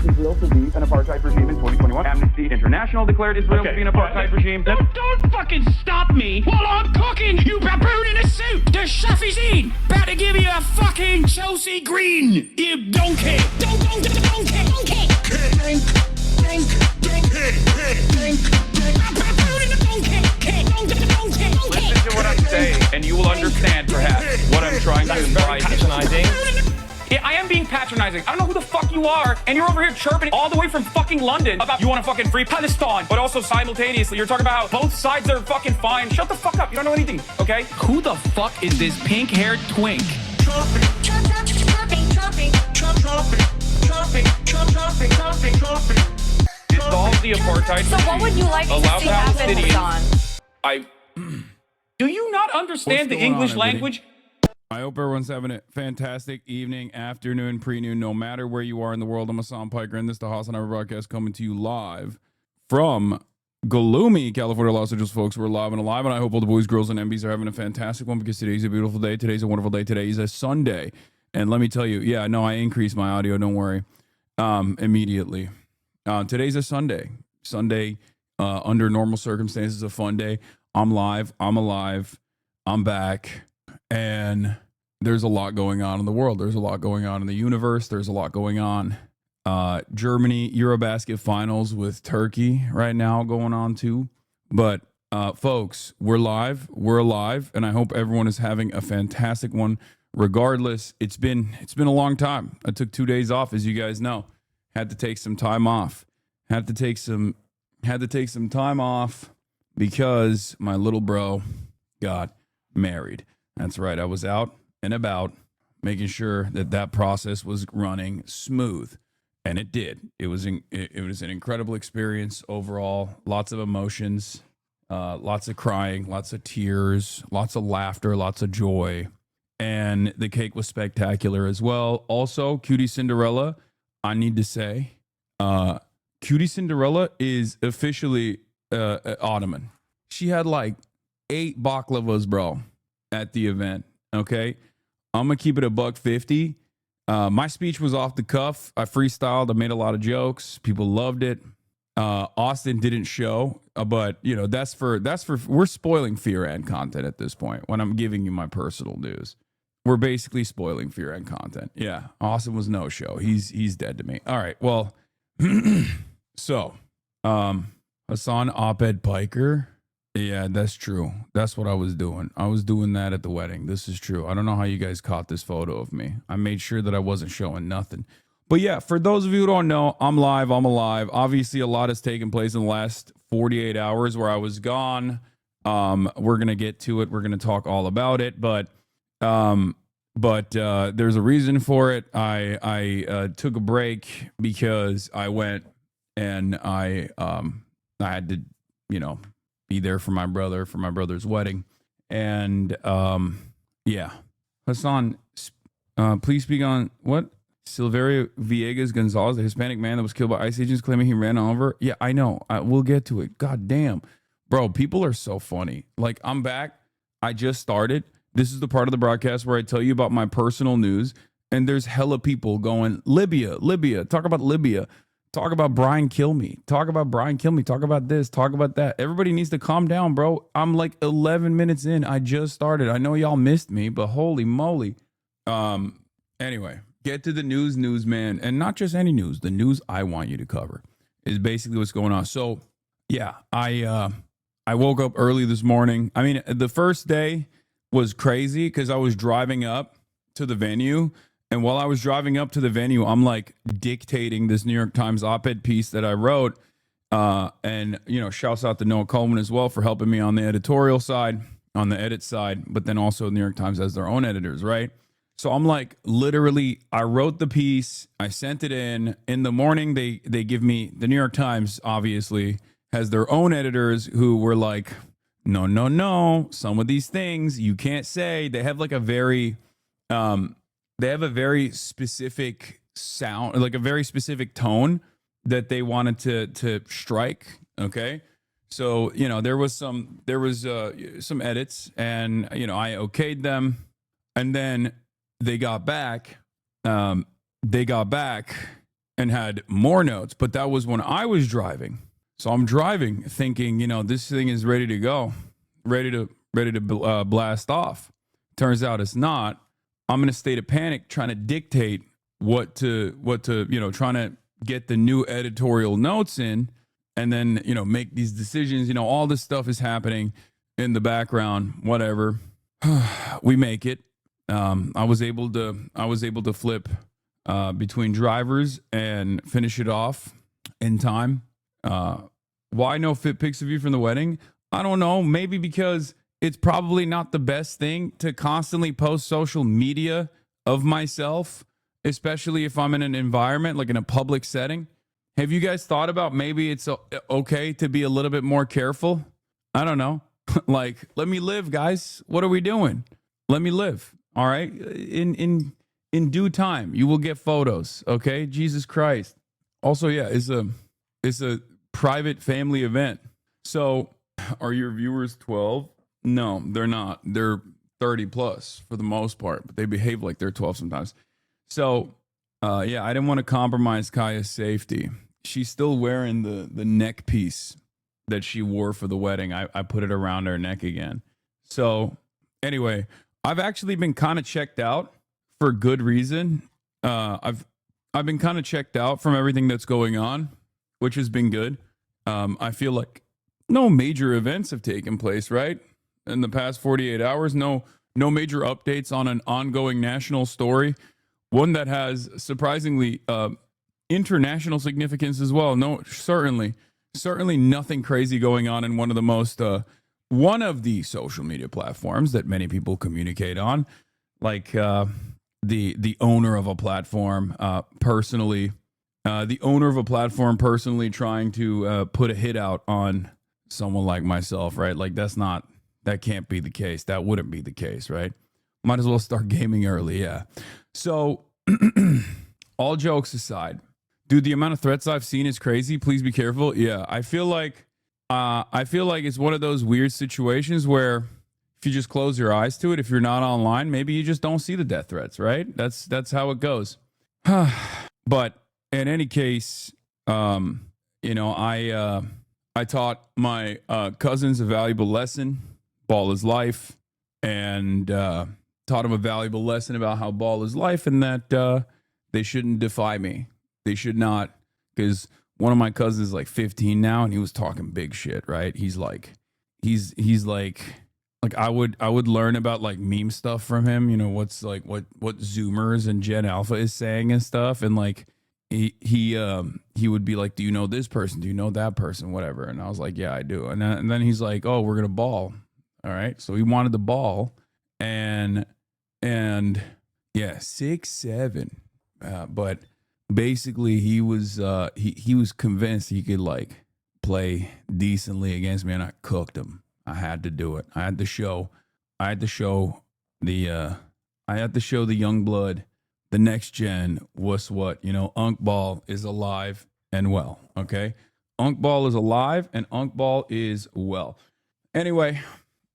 Israel to be an apartheid regime in 2021. Amnesty International declared Israel to be an apartheid regime. Don't fucking stop me while I'm cooking, you baboon in a suit! The chef is in! About to give you a fucking Chelsea Green! You donkey! Donkey! Listen to what I'm saying, and you will understand, perhaps, what I'm trying to imply. Patronizing. Yeah, I am being patronizing. I don't know who the fuck you are, and you're over here chirping all the way from fucking London about you want to fucking free Palestine, but also simultaneously you're talking about both sides are fucking fine. Shut the fuck up. You don't know anything, okay? Who the fuck is this pink-haired twink? Dissolve the apartheid. So what would you like to Allow see happen, Palestinians. Hassan? Do you not understand the going on, English everybody? language? I hope everyone's having a fantastic evening, afternoon, pre-noon, no matter where you are in the world. I'm Hassan Piker, and this is the HasanAbi broadcast coming to you live from gloomy California, Los Angeles, folks. We're live and alive, and I hope all the boys, girls, and MBs are having a fantastic one because today's a beautiful day. Today's a wonderful day. Today is a Sunday, and let me tell you, yeah, no, I increased my audio. Don't worry, immediately. Today's a Sunday. Sunday, under normal circumstances, a fun day. I'm live. I'm alive. I'm back. And there's a lot going on in the world. There's a lot going on in the universe. There's a lot going on. Germany, Eurobasket finals with Turkey right now going on too. But folks, we're live. We're alive. And I hope everyone is having a fantastic one. Regardless, it's been a long time. I took 2 days off, as you guys know. Had to take some time off. Had to take some time off because my little bro got married. That's right. I was out and about making sure that process was running smooth, and it did. It was an incredible experience overall. Lots of emotions, lots of crying, lots of tears, lots of laughter, lots of joy, and the cake was spectacular as well. Also, Cutie Cinderella, I need to say, Cutie Cinderella is officially Ottoman. She had like 8 baklavas, bro, at the event. Okay, I'm gonna keep it $150. My speech was off the cuff. I freestyled. I made a lot of jokes. People loved it. Austin didn't show, but you know that's for we're spoiling Fear and content at this point. When I'm giving you my personal news, we're basically spoiling Fear and content. Yeah, Austin was no show. He's dead to me. All right, well, so Hassan OPED Piker. Yeah, that's true. That's what I was doing. I was doing that at the wedding. This is true. I don't know how you guys caught this photo of me. I made sure that I wasn't showing nothing. But yeah, for those of you who don't know, I'm live. I'm alive. Obviously, a lot has taken place in the last 48 hours where I was gone. We're going to get to it. We're going to talk all about it. But there's a reason for it. I took a break because I went and I had to, be there for my brother's wedding. And yeah, Hassan, please speak on what? Silverio Villegas Gonzalez, the Hispanic man that was killed by ICE agents claiming he ran over. Yeah, I know. We'll get to it. God damn. Bro, people are so funny. Like, I'm back. I just started. This is the part of the broadcast where I tell you about my personal news. And there's hella people going, Libya, talk about Libya. Talk about Brian Kill Me. Talk about Brian Kill Me. Talk about this. Talk about that. Everybody needs to calm down, bro. I'm like 11 minutes in. I just started. I know y'all missed me, but holy moly. Anyway, get to the news, man. And not just any news. The news I want you to cover is basically what's going on. So, yeah, I woke up early this morning. I mean, the first day was crazy because I was driving up to the venue. And while I was driving up to the venue, I'm like dictating this New York Times op-ed piece that I wrote. And, shouts out to Noah Coleman as well for helping me on the editorial side, on the edit side, but then also New York Times has their own editors, right? So I'm like, literally, I wrote the piece. I sent it in. In the morning, they give me, the New York Times obviously has their own editors who were like, no, some of these things you can't say. They have like a very... they have a very specific sound, like a very specific tone that they wanted to strike. Okay. So, there was some edits and, I okayed them, and then they got back and had more notes, but that was when I was driving. So I'm driving thinking, this thing is ready to go, ready to blast off. Turns out it's not. I'm in a state of panic trying to dictate what to trying to get the new editorial notes in, and then, make these decisions. All this stuff is happening in the background, whatever. We make it. I was able to flip between drivers and finish it off in time. Why no fit pics of you from the wedding? I don't know. Maybe because it's probably not the best thing to constantly post social media of myself, especially if I'm in an environment like in a public setting. Have you guys thought about maybe it's okay to be a little bit more careful? I don't know. Like, let me live, guys. What are we doing? Let me live. All right. In due time, you will get photos. Okay. Jesus Christ. Also, yeah, it's a private family event. So are your viewers 12? No, they're not. They're 30 plus for the most part, but they behave like they're 12 sometimes. So, yeah, I didn't want to compromise Kaya's safety. She's still wearing the neck piece that she wore for the wedding. I put it around her neck again. So anyway, I've actually been kind of checked out for good reason. I've been kind of checked out from everything that's going on, which has been good. I feel like no major events have taken place, right? In the past 48 hours, no major updates on an ongoing national story, one that has surprisingly international significance as well. No, certainly nothing crazy going on in one of the social media platforms that many people communicate on, like the owner of a platform personally trying to put a hit out on someone like myself, right? Like that can't be the case. That wouldn't be the case, right? Might as well start gaming early, yeah. So all jokes aside, dude, the amount of threats I've seen is crazy. Please be careful. Yeah, I feel like it's one of those weird situations where if you just close your eyes to it, if you're not online, maybe you just don't see the death threats, right? That's how it goes. But in any case, I taught my cousins a valuable lesson. Ball is life, and taught them a valuable lesson about how ball is life, and that they shouldn't defy me. They should not, because one of my cousins is like 15 now, and he was talking big shit, right? He's like I would learn about like meme stuff from him, what's like what Zoomers and Gen Alpha is saying and stuff, and like he would be like, do you know this person? Do you know that person? Whatever. And I was like, yeah, I do. And then he's like, oh, we're gonna ball. All right. So he wanted the ball, and yeah, 6'7". But basically he was convinced he could like play decently against me, and I cooked him. I had to do it. I had to show the young blood, the next gen, what's what. Unk Ball is alive and well. Okay. Unk Ball is alive and Unk Ball is well. Anyway,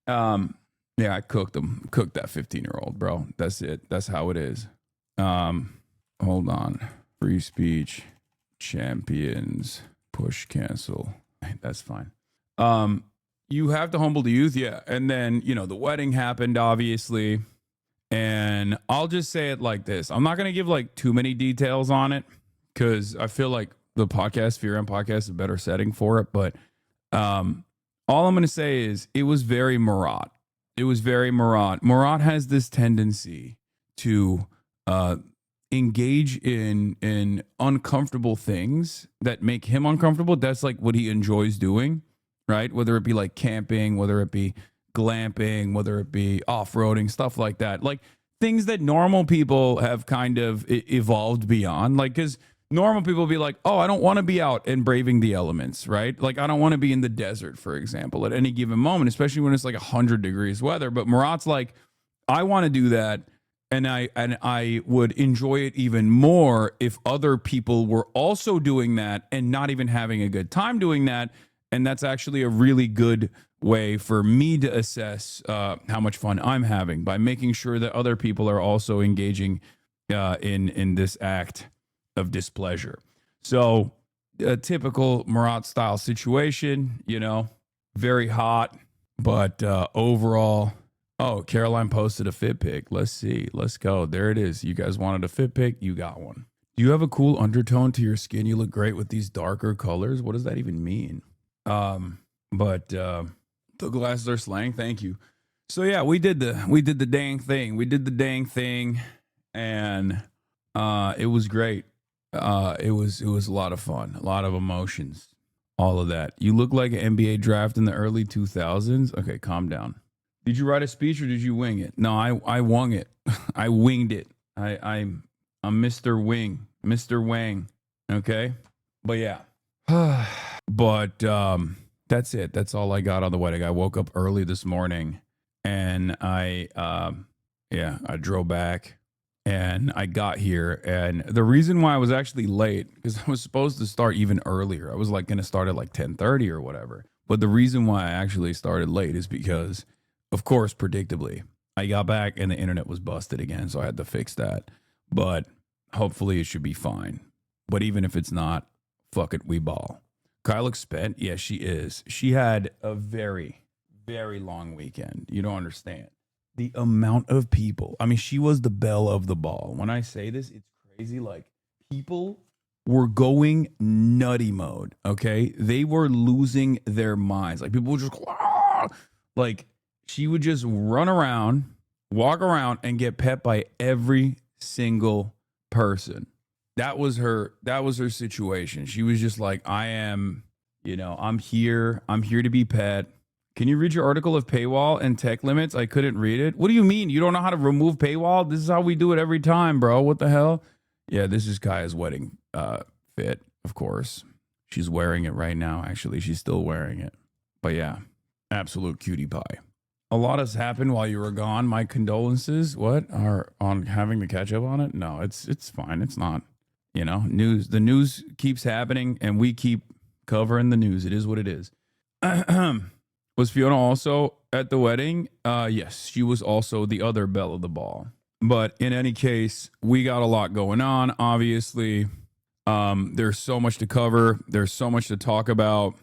yeah, I cooked him. Cooked that 15-year-old, bro. That's it. That's how it is. Hold on. Free speech, champions, push cancel. That's fine. You have to humble the youth, yeah. And then, the wedding happened, obviously. And I'll just say it like this. I'm not going to give like too many details on it, because I feel like the podcast, Fear and Podcast, is a better setting for it. But all I'm going to say is it was very Marat. It was very Marat. Marat has this tendency to engage in uncomfortable things that make him uncomfortable. That's like what he enjoys doing, right? Whether it be like camping, whether it be glamping, whether it be off-roading, stuff like that. Like things that normal people have kind of evolved beyond. Like, because normal people be like, oh, I don't want to be out and braving the elements, right? Like, I don't want to be in the desert, for example, at any given moment, especially when it's like 100 degrees weather. But Marat's like, I want to do that. And I would enjoy it even more if other people were also doing that and not even having a good time doing that. And that's actually a really good way for me to assess how much fun I'm having, by making sure that other people are also engaging in this act of displeasure. So a typical Marat style situation, you know, very hot, but overall, oh, Caroline posted a fit pic. Let's see. Let's go. There it is. You guys wanted a fit pic. You got one. Do you have a cool undertone to your skin? You look great with these darker colors. What does that even mean? But the glasses are slang. Thank you. So yeah, we did the dang thing. We did the dang thing, and it was great. It was a lot of fun, a lot of emotions, all of that. You look like an NBA draft in the early 2000s. Okay, calm down. Did you write a speech or did you wing it? No, I wung it. I winged it. I'm Mr. Wing, Mr. Wang. Okay, but yeah, but that's it. That's all I got on the wedding. I woke up early this morning, and I drove back. And I got here, and the reason why I was actually late, because I was supposed to start even earlier. I was like going to start at like 10:30 or whatever. But the reason why I actually started late is because, of course, predictably, I got back and the internet was busted again, so I had to fix that. But hopefully it should be fine. But even if it's not, fuck it, we ball. Kyle looks spent. Yeah, she is. She had a very, very long weekend. You don't understand. The amount of people. I mean, she was the belle of the ball. When I say this, it's crazy. Like, people were going nutty mode, okay? They were losing their minds. Like, people would just, like, she would just run around, walk around, and get pet by every single person. That was her situation. She was just like, I am, you know, I'm here to be pet. Can you read your article of paywall and tech limits? I couldn't read it. What do you mean? You don't know how to remove paywall? This is how we do it every time, bro. What the hell? Yeah, this is Kaya's wedding fit, of course. She's wearing it right now, actually. She's still wearing it. But yeah, absolute cutie pie. A lot has happened while you were gone. My condolences. What? Are on having to catch up on it? No, it's fine. It's not, you know, news. The news keeps happening, and we keep covering the news. It is what it is. Was Fiona also at the wedding? Yes, she was also the other belle of the ball. But in any case, we got a lot going on, obviously. There's so much to cover. There's so much to talk about.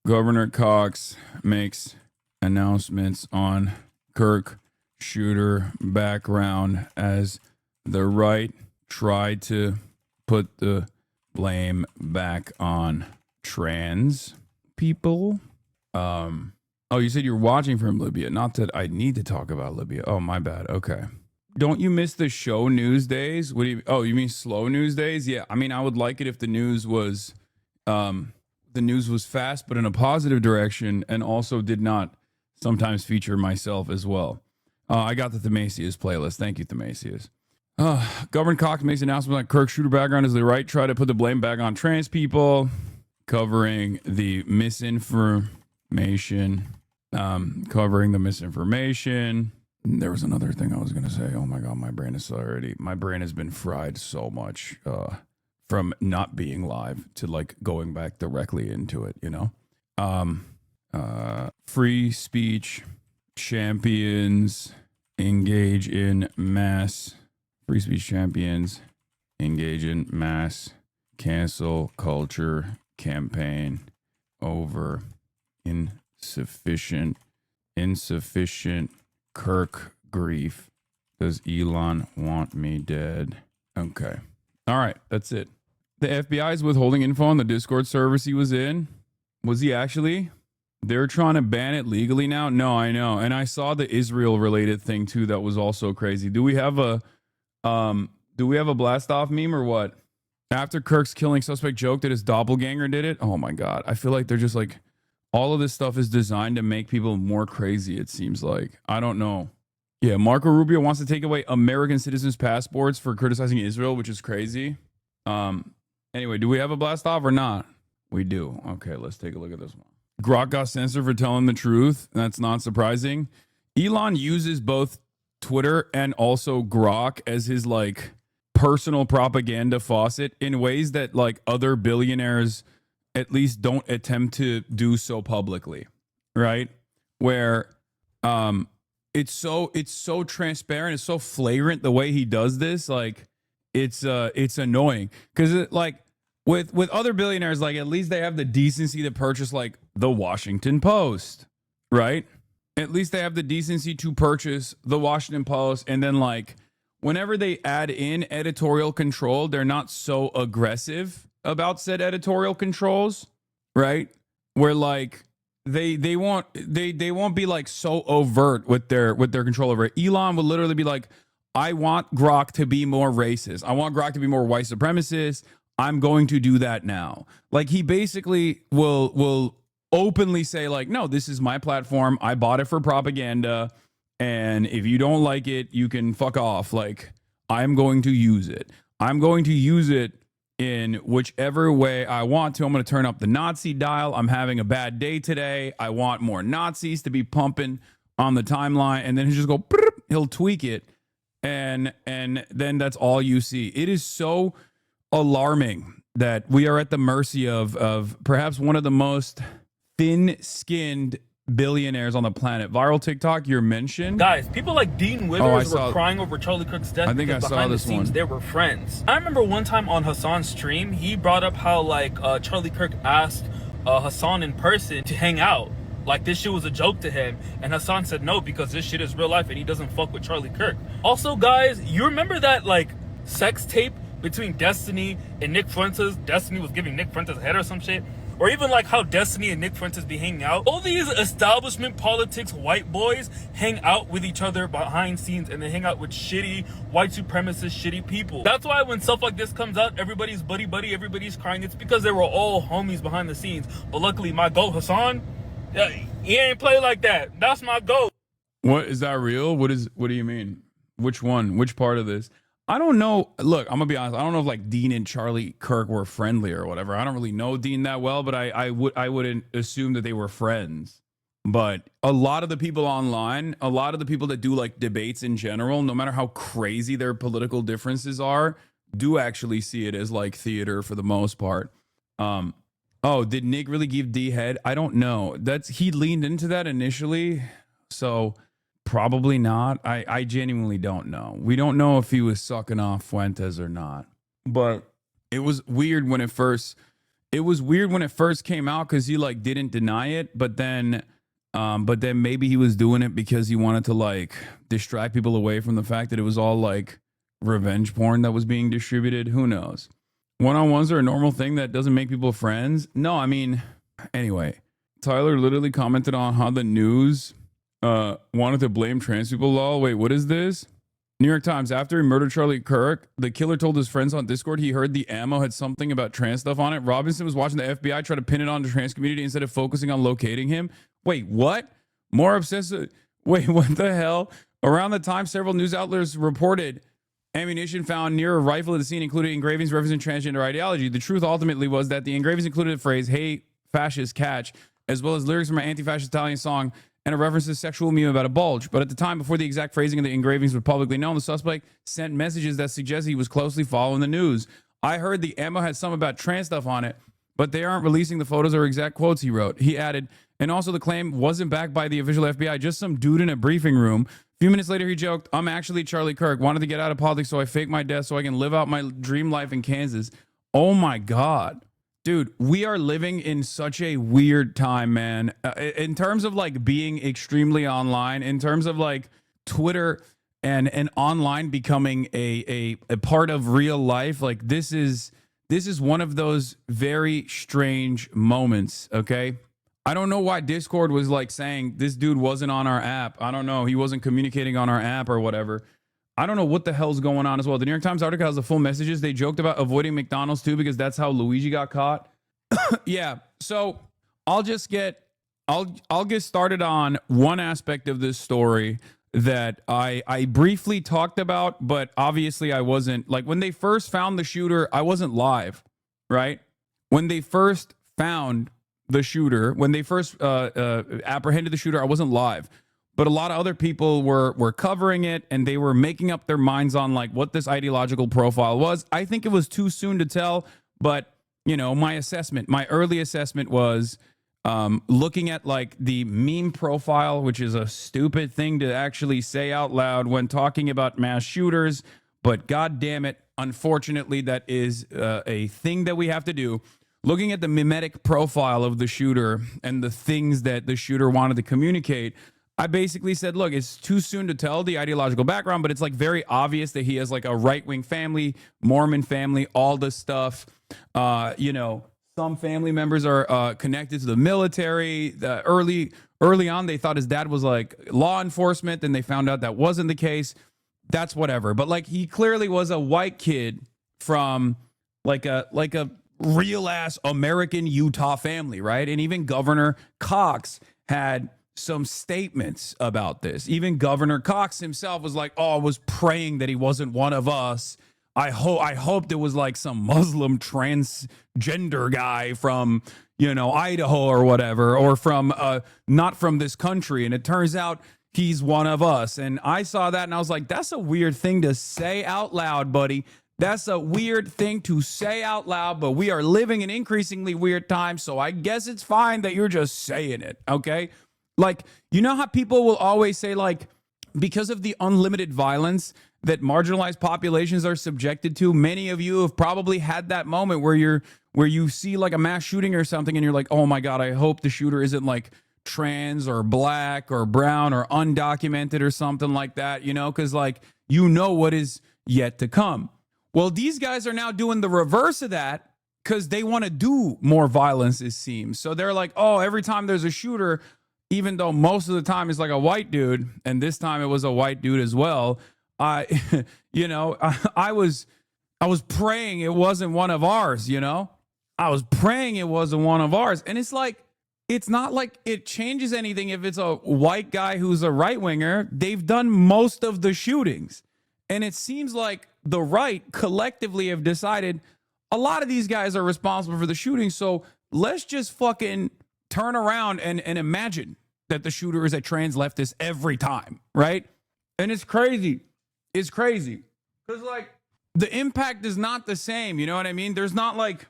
Governor Cox makes announcements on KIRK shooter background as the right tried to put the blame back on trans people. Oh, you said you're watching from Libya. Not that I need to talk about Libya. Oh, my bad. Okay. Don't you miss the show news days? What do you? Oh, you mean slow news days? Yeah. I mean, I would like it if the news was fast, but in a positive direction, and also did not sometimes feature myself as well. I got the Themasius playlist. Thank you, Themasius. Governor Cox makes an announcement on KIRK shooter background as the right try to put the blame back on trans people. Covering the misinformation. There was another thing I was going to say. Oh my God, my brain has been fried so much from not being live to like going back directly into it, you know? Free speech champions engage in mass. Free speech champions engage in mass cancel culture campaign over insufficient KIRK grief. Does Elon want me dead? Okay. All right. That's it. The FBI is withholding info on the Discord service he was in. Was he actually? They're trying to ban it legally now? No, I know. And I saw the Israel related thing too. That was also crazy. Do we have a blast off meme or what? After KIRK's killing suspect joke that his doppelganger did it. Oh my God. I feel like they're just like, all of this stuff is designed to make people more crazy, it seems like. I don't know. Yeah, Marco Rubio wants to take away American citizens' passports for criticizing Israel, which is crazy. Anyway, do we have a blast off or not? We do. Okay, let's take a look at this one. Grok got censored for telling the truth. That's not surprising. Elon uses both Twitter and also Grok as his like personal propaganda faucet in ways that like other billionaires at least don't attempt to do so publicly, right? Where it's so transparent, it's so flagrant the way he does this. Like it's annoying because like with other billionaires, like at least they have the decency to purchase like the Washington Post, right? At least they have the decency to purchase the Washington Post, and then like whenever they add in editorial control, they're not so aggressive about said editorial controls, right? Where like they won't be like so overt with their control over it. Elon will literally be like, I want Grok to be more racist. I want Grok to be more white supremacist. I'm going to do that now. Like he basically will openly say like, no, this is my platform. I bought it for propaganda. And if you don't like it, you can fuck off. Like I'm going to use it. I'm going to use it in whichever way I want to. I'm going to turn up the Nazi dial. I'm having a bad day today. I want more Nazis to be pumping on the timeline. And then he'll just go, he'll tweak it. And then that's all you see. It is so alarming that we are at the mercy of perhaps one of the most thin-skinned billionaires on the planet. Viral TikTok, you're mentioned. Guys, people like Dean Withers were crying over Charlie Kirk's death. I think because I saw behind this the scenes one. they were friends. I remember one time on Hasan's stream, he brought up how like Charlie Kirk asked Hasan in person to hang out. Like this shit was a joke to him, and Hasan said no because this shit is real life and he doesn't fuck with Charlie Kirk. Also, guys, you remember that like sex tape between Destiny and Nick Fuentes? Destiny was giving Nick Fuentes head or some shit. Or even like how Destiny and Nick Fuentes be hanging out. All these establishment politics white boys hang out with each other behind scenes, and they hang out with shitty white supremacist shitty people. That's why when stuff like this comes out, everybody's buddy, everybody's crying. It's because they were all homies behind the scenes. But luckily my GOAT Hasan, he ain't play like that. That's my GOAT. What is that real? What do you mean? Which one? Which part of this? I don't know. Look, I'm gonna be honest. I don't know if like Dean and Charlie Kirk were friendly or whatever. I don't really know Dean that well, but I wouldn't assume that they were friends. But a lot of the people online, a lot of the people that do like debates in general, no matter how crazy their political differences are, do actually see it as like theater for the most part. Oh, did Nick really give D head? I don't know. He leaned into that initially, so probably not. I genuinely don't know. We don't know if he was sucking off Fuentes or not. But it was weird when it first came out because he like didn't deny it, but then maybe he was doing it because he wanted to like distract people away from the fact that it was all like revenge porn that was being distributed. Who knows? One-on-ones are a normal thing that doesn't make people friends. No, I mean, anyway, Tyler literally commented on how the news wanted to blame trans people. Lol. Wait, what is this? New York Times. After he murdered Charlie Kirk, the killer told his friends on Discord he heard the ammo had something about trans stuff on it. Robinson was watching the FBI try to pin it on the trans community instead of focusing on locating him. Wait, what? More obsessive. Wait, what the hell? Around the time, several news outlets reported ammunition found near a rifle at the scene included engravings representing transgender ideology. The truth ultimately was that the engravings included the phrase, "Hey, fascist, catch," as well as lyrics from an anti-fascist Italian song and a reference to a sexual meme about a bulge. But at the time, before the exact phrasing of the engravings was publicly known, the suspect sent messages that suggested he was closely following the news. I heard the ammo had some about trans stuff on it, but they aren't releasing the photos or exact quotes, he wrote. He added, and also the claim wasn't backed by the official FBI, just some dude in a briefing room. A few minutes later, he joked, "I'm actually Charlie Kirk. Wanted to get out of politics, so I faked my death so I can live out my dream life in Kansas." Oh my God. Dude, we are living in such a weird time, man. In terms of like being extremely online, in terms of like Twitter and online becoming a part of real life, like this is one of those very strange moments, okay? I don't know why Discord was like saying this dude wasn't on our app. I don't know. He wasn't communicating on our app or whatever. I don't know what the hell's going on as well. The New York Times article has the full messages. They joked about avoiding McDonald's too because that's how Luigi got caught. Yeah. So I'll get started on one aspect of this story that I briefly talked about, but obviously I wasn't, like, when they first found the shooter, I wasn't live, right? When they first found the shooter, when they first apprehended the shooter, I wasn't live. But a lot of other people were covering it, and they were making up their minds on like what this ideological profile was. I think it was too soon to tell, but you know, my early assessment was looking at like the meme profile, which is a stupid thing to actually say out loud when talking about mass shooters. But God damn it, unfortunately, that is a thing that we have to do. Looking at the mimetic profile of the shooter and the things that the shooter wanted to communicate, I basically said, look, it's too soon to tell the ideological background, but it's like very obvious that he has like a right-wing family, Mormon family, all this stuff. You know, some family members are connected to the military. Early on, they thought his dad was like law enforcement. Then they found out that wasn't the case. That's whatever. But like, he clearly was a white kid from like a real ass American Utah family, right? And even Governor Cox had some statements about this. Even Governor Cox himself was like, "Oh, I was praying that he wasn't one of us. I hoped it was like some Muslim transgender guy from, you know, Idaho or whatever, or from not from this country." And it turns out he's one of us. And I saw that and I was like, that's a weird thing to say out loud, buddy. That's a weird thing to say out loud, but we are living in increasingly weird times, so I guess it's fine that you're just saying it, okay? Like, you know how people will always say, like, because of the unlimited violence that marginalized populations are subjected to, many of you have probably had that moment where you see like a mass shooting or something and you're like, oh my God, I hope the shooter isn't like trans or black or brown or undocumented or something like that, you know, because like, you know what is yet to come. Well, these guys are now doing the reverse of that because they want to do more violence, it seems. So they're like, oh, every time there's a shooter, even though most of the time it's like a white dude, and this time it was a white dude as well, you know, I was praying it wasn't one of ours, you know? I was praying it wasn't one of ours. And it's like, it's not like it changes anything if it's a white guy who's a right-winger. They've done most of the shootings. And it seems like the right collectively have decided a lot of these guys are responsible for the shooting. So let's just fucking turn around and imagine that the shooter is a trans leftist every time, right? And it's crazy. It's crazy. Because like the impact is not the same. You know what I mean? There's not like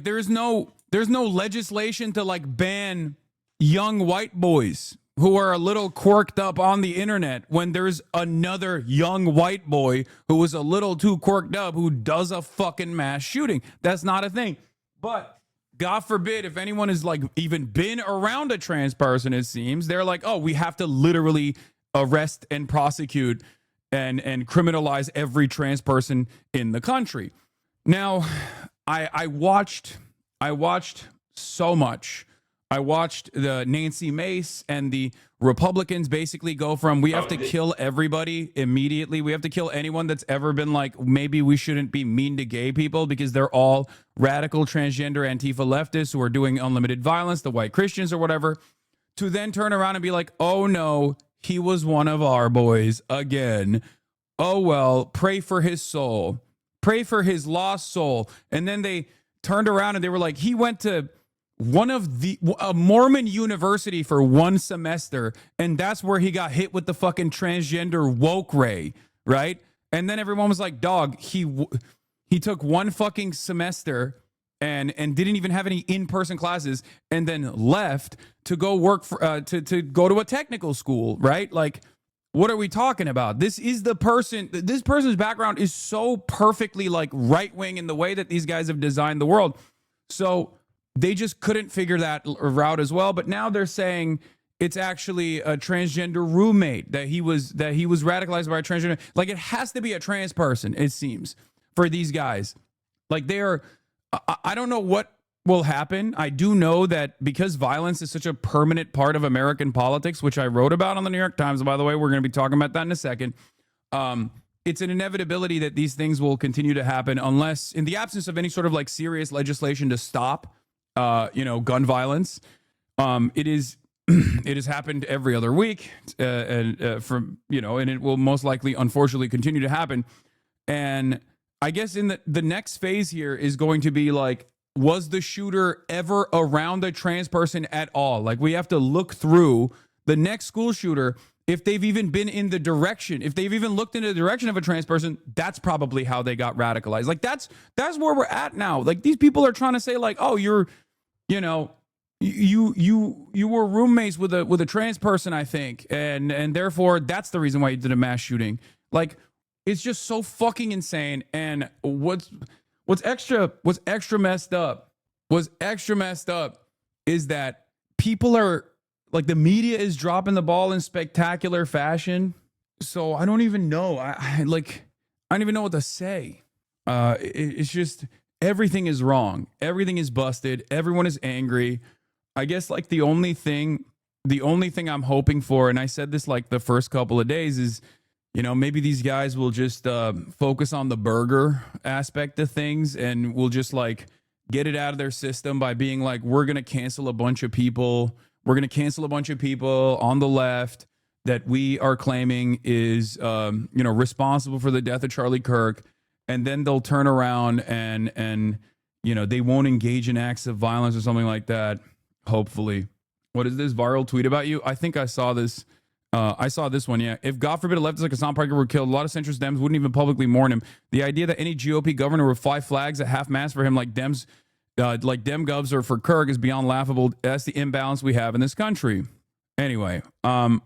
there's no legislation to like ban young white boys who are a little quirked up on the internet when there's another young white boy who is a little too quirked up who does a fucking mass shooting. That's not a thing. But God forbid if anyone has like even been around a trans person, it seems, they're like, oh, we have to literally arrest and prosecute and criminalize every trans person in the country. Now, I watched so much. I watched the Nancy Mace and the Republicans basically go from we have to kill everybody immediately. We have to kill anyone that's ever been like, maybe we shouldn't be mean to gay people because they're all radical transgender Antifa leftists who are doing unlimited violence, the white Christians or whatever, to then turn around and be like, oh no, he was one of our boys again. Oh well, pray for his soul. Pray for his lost soul. And then they turned around and they were like, he went to a Mormon university for one semester, and that's where he got hit with the fucking transgender woke ray, right? And then everyone was like, dog, he took one fucking semester and didn't even have any in-person classes and then left to go work for to go to a technical school, right? Like, what are we talking about? This person's background is so perfectly like right-wing in the way that these guys have designed the world. So they just couldn't figure that route as well. But now they're saying it's actually a transgender roommate, that he was radicalized by a transgender. Like, it has to be a trans person, it seems, for these guys. Like, I don't know what will happen. I do know that because violence is such a permanent part of American politics, which I wrote about on the New York Times, by the way, we're going to be talking about that in a second. It's an inevitability that these things will continue to happen unless, in the absence of any sort of like serious legislation to stop, gun violence. It has happened every other week, and it will most likely, unfortunately, continue to happen. And I guess in the next phase here is going to be like, was the shooter ever around a trans person at all? Like, we have to look through the next school shooter. If they've even been in the direction, if they've even looked into the direction of a trans person, that's probably how they got radicalized. Like, that's where we're at now. Like, these people are trying to say like, oh, you were roommates with a trans person, I think, and therefore that's the reason why you did a mass shooting. Like, It's just so fucking insane. And what's extra messed up is that people are like, the media is dropping the ball in spectacular fashion. So I don't even know. I don't even know what to say. It's just, everything is wrong. Everything is busted. Everyone is angry. I guess like the only thing I'm hoping for, and I said this like the first couple of days, is, you know, maybe these guys will just focus on the burger aspect of things, and we'll just like get it out of their system by being like, we're going to cancel a bunch of people. We're going to cancel a bunch of people on the left that we are claiming is, responsible for the death of Charlie Kirk. And then they'll turn around and, you know, they won't engage in acts of violence or something like that. Hopefully. What is this viral tweet about you? I think I saw this. I saw this one, yeah. If, God forbid, a leftist like Hassan Piker were killed, a lot of centrist Dems wouldn't even publicly mourn him. The idea that any GOP governor would fly flags at half-mast for him like Dems, like Dem Govs or for Kirk is beyond laughable. That's the imbalance we have in this country. Anyway, I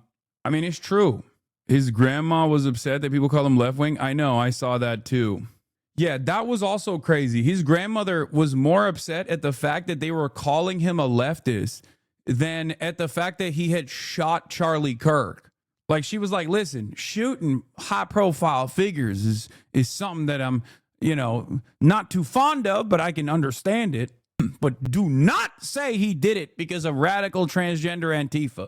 mean, it's true. His grandma was upset that people call him left-wing. I know, I saw that too. Yeah, that was also crazy. His grandmother was more upset at the fact that they were calling him a leftist than at the fact that he had shot Charlie Kirk. Like, she was like, listen, shooting high profile figures is something that I'm, you know, not too fond of, but I can understand it. But do not say he did it because of radical transgender Antifa.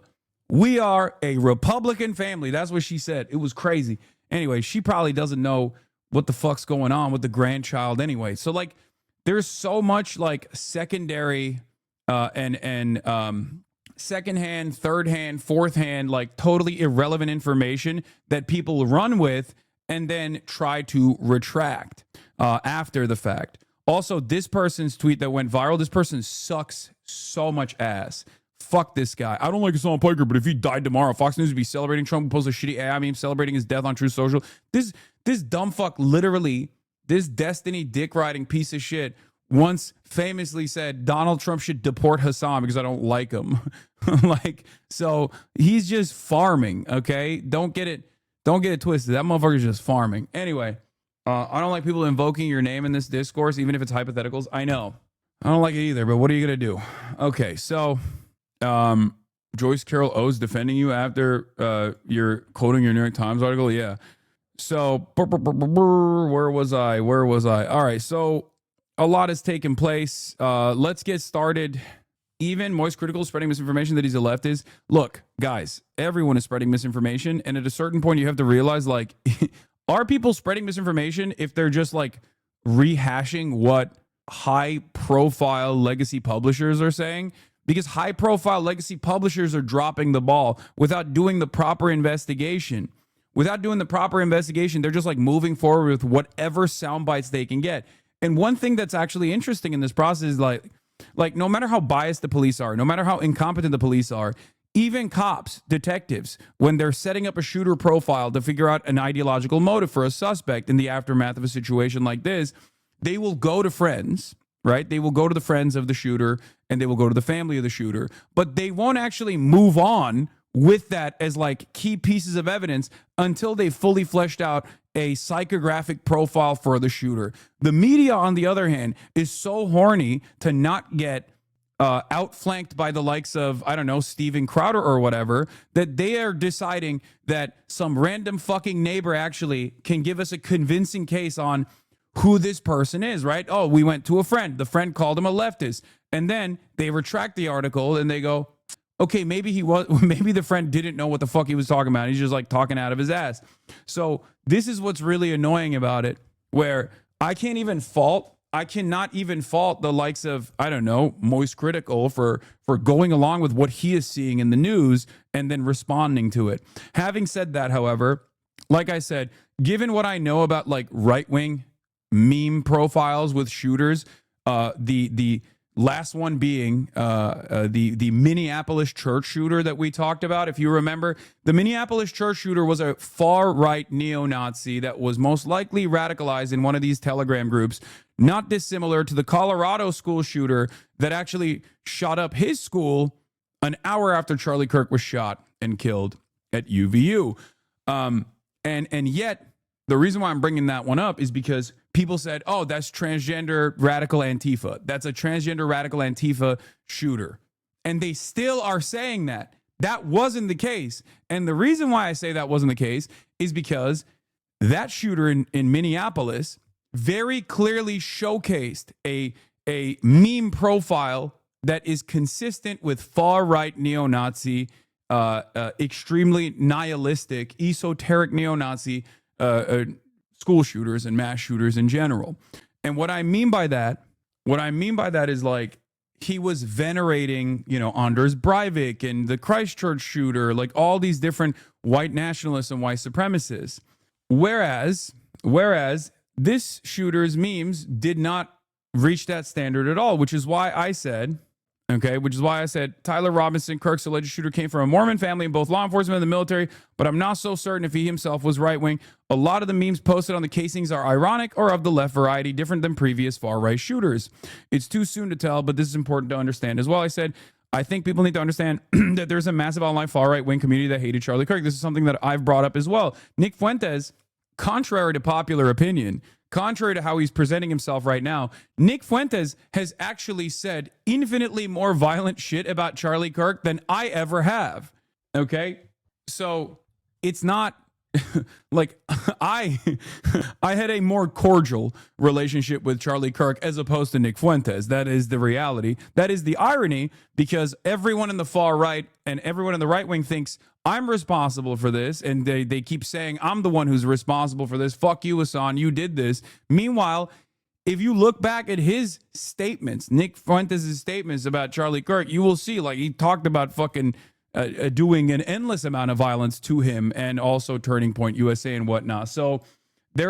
We are a Republican family. That's what she said. It was crazy. Anyway, she probably doesn't know what the fuck's going on with the grandchild anyway. So like, there's so much like secondary secondhand, third hand, fourth hand, like totally irrelevant information that people run with and then try to retract after the fact. Also, this person's tweet that went viral, this person sucks so much ass. Fuck this guy. I don't like Hassan Piker, but if he died tomorrow, Fox News would be celebrating Trump and post a shitty AI meme celebrating his death on Truth Social. This dumb fuck, literally, this Destiny dick riding piece of shit once famously said Donald Trump should deport Hassan because I don't like him. Like, so he's just farming, okay? Don't get it twisted. That motherfucker's just farming. Anyway, I don't like people invoking your name in this discourse, even if it's hypotheticals. I know. I don't like it either, but what are you going to do? Okay, so Joyce Carol O's defending you after you're quoting your New York Times article? Yeah. So, where was I? All right, so a lot has taken place. Let's get started. Even Moist Critical is spreading misinformation that he's a leftist. Look, guys, everyone is spreading misinformation. And at a certain point, you have to realize, like, are people spreading misinformation if they're just, like, rehashing what high-profile legacy publishers are saying? Because high-profile legacy publishers are dropping the ball without doing the proper investigation. Without doing the proper investigation, they're just like moving forward with whatever sound bites they can get. And one thing that's actually interesting in this process is like no matter how biased the police are, no matter how incompetent the police are, even cops, detectives, when they're setting up a shooter profile to figure out an ideological motive for a suspect in the aftermath of a situation like this, they will go to friends, right? They will go to the friends of the shooter and they will go to the family of the shooter, but they won't actually move on with that as like key pieces of evidence until they fully fleshed out a psychographic profile for the shooter. The media, on the other hand, is so horny to not get outflanked by the likes of, I don't know, Steven Crowder or whatever, that they are deciding that some random fucking neighbor actually can give us a convincing case on who this person is, right? Oh, we went to a friend. The friend called him a leftist. And then they retract the article and they go, okay, maybe the friend didn't know what the fuck he was talking about. He's just like talking out of his ass. So this is what's really annoying about it, where I cannot even fault the likes of, I don't know, Moist Critical for going along with what he is seeing in the news and then responding to it. Having said that, however, like I said, given what I know about like right-wing meme profiles with shooters, the last one being the Minneapolis church shooter that we talked about. If you remember, the Minneapolis church shooter was a far-right neo-Nazi that was most likely radicalized in one of these Telegram groups, not dissimilar to the Colorado school shooter that actually shot up his school an hour after Charlie Kirk was shot and killed at UVU. And yet The reason why I'm bringing that one up is because people said, oh, that's transgender radical Antifa. That's a transgender radical Antifa shooter. And they still are saying that. That wasn't the case. And the reason why I say that wasn't the case is because that shooter in Minneapolis very clearly showcased a meme profile that is consistent with far-right neo-Nazi, extremely nihilistic, esoteric neo-Nazi school shooters and mass shooters in general. And what I mean by that is like he was venerating, Anders Breivik and the Christchurch shooter, like all these different white nationalists and white supremacists. Whereas this shooter's memes did not reach that standard at all, which is why I said Tyler Robinson, Kirk's alleged shooter, came from a Mormon family in both law enforcement and the military, but I'm not so certain if he himself was right-wing. A lot of the memes posted on the casings are ironic or of the left variety, different than previous far-right shooters. It's too soon to tell, but this is important to understand. As well, I said, I think people need to understand that there's a massive online far-right wing community that hated Charlie Kirk. This is something that I've brought up as well. Nick Fuentes, contrary to popular opinion, contrary to how he's presenting himself right now, Nick Fuentes has actually said infinitely more violent shit about Charlie Kirk than I ever have. Okay? So it's not like I had a more cordial relationship with Charlie Kirk as opposed to Nick Fuentes. That is the reality. That is the irony, because everyone in the far right and everyone in the right wing thinks I'm responsible for this, and they keep saying I'm the one who's responsible for this. Fuck you, Hasan, you did this. Meanwhile, if you look back at his statements, Nick Fuentes' statements about Charlie Kirk, you will see like he talked about fucking doing an endless amount of violence to him, and also Turning Point USA and whatnot. So they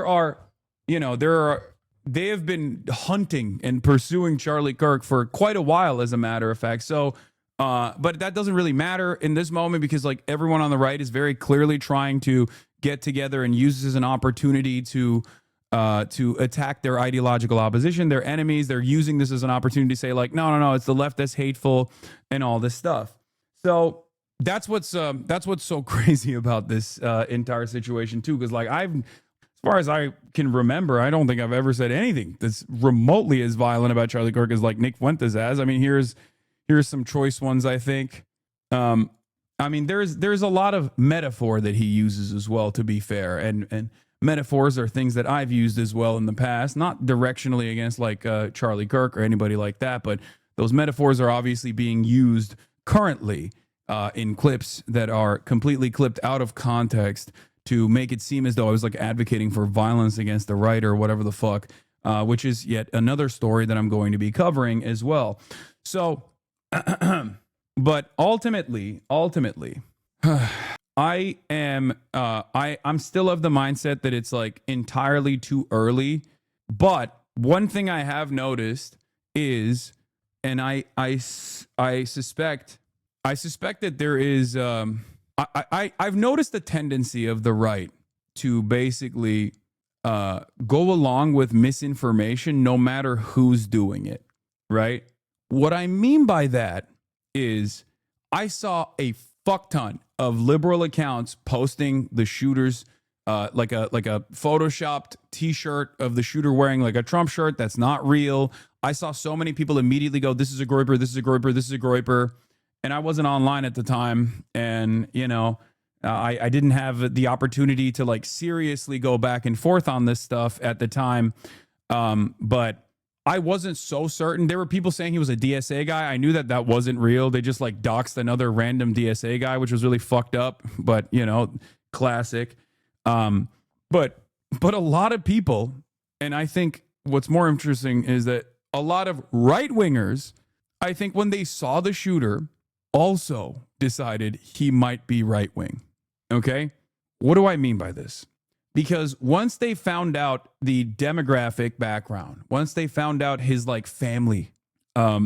have been hunting and pursuing Charlie Kirk for quite a while, as a matter of fact. So, but that doesn't really matter in this moment, because like everyone on the right is very clearly trying to get together and use this as an opportunity to attack their ideological opposition, their enemies. They're using this as an opportunity to say like, no, it's the left that's hateful and all this stuff. So that's what's so crazy about this entire situation too, because like as far as I can remember, I don't think I've ever said anything that's remotely as violent about Charlie Kirk as like Nick Fuentes has. I mean, here's some choice ones, I think. I mean, there's a lot of metaphor that he uses as well, to be fair, and metaphors are things that I've used as well in the past, not directionally against like Charlie Kirk or anybody like that, but those metaphors are obviously being used currently in clips that are completely clipped out of context to make it seem as though I was like advocating for violence against the right or whatever the fuck, which is yet another story that I'm going to be covering as well. So, but ultimately, I'm still of the mindset that it's like entirely too early. But one thing I have noticed is, and I suspect that there is, I've noticed the tendency of the right to basically go along with misinformation no matter who's doing it, right? What I mean by that is I saw a fuck ton of liberal accounts posting the shooters like a photoshopped t-shirt of the shooter wearing like a Trump shirt that's not real. I saw so many people immediately go, this is a groiper, this is a groiper, this is a groiper. And I wasn't online at the time, and I didn't have the opportunity to like seriously go back and forth on this stuff at the time. But I wasn't so certain. There were people saying he was a DSA guy. I knew that wasn't real. They just like doxed another random DSA guy, which was really fucked up, but classic. But a lot of people, and I think what's more interesting is that a lot of right-wingers, I think when they saw the shooter, also decided he might be right-wing. Okay? What do I mean by this? Because once they found out the demographic background, once they found out his like family,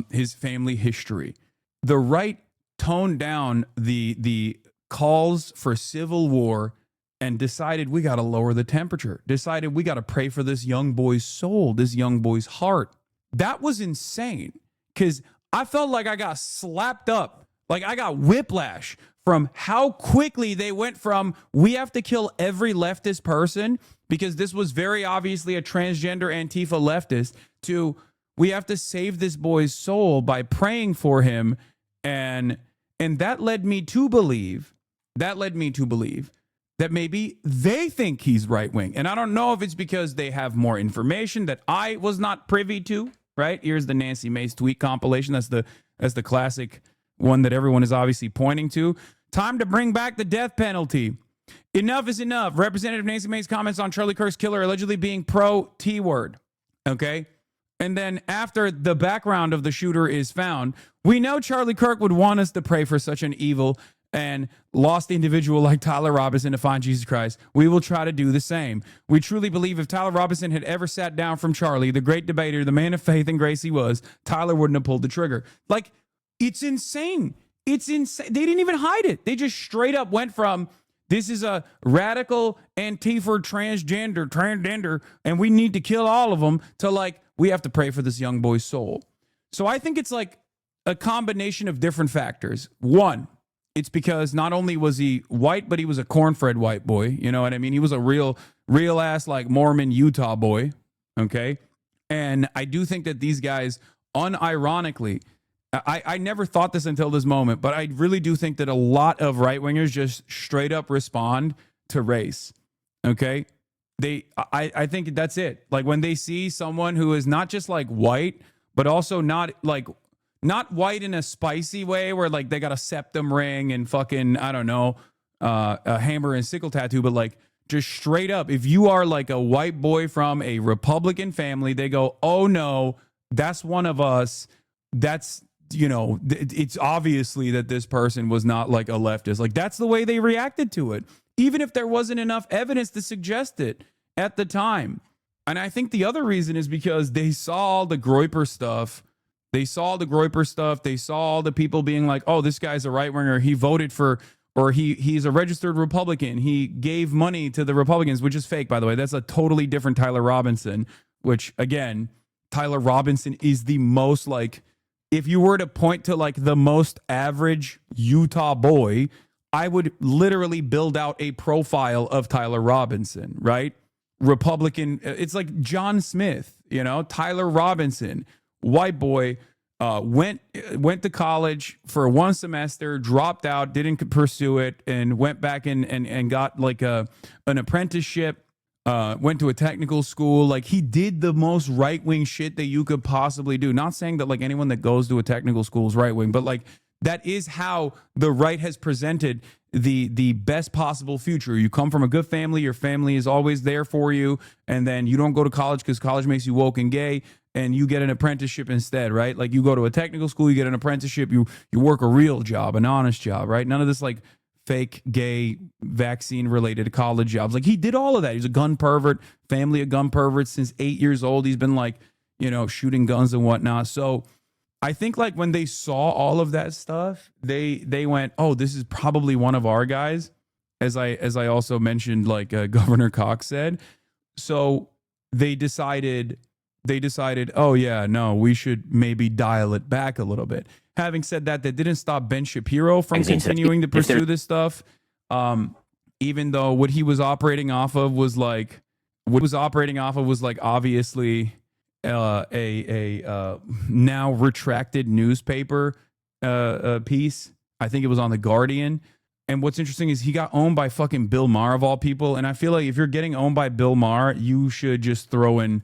his family history, the right toned down the calls for civil war and decided we got to lower the temperature, decided we got to pray for this young boy's soul, this young boy's heart. That was insane, because I felt like I got slapped up. Like I got whiplash from how quickly they went from we have to kill every leftist person because this was very obviously a transgender Antifa leftist, to we have to save this boy's soul by praying for him. And that led me to believe that maybe they think he's right wing. And I don't know if it's because they have more information that I was not privy to, right? Here's the Nancy Mace tweet compilation. That's the classic one that everyone is obviously pointing to. Time to bring back the death penalty. Enough is enough. Representative Nancy Mace comments on Charlie Kirk's killer allegedly being pro T-word. Okay? And then after the background of the shooter is found, we know Charlie Kirk would want us to pray for such an evil and lost individual like Tyler Robinson to find Jesus Christ. We will try to do the same. We truly believe if Tyler Robinson had ever sat down from Charlie, the great debater, the man of faith and grace he was, Tyler wouldn't have pulled the trigger. Like, it's insane. It's insane. They didn't even hide it. They just straight up went from, this is a radical Antifa transgender, and we need to kill all of them, to like, we have to pray for this young boy's soul. So I think it's like a combination of different factors. One, it's because not only was he white, but he was a corn-fed white boy. You know what I mean? He was a real ass like Mormon Utah boy. Okay. And I do think that these guys, unironically, I never thought this until this moment, but I really do think that a lot of right-wingers just straight up respond to race. Okay. I think that's it. Like when they see someone who is not just like white, but also not white in a spicy way where like they got a septum ring and fucking, I don't know, a hammer and sickle tattoo, but like just straight up, if you are like a white boy from a Republican family, they go, oh no, that's one of us. That's, you know, it's obviously that this person was not like a leftist. Like that's the way they reacted to it, even if there wasn't enough evidence to suggest it at the time. And I think the other reason is because they saw all the Groyper stuff. They saw all the people being like, oh, this guy's a right winger. He voted for, or he's a registered Republican. He gave money to the Republicans, which is fake, by the way. That's a totally different Tyler Robinson, which again, Tyler Robinson is the most like, if you were to point to like the most average Utah boy, I would literally build out a profile of Tyler Robinson, right? Republican. It's like John Smith, you know, Tyler Robinson, white boy, went to college for one semester, dropped out, didn't pursue it, and went back and got like an apprenticeship. Went to a technical school. Like he did the most right-wing shit that you could possibly do. Not saying that like anyone that goes to a technical school is right-wing, but like that is how the right has presented the best possible future. You come from a good family, your family is always there for you, and then you don't go to college because college makes you woke and gay, and you get an apprenticeship instead, right? Like you go to a technical school, you get an apprenticeship, you work a real job, an honest job, right? None of this like fake gay vaccine related college jobs. Like he did all of that. He's a gun pervert, family of gun perverts since 8 years old. He's been like, you know, shooting guns and whatnot. So I think like when they saw all of that stuff, they went, oh, this is probably one of our guys. As I also mentioned, like Governor Cox said. So they decided, oh yeah, no, we should maybe dial it back a little bit. Having said that, that didn't stop Ben Shapiro from continuing to pursue this stuff. Even though what he was operating off of was like, obviously a now retracted newspaper piece. I think it was on The Guardian. And what's interesting is he got owned by fucking Bill Maher of all people. And I feel like if you're getting owned by Bill Maher, you should just throw in.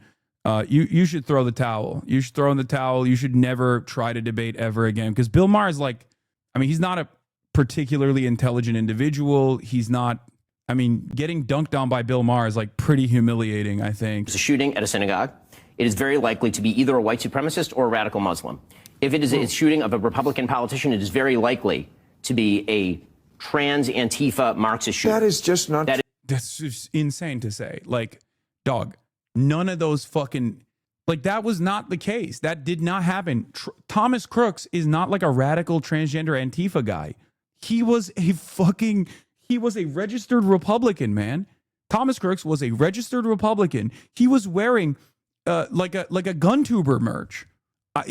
You should throw the towel. You should throw in the towel. You should never try to debate ever again. Because Bill Maher is like, I mean, he's not a particularly intelligent individual. He's not, I mean, getting dunked on by Bill Maher is like pretty humiliating, I think. It's a shooting at a synagogue. It is very likely to be either a white supremacist or a radical Muslim. If it is a shooting of a Republican politician, it is very likely to be a trans Antifa Marxist shooter. That is just not. That's just insane to say. Like, dog. None of those fucking, like that was not the case. That did not happen. Thomas Crooks is not like a radical transgender Antifa guy. He was a registered Republican, man. Thomas Crooks was a registered Republican. He was wearing like a gun tuber merch.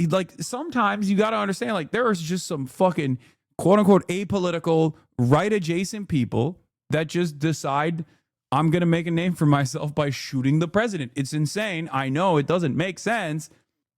Like sometimes you got to understand, like there is just some fucking quote unquote apolitical right adjacent people that just decide I'm going to make a name for myself by shooting the president. It's insane. I know it doesn't make sense,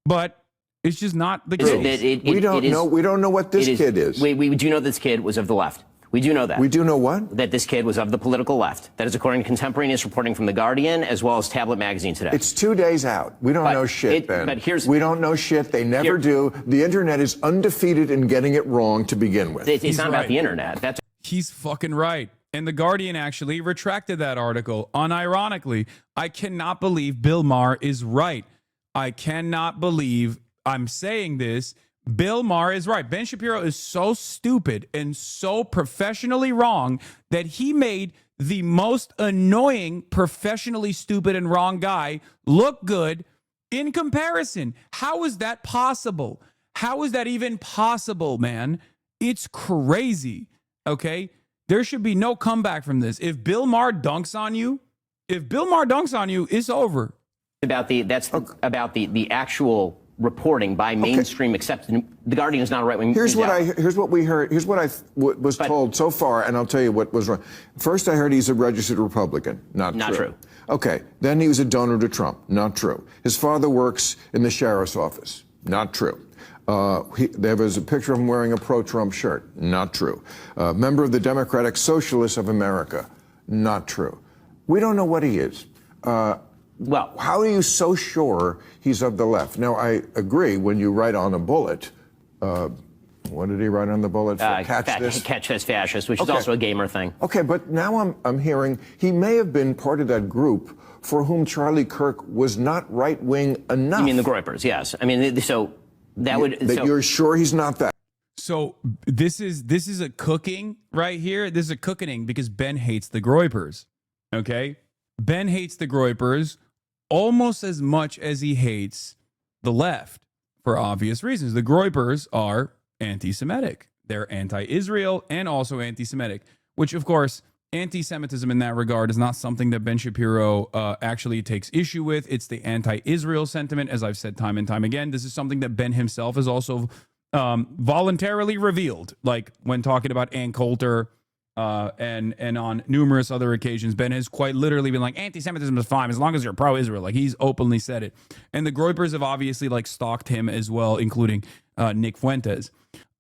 but it's just not the case. We don't know what this kid is. We do know this kid was of the left. We do know that. We do know what? That this kid was of the political left. That is according to contemporaneous reporting from The Guardian as well as Tablet Magazine today. It's 2 days out. We don't know shit, Ben. But we don't know shit. They never do. The internet is undefeated in getting it wrong to begin with. It's not about the internet. He's fucking right. And The Guardian actually retracted that article. Unironically, I cannot believe Bill Maher is right. I cannot believe I'm saying this. Bill Maher is right. Ben Shapiro is so stupid and so professionally wrong that he made the most annoying, professionally stupid and wrong guy look good in comparison. How is that possible? How is that even possible, man? It's crazy. Okay? There should be no comeback from this. If Bill Maher dunks on you, it's over. About the actual reporting by mainstream accepted. The Guardian is not a right-wing. Here's what we heard. Here's what I was told so far, and I'll tell you what was wrong. First, I heard he's a registered Republican. Not true. Okay. Then he was a donor to Trump. Not true. His father works in the sheriff's office. Not true. There was a picture of him wearing a pro-Trump shirt. Not true. Member of the Democratic Socialists of America. Not true. We don't know what he is. Well, how are you so sure he's of the left? Now, I agree when you write on a bullet, what did he write on the bullet? Catch this fascist, which is also a gamer thing. Okay, but now I'm hearing he may have been part of that group for whom Charlie Kirk was not right-wing enough. You mean the Groypers, yes. I mean, so that would... You're sure he's not that? So this is a cooking right here. This is a cooking because Ben hates the Groypers, okay? Ben hates the Groypers almost as much as he hates the left for obvious reasons. The Groypers are anti-Semitic. They're anti-Israel and also anti-Semitic, which, of course, anti-Semitism in that regard is not something that Ben Shapiro actually takes issue with. It's the anti-Israel sentiment, as I've said time and time again. This is something that Ben himself has also voluntarily revealed, like when talking about Ann Coulter, and on numerous other occasions, Ben has quite literally been like, anti-Semitism is fine as long as you're pro-Israel. Like, he's openly said it. And the Groypers have obviously like stalked him as well, including Nick Fuentes.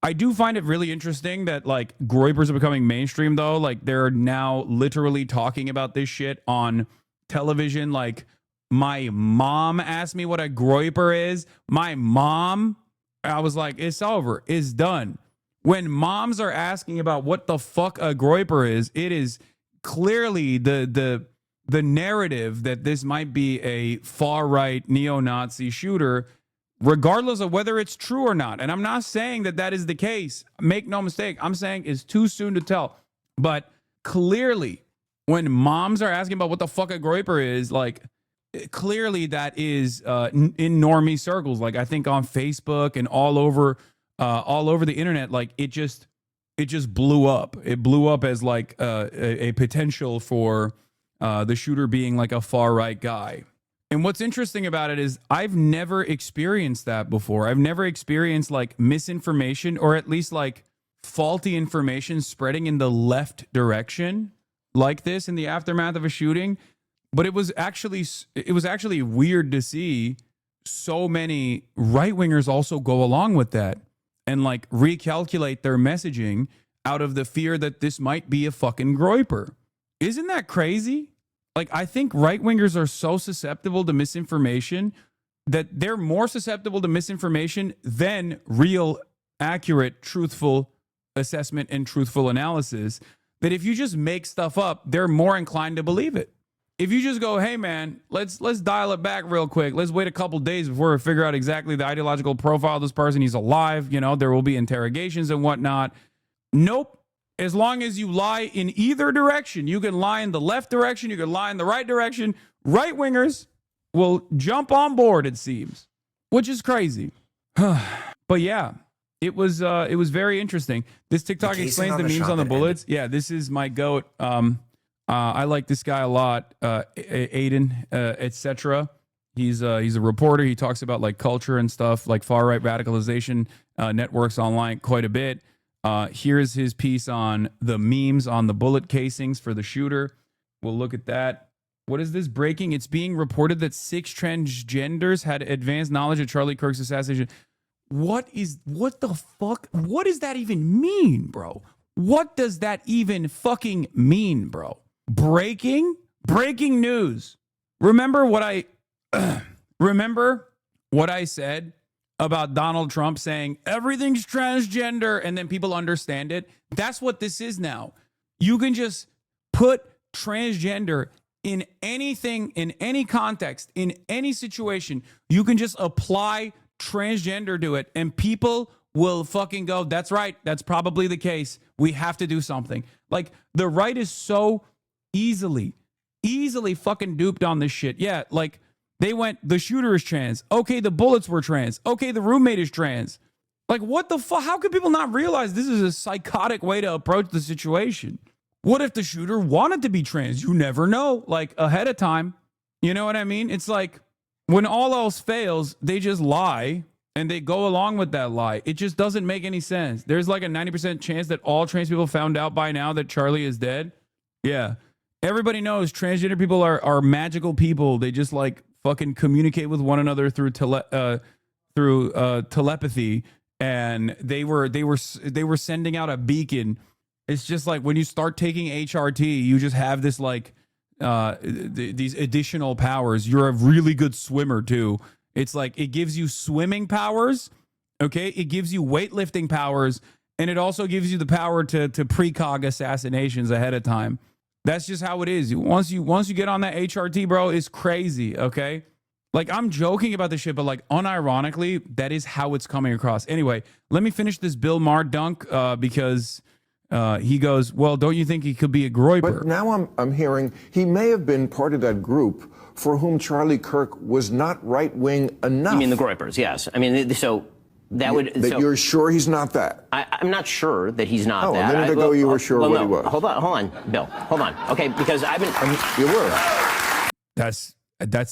I do find it really interesting that like Groypers are becoming mainstream though. Like, they're now literally talking about this shit on television. Like, my mom asked me what a Groyper is. My mom, I was like, it's over. It's done. When moms are asking about what the fuck a Groyper is, it is clearly the narrative that this might be a far-right neo-Nazi shooter, regardless of whether it's true or not. And I'm not saying that that is the case. Make no mistake. I'm saying it's too soon to tell. But clearly, when moms are asking about what the fuck a Groyper is, like, clearly that is in normie circles. Like, I think on Facebook and all over the internet, like it just blew up. It blew up as like a potential for the shooter being like a far right guy. And what's interesting about it is I've never experienced that before. I've never experienced like misinformation or at least like faulty information spreading in the left direction like this in the aftermath of a shooting. But it was actually weird to see so many right wingers also go along with that and like recalculate their messaging out of the fear that this might be a fucking Groyper. Isn't that crazy? Like, I think right-wingers are so susceptible to misinformation that they're more susceptible to misinformation than real, accurate, truthful assessment and truthful analysis, that if you just make stuff up, they're more inclined to believe it. If you just go, hey man, let's dial it back real quick. Let's wait a couple days before we figure out exactly the ideological profile of this person. He's alive. You know, there will be interrogations and whatnot. Nope. As long as you lie in either direction, you can lie in the left direction, you can lie in the right direction. Right wingers will jump on board, it seems, which is crazy. But yeah, it was very interesting. This TikTok explains the memes on the bullets. Yeah, this is my goat. I like this guy a lot, Aiden, etc. He's a reporter. He talks about like culture and stuff, like far right radicalization networks online quite a bit. Here's his piece on the memes on the bullet casings for the shooter. We'll look at that. What is this breaking? It's being reported that 6 transgenders had advanced knowledge of Charlie Kirk's assassination. What the fuck? What does that even mean, bro? What does that even fucking mean, bro? Breaking news. Remember what I said about Donald Trump saying everything's transgender and then people understand it? That's what this is now. You can just put transgender in anything, in any context, in any situation. You can just apply transgender to it and people will fucking go, that's right, that's probably the case. We have to do something. Like, the right is so easily fucking duped on this shit. Yeah, like, they went, the shooter is trans. Okay, the bullets were trans. Okay, the roommate is trans. Like, what the fuck? How could people not realize this is a psychotic way to approach the situation? What if the shooter wanted to be trans? You never know, like, ahead of time. You know what I mean? It's like, when all else fails, they just lie and they go along with that lie. It just doesn't make any sense. There's like a 90% chance that all trans people found out by now that Charlie is dead. Yeah. Everybody knows transgender people are magical people. They just like fucking communicate with one another through telepathy, and they were sending out a beacon. It's just like when you start taking HRT, you just have this like these additional powers. You're a really good swimmer too. It's like it gives you swimming powers, okay? It gives you weightlifting powers, and it also gives you the power to precog assassinations ahead of time. That's just how it is. Once you get on that HRT, bro, it's crazy, okay? Like, I'm joking about this shit, but like unironically, that is how it's coming across. Anyway, let me finish this Bill Maher dunk because he goes, well, don't you think he could be a groyper? But now I'm hearing he may have been part of that group for whom Charlie Kirk was not right-wing enough. You mean the groypers? Yes. I mean, so that would. You're sure he's not that? I'm not sure that he's not that. A minute ago you were sure what he was. Hold on, Bill. Hold on. Okay, because I've been. You were. That's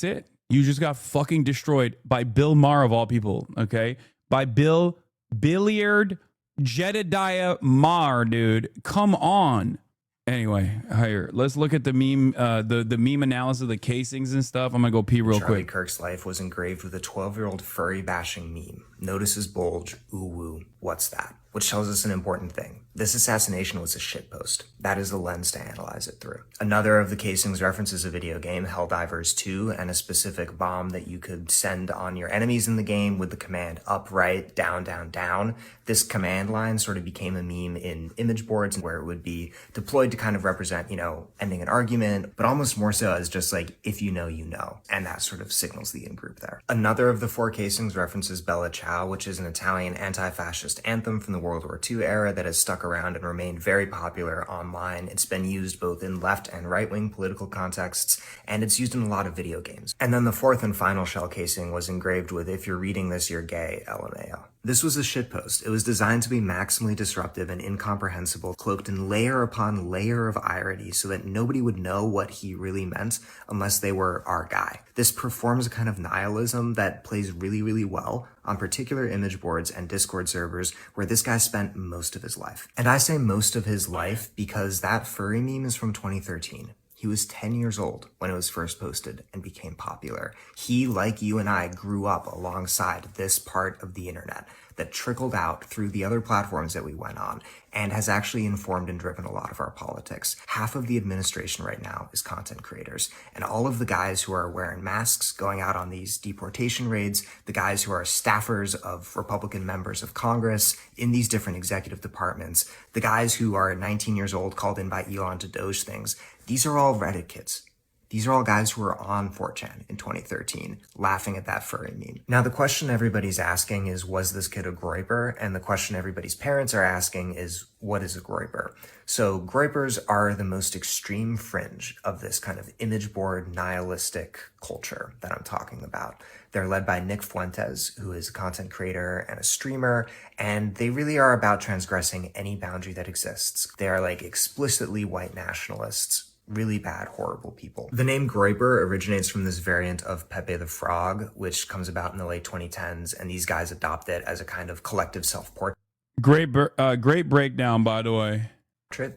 it. You just got fucking destroyed by Bill Maher of all people. Okay, by Billiard Jedediah Maher, dude. Come on. Anyway, here, let's look at the meme, the meme analysis of the casings and stuff. I'm gonna go pee real quick. Charlie Kirk's life was engraved with a 12-year-old furry bashing meme. Notice his bulge, ooh woo, what's that? Which tells us an important thing. This assassination was a shitpost. That is the lens to analyze it through. Another of the casings references a video game, Helldivers 2, and a specific bomb that you could send on your enemies in the game with the command up, right, down, down, down. This command line sort of became a meme in image boards where it would be deployed to kind of represent, ending an argument, but almost more so as just like, if you know, you know. And that sort of signals the in-group there. Another of the 4 casings references Bella Ciao, which is an Italian anti-fascist anthem from the World War II era that has stuck around and remained very popular online. It's been used both in left and right-wing political contexts, and it's used in a lot of video games. And then the 4th and final shell casing was engraved with, if you're reading this, you're gay, LMAO. This was a shitpost. It was designed to be maximally disruptive and incomprehensible, cloaked in layer upon layer of irony so that nobody would know what he really meant unless they were our guy. This performs a kind of nihilism that plays really, really well on particular image boards and Discord servers where this guy spent most of his life. And I say most of his life because that furry meme is from 2013. He was 10 years old when it was first posted and became popular. He, like you and I, grew up alongside this part of the internet that trickled out through the other platforms that we went on and has actually informed and driven a lot of our politics. Half of the administration right now is content creators, and all of the guys who are wearing masks, going out on these deportation raids, the guys who are staffers of Republican members of Congress in these different executive departments, the guys who are 19 years old called in by Elon to Doge things, these are all Reddit kids. These are all guys who were on 4chan in 2013, laughing at that furry meme. Now, the question everybody's asking is, was this kid a groyper? And the question everybody's parents are asking is, what is a groyper? So groypers are the most extreme fringe of this kind of image board nihilistic culture that I'm talking about. They're led by Nick Fuentes, who is a content creator and a streamer, and they really are about transgressing any boundary that exists. They are like explicitly white nationalists, really bad, horrible people. The name groyper originates from this variant of Pepe the Frog, which comes about in the late 2010s, and these guys adopt it as a kind of collective self-portrait. Great breakdown, by the way.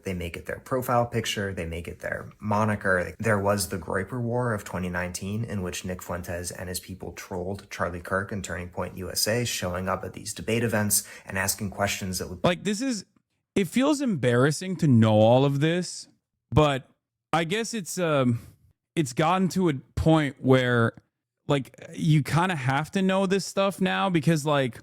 They make it their profile picture, they make it their moniker. There was the Groyper War of 2019, in which Nick Fuentes and his people trolled Charlie Kirk and Turning Point USA, showing up at these debate events and asking questions that would... Like, it feels embarrassing to know all of this, but I guess it's gotten to a point where, like, you kind of have to know this stuff now, because, like,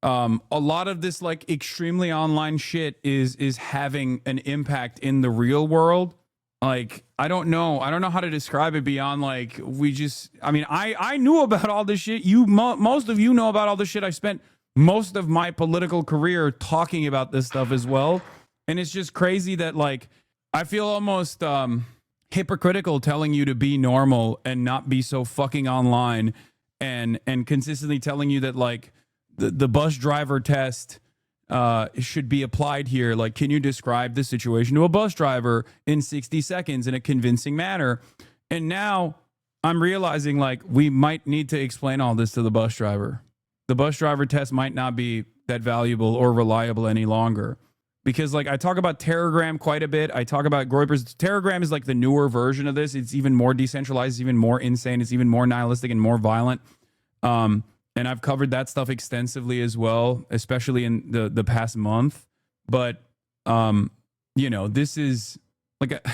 a lot of this, like, extremely online shit is having an impact in the real world. Like, I don't know how to describe it beyond, like, I knew about all this shit. Most of you know about all this shit. I spent most of my political career talking about this stuff as well. And it's just crazy that, like, I feel almost hypocritical telling you to be normal and not be so fucking online, and consistently telling you that, like, the bus driver test should be applied here. Like, can you describe the situation to a bus driver in 60 seconds in a convincing manner? And now I'm realizing, like, we might need to explain all this to the bus driver. The bus driver test might not be that valuable or reliable any longer. Because, like, I talk about Telegram quite a bit. I talk about Groyper's. Telegram is like the newer version of this. It's even more decentralized, it's even more insane, it's even more nihilistic and more violent. And I've covered that stuff extensively as well, especially in the past month. But, you know, this is like,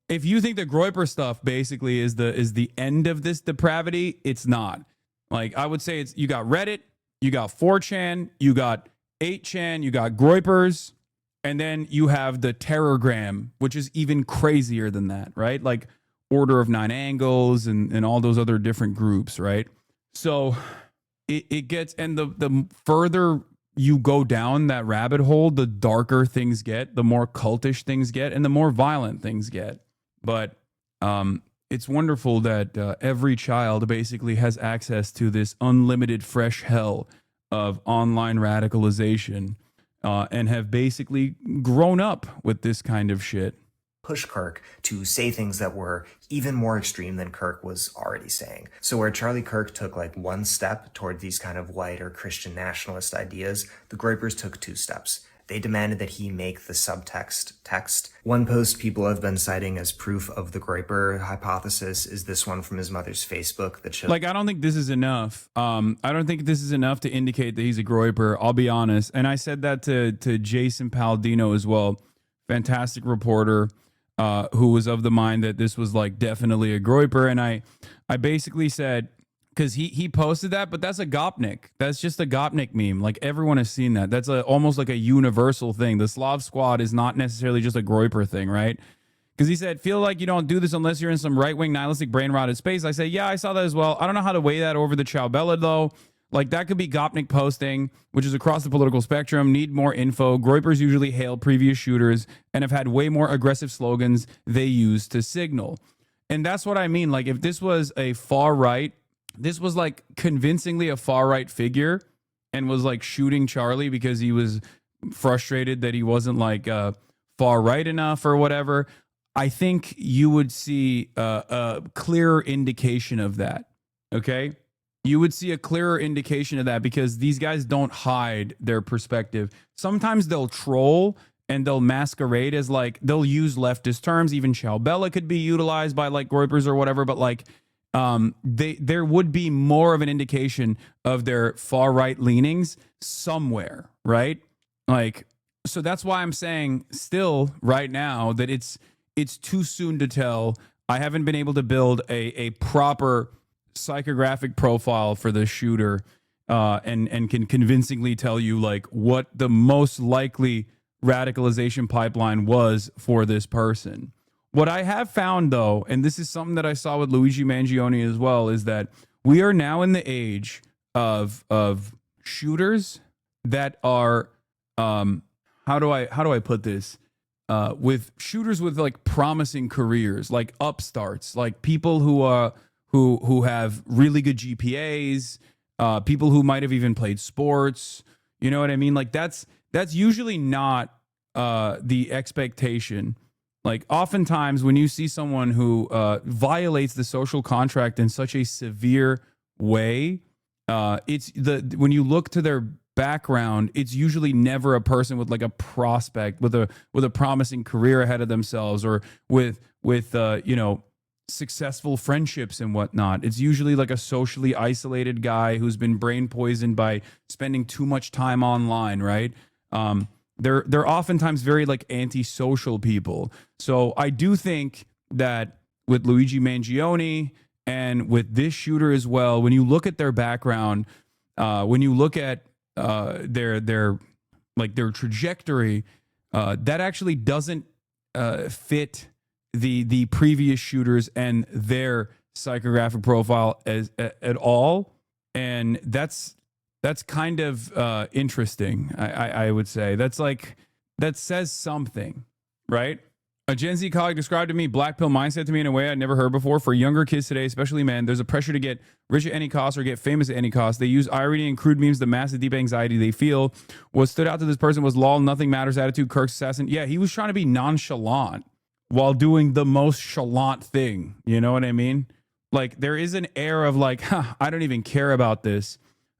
if you think the Groyper stuff basically is the end of this depravity, it's not. Like, I would say you got Reddit, you got 4chan, you got 8chan, you got Groypers, and then you have the Terrorgram, which is even crazier than that, right? Like Order of Nine Angles and all those other different groups, right? So it gets, and the further you go down that rabbit hole, the darker things get, the more cultish things get, and the more violent things get. But it's wonderful that every child basically has access to this unlimited fresh hell of online radicalization, and have basically grown up with this kind of shit. Push Kirk to say things that were even more extreme than Kirk was already saying. So where Charlie Kirk took like one step toward these kind of white or Christian nationalist ideas, the Groypers took 2 steps. They demanded that he make the subtext text. One post people have been citing as proof of the Groyper hypothesis is this one from his mother's Facebook that shows... Like, I don't think this is enough. I don't think this is enough to indicate that he's a Groyper, I'll be honest. And I said that to Jason Palladino as well. Fantastic reporter, who was of the mind that this was, like, definitely a Groyper. And I basically said, because he posted that, but that's a Gopnik. That's just a Gopnik meme. Like, everyone has seen that. That's almost like a universal thing. The Slav Squad is not necessarily just a Groyper thing, right? Because he said, feel like you don't do this unless you're in some right-wing nihilistic brain-rotted space. I say, yeah, I saw that as well. I don't know how to weigh that over the Chow Bella, though. Like, that could be Gopnik posting, which is across the political spectrum. Need more info. Groypers usually hail previous shooters and have had way more aggressive slogans they use to signal. And that's what I mean. Like, if this was a far-right, this was like convincingly a far-right figure and was like shooting Charlie because he was frustrated that he wasn't like far-right enough or whatever, I think you would see a clearer indication of that, okay? You would see a clearer indication of that because these guys don't hide their perspective. Sometimes they'll troll and they'll masquerade as like, they'll use leftist terms. Even Chow Bella could be utilized by like Groypers or whatever, but like, there would be more of an indication of their far right leanings somewhere, right? Like, so that's why I'm saying still right now that it's too soon to tell. I haven't been able to build a proper psychographic profile for the shooter, and can convincingly tell you like what the most likely radicalization pipeline was for this person. What I have found, though, and this is something that I saw with Luigi Mangione as well, is that we are now in the age of shooters that are, how do I put this? With shooters with like promising careers, like upstarts, like people who have really good GPAs, people who might have even played sports. You know what I mean? Like that's usually not the expectation. Like oftentimes when you see someone who violates the social contract in such a severe way, when you look to their background, it's usually never a person with like a prospect, with a promising career ahead of themselves, or with you know, successful friendships and whatnot. It's usually like a socially isolated guy who's been brain poisoned by spending too much time online, right? They're oftentimes very like antisocial people. So I do think that with Luigi Mangione and with this shooter as well, when you look at their background, when you look at their trajectory, that actually doesn't fit the previous shooters and their psychographic profile at all, and that's kind of interesting. I would say that says something, right? A Gen Z colleague described to me black pill mindset to me in a way I'd never heard before. For younger kids today, especially men, there's a pressure to get rich at any cost or get famous at any cost. They use irony and crude memes to mask the deep anxiety they feel. What stood out to this person was lol, nothing matters attitude, KIRK's assassin. Yeah, he was trying to be nonchalant while doing the most chalant thing. You know what I mean? Like, there is an air of like, I don't even care about this,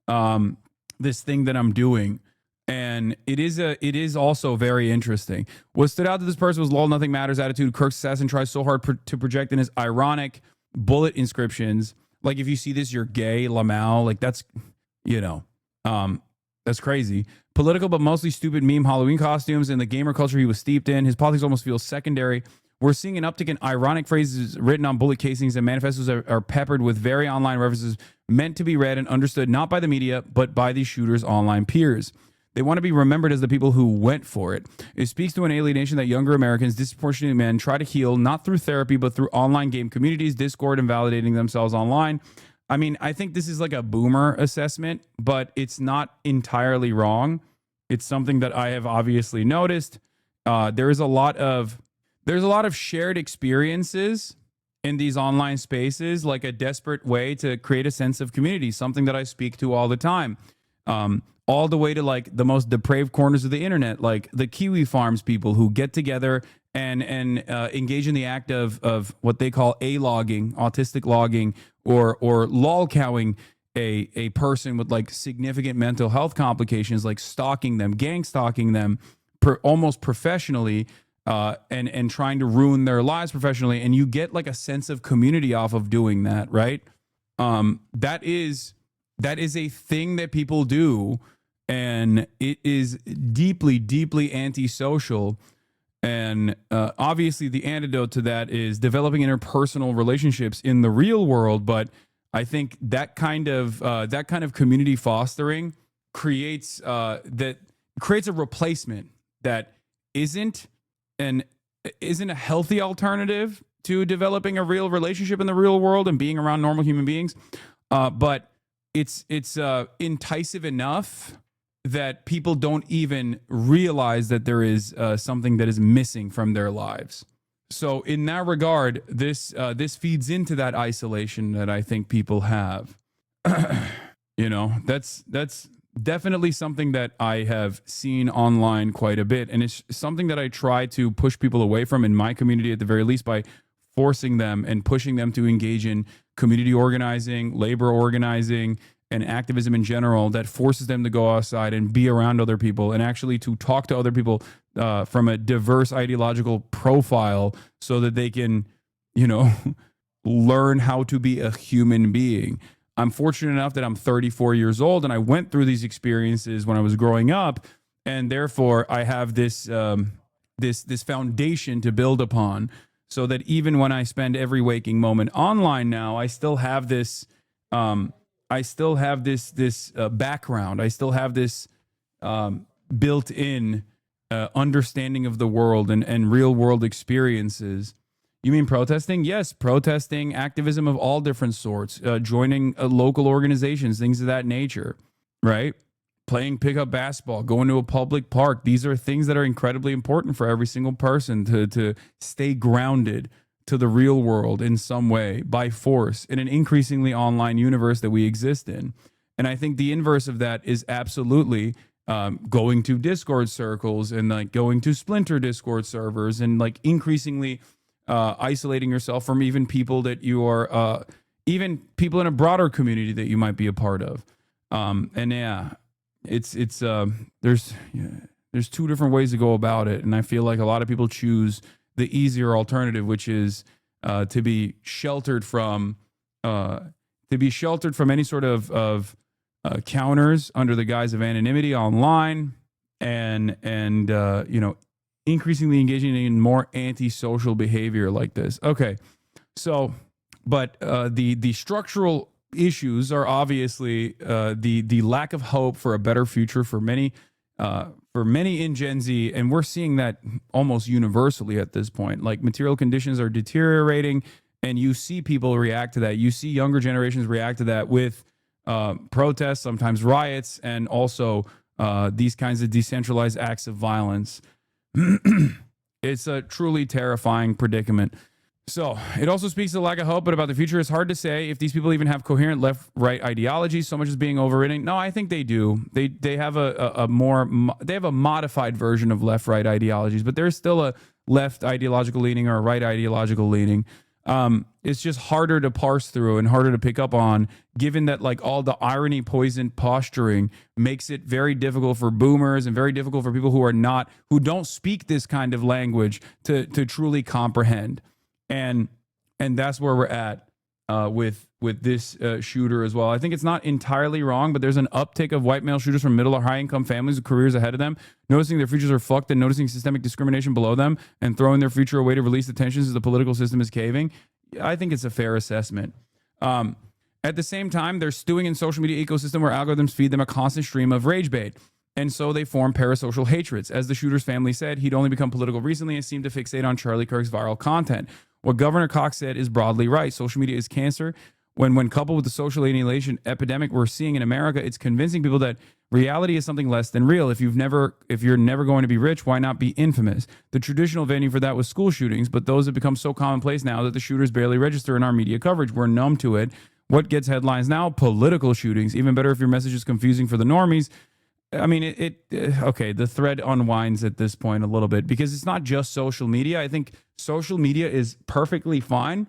this thing that I'm doing. And it is also very interesting. What stood out to this person was lol, nothing matters attitude. KIRK's assassin tries so hard to project in his ironic bullet inscriptions. Like, if you see this, you're gay, Lamau. Like, that's, you know, that's crazy. Political but mostly stupid meme Halloween costumes and the gamer culture he was steeped in. His politics almost feels secondary. We're seeing an uptick in ironic phrases written on bullet casings, and manifestos are peppered with very online references meant to be read and understood not by the media, but by the shooter's online peers. They want to be remembered as the people who went for it. It speaks to an alienation that younger Americans, disproportionately men, try to heal not through therapy, but through online game communities, Discord, and validating themselves online. I mean, I think this is like a boomer assessment, but it's not entirely wrong. It's something that I have obviously noticed. There's a lot of shared experiences in these online spaces, like a desperate way to create a sense of community, something that I speak to all the time. All the way to like the most depraved corners of the internet, like the Kiwi Farms people who get together and engage in the act of what they call A-logging, autistic logging, or lolcowing a person with like significant mental health complications, like stalking them, gang stalking them, almost professionally, and trying to ruin their lives professionally. And you get like a sense of community off of doing that, right? That is a thing that people do. And it is deeply, deeply antisocial. And obviously, the antidote to that is developing interpersonal relationships in the real world. But I think that kind of community fostering creates a replacement that isn't a healthy alternative to developing a real relationship in the real world and being around normal human beings. But it's enticing enough that people don't even realize that there is something that is missing from their lives. So in that regard, this feeds into that isolation that I think people have. You know, that's definitely something that I have seen online quite a bit, and it's something that I try to push people away from in my community at the very least by forcing them and pushing them to engage in community organizing, labor organizing, and activism in general that forces them to go outside and be around other people and actually to talk to other people from a diverse ideological profile so that they can, you know, learn how to be a human being. I'm fortunate enough that I'm 34 years old and I went through these experiences when I was growing up, and therefore I have this this foundation to build upon so that even when I spend every waking moment online now, I still have this background. I still have this built-in understanding of the world and real-world experiences. You mean protesting? Yes, protesting, activism of all different sorts, joining local organizations, things of that nature, right? Playing pickup basketball, going to a public park. These are things that are incredibly important for every single person to stay grounded to the real world in some way by force in an increasingly online universe that we exist in. And I think the inverse of that is absolutely going to Discord circles and like going to splinter Discord servers and like increasingly isolating yourself from even people that you are, even people in a broader community that you might be a part of. And yeah, there's two different ways to go about it, and I feel like a lot of people choose the easier alternative, which is to be sheltered from any sort of counters under the guise of anonymity online, and increasingly engaging in more antisocial behavior like this. Okay, so but the structural issues are obviously the lack of hope for a better future for many in Gen Z, and we're seeing that almost universally at this point. Like, material conditions are deteriorating, and you see people react to that. You see younger generations react to that with protests, sometimes riots, and also these kinds of decentralized acts of violence. It's a truly terrifying predicament. So it also speaks to the lack of hope, but about the future, it's hard to say if these people even have coherent left-right ideologies. So much is being overridden. No, I think they do. They have a modified version of left-right ideologies, but there's still a left ideological leaning or a right ideological leaning. It's just harder to parse through and harder to pick up on, given that like all the irony poisoned posturing makes it very difficult for boomers and very difficult for people who don't speak this kind of language to truly comprehend. And that's where we're at with this shooter as well. I think it's not entirely wrong, but there's an uptick of white male shooters from middle or high income families with careers ahead of them, noticing their futures are fucked and noticing systemic discrimination below them and throwing their future away to release the tensions as the political system is caving. I think it's a fair assessment. At the same time, they're stewing in social media ecosystem where algorithms feed them a constant stream of rage bait. And so they form parasocial hatreds. As the shooter's family said, he'd only become political recently and seemed to fixate on Charlie Kirk's viral content. What Governor Cox said is broadly right. Social media is cancer. When coupled with the social alienation epidemic we're seeing in America, it's convincing people that reality is something less than real. If you're never going to be rich, why not be infamous? The traditional venue for that was school shootings, but those have become so commonplace now that the shooters barely register in our media coverage. We're numb to it. What gets headlines now? Political shootings. Even better if your message is confusing for the normies. I mean, okay, the thread unwinds at this point a little bit because it's not just social media. I think social media is perfectly fine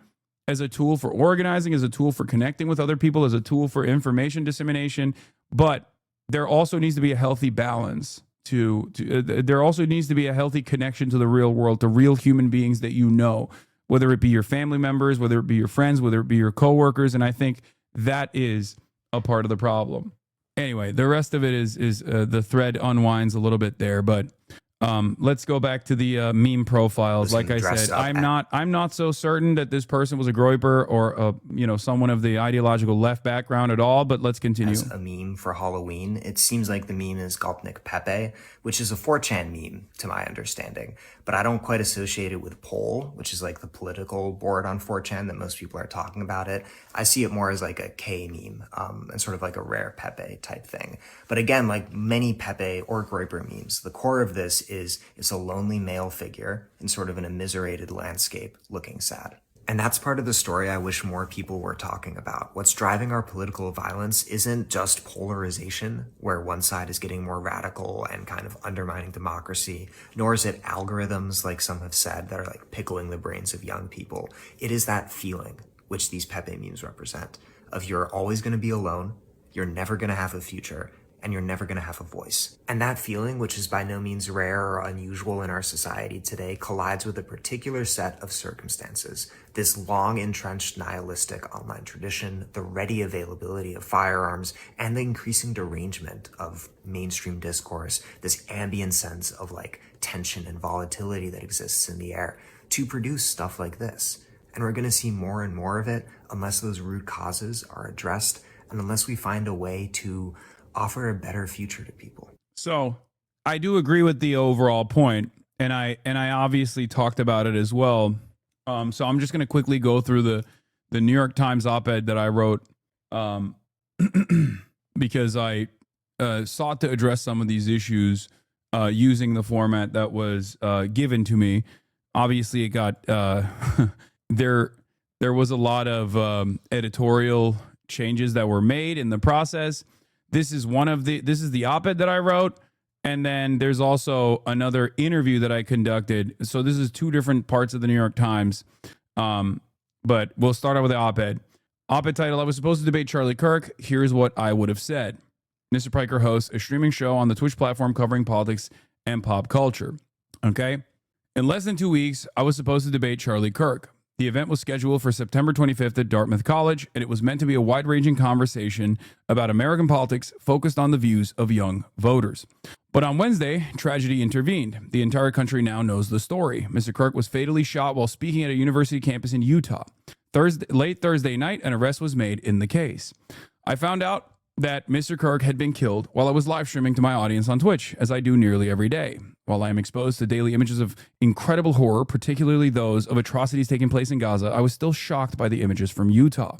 as a tool for organizing, as a tool for connecting with other people, as a tool for information dissemination. But there also needs to be a healthy balance there also needs to be a healthy connection to the real world, to real human beings that you know, whether it be your family members, whether it be your friends, whether it be your coworkers. And I think that is a part of the problem. Anyway, the rest of it is the thread unwinds a little bit there, but let's go back to the meme profiles. Like I said, I'm not so certain that this person was a groyper or someone of the ideological left background at all. But let's continue. As a meme for Halloween, it seems like the meme is Gopnik Pepe, which is a 4chan meme to my understanding, but I don't quite associate it with Poll, which is like the political board on 4chan that most people are talking about it. I see it more as like a K meme, and sort of like a rare Pepe type thing. But again, like many Pepe or groyper memes, the core of this is it's a lonely male figure in sort of an immiserated landscape looking sad. And that's part of the story I wish more people were talking about. What's driving our political violence isn't just polarization, where one side is getting more radical and kind of undermining democracy, nor is it algorithms, like some have said, that are like pickling the brains of young people. It is that feeling, which these Pepe memes represent, of you're always going to be alone, you're never going to have a future, and you're never going to have a voice. And that feeling, which is by no means rare or unusual in our society today, collides with a particular set of circumstances. This long entrenched nihilistic online tradition, the ready availability of firearms, and the increasing derangement of mainstream discourse, this ambient sense of like tension and volatility that exists in the air to produce stuff like this. And we're going to see more and more of it unless those root causes are addressed and unless we find a way to offer a better future to people. So I do agree with the overall point, and I obviously talked about it as well. So I'm just going to quickly go through the New York Times op-ed that I wrote because I sought to address some of these issues using the format that was given to me. Obviously, it got there was a lot of editorial changes that were made in the process. This is the op-ed that I wrote, and then there's also another interview that I conducted. So this is two different parts of the New York Times, but we'll start out with the op-ed. Op-ed title: I was supposed to debate Charlie Kirk. Here's what I would have said. Mr. Piker hosts a streaming show on the Twitch platform covering politics and pop culture. Okay? In less than 2 weeks, I was supposed to debate Charlie Kirk. The event was scheduled for September 25th at Dartmouth College, and it was meant to be a wide-ranging conversation about American politics focused on the views of young voters. But on Wednesday, tragedy intervened. The entire country now knows the story. Mr. Kirk was fatally shot while speaking at a university campus in Utah. Late Thursday night, an arrest was made in the case. I found out that Mr. Kirk had been killed while I was live streaming to my audience on Twitch, as I do nearly every day. While I am exposed to daily images of incredible horror, particularly those of atrocities taking place in Gaza, I was still shocked by the images from Utah.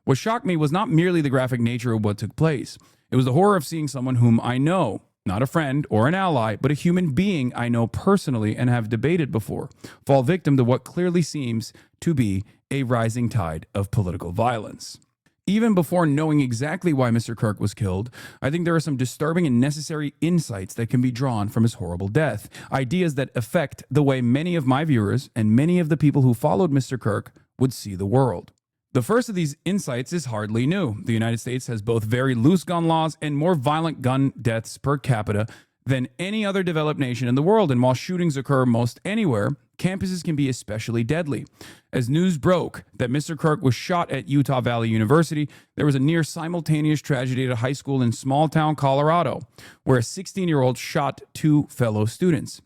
What shocked me was not merely the graphic nature of what took place. It was the horror of seeing someone whom I know, not a friend or an ally, but a human being I know personally and have debated before, fall victim to what clearly seems to be a rising tide of political violence. Even before knowing exactly why Mr. Kirk was killed, I think there are some disturbing and necessary insights that can be drawn from his horrible death, ideas that affect the way many of my viewers and many of the people who followed Mr. Kirk would see the world. The first of these insights is hardly new. The United States has both very loose gun laws and more violent gun deaths per capita than any other developed nation in the world, and while shootings occur most anywhere, campuses can be especially deadly. As news broke that Mr. Kirk was shot at Utah Valley University, there was a near simultaneous tragedy at a high school in small town Colorado, where a 16-year-old shot 2 fellow students.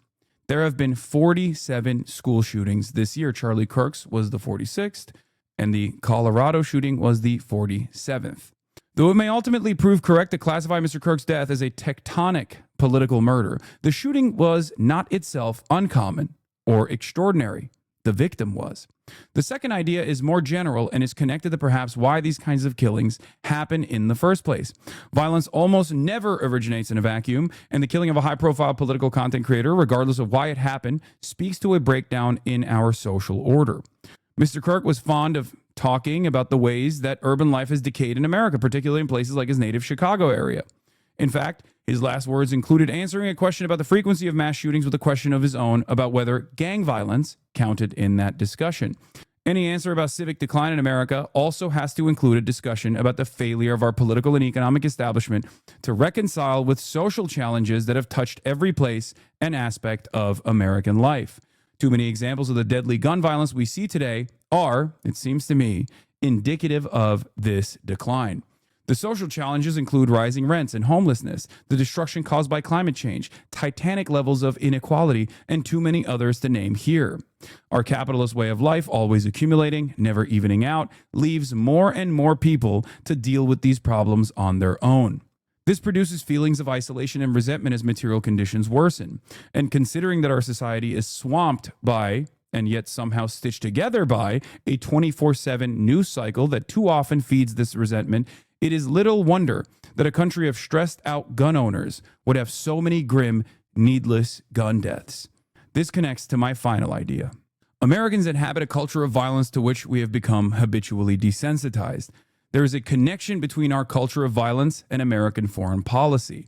There have been 47 school shootings this year. Charlie Kirk's was the 46th, and the Colorado shooting was the 47th. Though it may ultimately prove correct to classify Mr. Kirk's death as a tectonic political murder, the shooting was not itself uncommon or extraordinary. The victim was. The second idea is more general and is connected to perhaps why these kinds of killings happen in the first place. Violence almost never originates in a vacuum, and the killing of a high-profile political content creator, regardless of why it happened, speaks to a breakdown in our social order. Mr. Kirk was fond of talking about the ways that urban life has decayed in America, particularly in places like his native Chicago area. In fact, his last words included answering a question about the frequency of mass shootings with a question of his own about whether gang violence counted in that discussion. Any answer about civic decline in America also has to include a discussion about the failure of our political and economic establishment to reconcile with social challenges that have touched every place and aspect of American life. Too many examples of the deadly gun violence we see today are, it seems to me, indicative of this decline. The social challenges include rising rents and homelessness, the destruction caused by climate change, titanic levels of inequality, and too many others to name here. Our capitalist way of life, always accumulating, never evening out, leaves more and more people to deal with these problems on their own. This produces feelings of isolation and resentment as material conditions worsen. And considering that our society is swamped by, and yet somehow stitched together by, a 24/7 news cycle that too often feeds this resentment, it is little wonder that a country of stressed out gun owners would have so many grim, needless gun deaths. This connects to my final idea. Americans inhabit a culture of violence to which we have become habitually desensitized. There is a connection between our culture of violence and American foreign policy.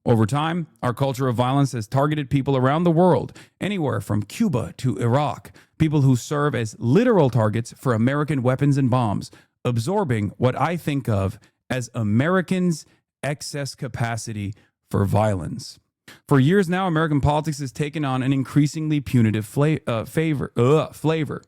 Over time, our culture of violence has targeted people around the world, anywhere from Cuba to Iraq, people who serve as literal targets for American weapons and bombs, absorbing what I think of as Americans' excess capacity for violence. For years now, American politics has taken on an increasingly punitive flavor.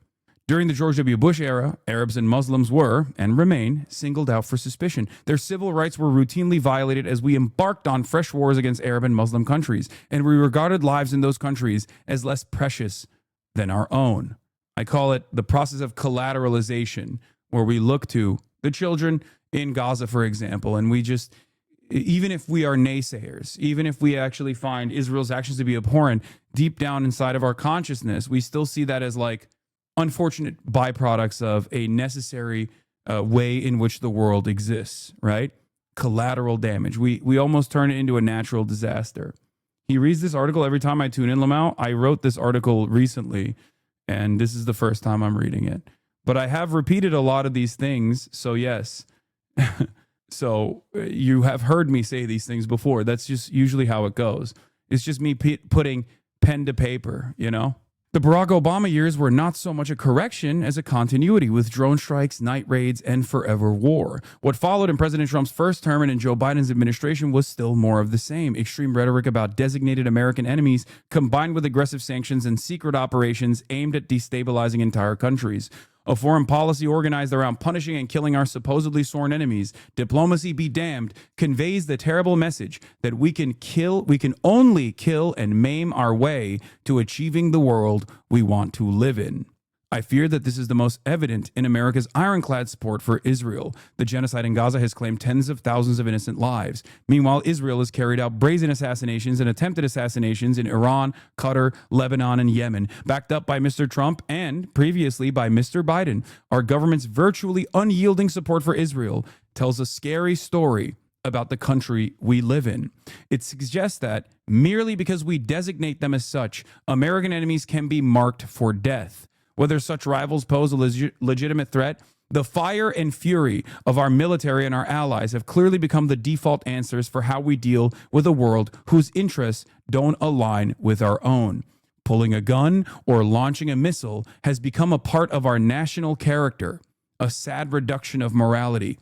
During the George W. Bush era, Arabs and Muslims were, and remain, singled out for suspicion. Their civil rights were routinely violated as we embarked on fresh wars against Arab and Muslim countries, and we regarded lives in those countries as less precious than our own. I call it the process of collateralization, where we look to the children in Gaza, for example, and we just, even if we are naysayers, even if we actually find Israel's actions to be abhorrent, deep down inside of our consciousness, we still see that as like unfortunate byproducts of a necessary way in which the world exists, right? Collateral damage. We almost turn it into a natural disaster. He reads this article every time I tune in, Lamau. I wrote this article recently, and this is the first time I'm reading it. But I have repeated a lot of these things, so yes. So you have heard me say these things before. That's just usually how it goes. It's just me putting pen to paper, you know? The Barack Obama years were not so much a correction as a continuity, with drone strikes, night raids, and forever war. What followed in President Trump's first term and in Joe Biden's administration was still more of the same. Extreme rhetoric about designated American enemies combined with aggressive sanctions and secret operations aimed at destabilizing entire countries. A foreign policy organized around punishing and killing our supposedly sworn enemies, diplomacy be damned, conveys the terrible message that we can only kill and maim our way to achieving the world we want to live in. I fear that this is the most evident in America's ironclad support for Israel. The genocide in Gaza has claimed tens of thousands of innocent lives. Meanwhile, Israel has carried out brazen assassinations and attempted assassinations in Iran, Qatar, Lebanon, and Yemen, backed up by Mr. Trump and previously by Mr. Biden. Our government's virtually unyielding support for Israel tells a scary story about the country we live in. It suggests that merely because we designate them as such, American enemies can be marked for death. Whether such rivals pose a legitimate threat, the fire and fury of our military and our allies have clearly become the default answers for how we deal with a world whose interests don't align with our own. Pulling a gun or launching a missile has become a part of our national character, a sad reduction of morality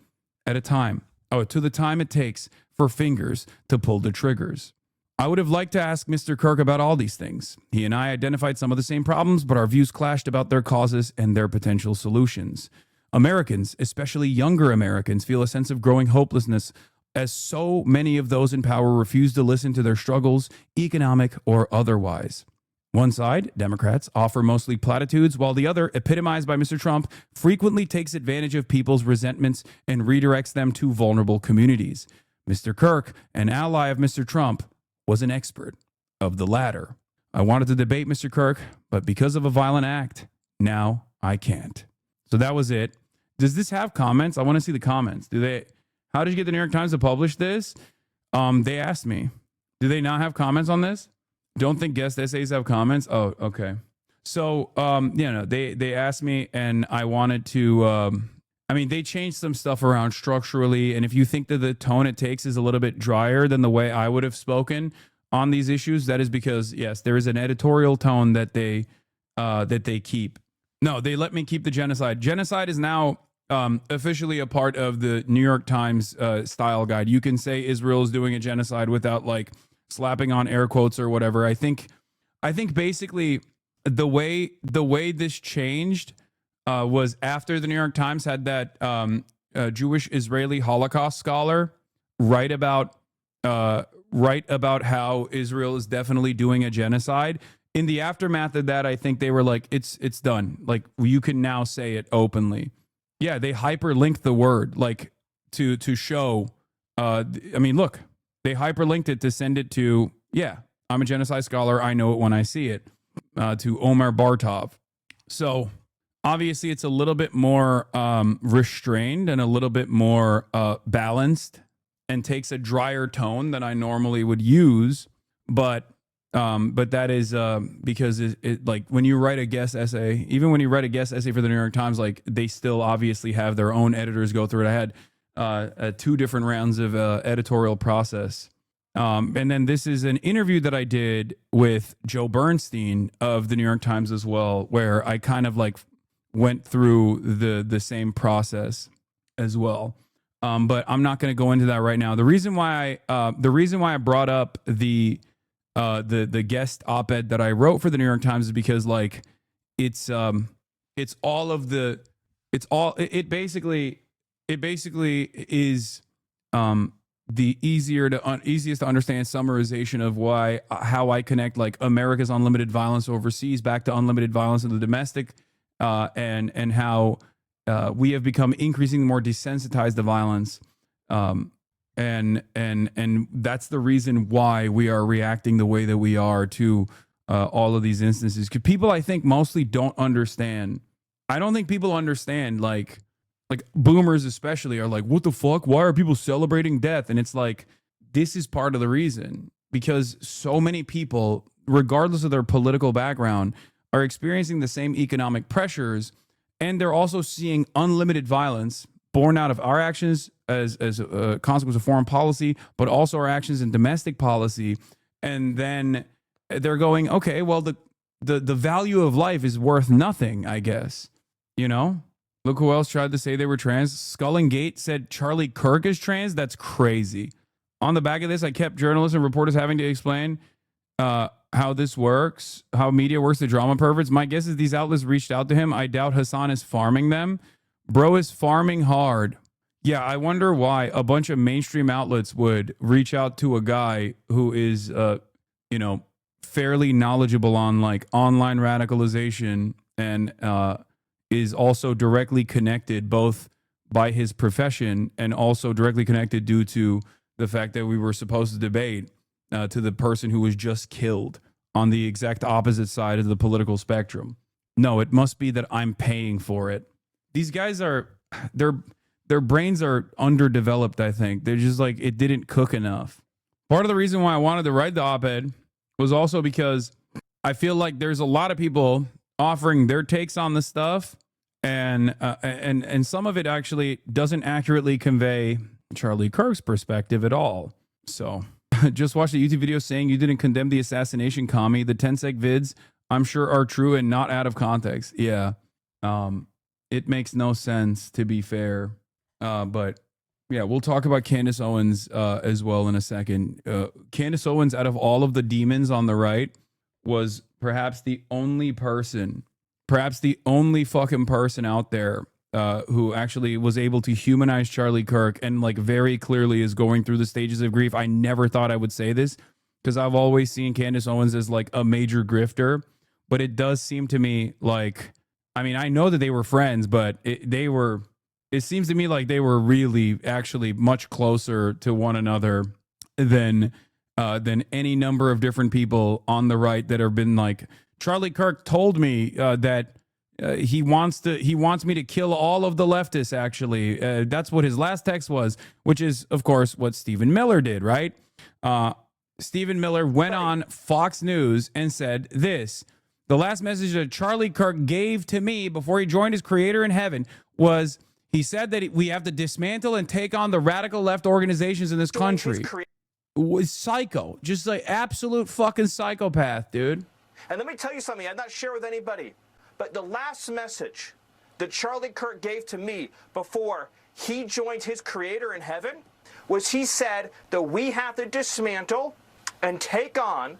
at a time, to the time it takes for fingers to pull the triggers. I would have liked to ask Mr. Kirk about all these things. He and I identified some of the same problems, but our views clashed about their causes and their potential solutions. Americans, especially younger Americans, feel a sense of growing hopelessness as so many of those in power refuse to listen to their struggles, economic or otherwise. One side, Democrats, offer mostly platitudes, while the other, epitomized by Mr. Trump, frequently takes advantage of people's resentments and redirects them to vulnerable communities. Mr. Kirk, an ally of Mr. Trump, was an expert of the latter. I wanted to debate Mr. Kirk, but because of a violent act, now I can't. So that was it. Does this have comments? I want to see the comments. How did you get the New York Times to publish this? They asked me. Do they not have comments on this? Don't think guest essays have comments? Oh, okay. So, they asked me, and I wanted to, they changed some stuff around structurally, and if you think that the tone it takes is a little bit drier than the way I would have spoken on these issues, that is because, yes, there is an editorial tone that they keep. No, they let me keep the genocide. Genocide is now officially a part of the New York Times style guide. You can say Israel is doing a genocide without like slapping on air quotes or whatever. I think basically the way this changed was after the New York Times had that Jewish Israeli Holocaust scholar write about how Israel is definitely doing a genocide. In the aftermath of that, I think they were like, it's done. Like, you can now say it openly. Yeah, they hyperlinked the word like to show. Look, they hyperlinked it to send it to. Yeah, I'm a genocide scholar. I know it when I see it. To Omar Bartov. So obviously, it's a little bit more restrained and a little bit more balanced, and takes a drier tone than I normally would use. But that is because it like when you write a guest essay, even when you write a guest essay for the New York Times, like they still obviously have their own editors go through it. I had 2 different rounds of editorial process. And then this is an interview that I did with Joe Bernstein of the New York Times as well, where I kind of like went through the same process as well. But I'm not going to go into that right now. The reason why I brought up the guest op-ed that I wrote for the New York Times is because like it basically is the easiest to understand summarization of how I connect like America's unlimited violence overseas back to unlimited violence in the domestic, and how we have become increasingly more desensitized to violence. And that's the reason why we are reacting the way that we are to all of these instances. Because people, I think, mostly don't understand. I don't think people understand, like boomers especially are like, what the fuck? Why are people celebrating death? And it's like, this is part of the reason. Because so many people, regardless of their political background, are experiencing the same economic pressures. And they're also seeing unlimited violence born out of our actions as a consequence of foreign policy, but also our actions in domestic policy. And then they're going, okay, well, the value of life is worth nothing, I guess. You know? Look who else tried to say they were trans. Skull and Gate said Charlie Kirk is trans. That's crazy. On the back of this, I kept journalists and reporters having to explain how this works, how media works, the drama perverts. My guess is these outlets reached out to him. I doubt Hasan is farming them. Bro is farming hard. Yeah, I wonder why a bunch of mainstream outlets would reach out to a guy who is, you know, fairly knowledgeable on like online radicalization and is also directly connected both by his profession and also directly connected due to the fact that we were supposed to debate to the person who was just killed on the exact opposite side of the political spectrum. No, it must be that I'm paying for it. These guys are, their brains are underdeveloped, I think. They're just like, it didn't cook enough. Part of the reason why I wanted to write the op-ed was also because I feel like there's a lot of people offering their takes on the stuff, and some of it actually doesn't accurately convey Charlie Kirk's perspective at all. So just watched a YouTube video saying you didn't condemn the assassination commie. The 10-sec vids, I'm sure, are true and not out of context. Yeah. It makes no sense, to be fair. But yeah, we'll talk about Candace Owens as well in a second. Candace Owens, out of all of the demons on the right, was perhaps the only person, perhaps the only fucking person out there who actually was able to humanize Charlie Kirk and like very clearly is going through the stages of grief. I never thought I would say this because I've always seen Candace Owens as like a major grifter, but it does seem to me like, I mean, I know that they were friends, but it seems to me like they were really actually much closer to one another than any number of different people on the right that have been like, Charlie Kirk told me that he wants me to kill all of the leftists, actually. That's what his last text was, which is, of course, what Stephen Miller did, right? Stephen Miller went on Fox News and said this: the last message that Charlie Kirk gave to me before he joined his creator in heaven was, he said that we have to dismantle and take on the radical left organizations in this country. Was psycho, just like absolute fucking psychopath, dude. And let me tell you something I've not shared with anybody, but the last message that Charlie Kirk gave to me before he joined his creator in heaven was he said that we have to dismantle and take on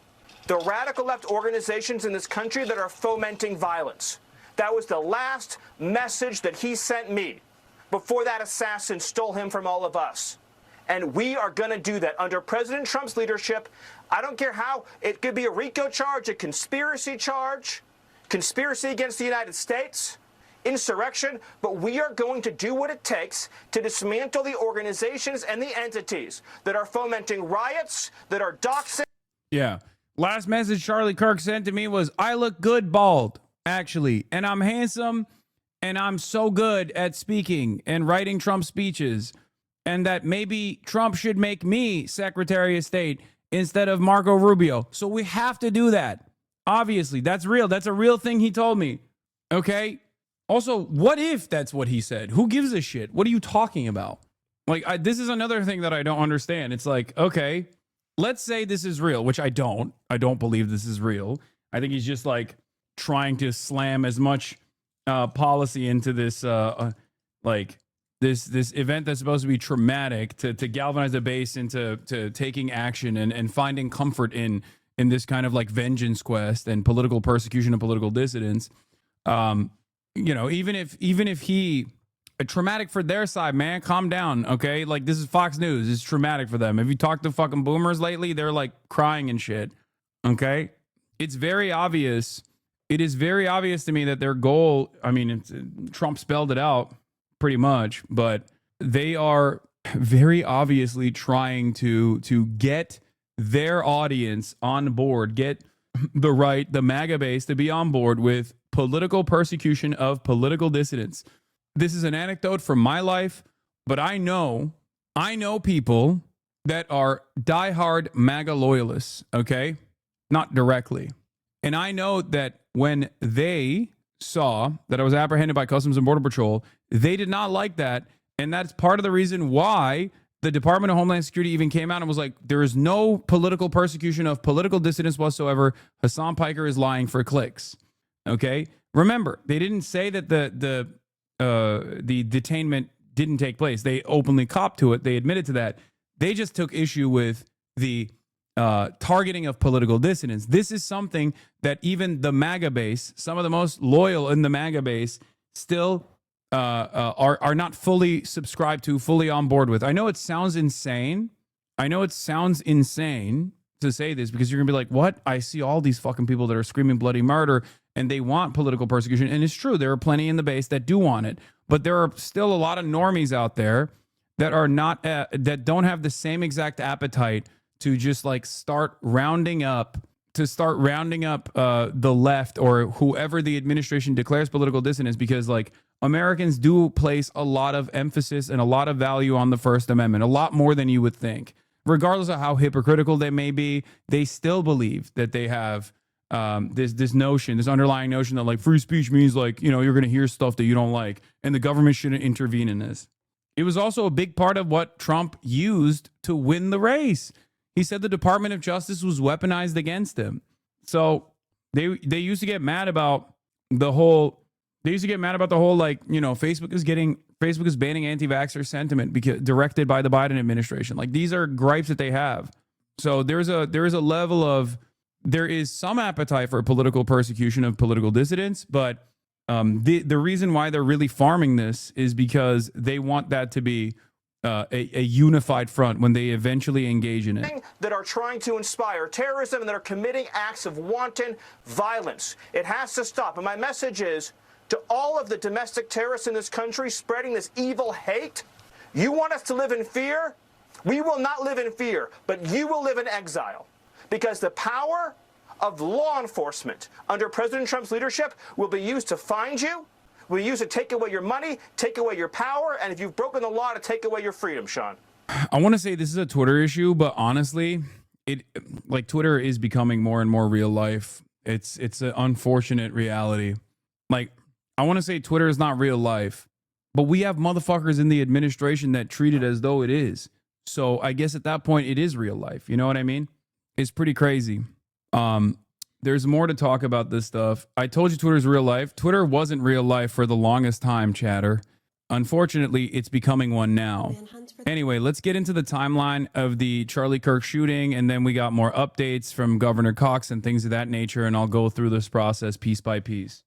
the radical left organizations in this country that are fomenting violence. That was the last message that he sent me before that assassin stole him from all of us. And we are going to do that under President Trump's leadership. I don't care how. It could be a RICO charge, a conspiracy charge, conspiracy against the United States, insurrection. But we are going to do what it takes to dismantle the organizations and the entities that are fomenting riots, that are doxing. Yeah. Last message Charlie Kirk sent to me was, I look good bald, actually, and I'm handsome, and I'm so good at speaking and writing Trump speeches, and that maybe Trump should make me Secretary of State instead of Marco Rubio. So we have to do that. Obviously, that's real. That's a real thing he told me. Okay? Also, what if that's what he said? Who gives a shit? What are you talking about? Like, this is another thing that I don't understand. It's like, okay, let's say this is real, which I don't. I don't believe this is real. I think he's just like trying to slam as much policy into this, this event that's supposed to be traumatic to galvanize the base into taking action and finding comfort in this kind of like vengeance quest and political persecution and political dissidents. You know, even if he traumatic for their side, man, calm down. Okay. Like, this is Fox News. It's traumatic for them. Have you talked to fucking boomers lately? They're like crying and shit. Okay. It's very obvious. It is very obvious to me that their goal, I mean, Trump spelled it out pretty much, but they are very obviously trying to get their audience on board, get the right, the MAGA base to be on board with political persecution of political dissidents. This is an anecdote from my life, but I know people that are diehard MAGA loyalists, okay? Not directly. And I know that when they saw that I was apprehended by Customs and Border Patrol, they did not like that. And that's part of the reason why the Department of Homeland Security even came out and was like, there is no political persecution of political dissidents whatsoever. Hasan Piker is lying for clicks. Okay. Remember, they didn't say that the detainment didn't take place. They openly copped to it. They admitted to that. They just took issue with the targeting of political dissidents. This is something that even the MAGA base, some of the most loyal in the MAGA base, still are not fully subscribed to, fully on board with. I know it sounds insane. To say this, because you're gonna be like, what? I see all these fucking people that are screaming bloody murder and they want political persecution. And it's true, there are plenty in the base that do want it, but there are still a lot of normies out there that are not that don't have the same exact appetite to just like start rounding up the left or whoever the administration declares political dissidents, because like Americans do place a lot of emphasis and a lot of value on the First Amendment, a lot more than you would think. Regardless of how hypocritical they may be, they still believe that they have this underlying notion that like free speech means like, you know, you're going to hear stuff that you don't like and the government shouldn't intervene in this. It was also a big part of what Trump used to win the race. He said the Department of Justice was weaponized against him. So they used to get mad about the whole like, you know, Facebook is banning anti-vaxxer sentiment because directed by the Biden administration. Like, these are gripes that they have. So there is some appetite for political persecution of political dissidents, but the reason why they're really farming this is because they want that to be a unified front when they eventually engage in it. That are trying to inspire terrorism and that are committing acts of wanton violence. It has to stop. And my message is to all of the domestic terrorists in this country spreading this evil hate. You want us to live in fear? We will not live in fear, but you will live in exile, because the power of law enforcement under President Trump's leadership will be used to find you, will be used to take away your money, take away your power, and if you've broken the law, to take away your freedom, Sean. I want to say this is a Twitter issue, but honestly, Twitter is becoming more and more real life. It's an unfortunate reality. Like, I want to say Twitter is not real life, but we have motherfuckers in the administration that treat it as though it is. So I guess at that point it is real life. You know what I mean? It's pretty crazy. There's more to talk about this stuff. I told you Twitter's real life. Twitter wasn't real life for the longest time, chatter. Unfortunately, it's becoming one now. Anyway, let's get into the timeline of the Charlie Kirk shooting, and then we got more updates from Governor Cox and things of that nature, and I'll go through this process piece by piece.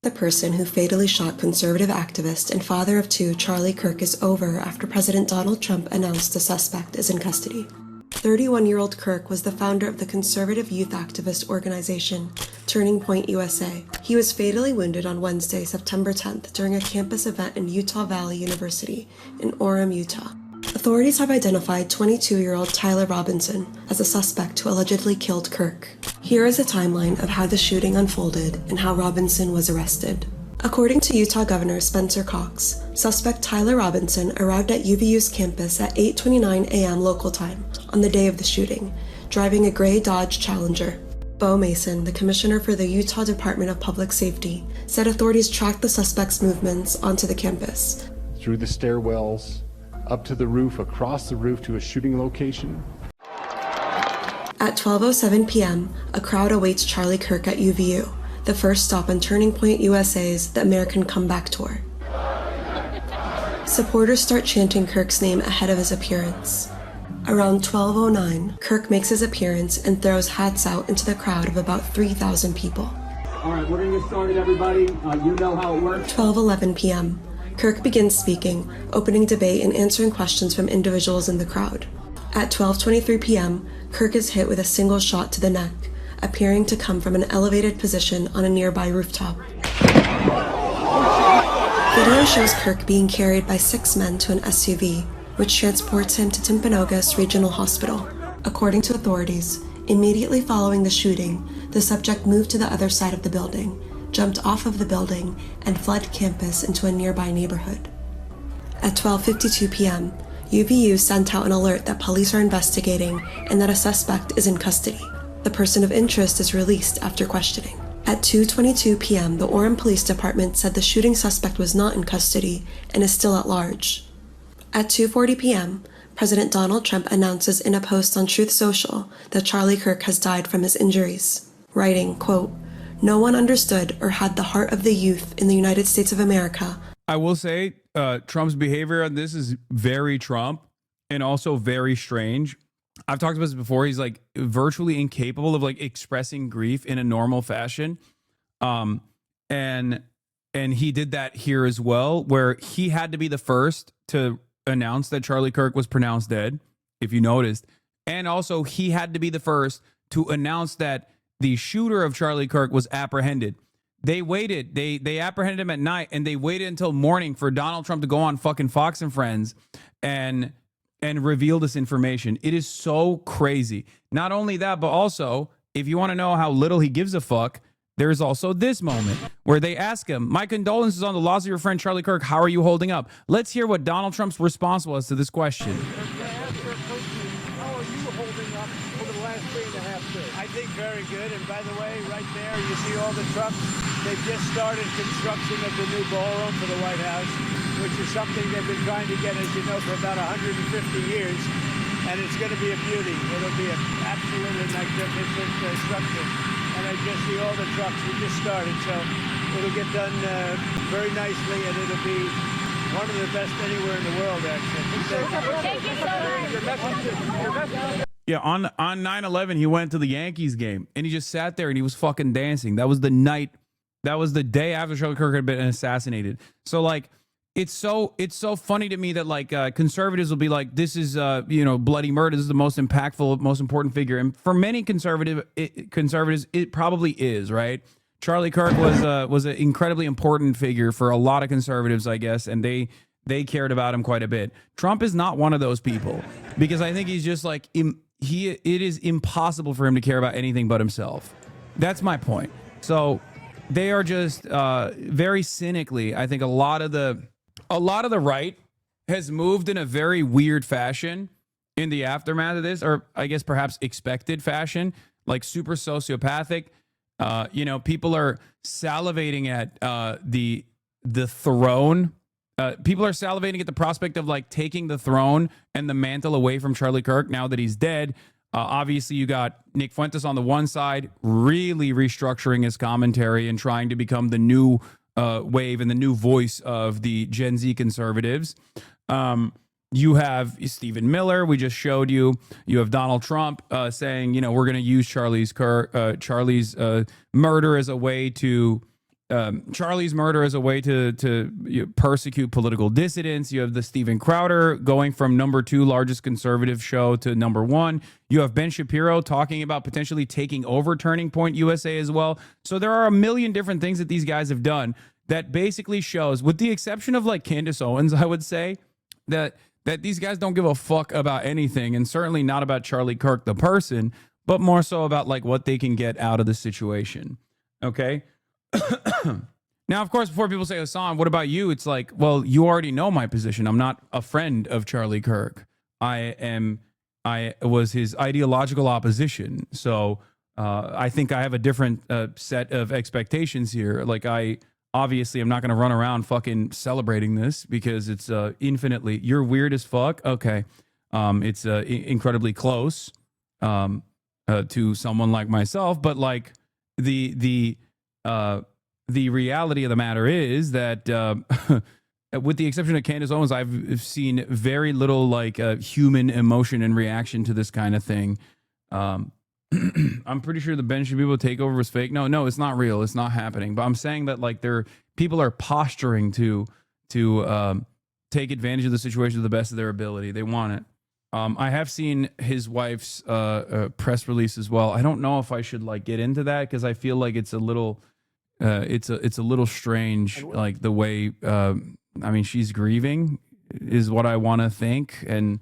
The person who fatally shot conservative activist and father of two Charlie Kirk is over after President Donald Trump announced the suspect is in custody. 31-year-old Kirk was the founder of the conservative youth activist organization Turning Point USA. He was fatally wounded on Wednesday, September 10th during a campus event in Utah Valley University in Orem, Utah. Authorities have identified 22-year-old Tyler Robinson as a suspect who allegedly killed Kirk. Here is a timeline of how the shooting unfolded and how Robinson was arrested. According to Utah Governor Spencer Cox, suspect Tyler Robinson arrived at UVU's campus at 8:29 a.m. local time on the day of the shooting, driving a gray Dodge Challenger. Bo Mason, the commissioner for the Utah Department of Public Safety, said authorities tracked the suspect's movements onto the campus. Through the stairwells, up to the roof, across the roof to a shooting location. At 12:07 p.m., a crowd awaits Charlie Kirk at UVU, the first stop on Turning Point USA's The American Comeback Tour. Supporters start chanting Kirk's name ahead of his appearance. Around 12:09, Kirk makes his appearance and throws hats out into the crowd of about 3,000 people. All right, we're gonna get started, everybody. You know how it works. 12:11 p.m., Kirk begins speaking, opening debate and answering questions from individuals in the crowd. At 12:23 p.m., Kirk is hit with a single shot to the neck, appearing to come from an elevated position on a nearby rooftop. Video shows Kirk being carried by 6 men to an SUV, which transports him to Timpanogos Regional Hospital. According to authorities, immediately following the shooting, the subject moved to the other side of the building, jumped off of the building, and fled campus into a nearby neighborhood. At 12:52 p.m., UVU sent out an alert that police are investigating and that a suspect is in custody. The person of interest is released after questioning. At 2:22 p.m., the Orem Police Department said the shooting suspect was not in custody and is still at large. At 2:40 p.m., President Donald Trump announces in a post on Truth Social that Charlie Kirk has died from his injuries, writing, quote, "No one understood or had the heart of the youth in the United States of America." I will say Trump's behavior on this is very Trump and also very strange. I've talked about this before. He's like virtually incapable of like expressing grief in a normal fashion. And he did that here as well, where he had to be the first to announce that Charlie Kirk was pronounced dead, if you noticed. And also he had to be the first to announce that the shooter of Charlie Kirk was apprehended. They waited. They apprehended him at night, and they waited until morning for Donald Trump to go on fucking Fox and Friends and reveal this information. It is so crazy. Not only that, but also, if you want to know how little he gives a fuck, there's also this moment where they ask him, "My condolences on the loss of your friend Charlie Kirk. How are you holding up?" Let's hear what Donald Trump's response was to this question. I think very good. And by the way, right there, you see all the trucks. They've just started construction of the new ballroom for the White House, which is something they've been trying to get, as you know, for about 150 years. And it's going to be a beauty. It'll be an absolutely magnificent structure. And I just see all the trucks. We just started, so it'll get done very nicely, and it'll be one of the best anywhere in the world, actually. Thank you so much. Yeah, on 9/11, he went to the Yankees game, and he just sat there and he was fucking dancing. That was the night. That was the day after Charlie Kirk had been assassinated. So like, it's so funny to me that like conservatives will be like, "This is bloody murder. This is the most impactful, most important figure." And for many conservatives, it probably is, right? Charlie Kirk was an incredibly important figure for a lot of conservatives, I guess, and they cared about him quite a bit. Trump is not one of those people, because I think he's just like it is impossible for him to care about anything but himself. That's my point. So they are just very cynically, I think a lot of the right has moved in a very weird fashion in the aftermath of this, or I guess perhaps expected fashion, like super sociopathic. People are salivating at the throne. People are salivating at the prospect of like taking the throne and the mantle away from Charlie Kirk now that he's dead. Obviously, you got Nick Fuentes on the one side, really restructuring his commentary and trying to become the new wave and the new voice of the Gen Z conservatives. You have Stephen Miller. We just showed you. You have Donald Trump saying, we're going to use Charlie's murder as a way to persecute political dissidents. You have the Steven Crowder going from number 2 largest conservative show to number 1. You have Ben Shapiro talking about potentially taking over Turning Point USA as well. So there are a million different things that these guys have done that basically shows, with the exception of like Candace Owens, I would say, that these guys don't give a fuck about anything, and certainly not about Charlie Kirk the person, but more so about like what they can get out of the situation. Okay. Now, of course, before people say, "Hasan, what about you?" It's like, well, you already know my position. I'm not a friend of Charlie Kirk. I was his ideological opposition. So I think I have a different set of expectations here. Like, obviously, I'm not going to run around fucking celebrating this because it's infinitely, you're weird as fuck. Okay. It's incredibly close to someone like myself. But like the reality of the matter is that with the exception of Candace Owens, I've seen very little like human emotion and reaction to this kind of thing. I'm pretty sure the Ben Shapiro takeover was fake. No, it's not real. It's not happening. But I'm saying that like people are posturing to take advantage of the situation to the best of their ability. They want it. I have seen his wife's press release as well. I don't know if I should like get into that because I feel like it's a little it's a little strange, like the way she's grieving is what I want to think, and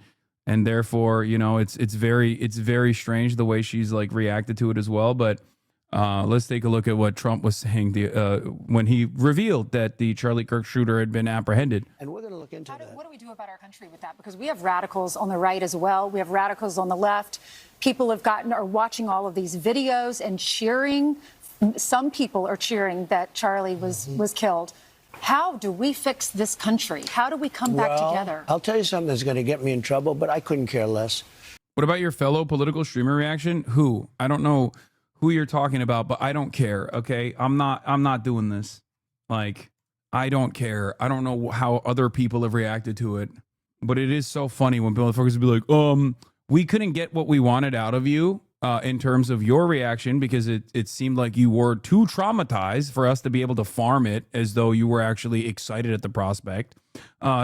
therefore it's very strange the way she's like reacted to it as well. But let's take a look at what Trump was saying when he revealed that the Charlie Kirk shooter had been apprehended. And we're going to look into that. What do we do about our country with that? Because we have radicals on the right as well. We have radicals on the left. People are watching all of these videos and cheering. Some people are cheering that Charlie was killed. How do we fix this country? How do we come back together? I'll tell you something that's going to get me in trouble, but I couldn't care less. What about your fellow political streamer reaction? Who? I don't know who you're talking about, but I don't care. Okay, I'm not doing this. Like, I don't care. I don't know how other people have reacted to it, but it is so funny when motherfuckers be like, we couldn't get what we wanted out of you in terms of your reaction because it seemed like you were too traumatized for us to be able to farm it as though you were actually excited at the prospect.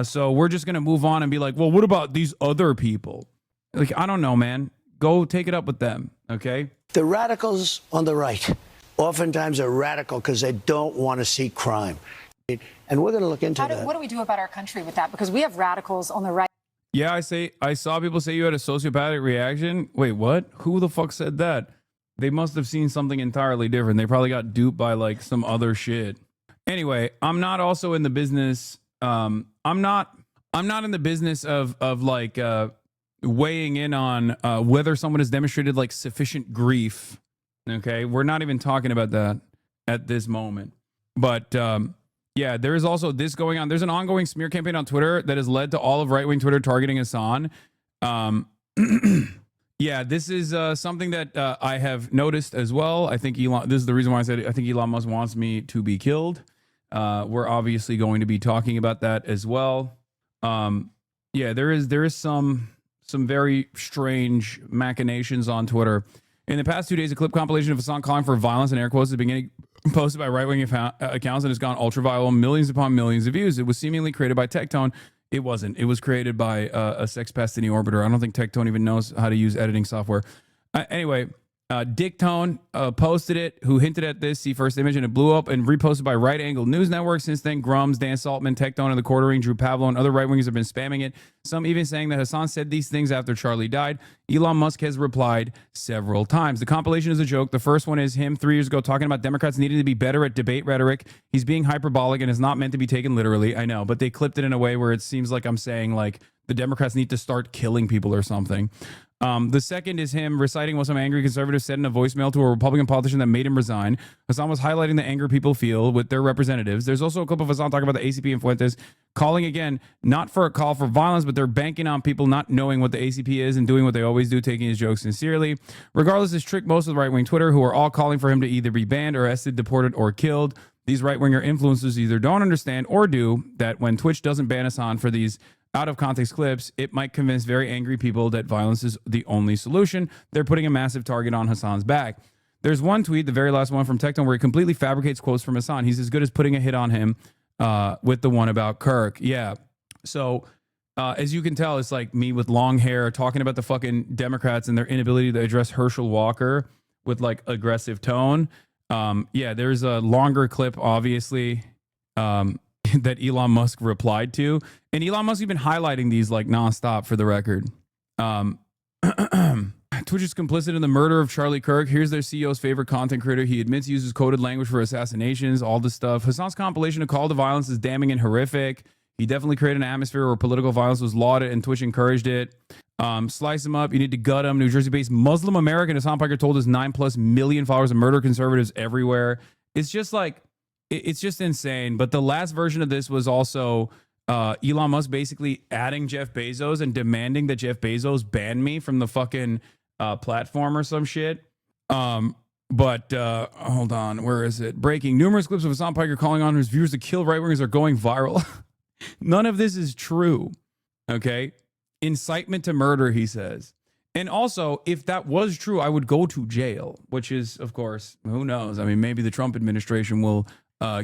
So we're just going to move on and be like, well, what about these other people? Like, I don't know, man. Go take it up with them, okay? The radicals on the right oftentimes are radical because they don't want to see crime. And we're going to look into that. What do we do about our country with that? Because we have radicals on the right. Yeah, I saw people say you had a sociopathic reaction. Wait, what? Who the fuck said that? They must have seen something entirely different. They probably got duped by like some other shit. Anyway, I'm not also in the business. I'm not in the business of like weighing in on whether someone has demonstrated like sufficient grief. Okay, we're not even talking about that at this moment. But yeah, there is also this going on. There's an ongoing smear campaign on Twitter that has led to all of right-wing Twitter targeting Hasan. Yeah, this is something that I have noticed as well. I think Elon, this is the reason why I said I think Elon Musk wants me to be killed. We're obviously going to be talking about that as well. Yeah, there is some very strange machinations on Twitter. In the past 2 days, a clip compilation of Hasan calling for violence and air quotes is beginning posted by right-wing accounts and has gone ultra-viral, millions upon millions of views. It was seemingly created by Tectone. It wasn't. It was created by a sex pest in the orbiter. I don't think Tectone even knows how to use editing software. Anyway, Dicktone posted it, who hinted at this. See first image, and it blew up and reposted by Right Angle News Network. Since then, Grums, Dan Saltman, Tectone, and the Quartering, Drew Pavlo, and other right-wingers have been spamming it. Some even saying that Hasan said these things after Charlie died. Elon Musk has replied several times. The compilation is a joke. The first one is him 3 years ago talking about Democrats needing to be better at debate rhetoric. He's being hyperbolic and is not meant to be taken literally. I know, but they clipped it in a way where it seems like I'm saying like the Democrats need to start killing people or something. The second is him reciting what some angry conservatives said in a voicemail to a Republican politician that made him resign. Hasan was highlighting the anger people feel with their representatives. There's also a clip of Hasan talking about the ACP and Fuentes, calling again, not for a call for violence, but they're banking on people not knowing what the ACP is and doing what they always do, taking his jokes sincerely. Regardless, this tricked most of the right-wing Twitter, who are all calling for him to either be banned, arrested, deported, or killed. These right-winger influencers either don't understand or do that when Twitch doesn't ban Hasan for these out-of-context clips, it might convince very angry people that violence is the only solution. They're putting a massive target on Hasan's back. There's one tweet, the very last one from Tectone, where he completely fabricates quotes from Hasan. He's as good as putting a hit on him with the one about KIRK. Yeah. So as you can tell, it's like me with long hair talking about the fucking Democrats and their inability to address Herschel Walker with like aggressive tone. Yeah, there's a longer clip, obviously, that Elon Musk replied to. And Elon Musk has been highlighting these like nonstop for the record. Twitch is complicit in the murder of Charlie Kirk. Here's their CEO's favorite content creator. He admits he uses coded language for assassinations, all this stuff. Hasan's compilation of call to violence is damning and horrific. He definitely created an atmosphere where political violence was lauded and Twitch encouraged it. Slice him up. You need to gut him. New Jersey-based Muslim American Hasan Piker told his 9+ million followers to murder conservatives everywhere. It's just like, it's just insane. But the last version of this was also Elon Musk basically adding Jeff Bezos and demanding that Jeff Bezos ban me from the fucking platform or some shit. But hold on, where is it? Breaking. Numerous clips of Hasan Piker calling on his viewers to kill right-wingers are going viral. None of this is true. Okay? Incitement to murder, he says. And also, if that was true, I would go to jail, which is, of course, who knows? I mean, maybe the Trump administration will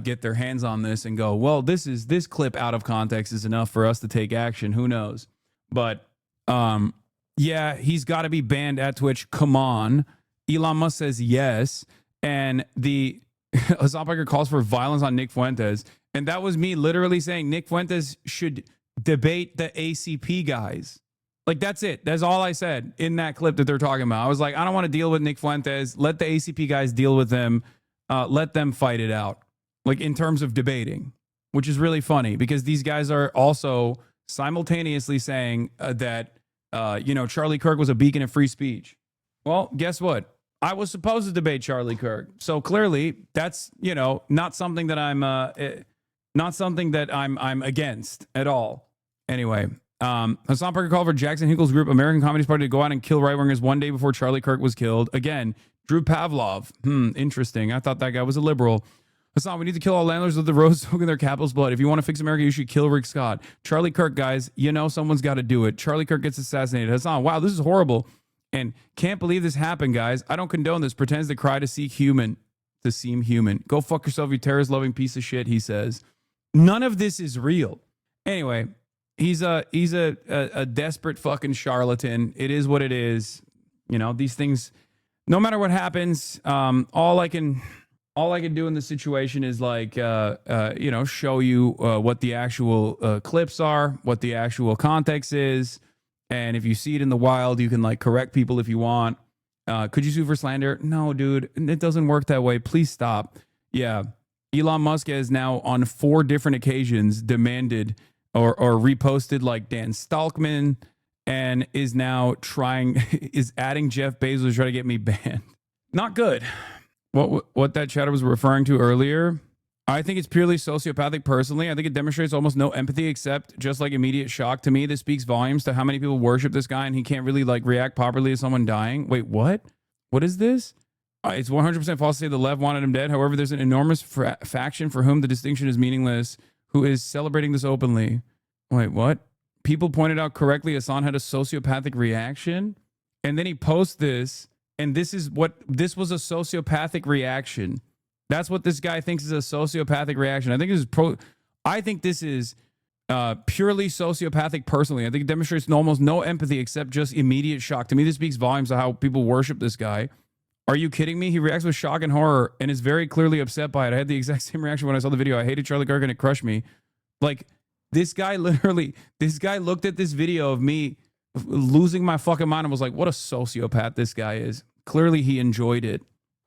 get their hands on this and go, well, this clip out of context is enough for us to take action. Who knows? But yeah, he's got to be banned at Twitch. Come on. Elon Musk says yes. And the Hasan Piker calls for violence on Nick Fuentes. And that was me literally saying Nick Fuentes should debate the ACP guys. Like, that's it. That's all I said in that clip that they're talking about. I was like, I don't want to deal with Nick Fuentes. Let the ACP guys deal with them. Let them fight it out. Like, in terms of debating, which is really funny because these guys are also simultaneously saying that, Charlie Kirk was a beacon of free speech. Well, guess what? I was supposed to debate Charlie Kirk. So clearly that's, not something that I'm Not something that I'm against at all. Anyway, Hasan Parker called for Jackson Hinkle's group, American Communist Party, to go out and kill right-wingers one day before Charlie Kirk was killed. Again, Drew Pavlov. Interesting. I thought that guy was a liberal. Hasan, we need to kill all landlords with the roads soaking their capital's blood. If you want to fix America, you should kill Rick Scott. Charlie Kirk, guys, you know someone's got to do it. Charlie Kirk gets assassinated. Hasan, wow, this is horrible. And can't believe this happened, guys. I don't condone this. Pretends to cry to seem human. Go fuck yourself, you terrorist-loving piece of shit, he says. None of this is real. Anyway, he's a desperate fucking charlatan. It is what it is. You know, these things, no matter what happens, all I can do in this situation is like, you know, show you what the actual clips are, what the actual context is. And if you see it in the wild, you can like correct people if you want. Could you sue for slander? No, dude, it doesn't work that way. Please stop. Yeah. Elon Musk has now on 4 different occasions demanded or reposted like Dan Stalkman, and is now is adding Jeff Bezos to try to get me banned. Not good. What that chatter was referring to earlier, I think it's purely sociopathic personally. I think it demonstrates almost no empathy except just like immediate shock. To me, this speaks volumes to how many people worship this guy and he can't really like react properly to someone dying. Wait, what? What is this? It's 100% false to say the left wanted him dead. However, there's an enormous faction for whom the distinction is meaningless who is celebrating this openly. Wait, what? People pointed out correctly Hasan had a sociopathic reaction. And then he posts this. And this was a sociopathic reaction. That's what this guy thinks is a sociopathic reaction. I think this is purely sociopathic personally. I think it demonstrates almost no empathy except just immediate shock. To me, this speaks volumes of how people worship this guy. Are you kidding me? He reacts with shock and horror and is very clearly upset by it. I had the exact same reaction when I saw the video. I hated Charlie Kirk and it crushed me. Like, this guy looked at this video of me losing my fucking mind and was like, what a sociopath this guy is. Clearly he enjoyed it.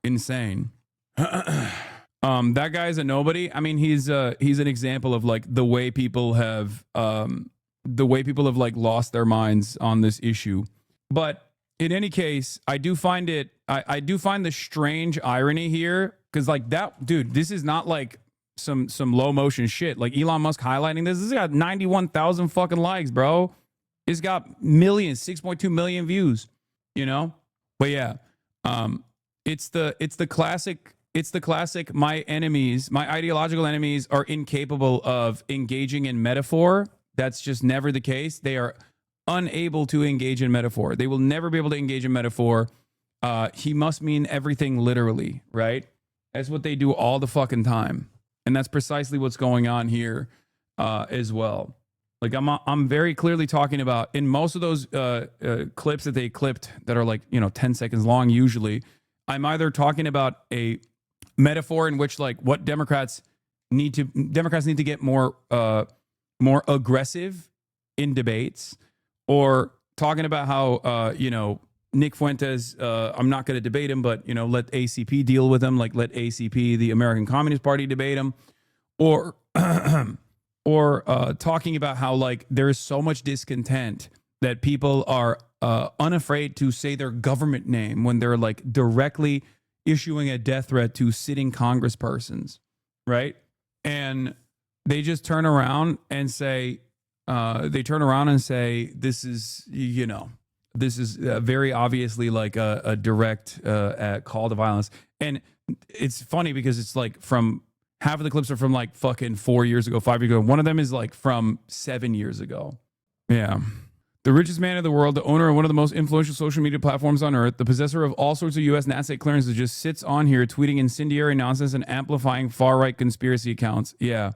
Insane. That guy's a nobody. I mean, he's an example of like the way people have like lost their minds on this issue. But in any case, I do find the strange irony here, because like that dude, this is not like some low motion shit. Like Elon Musk highlighting this has got 91,000 fucking likes, bro. It's got millions, 6.2 million views, you know? But yeah, it's the classic my ideological enemies are incapable of engaging in metaphor. That's just never the case. They are unable to engage in metaphor. They will never be able to engage in metaphor. He must mean everything literally, right? That's what they do all the fucking time. And that's precisely what's going on here as well. Like I'm very clearly talking about in most of those clips that they clipped that are like, 10 seconds long usually, I'm either talking about a metaphor in which like what Democrats need to get more aggressive in debates, or talking about how Nick Fuentes, I'm not going to debate him, but let ACP deal with him, like let ACP, the American Communist Party, debate him, or talking about how like there is so much discontent that people are unafraid to say their government name when they're like directly issuing a death threat to sitting congresspersons, right? And they just turn around and say, this is, this is very obviously like a direct call to violence. And it's funny because it's like from half of the clips are from like fucking 4 years ago, 5 years ago. One of them is like from 7 years ago. Yeah. The richest man in the world, the owner of one of the most influential social media platforms on earth, the possessor of all sorts of U.S. NASA clearances, just sits on here tweeting incendiary nonsense and amplifying far-right conspiracy accounts. Yeah.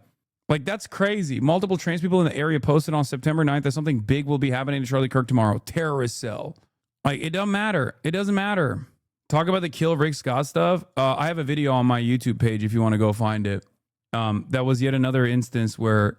Like, that's crazy. Multiple trans people in the area posted on September 9th that something big will be happening to Charlie Kirk tomorrow. Terrorist cell. Like, it doesn't matter. It doesn't matter. Talk about the kill Rick Scott stuff. I have a video on my YouTube page if you want to go find it. That was yet another instance where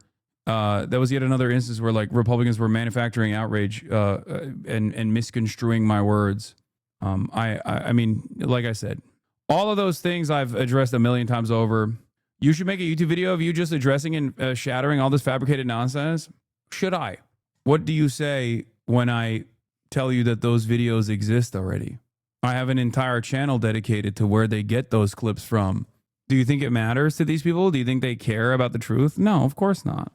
like Republicans were manufacturing outrage and misconstruing my words. I mean, like I said, all of those things I've addressed a million times over. You should make a YouTube video of you just addressing and shattering all this fabricated nonsense. Should I? What do you say when I tell you that those videos exist already? I have an entire channel dedicated to where they get those clips from. Do you think it matters to these people? Do you think they care about the truth? No, of course not.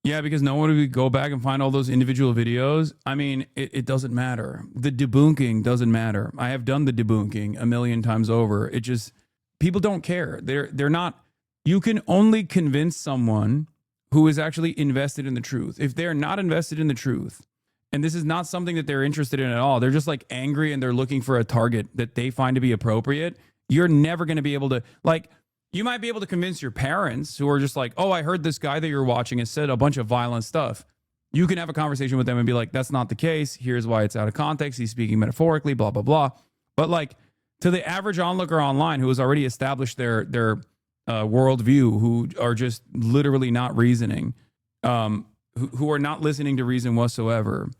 Yeah, because no one would go back and find all those individual videos. I mean, it doesn't matter. The debunking doesn't matter. I have done the debunking a million times over. It just, people don't care. They're not, you can only convince someone who is actually invested in the truth. If they're not invested in the truth, and this is not something that they're interested in at all, they're just like angry and they're looking for a target that they find to be appropriate, you're never going to be able to, like, you might be able to convince your parents who are just like, oh, I heard this guy that you're watching has said a bunch of violent stuff. You can have a conversation with them and be like, that's not the case. Here's why it's out of context. He's speaking metaphorically, blah, blah, blah. But like to the average onlooker online who has already established their worldview, who are just literally not reasoning, who are not listening to reason whatsoever,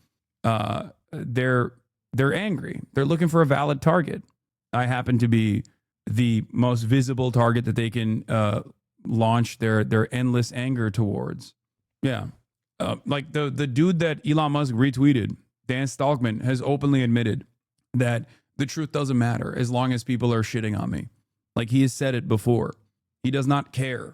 they're angry. They're looking for a valid target. I happen to be the most visible target that they can launch their endless anger towards. Yeah. Like the dude that Elon Musk retweeted, Dan Stalkman, has openly admitted that the truth doesn't matter as long as people are shitting on me. Like, he has said it before. He does not care.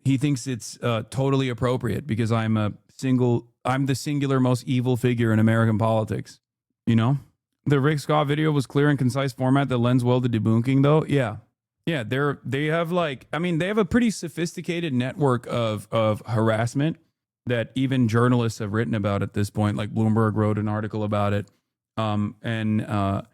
He thinks it's totally appropriate because I'm the singular most evil figure in American politics. You know? The Rick Scott video was clear and concise format that lends well to debunking, though. Yeah. Yeah, they have like, I mean, they have a pretty sophisticated network of harassment that even journalists have written about at this point. Like Bloomberg wrote an article about it. The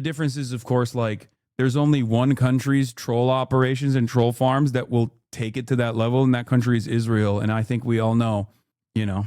difference is, of course, like there's only one country's troll operations and troll farms that will take it to that level, and that country is Israel. And I think we all know, you know,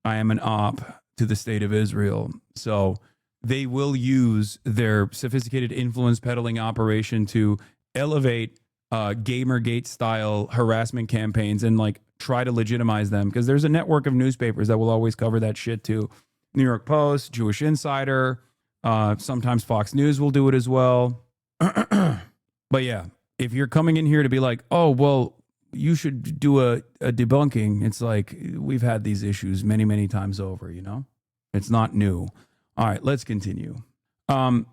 I am an op to the state of Israel. So they will use their sophisticated influence peddling operation to elevate Gamergate style harassment campaigns and like try to legitimize them, because there's a network of newspapers that will always cover that shit too. New York Post, Jewish Insider, sometimes Fox News will do it as well. But yeah, if you're coming in here to be like, oh, well, you should do a debunking, it's like, we've had these issues many, many times over, you know? It's not new. All right, let's continue.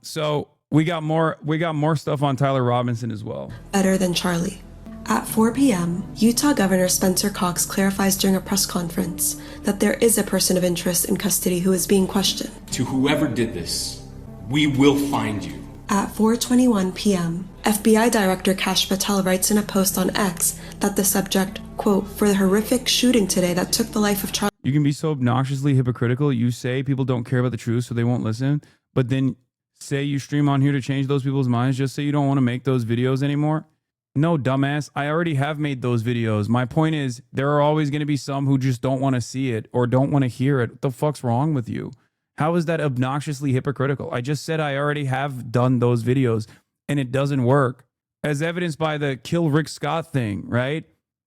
So we got more stuff on Tyler Robinson as well. Better than Charlie. At 4 p.m., Utah Governor Spencer Cox clarifies during a press conference that there is a person of interest in custody who is being questioned. To whoever did this, we will find you. At 4:21 p.m., FBI Director Kash Patel writes in a post on X that the subject, quote, for the horrific shooting today that took the life of Charlie. You can be so obnoxiously hypocritical. You say people don't care about the truth, so they won't listen. But then say you stream on here to change those people's minds just so you don't want to make those videos anymore. No, dumbass. I already have made those videos. My point is, there are always going to be some who just don't want to see it or don't want to hear it. What the fuck's wrong with you? How is that obnoxiously hypocritical? I just said I already have done those videos and it doesn't work. As evidenced by the Kill Rick Scott thing, right?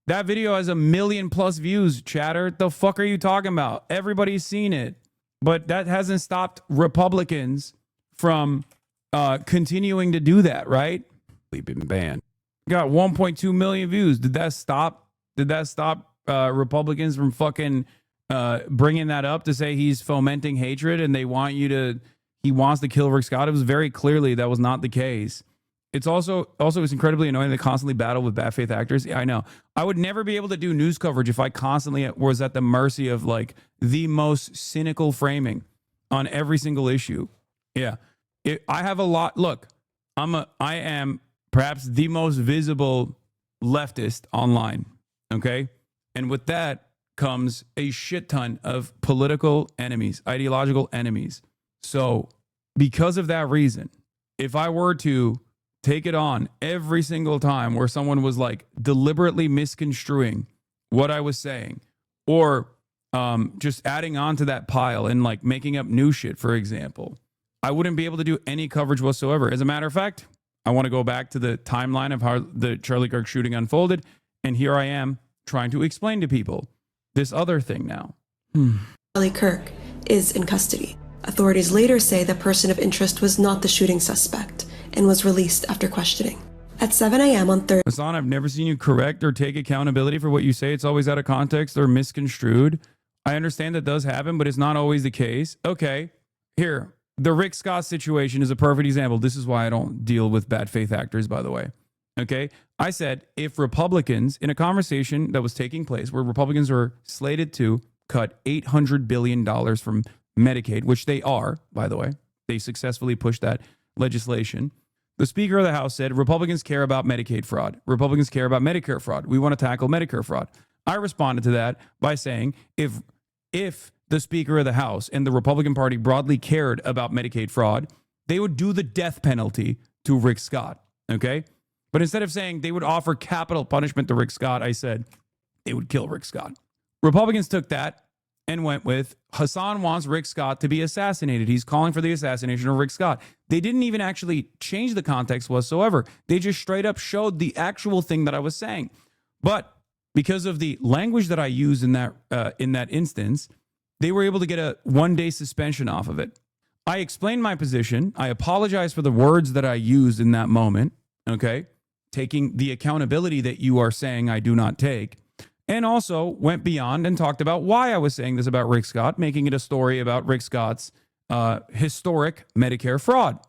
That video has 1 million+ views, chatter. The fuck are you talking about? Everybody's seen it. But that hasn't stopped Republicans from continuing to do that, right? We've been banned. Got 1.2 million views. Did that stop Republicans from fucking bringing that up to say he's fomenting hatred and he wants to kill Rick Scott? It was very clearly that was not the case. It's also it's incredibly annoying to constantly battle with bad faith actors. Yeah, I know. I would never be able to do news coverage if I constantly was at the mercy of like the most cynical framing on every single issue. Yeah. I have a lot. Look, I am perhaps the most visible leftist online. Okay. And with that comes a shit ton of political enemies, ideological enemies. So because of that reason, if I were to take it on every single time where someone was like deliberately misconstruing what I was saying, or just adding on to that pile and like making up new shit, for example, I wouldn't be able to do any coverage whatsoever. As a matter of fact, I want to go back to the timeline of how the Charlie Kirk shooting unfolded. And here I am trying to explain to people this other thing now. Charlie Kirk is in custody. Authorities later say the person of interest was not the shooting suspect and was released after questioning. At 7 a.m. on Thursday. Hasan, I've never seen you correct or take accountability for what you say. It's always out of context or misconstrued. I understand that does happen, but it's not always the case. Okay, here. The Rick Scott situation is a perfect example. This is why I don't deal with bad faith actors, by the way. Okay. I said, if Republicans, in a conversation that was taking place where Republicans were slated to cut $800 billion from Medicaid, which they are, by the way, they successfully pushed that legislation. The Speaker of the House said, Republicans care about Medicaid fraud. Republicans care about Medicare fraud. We want to tackle Medicare fraud. I responded to that by saying, if the Speaker of the House and the Republican Party broadly cared about Medicaid fraud, they would do the death penalty to Rick Scott. Okay. But instead of saying they would offer capital punishment to Rick Scott, I said they would kill Rick Scott. Republicans took that and went with Hasan wants Rick Scott to be assassinated. He's calling for the assassination of Rick Scott. They didn't even actually change the context whatsoever. They just straight up showed the actual thing that I was saying. But because of the language that I used in that instance, they were able to get a 1-day suspension off of it. I explained my position. I apologized for the words that I used in that moment. Okay. Taking the accountability that you are saying I do not take. And also went beyond and talked about why I was saying this about Rick Scott, making it a story about Rick Scott's historic Medicare fraud.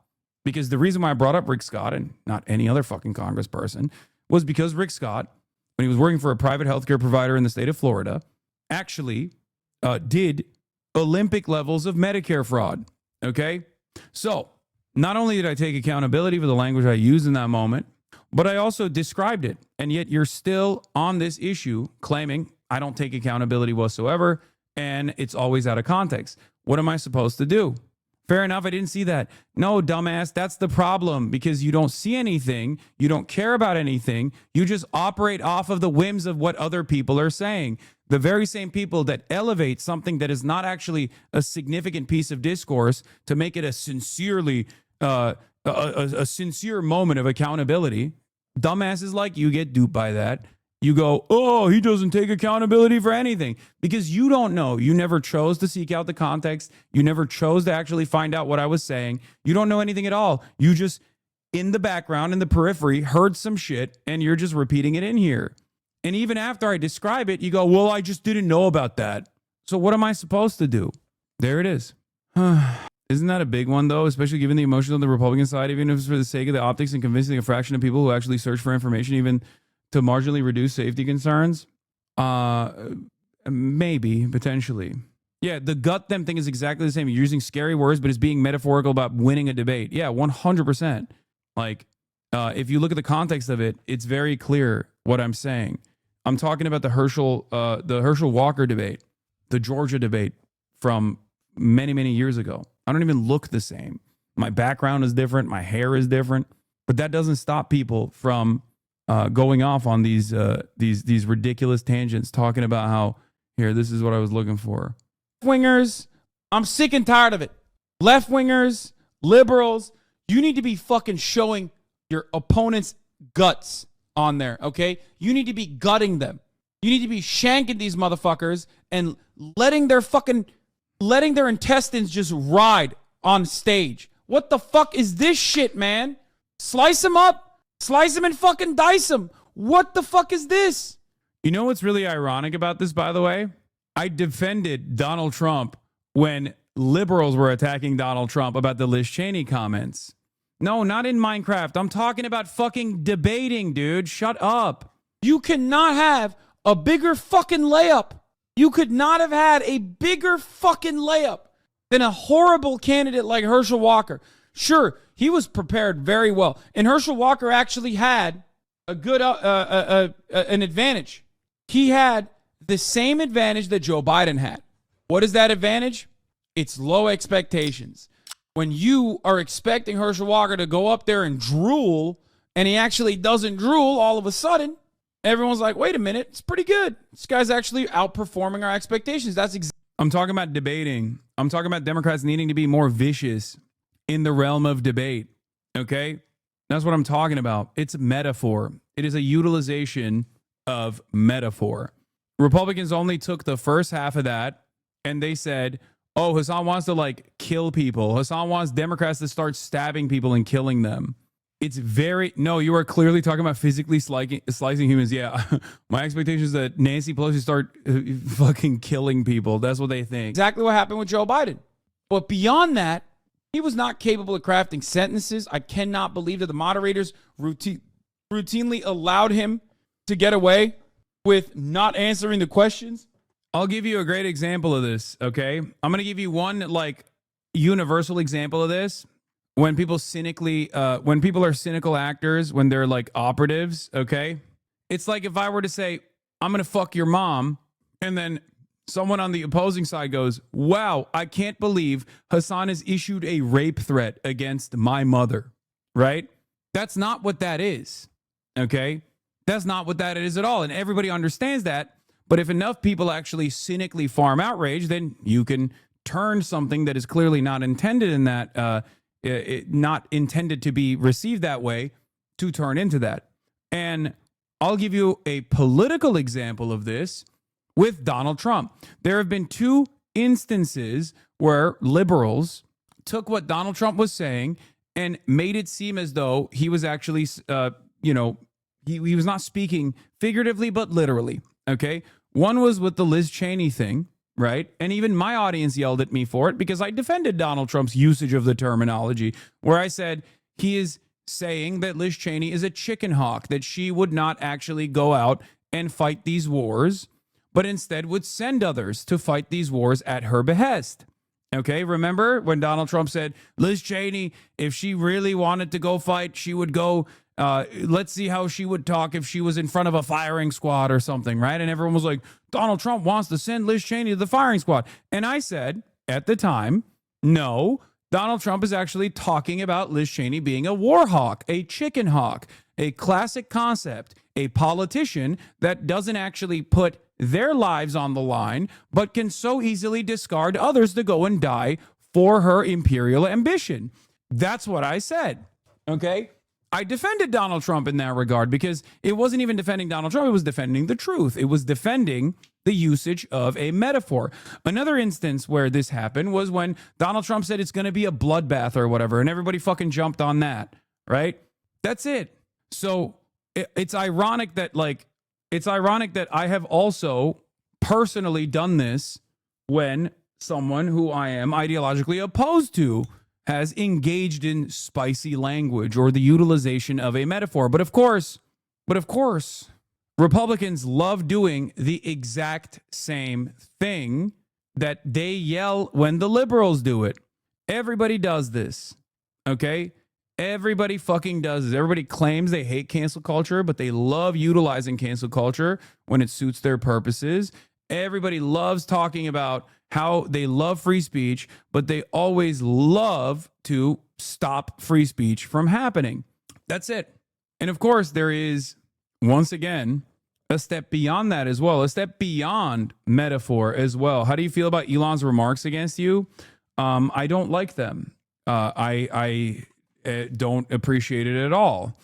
Because the reason why I brought up Rick Scott and not any other fucking congressperson was because Rick Scott, when he was working for a private healthcare provider in the state of Florida, actually did Olympic levels of Medicare fraud. Okay? So not only did I take accountability for the language I used in that moment, but I also described it. And yet you're still on this issue claiming I don't take accountability whatsoever and it's always out of context. What am I supposed to do? Fair enough, I didn't see that. No, dumbass, that's the problem because you don't see anything. You don't care about anything. You just operate off of the whims of what other people are saying. The very same people that elevate something that is not actually a significant piece of discourse to make it a sincerely a sincere moment of accountability. Dumbasses like you get duped by that. You go, oh, he doesn't take accountability for anything because you don't know. You never chose to seek out the context. You never chose to actually find out what I was saying. You don't know anything at all. You just, in the background, in the periphery, heard some shit and you're just repeating it in here. And even after I describe it, you go, well, I just didn't know about that. So what am I supposed to do? There it is. Isn't that a big one, though, especially given the emotions on the Republican side, even if it's for the sake of the optics and convincing a fraction of people who actually search for information, even to marginally reduce safety concerns? Maybe, potentially. Yeah, the gut them thing is exactly the same. You're using scary words, but it's being metaphorical about winning a debate. Yeah, 100%. Like, if you look at the context of it, it's very clear what I'm saying. I'm talking about the Herschel Walker debate, the Georgia debate from many, many years ago. I don't even look the same. My background is different. My hair is different. But that doesn't stop people from going off on these ridiculous tangents, talking about how, here, this is what I was looking for. Wingers, I'm sick and tired of it. Left wingers, liberals, you need to be fucking showing your opponent's guts on there, okay? You need to be gutting them. You need to be shanking these motherfuckers and letting their intestines just ride on stage. What the fuck is this shit, man? Slice them up. Slice them and fucking dice them. What the fuck is this? You know what's really ironic about this, by the way? I defended Donald Trump when liberals were attacking Donald Trump about the Liz Cheney comments. No, not in Minecraft. I'm talking about fucking debating, dude. Shut up. You cannot have a bigger fucking layup. You could not have had a bigger fucking layup than a horrible candidate like Herschel Walker. Sure, he was prepared very well. And Herschel Walker actually had a good an advantage. He had the same advantage that Joe Biden had. What is that advantage? It's low expectations. When you are expecting Herschel Walker to go up there and drool, and he actually doesn't drool all of a sudden, everyone's like, wait a minute, it's pretty good. This guy's actually outperforming our expectations. I'm talking about debating. I'm talking about Democrats needing to be more vicious in the realm of debate. Okay? That's what I'm talking about. It's metaphor. It is a utilization of metaphor. Republicans only took the first half of that and they said, oh, Hasan wants to like kill people. Hasan wants Democrats to start stabbing people and killing them. It's no, you are clearly talking about physically slicing humans. Yeah, my expectation is that Nancy Pelosi start fucking killing people. That's what they think. Exactly what happened with Joe Biden. But beyond that, he was not capable of crafting sentences. I cannot believe that the moderators routinely allowed him to get away with not answering the questions. I'll give you a great example of this, okay? I'm going to give you one, like, universal example of this. When people when people are cynical actors, when they're, like, operatives, okay? It's like if I were to say, I'm going to fuck your mom, and then someone on the opposing side goes, wow, I can't believe Hasan has issued a rape threat against my mother, right? That's not what that is, okay? That's not what that is at all. And everybody understands that. But if enough people actually cynically farm outrage, then you can turn something that is clearly not intended in that, not intended to be received that way, to turn into that. And I'll give you a political example of this with Donald Trump. There have been 2 instances where liberals took what Donald Trump was saying and made it seem as though he was actually, he was not speaking figuratively, but literally. Okay. One was with the Liz Cheney thing, right? And even my audience yelled at me for it because I defended Donald Trump's usage of the terminology, where I said he is saying that Liz Cheney is a chicken hawk, that she would not actually go out and fight these wars, but instead would send others to fight these wars at her behest. Okay, remember when Donald Trump said, Liz Cheney, if she really wanted to go fight, she would go, let's see how she would talk if she was in front of a firing squad or something, right? And everyone was like, Donald Trump wants to send Liz Cheney to the firing squad. And I said at the time, no, Donald Trump is actually talking about Liz Cheney being a war hawk, a chicken hawk, a classic concept, a politician that doesn't actually put their lives on the line, but can so easily discard others to go and die for her imperial ambition. That's what I said, okay? I defended Donald Trump in that regard because it wasn't even defending Donald Trump. It was defending the truth. It was defending the usage of a metaphor. Another instance where this happened was when Donald Trump said it's going to be a bloodbath or whatever, and everybody fucking jumped on that, right? That's it. So it's ironic that I have also personally done this when someone who I am ideologically opposed to has engaged in spicy language or the utilization of a metaphor. But of course, Republicans love doing the exact same thing that they yell when the liberals do it. Everybody does this, okay? Everybody fucking does this. Everybody claims they hate cancel culture, but they love utilizing cancel culture when it suits their purposes. Everybody loves talking about how they love free speech, but they always love to stop free speech from happening. That's it. And of course, there is, once again, a step beyond that as well, a step beyond metaphor as well. How do you feel about Elon's remarks against you? I don't like them. I don't appreciate it at all.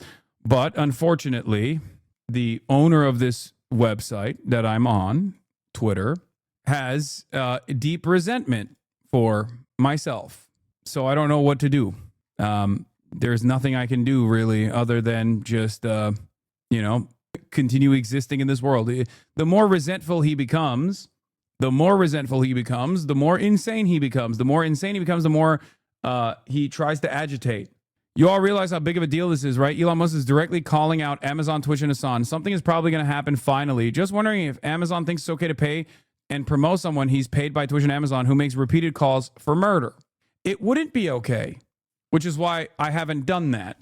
But unfortunately, the owner of this website that I'm on, Twitter, has deep resentment for myself. So I don't know what to do. There's nothing I can do really other than just, continue existing in this world. The more resentful he becomes, the more insane he becomes. The more insane he becomes, the more he tries to agitate. You all realize how big of a deal this is, right? Elon Musk is directly calling out Amazon, Twitch, and Hasan. Something is probably going to happen finally. Just wondering if Amazon thinks it's okay to pay and promote someone he's paid by Twitch and Amazon who makes repeated calls for murder. It wouldn't be okay, which is why I haven't done that.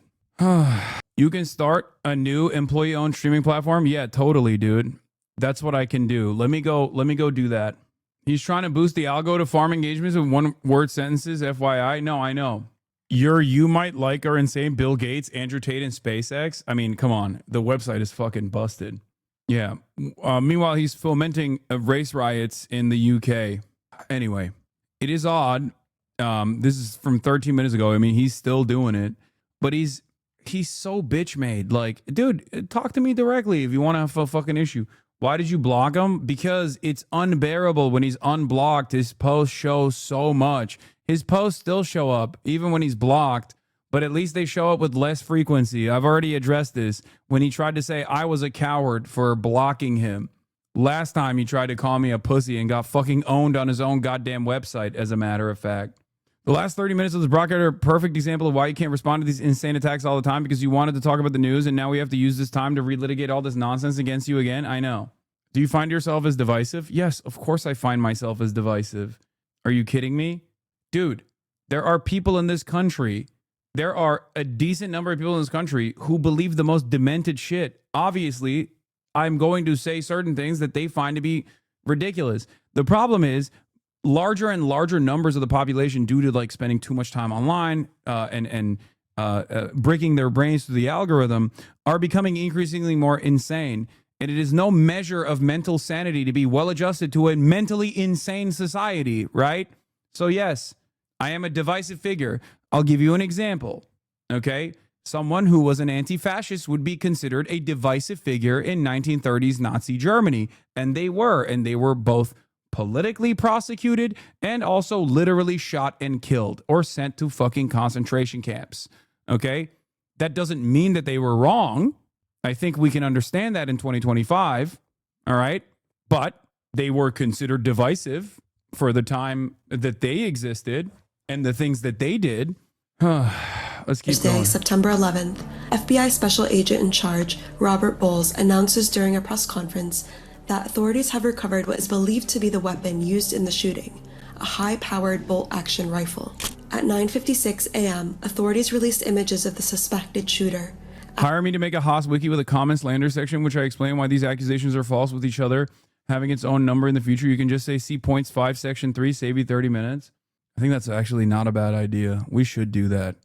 You can start a new employee-owned streaming platform? Yeah, totally, dude. That's what I can do. Let me go do that. He's trying to boost the algo to farm engagements with one-word sentences, FYI. No, I know. You might like are insane Bill Gates, Andrew Tate, and SpaceX. I mean, come on. The website is fucking busted. Yeah. Meanwhile, he's fomenting race riots in the UK. Anyway, it is odd. This is from 13 minutes ago. I mean, he's still doing it, but he's so bitch made. Like, dude, talk to me directly if you want to have a fucking issue. Why did you block him? Because it's unbearable when he's unblocked. His posts show so much. His posts still show up even when he's blocked, but at least they show up with less frequency. I've already addressed this when he tried to say I was a coward for blocking him. Last time he tried to call me a pussy and got fucking owned on his own goddamn website, as a matter of fact. The last 30 minutes of this broadcast are a perfect example of why you can't respond to these insane attacks all the time, because you wanted to talk about the news and now we have to use this time to relitigate all this nonsense against you again. I know. Do you find yourself as divisive? Yes, of course I find myself as divisive. Are you kidding me? Dude, there are people in this country, there are a decent number of people in this country who believe the most demented shit. Obviously, I'm going to say certain things that they find to be ridiculous. The problem is, larger and larger numbers of the population, due to like spending too much time online and breaking their brains through the algorithm, are becoming increasingly more insane. And it is no measure of mental sanity to be well adjusted to a mentally insane society, right? So yes, I am a divisive figure. I'll give you an example, okay? Someone who was an anti-fascist would be considered a divisive figure in 1930s Nazi Germany. And they were both politically prosecuted and also literally shot and killed or sent to fucking concentration camps. Okay? That doesn't mean that they were wrong. I think we can understand that in 2025. All right? But they were considered divisive for the time that they existed and the things that they did. Let's keep Thursday, going. September 11th, FBI Special Agent in Charge Robert Bowles announces during a press conference that authorities have recovered what is believed to be the weapon used in the shooting, a high-powered bolt-action rifle. At 9:56 a.m., authorities released images of the suspected shooter. Hire me to make a Haas wiki with a common slander section, which I explain why these accusations are false with each other having its own number in the future. You can just say see points 5 section 3, save you 30 minutes. I think that's actually not a bad idea. We should do that.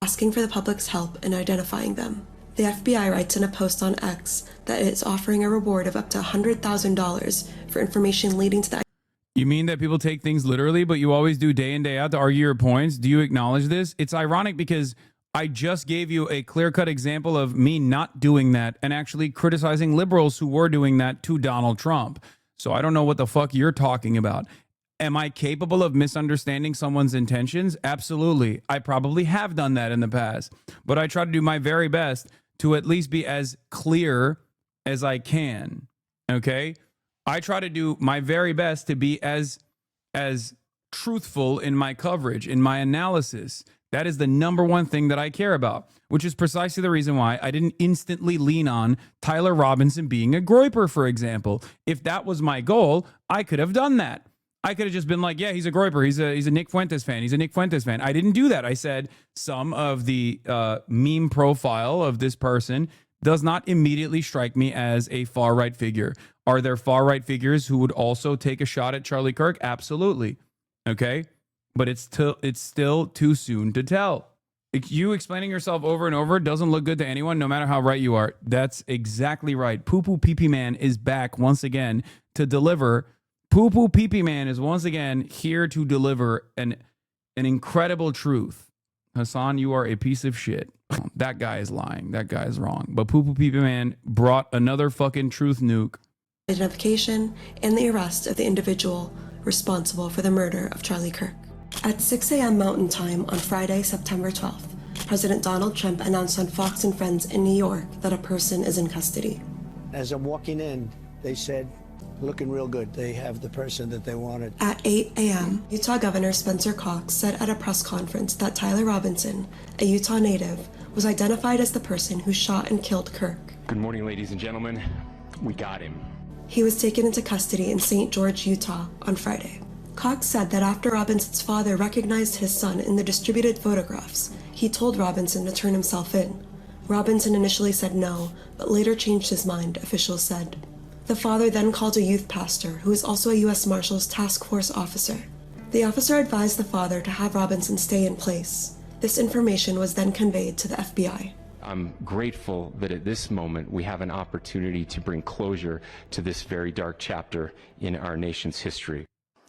Asking for the public's help in identifying them. The FBI writes in a post on X that it is offering a reward of up to $100,000 for information leading to the... You mean that people take things literally, but you always do day in, day out to argue your points? Do you acknowledge this? It's ironic because I just gave you a clear-cut example of me not doing that and actually criticizing liberals who were doing that to Donald Trump. So I don't know what the fuck you're talking about. Am I capable of misunderstanding someone's intentions? Absolutely. I probably have done that in the past, but I try to do my very best to at least be as clear as I can. Okay? I try to do my very best to be as truthful in my coverage, in my analysis. That is the number one thing that I care about, which is precisely the reason why I didn't instantly lean on Tyler Robinson being a groyper, for example. If that was my goal, I could have done that. I could have just been like, yeah, he's a groyper. He's a Nick Fuentes fan. He's a Nick Fuentes fan. I didn't do that. I said some of the meme profile of this person does not immediately strike me as a far-right figure. Are there far-right figures who would also take a shot at Charlie Kirk? Absolutely. Okay? But it's still too soon to tell. You explaining yourself over and over doesn't look good to anyone, no matter how right you are. That's exactly right. Poo Poo Pee Pee Man is back once again to deliver. Poo Poo Pee Pee Man is once again here to deliver an incredible truth. Hasan, you are a piece of shit. That guy is lying. That guy is wrong. But Poo Poo Pee Pee Man brought another fucking truth nuke. Identification and the arrest of the individual responsible for the murder of Charlie Kirk. At 6 a.m. Mountain Time on Friday, September 12th, President Donald Trump announced on Fox and Friends in New York that a person is in custody. As I'm walking in, they said, looking real good. They have the person that they wanted. At 8 a.m., Utah Governor Spencer Cox said at a press conference that Tyler Robinson, a Utah native, was identified as the person who shot and killed Kirk. Good morning, ladies and gentlemen. We got him. He was taken into custody in St. George, Utah on Friday. Cox said that after Robinson's father recognized his son in the distributed photographs, he told Robinson to turn himself in. Robinson initially said no, but later changed his mind, officials said. The father then called a youth pastor, who is also a U.S. Marshals Task Force officer. The officer advised the father to have Robinson stay in place. This information was then conveyed to the FBI. I'm grateful that at this moment we have an opportunity to bring closure to this very dark chapter in our nation's history.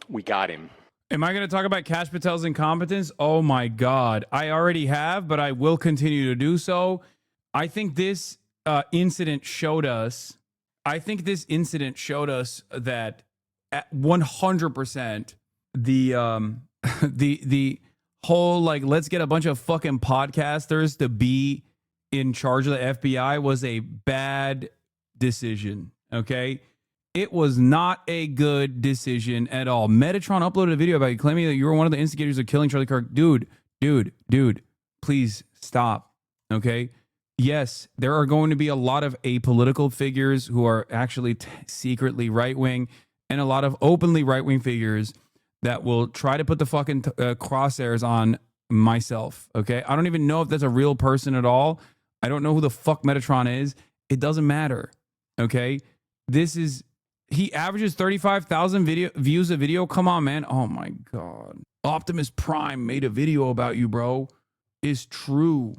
We got him. Am I going to talk about Kash Patel's incompetence? Oh my God. I already have, but I will continue to do so. I think this incident showed us that at 100% the whole, like, let's get a bunch of fucking podcasters to be in charge of the FBI was a bad decision. Okay. It was not a good decision at all. Metatron uploaded a video about you claiming that you were one of the instigators of killing Charlie Kirk. Dude, please stop. Okay? Yes, there are going to be a lot of apolitical figures who are actually secretly right-wing and a lot of openly right-wing figures that will try to put the fucking crosshairs on myself. Okay? I don't even know if that's a real person at all. I don't know who the fuck Metatron is. It doesn't matter. Okay? He averages 35,000 views a video. Come on, man. Oh my God. Optimus Prime made a video about you, bro. It's true.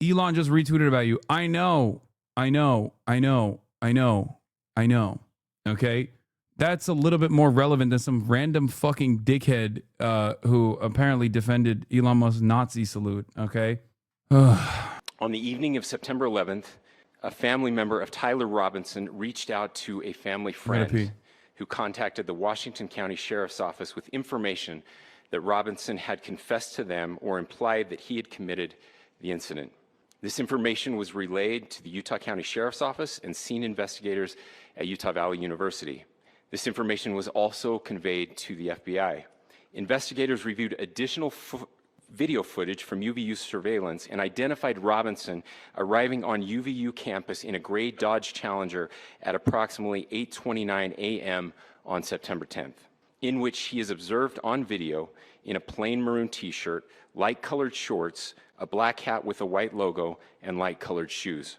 Elon just retweeted about you. I know. Okay? That's a little bit more relevant than some random fucking dickhead who apparently defended Elon Musk's Nazi salute. Okay? On the evening of September 11th, a family member of Tyler Robinson reached out to a family friend who contacted the Washington County Sheriff's Office with information that Robinson had confessed to them or implied that he had committed the incident. This information was relayed to the Utah County Sheriff's Office and scene investigators at Utah Valley University. This information was also conveyed to the FBI. Investigators reviewed additional video footage from UVU surveillance and identified Robinson arriving on UVU campus in a gray Dodge Challenger at approximately 8:29 a.m. on September 10th, in which he is observed on video in a plain maroon t-shirt, light-colored shorts, a black hat with a white logo, and light-colored shoes.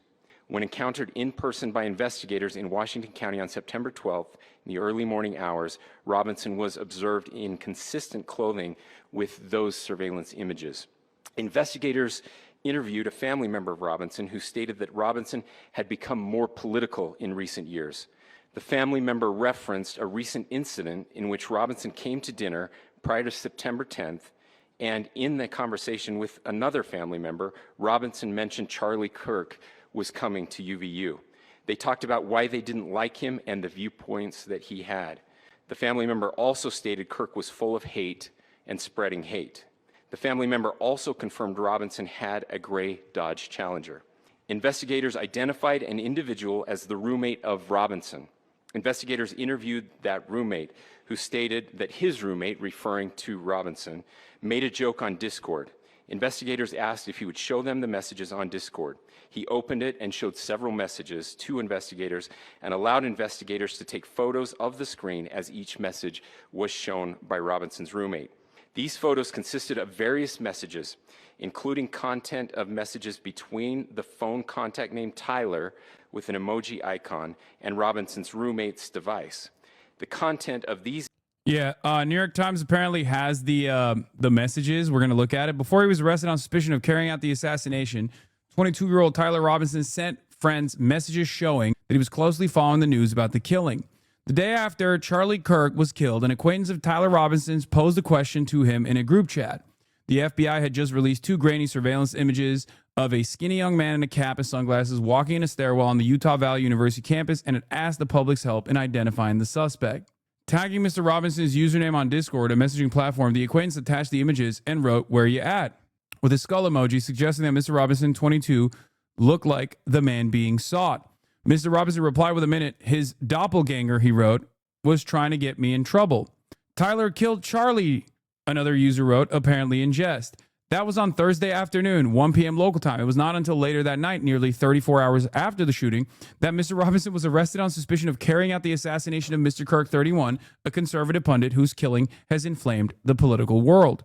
When encountered in person by investigators in Washington County on September 12th, in the early morning hours, Robinson was observed in consistent clothing with those surveillance images. Investigators interviewed a family member of Robinson who stated that Robinson had become more political in recent years. The family member referenced a recent incident in which Robinson came to dinner prior to September 10th, and in the conversation with another family member, Robinson mentioned Charlie Kirk was coming to UVU. They talked about why they didn't like him and the viewpoints that he had. The family member also stated Kirk was full of hate and spreading hate. The family member also confirmed Robinson had a gray Dodge Challenger. Investigators identified an individual as the roommate of Robinson. Investigators interviewed that roommate, who stated that his roommate, referring to Robinson, made a joke on Discord. Investigators asked if he would show them the messages on Discord. He opened it and showed several messages to investigators and allowed investigators to take photos of the screen as each message was shown by Robinson's roommate. These photos consisted of various messages, including content of messages between the phone contact named Tyler with an emoji icon and Robinson's roommate's device. The content of these New York Times apparently has the messages. We're going to look at it. Before he was arrested on suspicion of carrying out the assassination, 22-year-old Tyler Robinson sent friends messages showing that he was closely following the news about the killing. The day after Charlie Kirk was killed, an acquaintance of Tyler Robinson's posed a question to him in a group chat. The FBI had just released 2 grainy surveillance images of a skinny young man in a cap and sunglasses walking in a stairwell on the Utah Valley University campus, and it asked the public's help in identifying the suspect. Tagging Mr. Robinson's username on Discord, a messaging platform, the acquaintance attached the images and wrote, "Where you at?" with a skull emoji, suggesting that Mr. Robinson, 22, looked like the man being sought. Mr. Robinson replied with a minute. His doppelganger, he wrote, was trying to get me in trouble. Tyler killed Charlie, another user wrote, apparently in jest. That was on Thursday afternoon, 1 p.m. local time. It was not until later that night, nearly 34 hours after the shooting, that Mr. Robinson was arrested on suspicion of carrying out the assassination of Mr. Kirk, 31, a conservative pundit whose killing has inflamed the political world.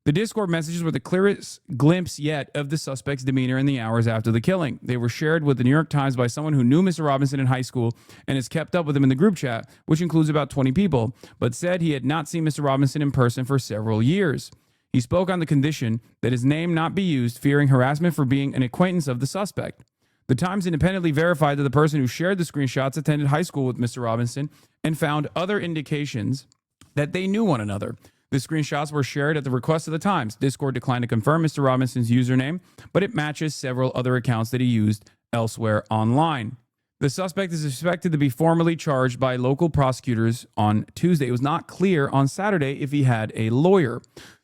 The Discord messages were the clearest glimpse yet of the suspect's demeanor in the hours after the killing. They were shared with the New York Times by someone who knew Mr. Robinson in high school and has kept up with him in the group chat, which includes about 20 people, but said he had not seen Mr. Robinson in person for several years. He spoke on the condition that his name not be used, fearing harassment for being an acquaintance of the suspect. The Times independently verified that the person who shared the screenshots attended high school with Mr. Robinson and found other indications that they knew one another. The screenshots were shared at the request of the Times. Discord declined to confirm Mr. Robinson's username, but it matches several other accounts that he used elsewhere online. The suspect is expected to be formally charged by local prosecutors on Tuesday. It was not clear on Saturday if he had a lawyer.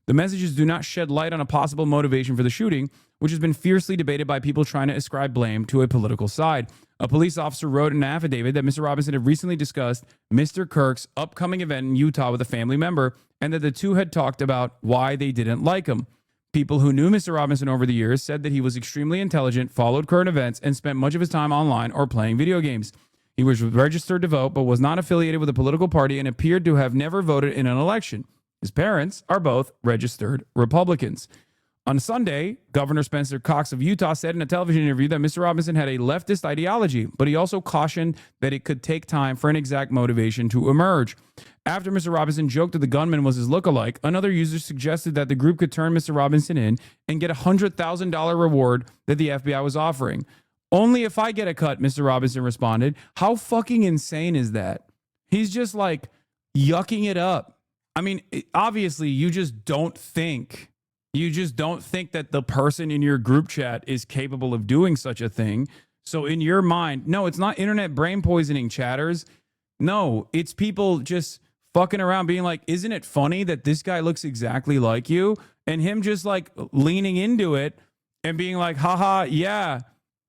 The messages do not shed light on a possible motivation for the shooting, which has been fiercely debated by people trying to ascribe blame to a political side. A police officer wrote in an affidavit that Mr. Robinson had recently discussed Mr. Kirk's upcoming event in Utah with a family member and that the two had talked about why they didn't like him. People who knew Mr. Robinson over the years said that he was extremely intelligent, followed current events, and spent much of his time online or playing video games. He was registered to vote, but was not affiliated with a political party and appeared to have never voted in an election. His parents are both registered Republicans. On Sunday, Governor Spencer Cox of Utah said in a television interview that Mr. Robinson had a leftist ideology, but he also cautioned that it could take time for an exact motivation to emerge. After Mr. Robinson joked that the gunman was his lookalike, another user suggested that the group could turn Mr. Robinson in and get a $100,000 reward that the FBI was offering. Only if I get a cut, Mr. Robinson responded. How fucking insane is that? He's just like yucking it up. I mean, obviously, you just don't think that the person in your group chat is capable of doing such a thing. So in your mind, no, it's not internet brain poisoning, chatters. No, it's people just fucking around being like, isn't it funny that this guy looks exactly like you? And him just like leaning into it and being like, haha, yeah,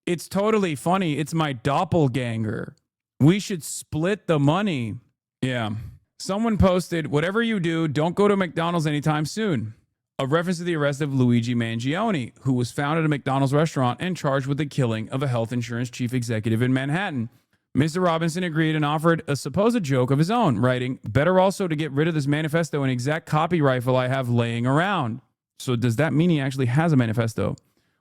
it's totally funny. It's my doppelganger. We should split the money. Yeah. Someone posted, whatever you do, don't go to McDonald's anytime soon. A reference to the arrest of Luigi Mangione, who was found at a McDonald's restaurant and charged with the killing of a health insurance chief executive in Manhattan. Mr. Robinson agreed and offered a supposed joke of his own, writing, better also to get rid of this manifesto and exact copy rifle I have laying around. So does that mean he actually has a manifesto?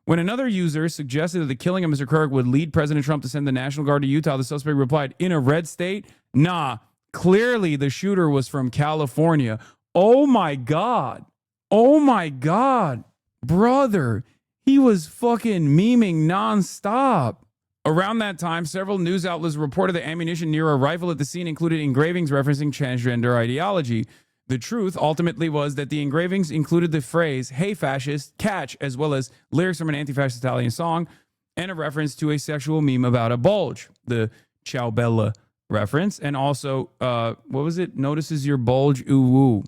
When another user suggested that the killing of Mr. Kirk would lead President Trump to send the National Guard to Utah, the suspect replied, in a red state? Nah, clearly the shooter was from California. Oh my God. Oh my God, brother, he was fucking memeing nonstop. Around that time, several news outlets reported that ammunition near a rifle at the scene included engravings referencing transgender ideology. The truth ultimately was that the engravings included the phrase, hey fascist, catch, as well as lyrics from an anti-fascist Italian song and a reference to a sexual meme about a bulge, the Ciao Bella reference, and also, what was it? Notices your bulge, ooh woo.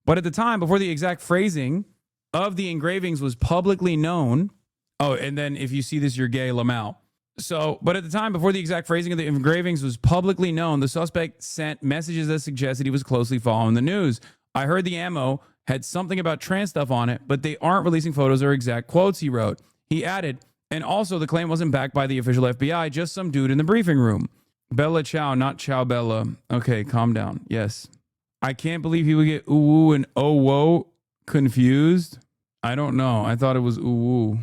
But at the time, before the exact phrasing of the engravings was publicly known, oh, and then if you see this, you're gay, Lamau. So, but at the time, before the exact phrasing of the engravings was publicly known, the suspect sent messages that suggested he was closely following the news. I heard the ammo had something about trans stuff on it, but they aren't releasing photos or exact quotes, he wrote. He added, and also the claim wasn't backed by the official FBI, just some dude in the briefing room. Bella Ciao, not Ciao Bella. Okay, calm down. Yes. I can't believe he would get ooh woo and oh whoa confused. I don't know. I thought it was ooh woo.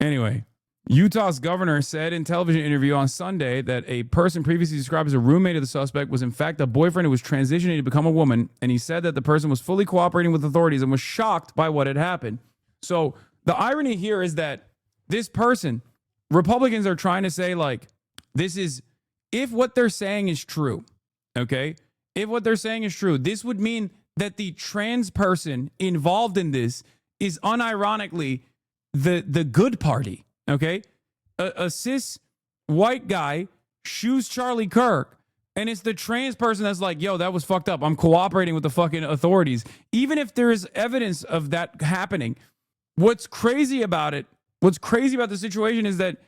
Anyway, Utah's governor said in television interview on Sunday that a person previously described as a roommate of the suspect was in fact a boyfriend who was transitioning to become a woman, and he said that the person was fully cooperating with authorities and was shocked by what had happened. So the irony here is that this person, Republicans are trying to say like, this is, if what they're saying is true, okay? If what they're saying is true, this would mean that the trans person involved in this is unironically the good party, okay? A cis white guy shoes Charlie Kirk, and it's the trans person that's like, yo, that was fucked up. I'm cooperating with the fucking authorities. Even if there is evidence of that happening, what's crazy about the situation is that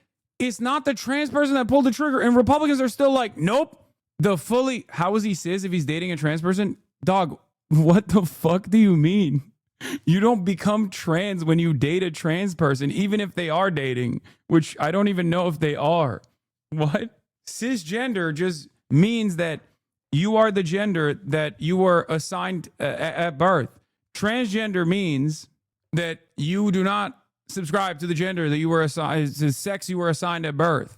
it's not the trans person that pulled the trigger, and Republicans are still like, nope. How is he cis if he's dating a trans person? Dog, what the fuck do you mean? You don't become trans when you date a trans person, even if they are dating, which I don't even know if they are. What? Cisgender just means that you are the gender that you were assigned at birth. Transgender means that you do not subscribe to the gender that you were assigned, the sex you were assigned at birth.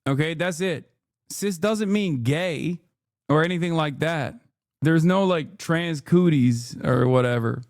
Okay, that's it. Cis doesn't mean gay or anything like that. There's no like trans cooties or whatever.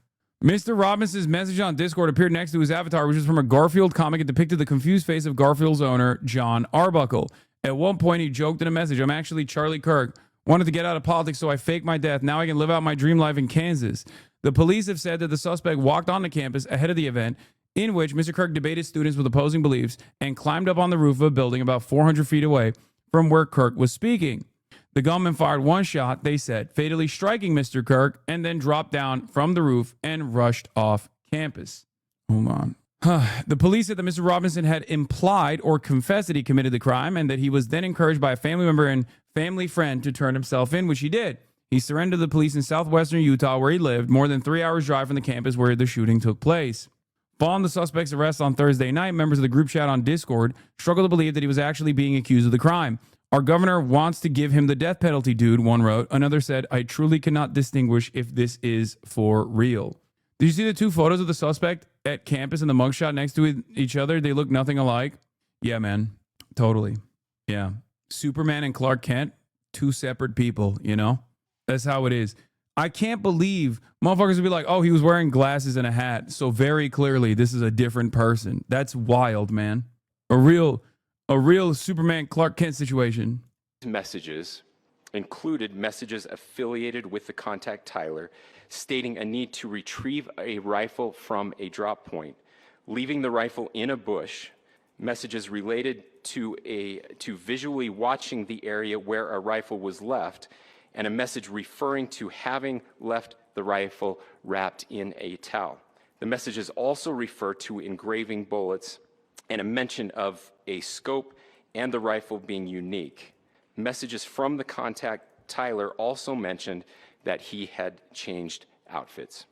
Mr. Robinson's message on Discord appeared next to his avatar, which was from a Garfield comic and depicted the confused face of Garfield's owner, John Arbuckle. At one point, he joked in a message, I'm actually Charlie Kirk. Wanted to get out of politics, so I faked my death. Now I can live out my dream life in Kansas. The police have said that the suspect walked onto campus ahead of the event, in which Mr. Kirk debated students with opposing beliefs and climbed up on the roof of a building about 400 feet away from where Kirk was speaking. The gunman fired one shot, they said, fatally striking Mr. Kirk, and then dropped down from the roof and rushed off campus. Hold on. The police said that Mr. Robinson had implied or confessed that he committed the crime and that he was then encouraged by a family member and family friend to turn himself in, which he did. He surrendered to the police in southwestern Utah, where he lived, more than 3 hours drive from the campus where the shooting took place. Following the suspect's arrest on Thursday night, members of the group chat on Discord struggled to believe that he was actually being accused of the crime. Our governor wants to give him the death penalty, dude, one wrote. Another said, I truly cannot distinguish if this is for real. Did you see the two photos of the suspect at campus and the mugshot next to each other? They look nothing alike. Yeah, man. Totally. Yeah. Superman and Clark Kent, two separate people, you know? That's how it is. I can't believe motherfuckers would be like, oh, he was wearing glasses and a hat. So very clearly, this is a different person. That's wild, man. A real Superman Clark Kent situation. Messages included messages affiliated with the contact Tyler, stating a need to retrieve a rifle from a drop point, leaving the rifle in a bush, messages related to visually watching the area where a rifle was left, and a message referring to having left the rifle wrapped in a towel. The messages also refer to engraving bullets and a mention of a scope and the rifle being unique. Messages from the contact Tyler also mentioned that he had changed outfits.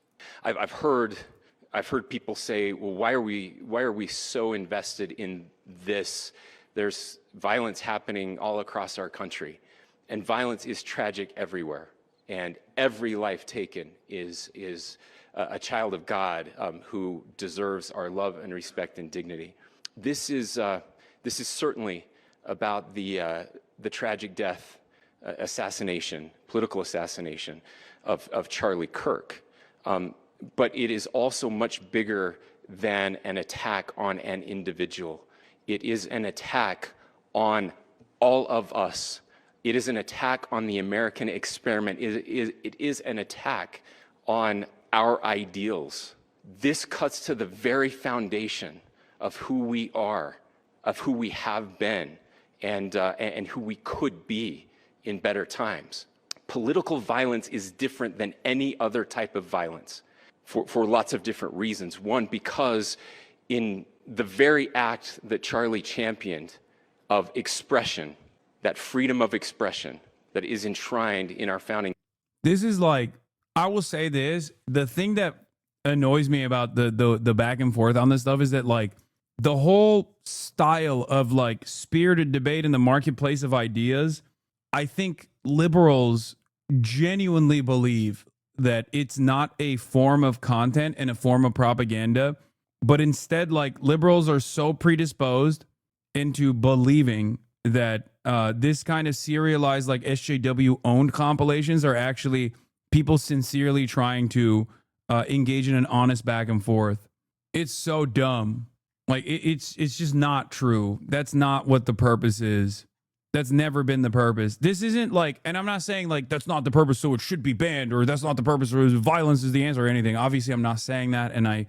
I've heard people say, well, why are we so invested in this? There's violence happening all across our country, and violence is tragic everywhere. And every life taken is a child of God who deserves our love and respect and dignity. This is certainly about the tragic death, political assassination of Charlie Kirk. But it is also much bigger than an attack on an individual. It is an attack on all of us. It is an attack on the American experiment. It is an attack on our ideals. This cuts to the very foundation of who we are, of who we have been, and who we could be in better times. Political violence is different than any other type of violence for lots of different reasons. One, because in the very act that Charlie championed of expression, that freedom of expression that is enshrined in our founding. This is like, I will say this, the thing that annoys me about the back and forth on this stuff is that, like, the whole style of, like, spirited debate in the marketplace of ideas, I think liberals genuinely believe that it's not a form of content and a form of propaganda, but instead, like, liberals are so predisposed into believing that this kind of serialized, like, SJW owned compilations are actually people sincerely trying to engage in an honest back and forth. It's so dumb. Like, it's just not true. That's not what the purpose is. That's never been the purpose. This isn't like, and I'm not saying like that's not the purpose, so it should be banned, or that's not the purpose, or violence is the answer, or anything. Obviously, I'm not saying that, and I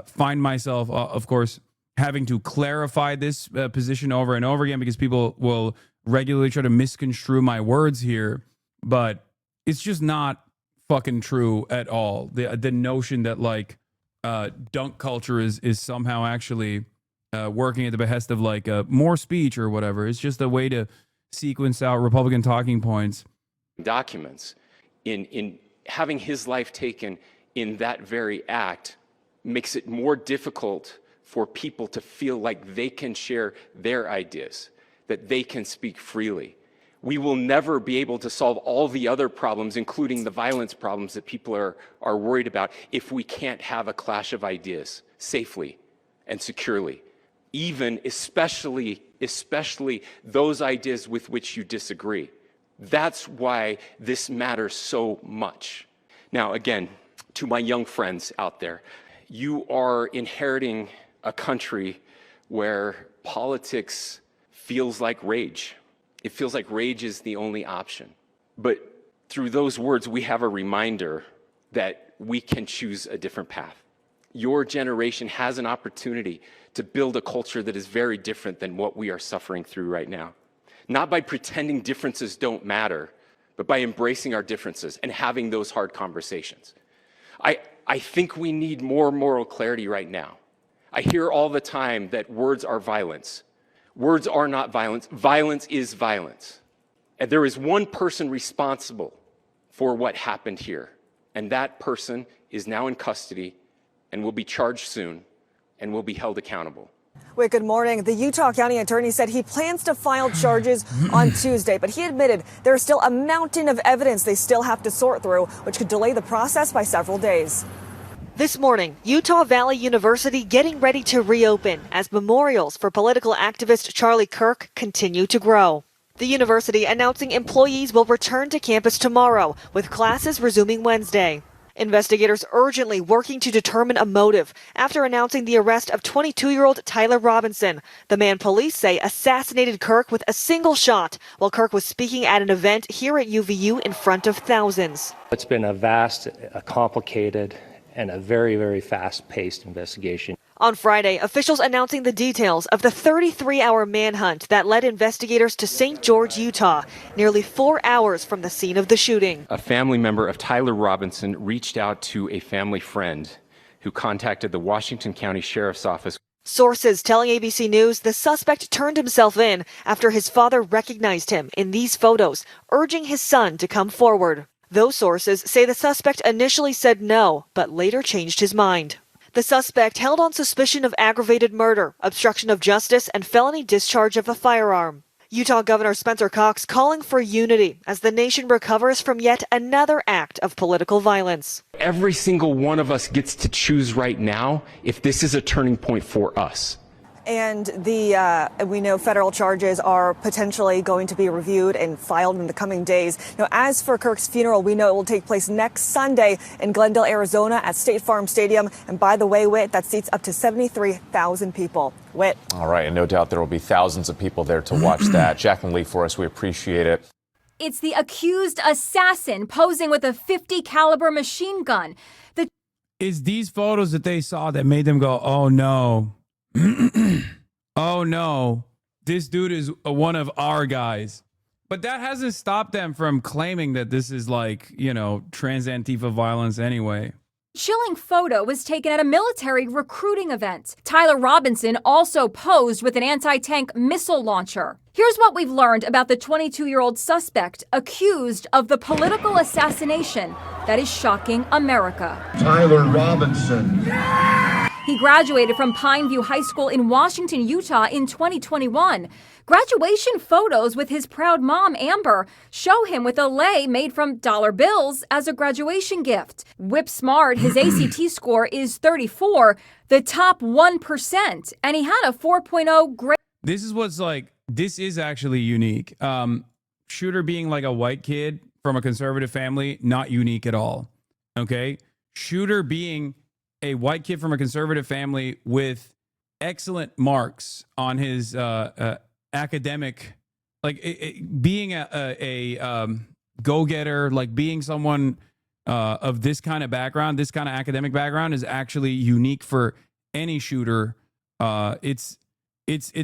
find myself, of course, having to clarify this position over and over again because people will regularly try to misconstrue my words here. But it's just not fucking true at all. The notion that, like, dunk culture is somehow actually working at the behest of, like, more speech or whatever. It's just a way to sequence out Republican talking points. Documents in having his life taken in that very act makes it more difficult for people to feel like they can share their ideas, that they can speak freely. We will never be able to solve all the other problems, including the violence problems that people are worried about, if we can't have a clash of ideas safely and securely. Even especially those ideas with which you disagree. That's why this matters so much. Now, again, to my young friends out there, you are inheriting a country where politics feels like rage. It feels like rage is the only option. But through those words, we have a reminder that we can choose a different path. Your generation has an opportunity to build a culture that is very different than what we are suffering through right now. Not by pretending differences don't matter, but by embracing our differences and having those hard conversations. I think we need more moral clarity right now. I hear all the time that words are violence. Words are not violence. Violence is violence. And there is one person responsible for what happened here. And that person is now in custody and will be charged soon and will be held accountable. Wait, good morning. The Utah County Attorney said he plans to file charges on Tuesday, but he admitted there's still a mountain of evidence they still have to sort through, which could delay the process by several days. This morning, Utah Valley University getting ready to reopen as memorials for political activist Charlie KIRK continue to grow. The university announcing employees will return to campus tomorrow, with classes resuming Wednesday. Investigators urgently working to determine a motive after announcing the arrest of 22-year-old Tyler Robinson, the man police say assassinated KIRK with a single shot while KIRK was speaking at an event here at UVU in front of thousands. It's been a vast, a complicated, and a very, very fast-paced investigation. On Friday, officials announcing the details of the 33-hour manhunt that led investigators to St. George, Utah, nearly 4 hours from the scene of the shooting. A family member of Tyler Robinson reached out to a family friend who contacted the Washington County Sheriff's Office. Sources telling ABC News the suspect turned himself in after his father recognized him in these photos, urging his son to come forward. Those sources say the suspect initially said no, but later changed his mind. The suspect held on suspicion of aggravated murder, obstruction of justice, and felony discharge of a firearm. Utah Governor Spencer Cox calling for unity as the nation recovers from yet another act of political violence. Every single one of us gets to choose right now if this is a turning point for us. And we know federal charges are potentially going to be reviewed and filed in the coming days. Now, as for KIRK's funeral, we know it will take place next Sunday in Glendale, Arizona at State Farm Stadium. And by the way, Whit, that seats up to 73,000 people. Whit. All right, and no doubt there will be thousands of people there to watch that. Jacqueline Lee for us, we appreciate it. It's the accused assassin posing with a .50 caliber machine gun. It's these photos that they saw that made them go, oh no. Oh no, this dude is one of our guys. But that hasn't stopped them from claiming that this is like, you know, trans Antifa violence anyway. Chilling photo was taken at a military recruiting event. Tyler Robinson also posed with an anti-tank missile launcher. Here's what we've learned about the 22-year-old suspect accused of the political assassination that is shocking America. Tyler Robinson. He graduated from Pineview High School in Washington, Utah in 2021. Graduation photos with his proud mom, Amber, show him with a lei made from dollar bills as a graduation gift. Whip smart, his ACT score is 34, the top 1%, and he had a 4.0 grade. This is what's like, this is actually unique. Shooter being like a white kid from a conservative family, not unique at all. Okay? Shooter being a white kid from a conservative family with excellent marks on his academic, like being a go-getter, like being someone of this kind of background, this kind of academic background is actually unique for any shooter. It's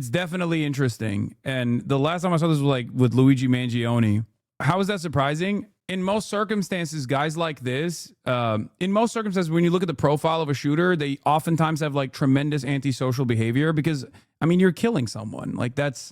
definitely interesting. And the last time I saw this was like with Luigi Mangione. How is that surprising? In most circumstances, guys like this, when you look at the profile of a shooter, they oftentimes have like tremendous antisocial behavior because, I mean, you're killing someone. Like that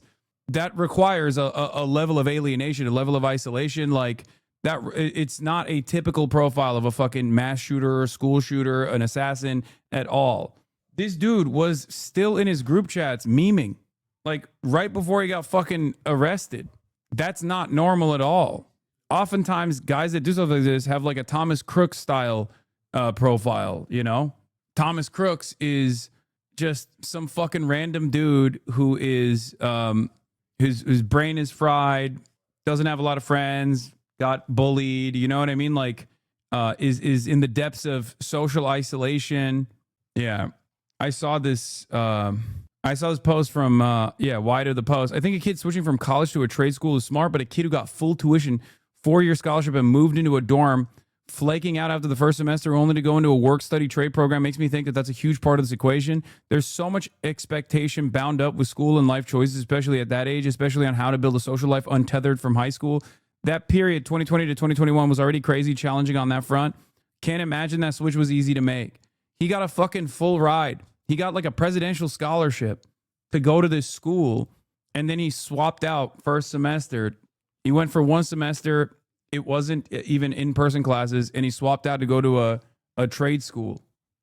requires a level of alienation, a level of isolation. Like that, it's not a typical profile of a fucking mass shooter or school shooter, an assassin at all. This dude was still in his group chats memeing, like right before he got fucking arrested. That's not normal at all. Oftentimes, guys that do stuff like this have like a Thomas Crooks style profile, you know? Thomas Crooks is just some fucking random dude who is, whose brain is fried, doesn't have a lot of friends, got bullied, you know what I mean? Like, is in the depths of social isolation. Yeah. I saw this post from, Wide of the Post. I think a kid switching from college to a trade school is smart, but a kid who got full tuition, 4-year scholarship, and moved into a dorm, flaking out after the first semester only to go into a work-study trade program makes me think that that's a huge part of this equation. There's so much expectation bound up with school and life choices, especially at that age, especially on how to build a social life untethered from high school. That period, 2020 to 2021, was already crazy challenging on that front. Can't imagine that switch was easy to make. He got a fucking full ride. He got like a presidential scholarship to go to this school, and then he swapped out first semester. He went for one semester. It wasn't even in-person classes, and he swapped out to go to a trade school.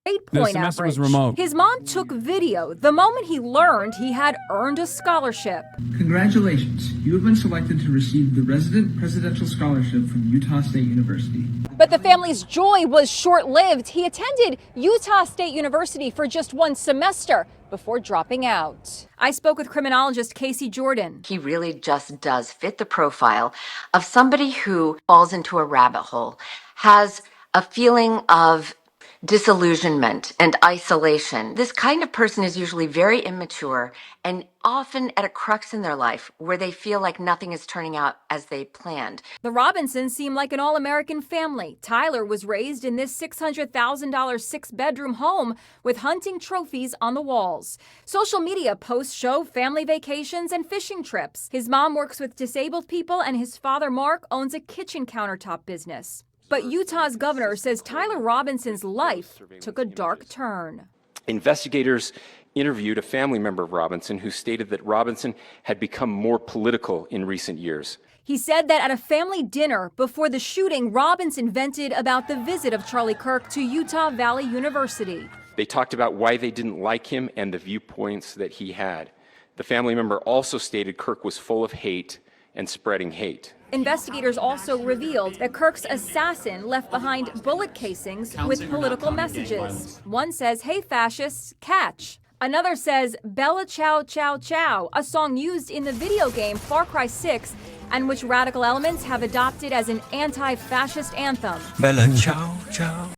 8-point semester was average. remote. His mom took video the moment he learned he had earned a scholarship. Congratulations, you have been selected to receive the Resident Presidential Scholarship from Utah State University. But the family's joy was short-lived. He attended Utah State University for just one semester before dropping out. I spoke with criminologist Casey Jordan. He really just does fit the profile of somebody who falls into a rabbit hole, has a feeling of disillusionment and isolation. This kind of person is usually very immature and often at a crux in their life where they feel like nothing is turning out as they planned. The Robinsons seem like an all-American family. Tyler was raised in this $600,000 six-bedroom home with hunting trophies on the walls. Social media posts show family vacations and fishing trips. His mom works with disabled people, and his father, Mark, owns a kitchen countertop business. But Utah's governor says Tyler Robinson's life took a dark turn. Investigators interviewed a family member of Robinson who stated that Robinson had become more political in recent years. He said that at a family dinner before the shooting, Robinson vented about the visit of Charlie Kirk to Utah Valley University. They talked about why they didn't like him and the viewpoints that he had. The family member also stated Kirk was full of hate and spreading hate. Investigators also revealed that Kirk's assassin left behind bullet casings with political messages. One says, "Hey fascists, catch." Another says, "Bella Ciao Ciao Ciao," a song used in the video game Far Cry 6 and which radical elements have adopted as an anti-fascist anthem. Bella Ciao Ciao.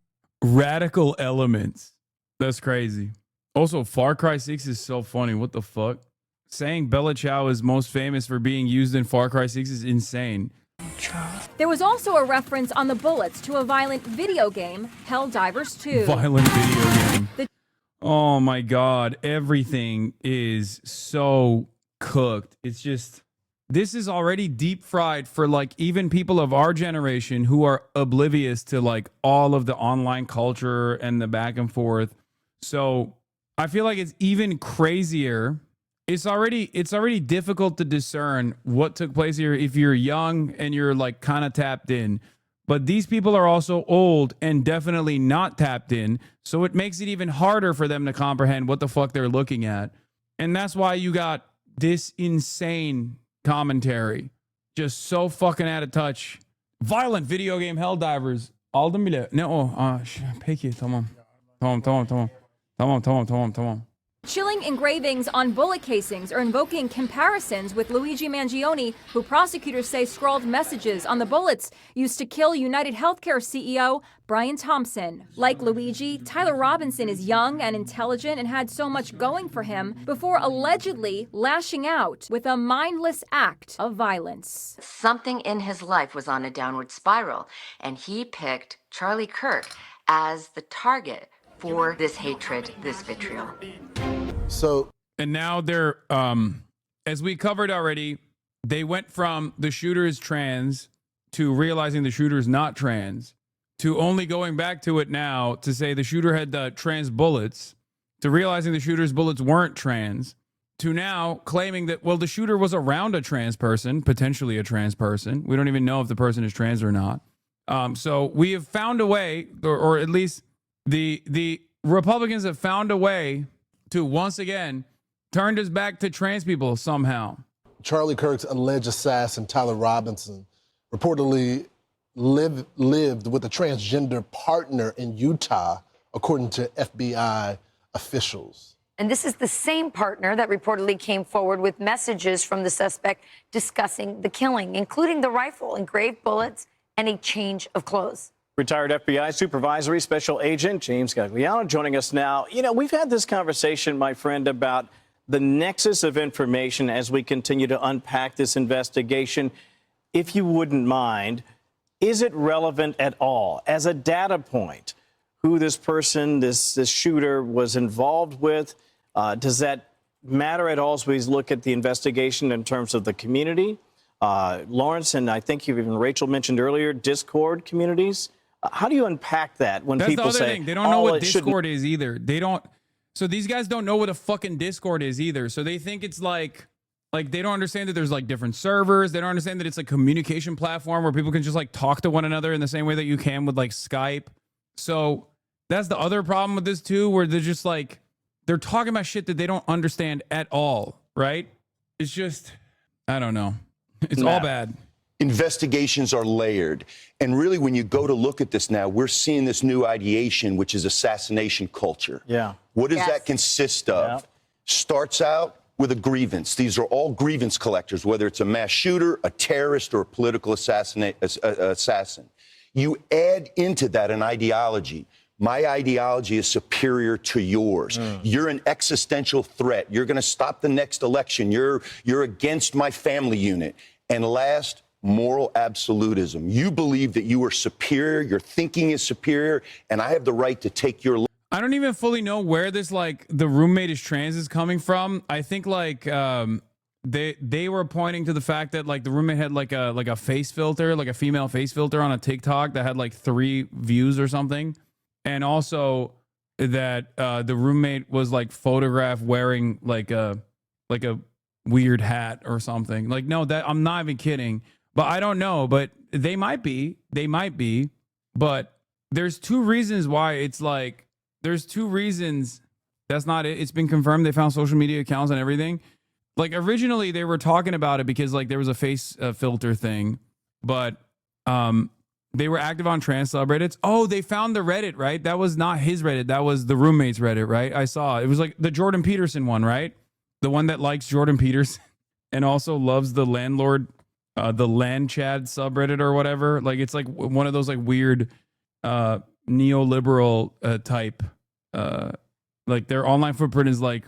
Radical elements. That's crazy. Also, Far Cry 6 is so funny. What the fuck? Saying Bella Ciao is most famous for being used in Far Cry 6 is insane. There was also a reference on the bullets to a violent video game, Helldivers 2. Violent video game. Oh my God. Everything is so cooked. It's just, this is already deep fried for like even people of our generation who are oblivious to like all of the online culture and the back and forth. So I feel like it's even crazier. It's already difficult to discern what took place here if you're young and you're like kind of tapped in. But these people are also old and definitely not tapped in. So it makes it even harder for them to comprehend what the fuck they're looking at. And that's why you got this insane commentary. Just so fucking out of touch. Violent video game Helldivers. Aldım bile. Ne o? Peki tamam. Tamam. Chilling engravings on bullet casings are invoking comparisons with Luigi Mangione, who prosecutors say scrawled messages on the bullets used to kill United Healthcare CEO Brian Thompson. Like Luigi, Tyler Robinson is young and intelligent and had so much going for him before allegedly lashing out with a mindless act of violence. Something in his life was on a downward spiral, and he picked Charlie Kirk as the target for this hatred, this vitriol. So, and now they're, as we covered already, they went from the shooter is trans to realizing the shooter is not trans to only going back to it now to say the shooter had the trans bullets to realizing the shooter's bullets weren't trans to now claiming that, well, the shooter was around a trans person, potentially a trans person. We don't even know if the person is trans or not. So we have found a way, or at least the Republicans have found a way to once again turned his back to trans people somehow. Charlie Kirk's alleged assassin, Tyler Robinson, reportedly lived with a transgender partner in Utah, according to FBI officials. And this is the same partner that reportedly came forward with messages from the suspect discussing the killing, including the rifle, engraved bullets, and a change of clothes. Retired FBI Supervisory Special Agent James Gagliano joining us now. You know, we've had this conversation, my friend, about the nexus of information as we continue to unpack this investigation. If you wouldn't mind, is it relevant at all as a data point who this person, this shooter was involved with? Does that matter at all as we look at the investigation in terms of the community? Lawrence, and I think even Rachel mentioned earlier, Discord communities. How do you unpack that when That's people the other say thing. They don't know what Discord is either. They don't. So these guys don't know what a fucking Discord is either. So they think it's like they don't understand that there's like different servers. They don't understand that it's a communication platform where people can just like talk to one another in the same way that you can with like Skype. So that's the other problem with this too, where they're just like, they're talking about shit that they don't understand at all, right? It's just, I don't know. It's all bad. Investigations are layered. And really, when you go to look at this now, we're seeing this new ideation, which is assassination culture. Yeah. What does that consist of? Starts out with a grievance. These are all grievance collectors, whether it's a mass shooter, a terrorist, or a political assassin. You add into that an ideology. My ideology is superior to yours. You're an existential threat. You're going to stop the next election. You're against my family unit. And last, moral absolutism. You believe that you are superior, your thinking is superior, and I have the right to take your... I don't even fully know where this, like, the roommate is trans is coming from. I think, like, they were pointing to the fact that, like, the roommate had, like a face filter, like a female face filter on a TikTok that had, like, 3 views or something. And also that the roommate was, like, photographed wearing, like a weird hat or something. Like, no, that I'm not even kidding. But I don't know. But they might be. They might be. But there's 2 reasons why it's like, there's 2 reasons. That's not it. It's been confirmed. They found social media accounts and everything. Like, originally they were talking about it because, like, there was a face filter thing. But they were active on trans subreddits. Oh, they found the Reddit, right? That was not his Reddit. That was the roommate's Reddit, right? I saw it. It was like the Jordan Peterson one, right? The one that likes Jordan Peterson and also loves the landlord, the land Chad subreddit or whatever. Like, it's like one of those like weird neoliberal type. Like, their online footprint is like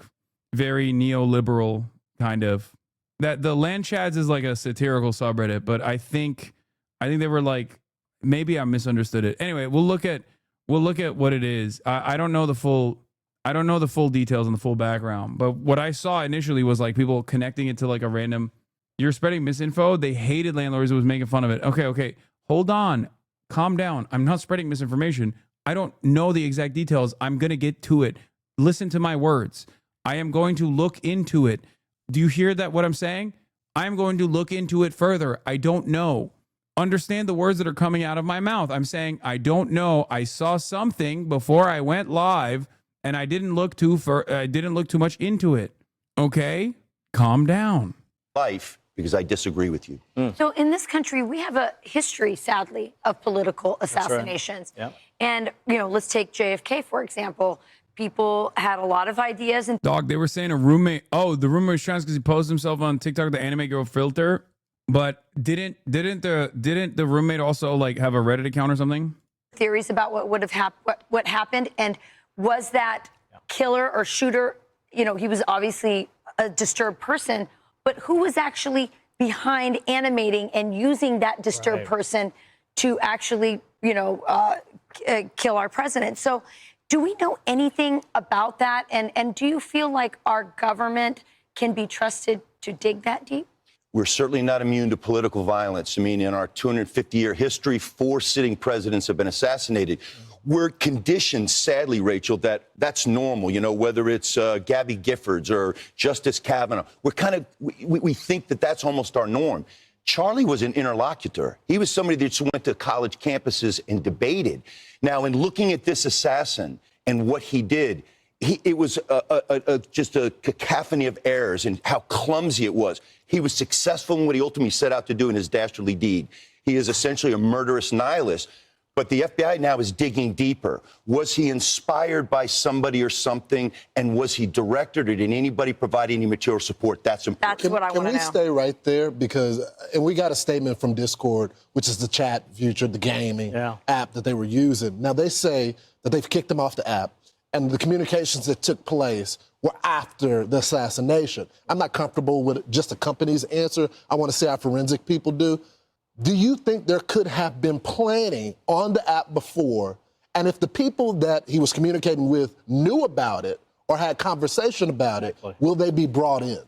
very neoliberal kind of. That the land Chads is like a satirical subreddit, but I think they were like, maybe I misunderstood it. Anyway, we'll look at what it is. I don't know the full details and the full background, but what I saw initially was like people connecting it to like a random, you're spreading misinfo. They hated landlords who was making fun of it. Okay. Hold on. Calm down. I'm not spreading misinformation. I don't know the exact details. I'm going to get to it. Listen to my words. I am going to look into it. Do you hear that what I'm saying? I'm going to look into it further. I don't know. Understand the words that are coming out of my mouth. I'm saying, I don't know. I saw something before I went live and I didn't look too much into it. Okay? Calm down. Life, because I disagree with you. So in this country, we have a history, sadly, of political assassinations. That's right. And, let's take JFK, for example. People had a lot of ideas. And Dog, they were saying the roommate was trans because he posted himself on TikTok, the anime girl filter. But didn't the roommate also like have a Reddit account or something? Theories about what happened, and was that killer or shooter? He was obviously a disturbed person, but who was actually behind animating and using that disturbed person to actually, kill our president? So, do we know anything about that? And do you feel like our government can be trusted to dig that deep? We're certainly not immune to political violence. I mean, in our 250-year history, 4 sitting presidents have been assassinated. We're conditioned, sadly, Rachel, that's normal. Whether it's Gabby Giffords or Justice Kavanaugh, we think that that's almost our norm. Charlie was an interlocutor. He was somebody that just went to college campuses and debated. Now, in looking at this assassin and what he did, it was just a cacophony of errors and how clumsy it was. He was successful in what he ultimately set out to do in his dastardly deed. He is essentially a murderous nihilist. But the FBI now is digging deeper. Was he inspired by somebody or something? And was he directed, or did anybody provide any material support? That's important. That's what I want to know. Can we stay right there? And we got a statement from Discord, which is the chat feature, the gaming app that they were using. Now, they say that they've kicked him off the app, and the communications that took place were after the assassination. I'm not comfortable with just the company's answer. I want to see how forensic people do. Do you think there could have been planning on the app before? And if the people that he was communicating with knew about it or had conversation about it, will they be brought in?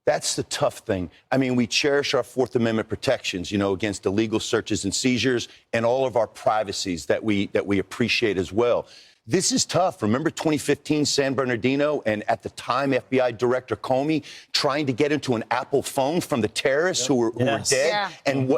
That's the tough thing. I mean, we cherish our Fourth Amendment protections, against illegal searches and seizures and all of our privacies that we appreciate as well. This is tough. Remember 2015 San Bernardino and at the time FBI Director Comey trying to get into an Apple phone from the terrorists who were dead and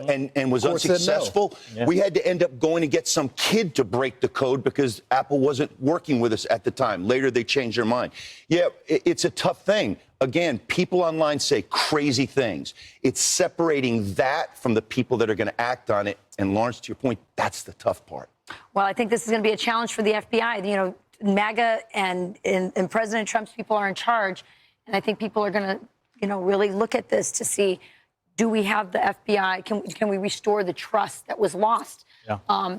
was unsuccessful? No. We had to end up going and get some kid to break the code because Apple wasn't working with us at the time. Later, they changed their mind. Yeah, it's a tough thing. Again, people online say crazy things. It's separating that from the people that are going to act on it. And Lawrence, to your point, that's the tough part. Well, I think this is going to be a challenge for the FBI. You know, MAGA and President Trump's people are in charge. And I think people are going to, you know, really look at this to see, do we have the FBI? Can we restore the trust that was lost? Yeah.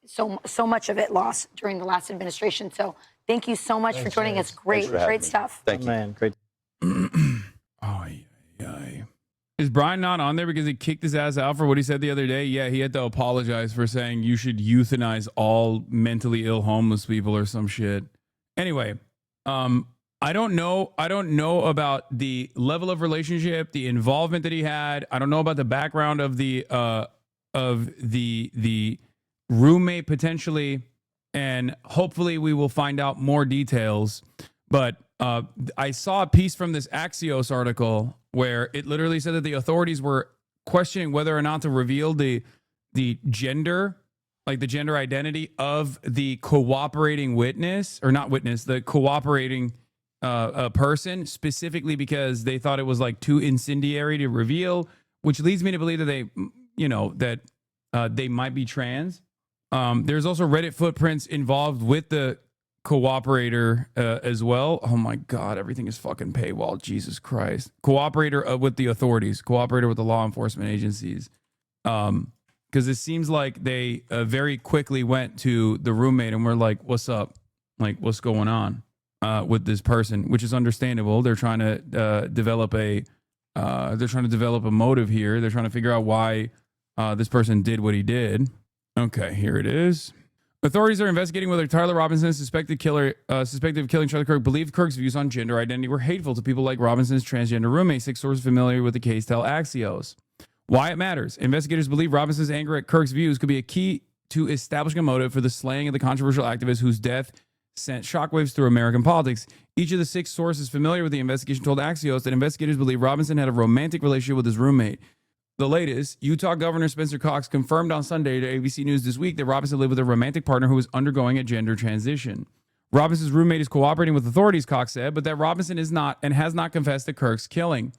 So much of it lost during the last administration. So thank you so much for joining us. Great stuff. Thank you. Man, great. Is Brian not on there because he kicked his ass out for what he said the other day? Yeah, he had to apologize for saying you should euthanize all mentally ill homeless people or some shit. Anyway, I don't know about the level of relationship, the involvement that he had. I don't know about the background of the roommate potentially, and hopefully we will find out more details. But I saw a piece from this Axios article where it literally said that the authorities were questioning whether or not to reveal the gender, like the gender identity of the cooperating witness, or not witness, the cooperating person, specifically because they thought it was like too incendiary to reveal, which leads me to believe that they might be trans. There's also Reddit footprints involved with the cooperator as well. Oh my God, everything is fucking paywall. Jesus Christ. Cooperator with the authorities, cooperator with the law enforcement agencies. Because it seems like they very quickly went to the roommate and were like, what's up? Like, what's going on with this person? Which is understandable. They're trying to develop a motive here. They're trying to figure out why this person did what he did. Okay, here it is. Authorities are investigating whether Tyler Robinson, suspected of killing Charlie Kirk, believed Kirk's views on gender identity were hateful to people like Robinson's transgender roommate. 6 sources familiar with the case tell Axios. Why it matters. Investigators believe Robinson's anger at Kirk's views could be a key to establishing a motive for the slaying of the controversial activist whose death sent shockwaves through American politics. Each of the 6 sources familiar with the investigation told Axios that investigators believe Robinson had a romantic relationship with his roommate. The latest, Utah Governor Spencer Cox confirmed on Sunday to ABC News This Week that Robinson lived with a romantic partner who was undergoing a gender transition. Robinson's roommate is cooperating with authorities, Cox said, but that Robinson is not and has not confessed to Kirk's killing.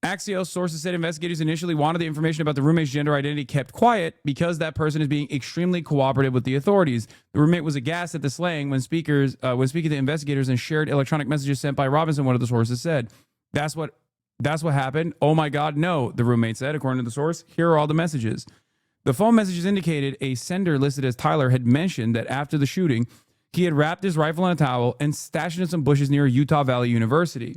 Axios sources said investigators initially wanted the information about the roommate's gender identity kept quiet because that person is being extremely cooperative with the authorities. The roommate was aghast at the slaying when speaking to investigators and shared electronic messages sent by Robinson, one of the sources said. That's what happened. Oh my God, no, the roommate said, according to the source. Here are all the messages. The phone messages indicated a sender listed as Tyler had mentioned that after the shooting, he had wrapped his rifle in a towel and stashed it in some bushes near Utah Valley University.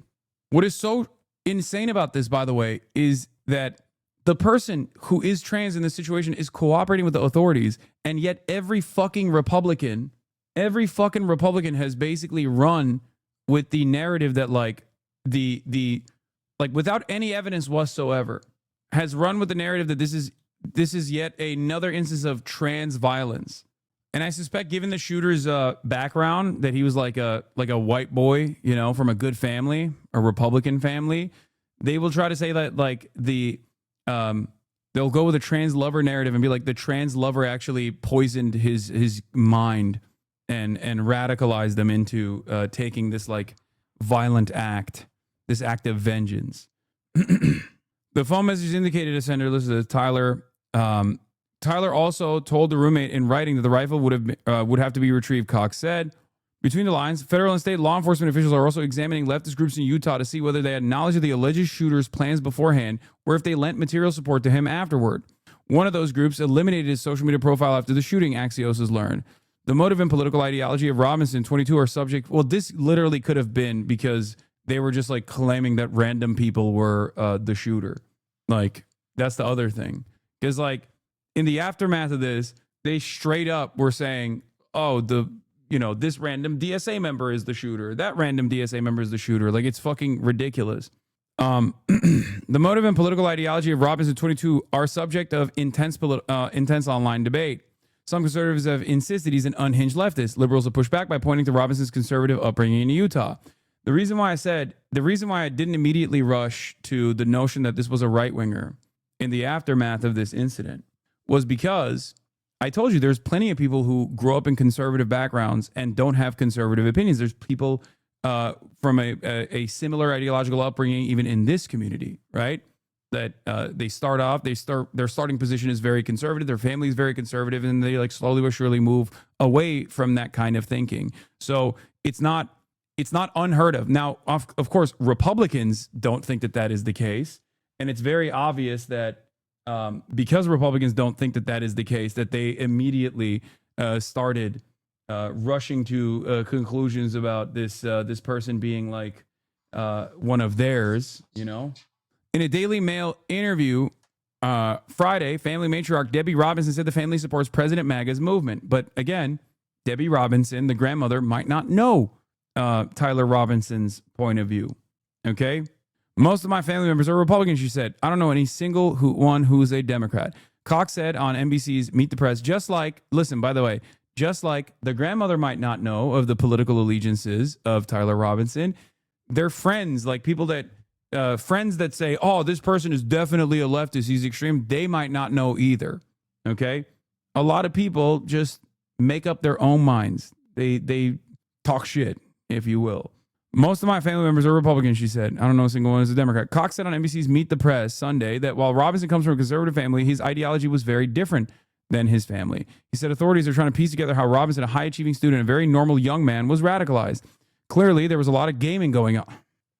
What is so insane about this, by the way, is that the person who is trans in this situation is cooperating with the authorities, and yet every fucking Republican has basically run with the narrative that like without any evidence whatsoever, has run with the narrative that this is yet another instance of trans violence. And I suspect, given the shooter's background, that he was like a white boy, you know, from a good family, a Republican family, they will try to say that like they'll go with a trans lover narrative and be like the trans lover actually poisoned his mind and radicalized them into taking this like violent act. This act of vengeance. The phone message indicated a sender listed as Tyler. Tyler also told the roommate in writing that the rifle would have to be retrieved, Cox said. Between the lines, federal and state law enforcement officials are also examining leftist groups in Utah to see whether they had knowledge of the alleged shooter's plans beforehand or if they lent material support to him afterward. One of those groups eliminated his social media profile after the shooting, Axios has learned. The motive and political ideology of Robinson, 22, are subject. Well, this literally could have been because they were just like claiming that random people were the shooter. Like, that's the other thing. Because like in the aftermath of this, they straight up were saying, oh, this random DSA member is the shooter. That random DSA member is the shooter. Like, it's fucking ridiculous. The motive and political ideology of Robinson 22 are subject of intense online debate. Some conservatives have insisted he's an unhinged leftist. Liberals have pushed back by pointing to Robinson's conservative upbringing in Utah. The reason why I didn't immediately rush to the notion that this was a right-winger in the aftermath of this incident was because I told you there's plenty of people who grow up in conservative backgrounds and don't have conservative opinions. There's people from a similar ideological upbringing, even in this community, right? That they start off, their starting position is very conservative, their family is very conservative, and they like slowly but surely move away from that kind of thinking. So it's not unheard of. Now, of course, Republicans don't think that that is the case, and it's very obvious that because Republicans don't think that that is the case, that they immediately started rushing to conclusions about this person being like one of theirs, you know. In a Daily Mail interview Friday, family matriarch Debbie Robinson said the family supports President MAGA's movement. But again, Debbie Robinson, the grandmother, might not know Tyler Robinson's point of view. Okay? Most of my family members are Republicans, she said. I don't know any single one who's a Democrat. Cox said on NBC's Meet the Press, just like the grandmother might not know of the political allegiances of Tyler Robinson, their friends, like people that friends that say, oh, this person is definitely a leftist, he's extreme, they might not know either. Okay? A lot of people just make up their own minds. They talk shit, if you will. Most of my family members are Republicans, she said. I don't know a single one is a Democrat. Cox said on NBC's Meet the Press Sunday that while Robinson comes from a conservative family, his ideology was very different than his family. He said authorities are trying to piece together how Robinson, a high-achieving student, a very normal young man, was radicalized. Clearly, there was a lot of gaming going on.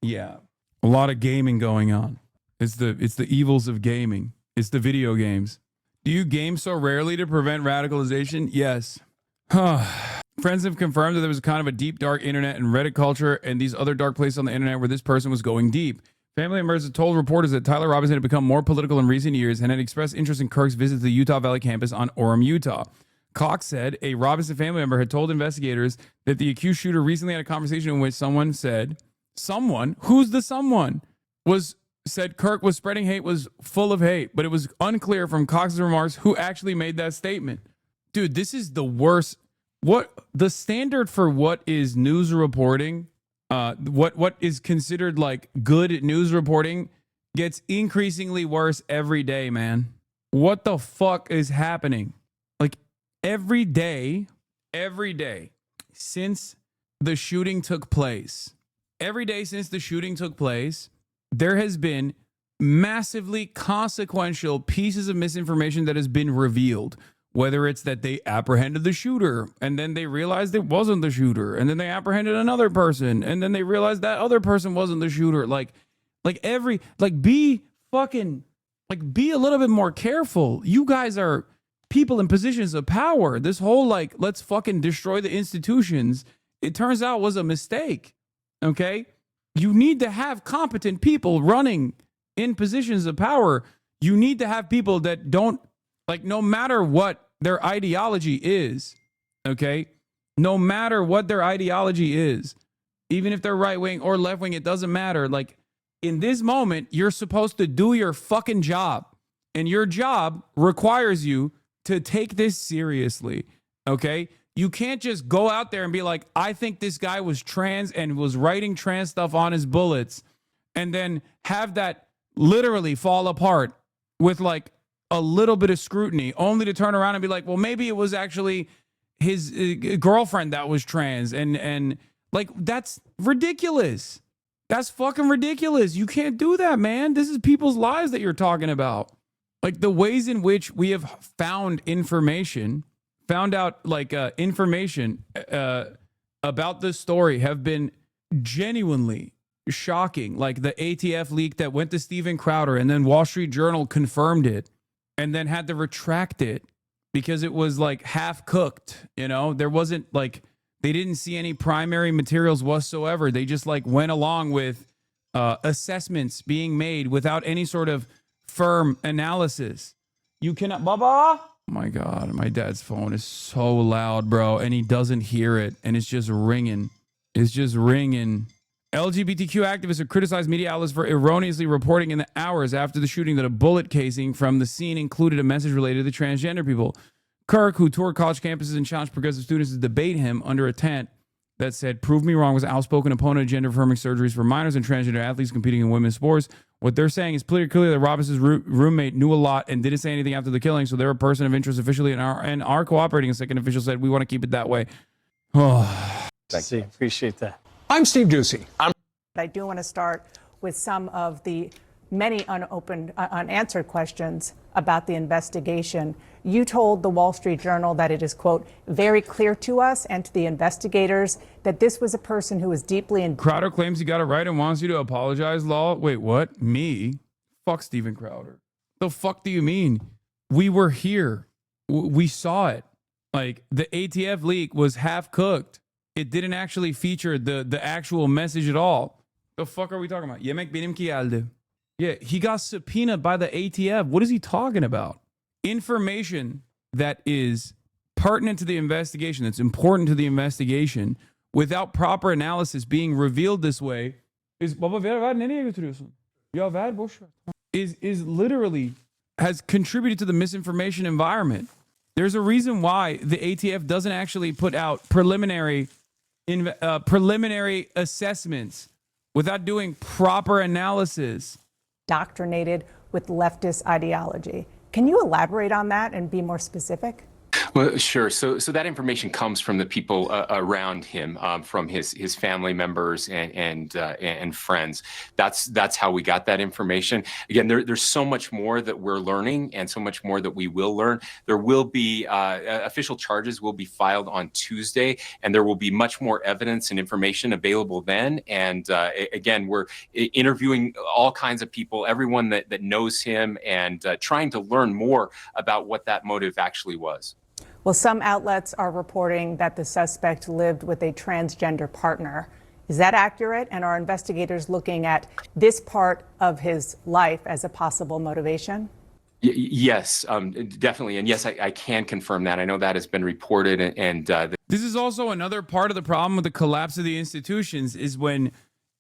Yeah. A lot of gaming going on. It's the evils of gaming. It's the video games. Do you game so rarely to prevent radicalization? Yes. Friends have confirmed that there was kind of a deep, dark internet and Reddit culture and these other dark places on the internet where this person was going deep. Family members have told reporters that Tyler Robinson had become more political in recent years and had expressed interest in Kirk's visit to the Utah Valley campus on Orem, Utah. Cox said a Robinson family member had told investigators that the accused shooter recently had a conversation in which someone, who's the someone, said Kirk was spreading hate, was full of hate, but it was unclear from Cox's remarks who actually made that statement. Dude, this is the worst. What the standard for what is news reporting, what is considered like good news reporting gets increasingly worse every day, man. What the fuck is happening? Like every day since the shooting took place, there has been massively consequential pieces of misinformation that has been revealed. Whether it's that they apprehended the shooter and then they realized it wasn't the shooter, and then they apprehended another person and then they realized that other person wasn't the shooter. Be a little bit more careful. You guys are people in positions of power. This whole let's fucking destroy the institutions, it turns out was a mistake. Okay? You need to have competent people running in positions of power. You need to have people that don't, no matter what their ideology is, okay? No matter what their ideology is, even if they're right wing or left wing, it doesn't matter. In this moment, you're supposed to do your fucking job. And your job requires you to take this seriously, okay? You can't just go out there and be like, I think this guy was trans and was writing trans stuff on his bullets, and then have that literally fall apart with a little bit of scrutiny, only to turn around and be like, well, maybe it was actually his girlfriend that was trans. And that's ridiculous. That's fucking ridiculous. You can't do that, man. This is people's lives that you're talking about. The ways in which we have found out information about this story have been genuinely shocking. The ATF leak that went to Steven Crowder and then Wall Street Journal confirmed it and then had to retract it because it was half cooked. There wasn't they didn't see any primary materials whatsoever. They just went along with assessments being made without any sort of firm analysis. You cannot, Baba. Oh my God, my dad's phone is so loud, bro, and he doesn't hear it, and it's just ringing. It's just ringing. LGBTQ activists have criticized media outlets for erroneously reporting in the hours after the shooting that a bullet casing from the scene included a message related to transgender people. KIRK, who toured college campuses and challenged progressive students to debate him under a tent that said, "Prove me wrong," was an outspoken opponent of gender-affirming surgeries for minors and transgender athletes competing in women's sports. What they're saying is clearly that Robinson's roommate knew a lot and didn't say anything after the killing, so they're a person of interest officially and are cooperating. A second official said, "We want to keep it that way." Oh, thank you. Appreciate that. I'm Steve Doocy. I do want to start with some of the many unanswered questions about the investigation. You told the Wall Street Journal that it is, quote, very clear to us and to the investigators that this was a person who was deeply in. Crowder claims he got it right and wants you to apologize, Law. Wait, what? Me? Fuck Steven Crowder. The fuck do you mean? We were here. We saw it. Like, the ATF leak was half cooked. It didn't actually feature the actual message at all. The fuck are we talking about? Yemek benim ki geldi. Yeah, he got subpoenaed by the ATF. What is he talking about? Information that is pertinent to the investigation, that's important to the investigation, without proper analysis being revealed this way is literally has contributed to the misinformation environment. There's a reason why the ATF doesn't actually put out preliminary assessments without doing proper analysis. Indoctrinated with leftist ideology. Can you elaborate on that and be more specific? Well, sure. So that information comes from the people around him, from his family members and friends. That's how we got that information. Again, there's so much more that we're learning and so much more that we will learn. There will be official charges will be filed on Tuesday, and there will be much more evidence and information available then. And again, we're interviewing all kinds of people, everyone that knows him, and trying to learn more about what that motive actually was. Well, some outlets are reporting that the suspect lived with a transgender partner. Is that accurate? And are investigators looking at this part of his life as a possible motivation? Yes, definitely. And yes, I can confirm that. I know that has been reported. And this is also another part of the problem with the collapse of the institutions is when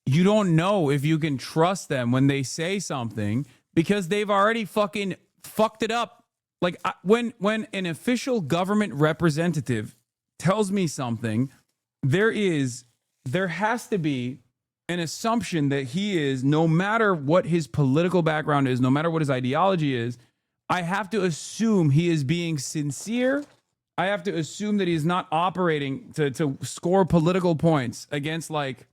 you don't know if you can trust them when they say something because they've already fucking fucked it up. Like when an official government representative tells me something, there has to be an assumption that he is, no matter what his political background is, no matter what his ideology is, I have to assume he is being sincere. I have to assume that he's not operating to score political points against like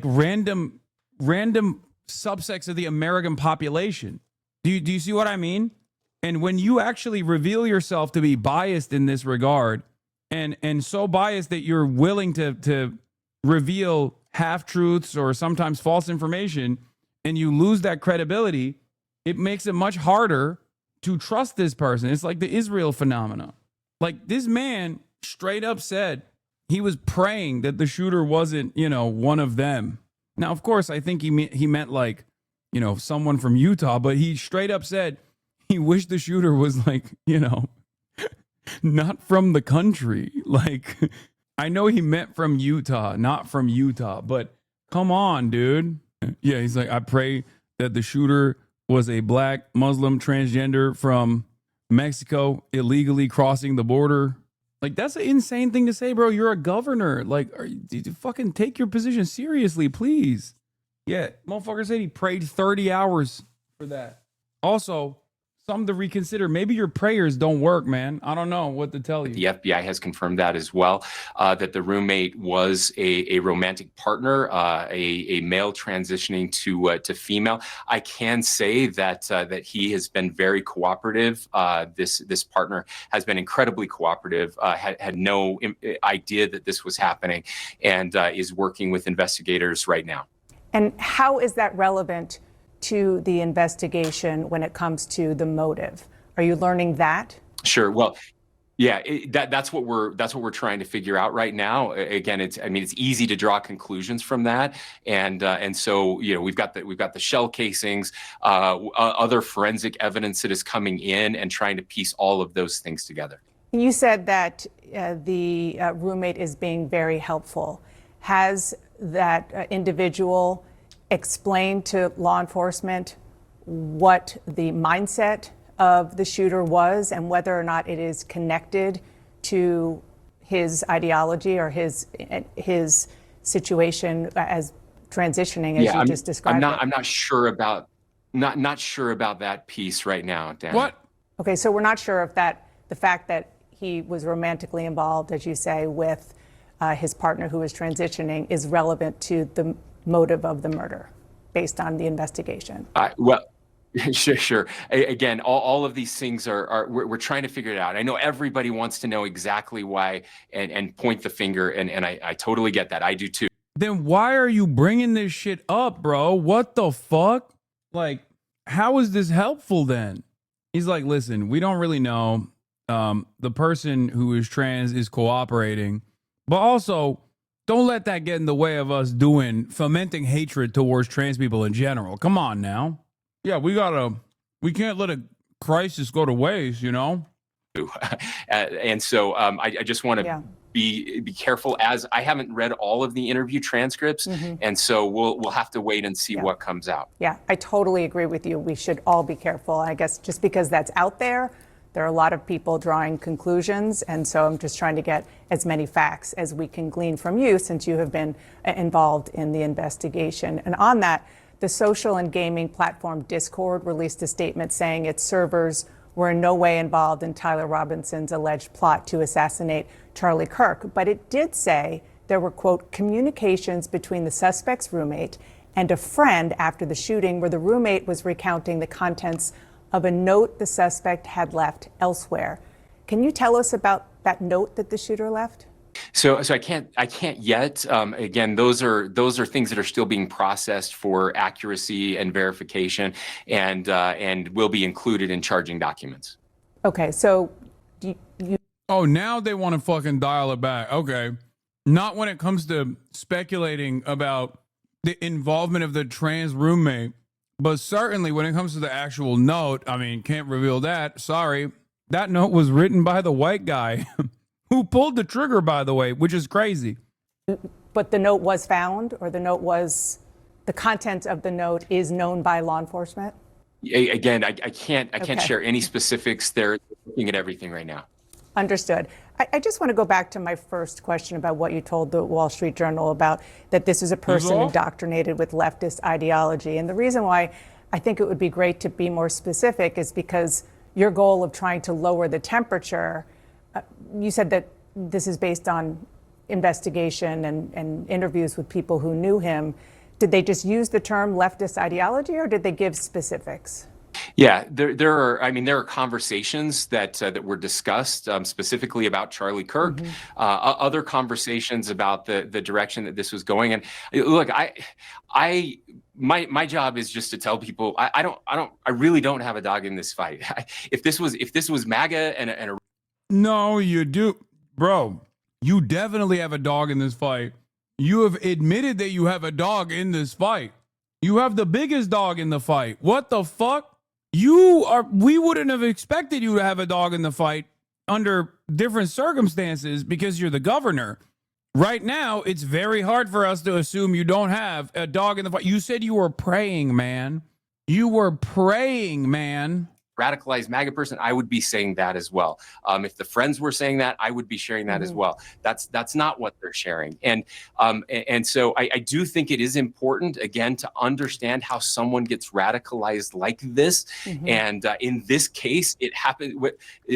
random subsects of the American population. Do you see what I mean? And when you actually reveal yourself to be biased in this regard, and so biased that you're willing to reveal half-truths or sometimes false information, and you lose that credibility, it makes it much harder to trust this person. It's like the Israel phenomena. Like, this man straight up said he was praying that the shooter wasn't, one of them. Now, of course, I think he meant like, someone from Utah, but he straight up said he wished the shooter was like, not from the country. Like, I know he meant from Utah, not from Utah, but come on, dude. Yeah, he's like, I pray that the shooter was a black Muslim transgender from Mexico illegally crossing the border. Like, that's an insane thing to say, bro. You're a governor. Like, you fucking take your position seriously, please. Yeah, motherfucker said he prayed 30 hours for that. Also, something to reconsider. Maybe your prayers don't work, man. I don't know what to tell you. The FBI has confirmed that as well, that the roommate was a romantic partner, a male transitioning to female. I can say that he has been very cooperative. This partner has been incredibly cooperative, had no idea that this was happening, and is working with investigators right now. And how is that relevant to the investigation when it comes to the motive? Are you learning that? Sure. Well, yeah, that's what we're trying to figure out right now. Again, it's easy to draw conclusions from that, and so we've got the shell casings, other forensic evidence that is coming in, and trying to piece all of those things together. You said that the roommate is being very helpful. Has that individual explained to law enforcement what the mindset of the shooter was and whether or not it is connected to his ideology or his situation as transitioning, as you just described? I'm not sure about not sure about that piece right now, Dan. What? Okay, so we're not sure if the fact that he was romantically involved, as you say, with his partner who was transitioning is relevant to the motive of the murder based on the investigation. Well, sure. Again, all of these things we're trying to figure it out. I know everybody wants to know exactly why and point the finger, and I totally get that. I do too. Then why are you bringing this shit up, bro? What the fuck? Like, how is this helpful then? He's like, listen, we don't really know. The person who is trans is cooperating, but also don't let that get in the way of us fomenting hatred towards trans people in general. Come on now. Yeah, we can't let a crisis go to waste, you know? And so I just want to be careful, as I haven't read all of the interview transcripts. And so we'll have to wait and see what comes out. Yeah, I totally agree with you. We should all be careful. I guess just because that's out there are a lot of people drawing conclusions. And so I'm just trying to get as many facts as we can glean from you, since you have been involved in the investigation. And on that, the social and gaming platform Discord released a statement saying its servers were in no way involved in Tyler Robinson's alleged plot to assassinate Charlie Kirk. But it did say there were, quote, communications between the suspect's roommate and a friend after the shooting, where the roommate was recounting the contents of a note the suspect had left elsewhere. Can you tell us about that note that the shooter left? So I can't yet. Again, those are things that are still being processed for accuracy and verification, and will be included in charging documents. Okay, so you. Oh, now they want to fucking dial it back. Okay, not when it comes to speculating about the involvement of the trans roommate, but certainly when it comes to the actual note. I mean, can't reveal that. Sorry, that note was written by the white guy. Who pulled the trigger, by the way, which is crazy. But the note was found, or the content of the note is known by law enforcement? Again, I can't share any specifics. They're looking at everything right now. Understood. I just want to go back to my first question about what you told the Wall Street Journal about that this is a person indoctrinated with leftist ideology. And the reason why I think it would be great to be more specific is because your goal of trying to lower the temperature, you said that this is based on investigation and interviews with people who knew him. Did they just use the term leftist ideology, or did they give specifics? Yeah, there are conversations that were discussed specifically about Charlie Kirk, other conversations about the direction that this was going. And look, my job is just to tell people I really don't have a dog in this fight. If this was MAGA and a No, you do. Bro, you definitely have a dog in this fight. You have admitted that you have a dog in this fight. You have the biggest dog in the fight. What the fuck? We wouldn't have expected you to have a dog in the fight under different circumstances because you're the governor. Right now, it's very hard for us to assume you don't have a dog in the fight. You said you were praying, man. You were praying, man. radicalized MAGA person, I would be saying that as well. If the friends were saying that, I would be sharing that as well. That's not what they're sharing. And so I do think it is important, again, to understand how someone gets radicalized like this. And in this case, it happened.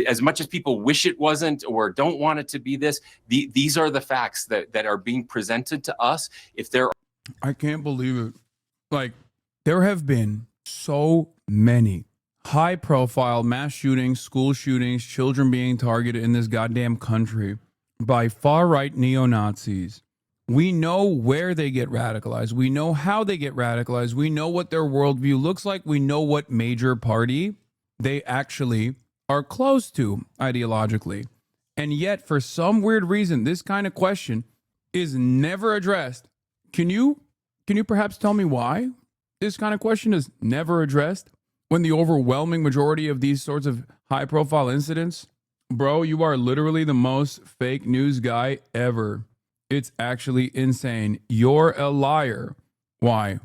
As much as people wish it wasn't or don't want it to be this, these are the facts that are being presented to us. If there are, I can't believe it. Like, there have been so many high-profile mass shootings, school shootings, children being targeted in this goddamn country by far-right neo-Nazis. We know where they get radicalized. We know how they get radicalized. We know what their worldview looks like. We know what major party they actually are close to ideologically. And yet, for some weird reason, this kind of question is never addressed. Can you perhaps tell me why this kind of question is never addressed? When the overwhelming majority of these sorts of high-profile incidents, bro, you are literally the most fake news guy ever. It's actually insane. You're a liar. Why?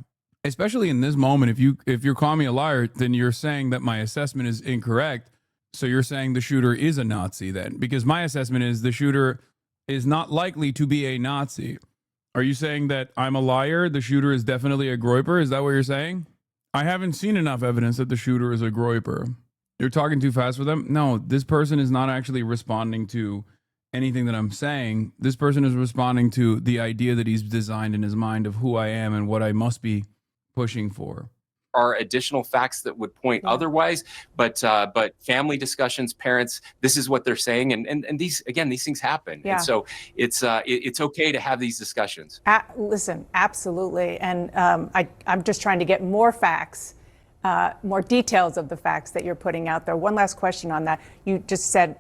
especially in this moment, if you're calling me a liar, then you're saying that my assessment is incorrect. So you're saying the shooter is a Nazi then, because my assessment is the shooter is not likely to be a Nazi. Are you saying that I'm a liar? The shooter is definitely a groyper? Is that what you're saying? I haven't seen enough evidence that the shooter is a groyper. You're talking too fast for them? No, this person is not actually responding to anything that I'm saying. This person is responding to the idea that he's designed in his mind of who I am and what I must be pushing for. Are additional facts that would point otherwise, but family discussions, parents, this is what they're saying, and these things happen, and so it's okay to have these discussions. Listen, absolutely, and I'm just trying to get more facts, more details of the facts that you're putting out there. One last question on that. You just said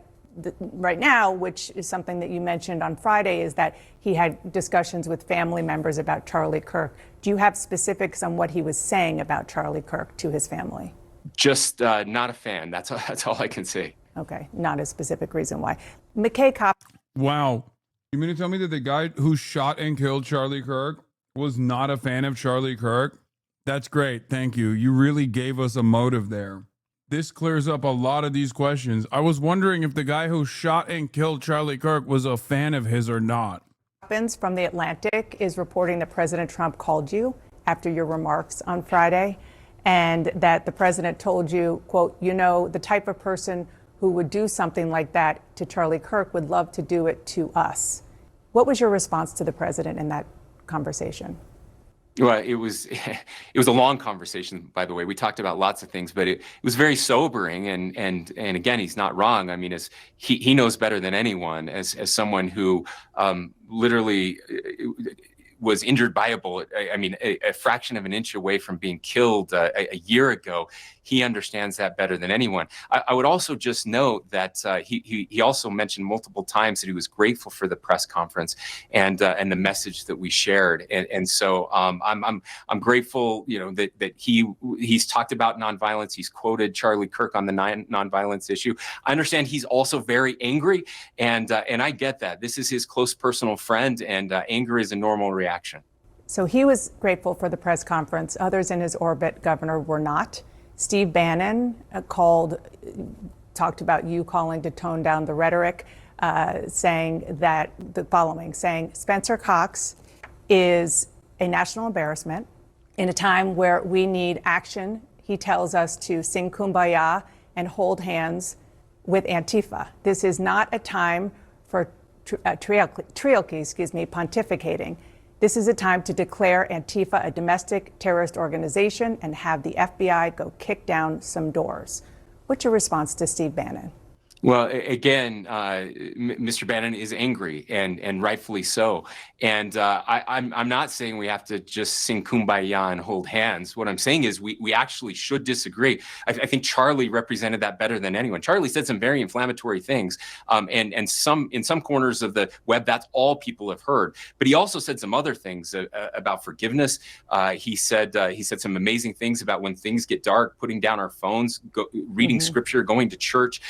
right now, which is something that you mentioned on Friday, is that he had discussions with family members about Charlie Kirk. Do you have specifics on what he was saying about Charlie Kirk to his family? Just not a fan. That's all I can say. Okay, not a specific reason why. McKay Cop. Wow. You mean to tell me that the guy who shot and killed Charlie Kirk was not a fan of Charlie Kirk? That's great. Thank you. You really gave us a motive there. This clears up a lot of these questions. I was wondering if the guy who shot and killed Charlie Kirk was a fan of his or not. From The Atlantic is reporting that President Trump called you after your remarks on Friday, and that the president told you, quote, you know, the type of person who would do something like that to Charlie Kirk would love to do it to us. What was your response to the president in that conversation? Well, it was a long conversation, by the way. We talked about lots of things, but it was very sobering. And again, he's not wrong. I mean, as he knows better than anyone, as someone who literally was injured by a bullet. I mean, a fraction of an inch away from being killed a year ago. He understands that better than anyone. I would also just note that he also mentioned multiple times that he was grateful for the press conference and the message that we shared. And so I'm grateful, you know, that he's talked about nonviolence. He's quoted Charlie Kirk on the nonviolence issue. I understand he's also very angry, and I get that. This is his close personal friend, and anger is a normal reaction. So he was grateful for the press conference. Others in his orbit, Governor, were not. Steve Bannon talked about you calling to tone down the rhetoric, saying the following, Spencer Cox is a national embarrassment in a time where we need action. He tells us to sing Kumbaya and hold hands with Antifa. This is not a time for Trialki, pontificating. This is a time to declare Antifa a domestic terrorist organization and have the FBI go kick down some doors. What's your response to Steve Bannon? Well, again, Mr. Bannon is angry, and rightfully so. And I'm not saying we have to just sing Kumbaya and hold hands. What I'm saying is we actually should disagree. I think Charlie represented that better than anyone. Charlie said some very inflammatory things, and in some corners of the web, that's all people have heard. But he also said some other things about forgiveness. He said some amazing things about when things get dark, putting down our phones, reading scripture, going to church,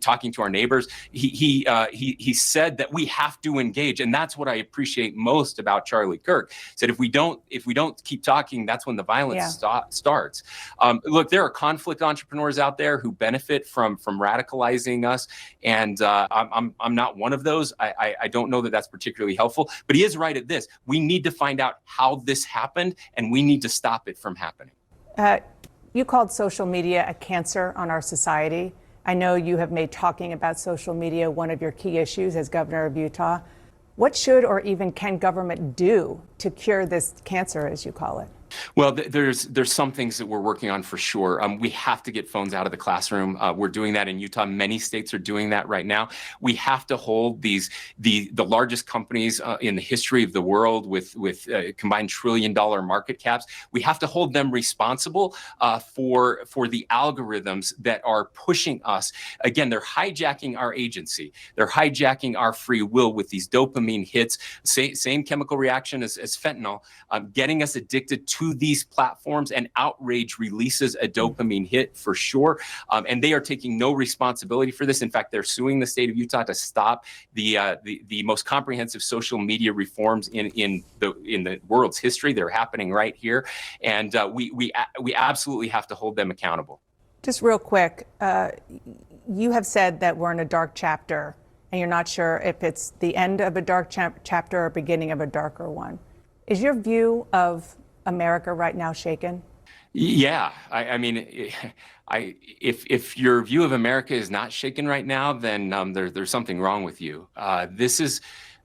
talking to our neighbors. He said that we have to engage, and that's what I appreciate most about Charlie Kirk. Said if we don't keep talking, that's when the violence starts. Look, there are conflict entrepreneurs out there who benefit from radicalizing us, and I'm not one of those. I don't know that that's particularly helpful, but he is right at this. We need to find out how this happened, and we need to stop it from happening. You called social media a cancer on our society. I know you have made talking about social media one of your key issues as governor of Utah. What should or even can government do to cure this cancer, as you call it? Well, there's some things that we're working on for sure. We have to get phones out of the classroom. We're doing that in Utah. Many states are doing that right now. We have to hold the largest companies in the history of the world with combined $1 trillion market caps. We have to hold them responsible for the algorithms that are pushing us. Again, they're hijacking our agency. They're hijacking our free will with these dopamine hits. Same chemical reaction as fentanyl, getting us addicted to to these platforms, and outrage releases a dopamine hit for sure. And they are taking no responsibility for this. In fact, they're suing the state of Utah to stop the most comprehensive social media reforms in the world's history. They're happening right here, and we absolutely have to hold them accountable. Just real quick, you have said that we're in a dark chapter, and you're not sure if it's the end of a dark chapter or beginning of a darker one. Is your view of America right now shaken? Yeah, I mean, if your view of America is not shaken right now, then there's something wrong with you. This is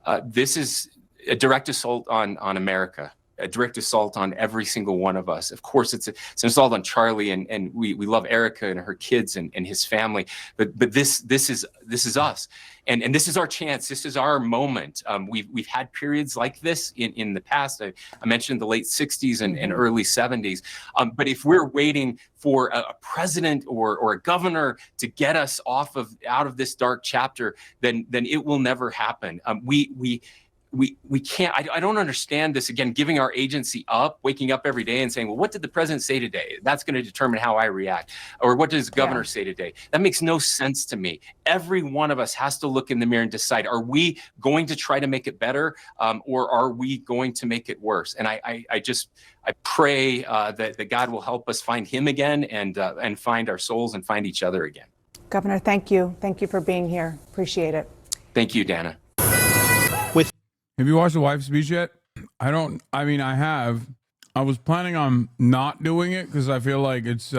a direct assault on America, a direct assault on every single one of us. Of course, it's an assault on Charlie, and we love Erica and her kids and his family. But this is us, and this is our chance. This is our moment. We've had periods like this in the past. I mentioned the late '60s and early '70s. But if we're waiting for a president or a governor to get us out of this dark chapter, then it will never happen. We can't. I don't understand this. Again, giving our agency up, waking up every day and saying, well, what did the president say today? That's going to determine how I react. Or what does the governor say today? That makes no sense to me. Every one of us has to look in the mirror and decide, are we going to try to make it better, or are we going to make it worse? And I pray that God will help us find him again and find our souls and find each other again. Governor, thank you. Thank you for being here. Appreciate it. Thank you, Dana. Have you watched the wife's speech yet? I have. I was planning on not doing it because I feel like it's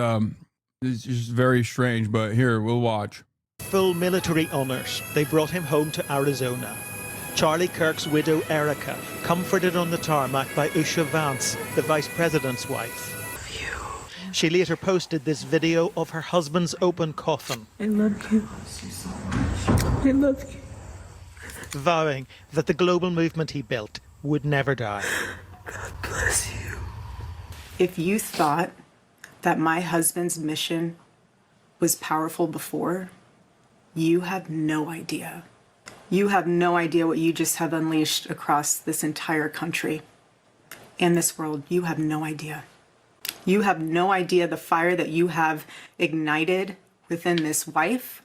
just very strange, but here, we'll watch. Full military honors. They brought him home to Arizona. Charlie Kirk's widow, Erica, comforted on the tarmac by Usha Vance, the vice president's wife. She later posted this video of her husband's open coffin. I love you. I love you. Vowing that the global movement he built would never die. God bless you. If you thought that my husband's mission was powerful before, you have no idea. You have no idea what you just have unleashed across this entire country and this world. You have no idea. You have no idea the fire that you have ignited within this wife.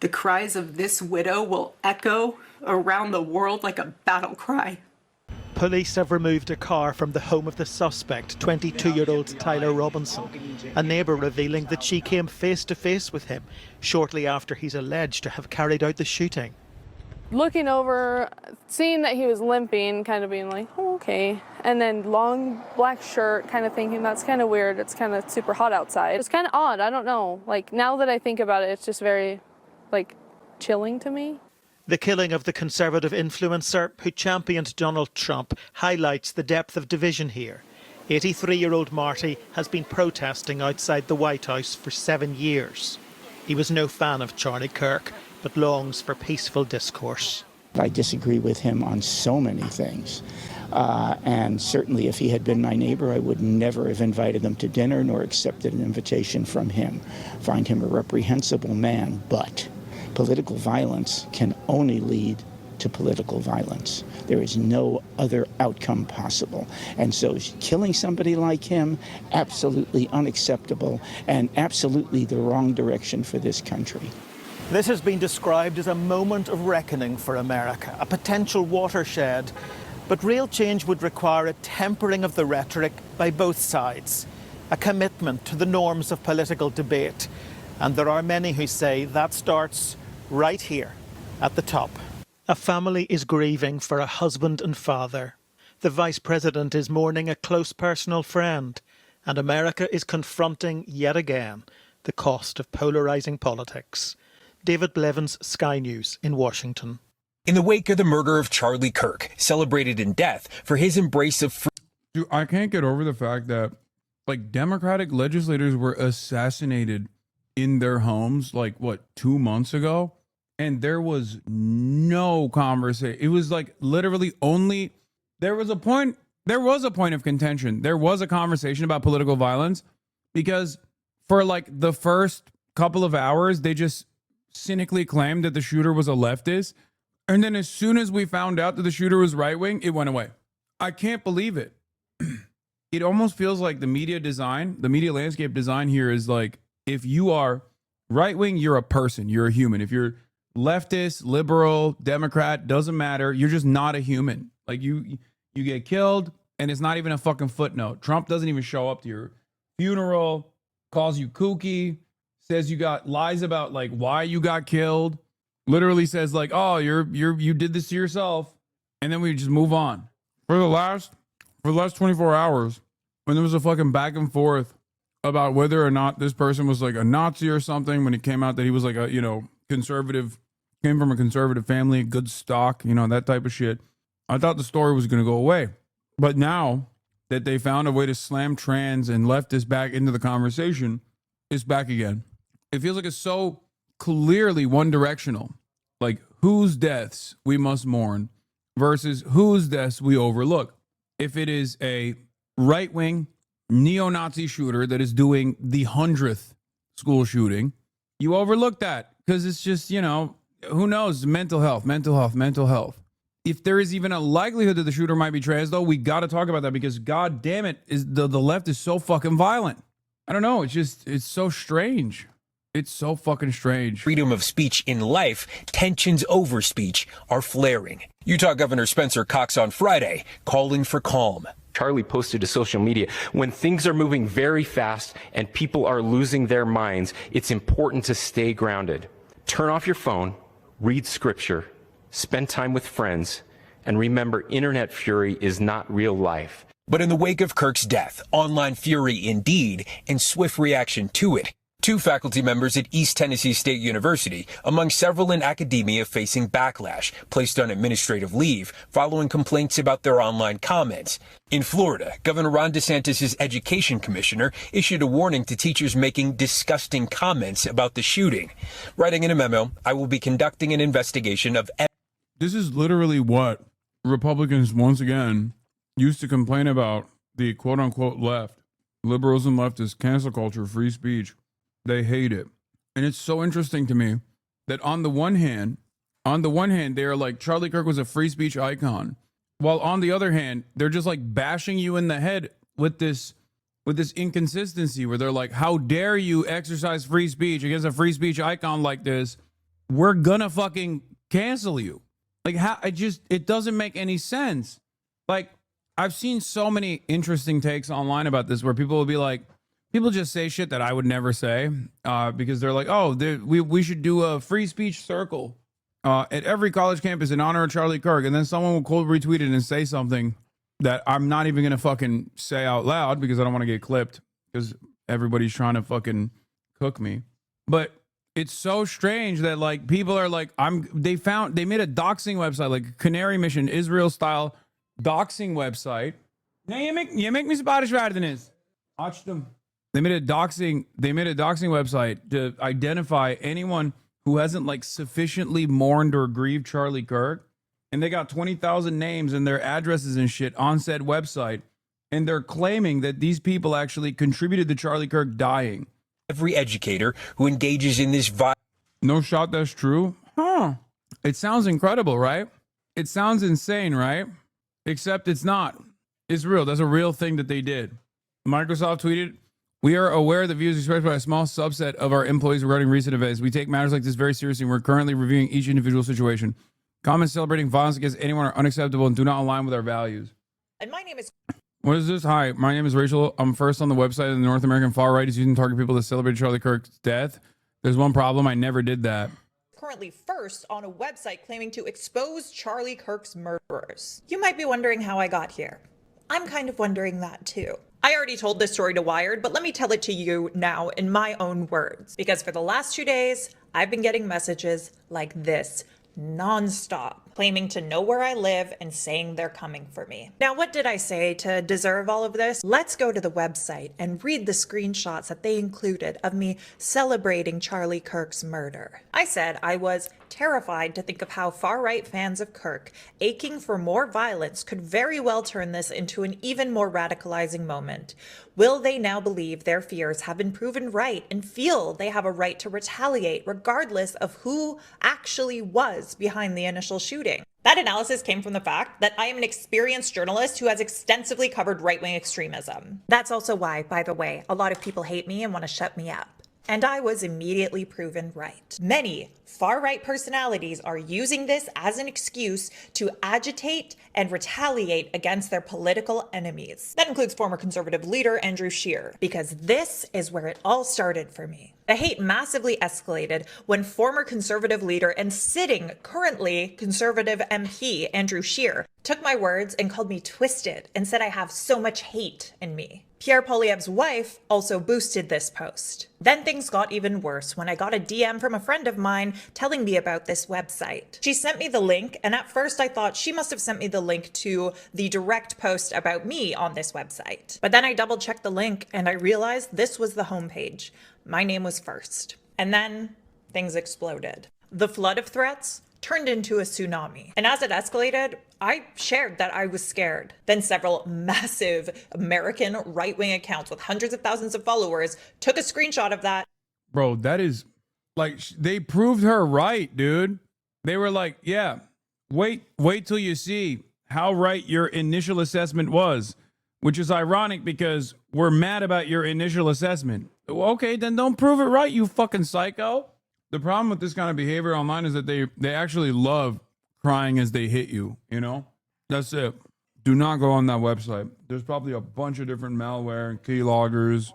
The cries of this widow will echo around the world like a battle cry. Police have removed a car from the home of the suspect, 22-year-old Tyler Robinson, a neighbour revealing that she came face to face with him shortly after he's alleged to have carried out the shooting. Looking over, seeing that he was limping, kind of being like, oh, okay. And then long black shirt, kind of thinking that's kind of weird. It's kind of super hot outside. It's kind of odd. I don't know. Like, now that I think about it, it's just very, like, chilling to me. The killing of the conservative influencer who championed Donald Trump highlights the depth of division here. 83-year-old Marty has been protesting outside the White House for 7 years. He was no fan of Charlie Kirk, but longs for peaceful discourse. I disagree with him on so many things. And certainly if he had been my neighbor, I would never have invited him to dinner nor accepted an invitation from him. Find him a reprehensible man, but political violence can only lead to political violence. There is no other outcome possible. And so killing somebody like him, absolutely unacceptable and absolutely the wrong direction for this country. This has been described as a moment of reckoning for America, a potential watershed. But real change would require a tempering of the rhetoric by both sides, a commitment to the norms of political debate. And there are many who say that starts right here at the top. A family is grieving for a husband and father. The vice president is mourning a close personal friend. And America is confronting yet again the cost of polarising politics. David Blevins, Sky News in Washington. In the wake of the murder of Charlie Kirk, celebrated in death for his embrace of freedom. Dude, I can't get over the fact that, like, Democratic legislators were assassinated in their homes, 2 months ago? And there was no conversation. It was like literally only, there was a point of contention. There was a conversation about political violence because for like the first couple of hours, they just cynically claimed that the shooter was a leftist. And then as soon as we found out that the shooter was right-wing, it went away. I can't believe it. it almost feels like the media landscape design here is like, if you are right wing, you're a person, you're a human. If you're leftist, liberal, Democrat, doesn't matter. You're just not a human. Like you get killed and it's not even a fucking footnote. Trump doesn't even show up to your funeral, calls you kooky, says you got lies about like why you got killed, literally says like, oh, you did this to yourself. And then we just move on. For the last 24 hours, when there was a fucking back and forth about whether or not this person was like a Nazi or something, when it came out that he was like a, conservative, came from a conservative family, good stock, that type of shit. I thought the story was going to go away. But now that they found a way to slam trans and leftists back into the conversation, it's back again. It feels like it's so clearly one directional. Like whose deaths we must mourn versus whose deaths we overlook. If it is a right-wing neo-Nazi shooter that is doing the 100th school shooting, you overlook that because it's just, who knows? Mental health. If there is even a likelihood that the shooter might be trans, though, we got to talk about that because, god damn it, is the left is so fucking violent. I don't know. It's so strange. It's so fucking strange. Freedom of speech in life, tensions over speech are flaring. Utah Governor Spencer Cox on Friday calling for calm. Charlie posted to social media, when things are moving very fast and people are losing their minds, it's important to stay grounded. Turn off your phone, read scripture, spend time with friends, and remember, internet fury is not real life. But in the wake of Kirk's death, online fury indeed, and swift reaction to it. 2 faculty members at East Tennessee State University, among several in academia facing backlash, placed on administrative leave following complaints about their online comments. In Florida, Governor Ron DeSantis' education commissioner issued a warning to teachers making disgusting comments about the shooting. Writing in a memo, I will be conducting an investigation of... This is literally what Republicans, once again, used to complain about the quote-unquote left. Liberals and leftists, cancel culture, free speech. They hate it. And it's so interesting to me that on the one hand, they are like, Charlie Kirk was a free speech icon. While on the other hand, they're just like bashing you in the head with this inconsistency where they're like, how dare you exercise free speech against a free speech icon like this? We're gonna fucking cancel you. Like, how, it doesn't make any sense. Like, I've seen so many interesting takes online about this where people will be like, people just say shit that I would never say because they're like, oh, we should do a free speech circle at every college campus in honor of Charlie Kirk. And then someone will quote retweet it and say something that I'm not even going to fucking say out loud because I don't want to get clipped because everybody's trying to fucking cook me. But it's so strange that like people are like, they made a doxing website, like Canary Mission, Israel style doxing website. Now you make me Spanish rather than this. Watch them. They made a doxing website to identify anyone who hasn't like sufficiently mourned or grieved Charlie Kirk. And they got 20,000 names and their addresses and shit on said website. And they're claiming that these people actually contributed to Charlie Kirk dying. Every educator who engages in this no shot that's true. Huh. It sounds incredible, right? It sounds insane, right? Except it's not. It's real. That's a real thing that they did. Microsoft tweeted, we are aware of the views expressed by a small subset of our employees regarding recent events. We take matters like this very seriously, and we're currently reviewing each individual situation. Comments celebrating violence against anyone are unacceptable and do not align with our values. And my name is... What is this? Hi, my name is Rachel. I'm first on the website of the North American far right is using to target people that celebrate Charlie Kirk's death. There's one problem. I never did that. Currently first on a website claiming to expose Charlie Kirk's murderers. You might be wondering how I got here. I'm kind of wondering that too. I already told this story to Wired, but let me tell it to you now in my own words. Because for the last 2 days, I've been getting messages like this, nonstop, claiming to know where I live and saying they're coming for me. Now, what did I say to deserve all of this? Let's go to the website and read the screenshots that they included of me celebrating Charlie Kirk's murder. I said I was terrified to think of how far-right fans of Kirk, aching for more violence, could very well turn this into an even more radicalizing moment. Will they now believe their fears have been proven right and feel they have a right to retaliate regardless of who actually was behind the initial shooting? That analysis came from the fact that I am an experienced journalist who has extensively covered right-wing extremism. That's also why, by the way, a lot of people hate me and want to shut me up. And I was immediately proven right. Many far-right personalities are using this as an excuse to agitate and retaliate against their political enemies. That includes former conservative leader Andrew Scheer, because this is where it all started for me. The hate massively escalated when former conservative leader and sitting currently conservative MP Andrew Scheer took my words and called me twisted and said I have so much hate in me. Pierre Poilievre's wife also boosted this post. Then things got even worse when I got a DM from a friend of mine telling me about this website. She sent me the link, and at first I thought she must have sent me the link to the direct post about me on this website. But then I double checked the link and I realized this was the homepage. My name was first. And then things exploded. The flood of threats turned into a tsunami. And as it escalated, I shared that I was scared. Then several massive American right-wing accounts with hundreds of thousands of followers took a screenshot of that. Bro, that is like, they proved her right, dude. They were like, yeah, wait till you see how right your initial assessment was, which is ironic because we're mad about your initial assessment. Okay, then don't prove it right, you fucking psycho. The problem with this kind of behavior online is that they actually love crying as they hit you, you know? That's it. Do not go on that website. There's probably a bunch of different malware and keyloggers,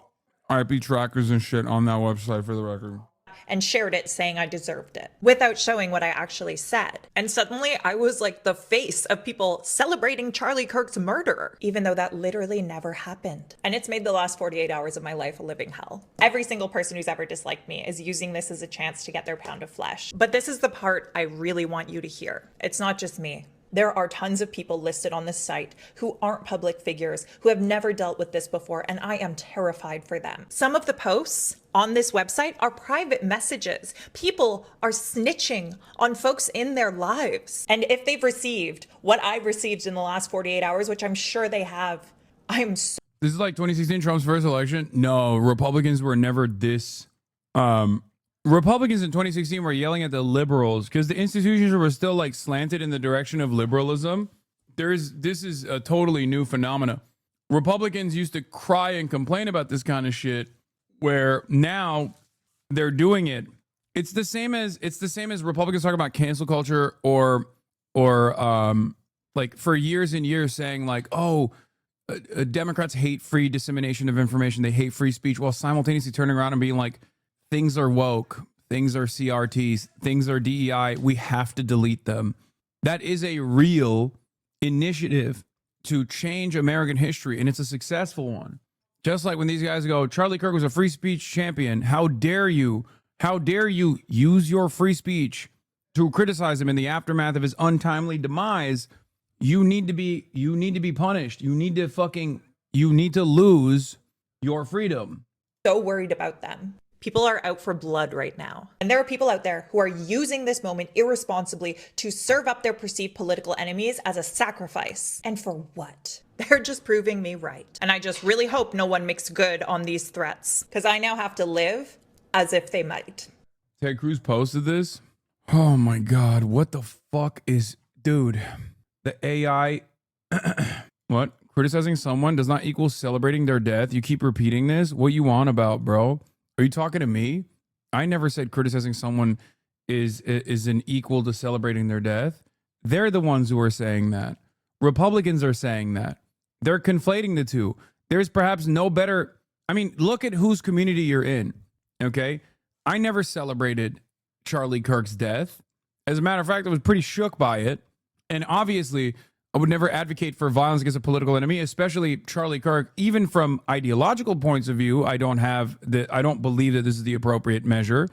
IP trackers and shit on that website, for the record. And shared it saying I deserved it without showing what I actually said. And suddenly I was like the face of people celebrating Charlie Kirk's murder, even though that literally never happened. And it's made the last 48 hours of my life a living hell. Every single person who's ever disliked me is using this as a chance to get their pound of flesh. But this is the part I really want you to hear. It's not just me. There are tons of people listed on this site who aren't public figures, who have never dealt with this before, and I am terrified for them. Some of the posts on this website are private messages. People are snitching on folks in their lives. And if they've received what I've received in the last 48 hours, which I'm sure they have, I'm so... This is like 2016 Trump's first election. No, Republicans were never this... Republicans in 2016 were yelling at the liberals because the institutions were still like slanted in the direction of liberalism. This is a totally new phenomena. Republicans used to cry and complain about this kind of shit, where now they're doing it. It's the same as Republicans talk about cancel culture or like for years and years saying like, oh, Democrats hate free dissemination of information. They hate free speech, while simultaneously turning around and being like, things are woke, things are CRTs, things are DEI. We have to delete them. That is a real initiative to change American history, and it's a successful one. Just like when these guys go, Charlie Kirk was a free speech champion. How dare you use your free speech to criticize him in the aftermath of his untimely demise? You need to be punished. You need to lose your freedom. So worried about them. People are out for blood right now. And there are people out there who are using this moment irresponsibly to serve up their perceived political enemies as a sacrifice. And for what? They're just proving me right. And I just really hope no one makes good on these threats, because I now have to live as if they might. Ted Cruz posted this. Oh my God. What the fuck is, dude, the AI, what? Criticizing someone does not equal celebrating their death. You keep repeating this. What you on about, bro? Are you talking to me? I never said criticizing someone is an equal to celebrating their death. They're the ones who are saying that. Republicans are saying that. They're conflating the two. There's perhaps no better. I mean, look at whose community you're in. Okay. I never celebrated Charlie Kirk's death. As a matter of fact, I was pretty shook by it. And obviously, I would never advocate for violence against a political enemy, especially Charlie Kirk. Even from ideological points of view, I don't believe that this is the appropriate measure.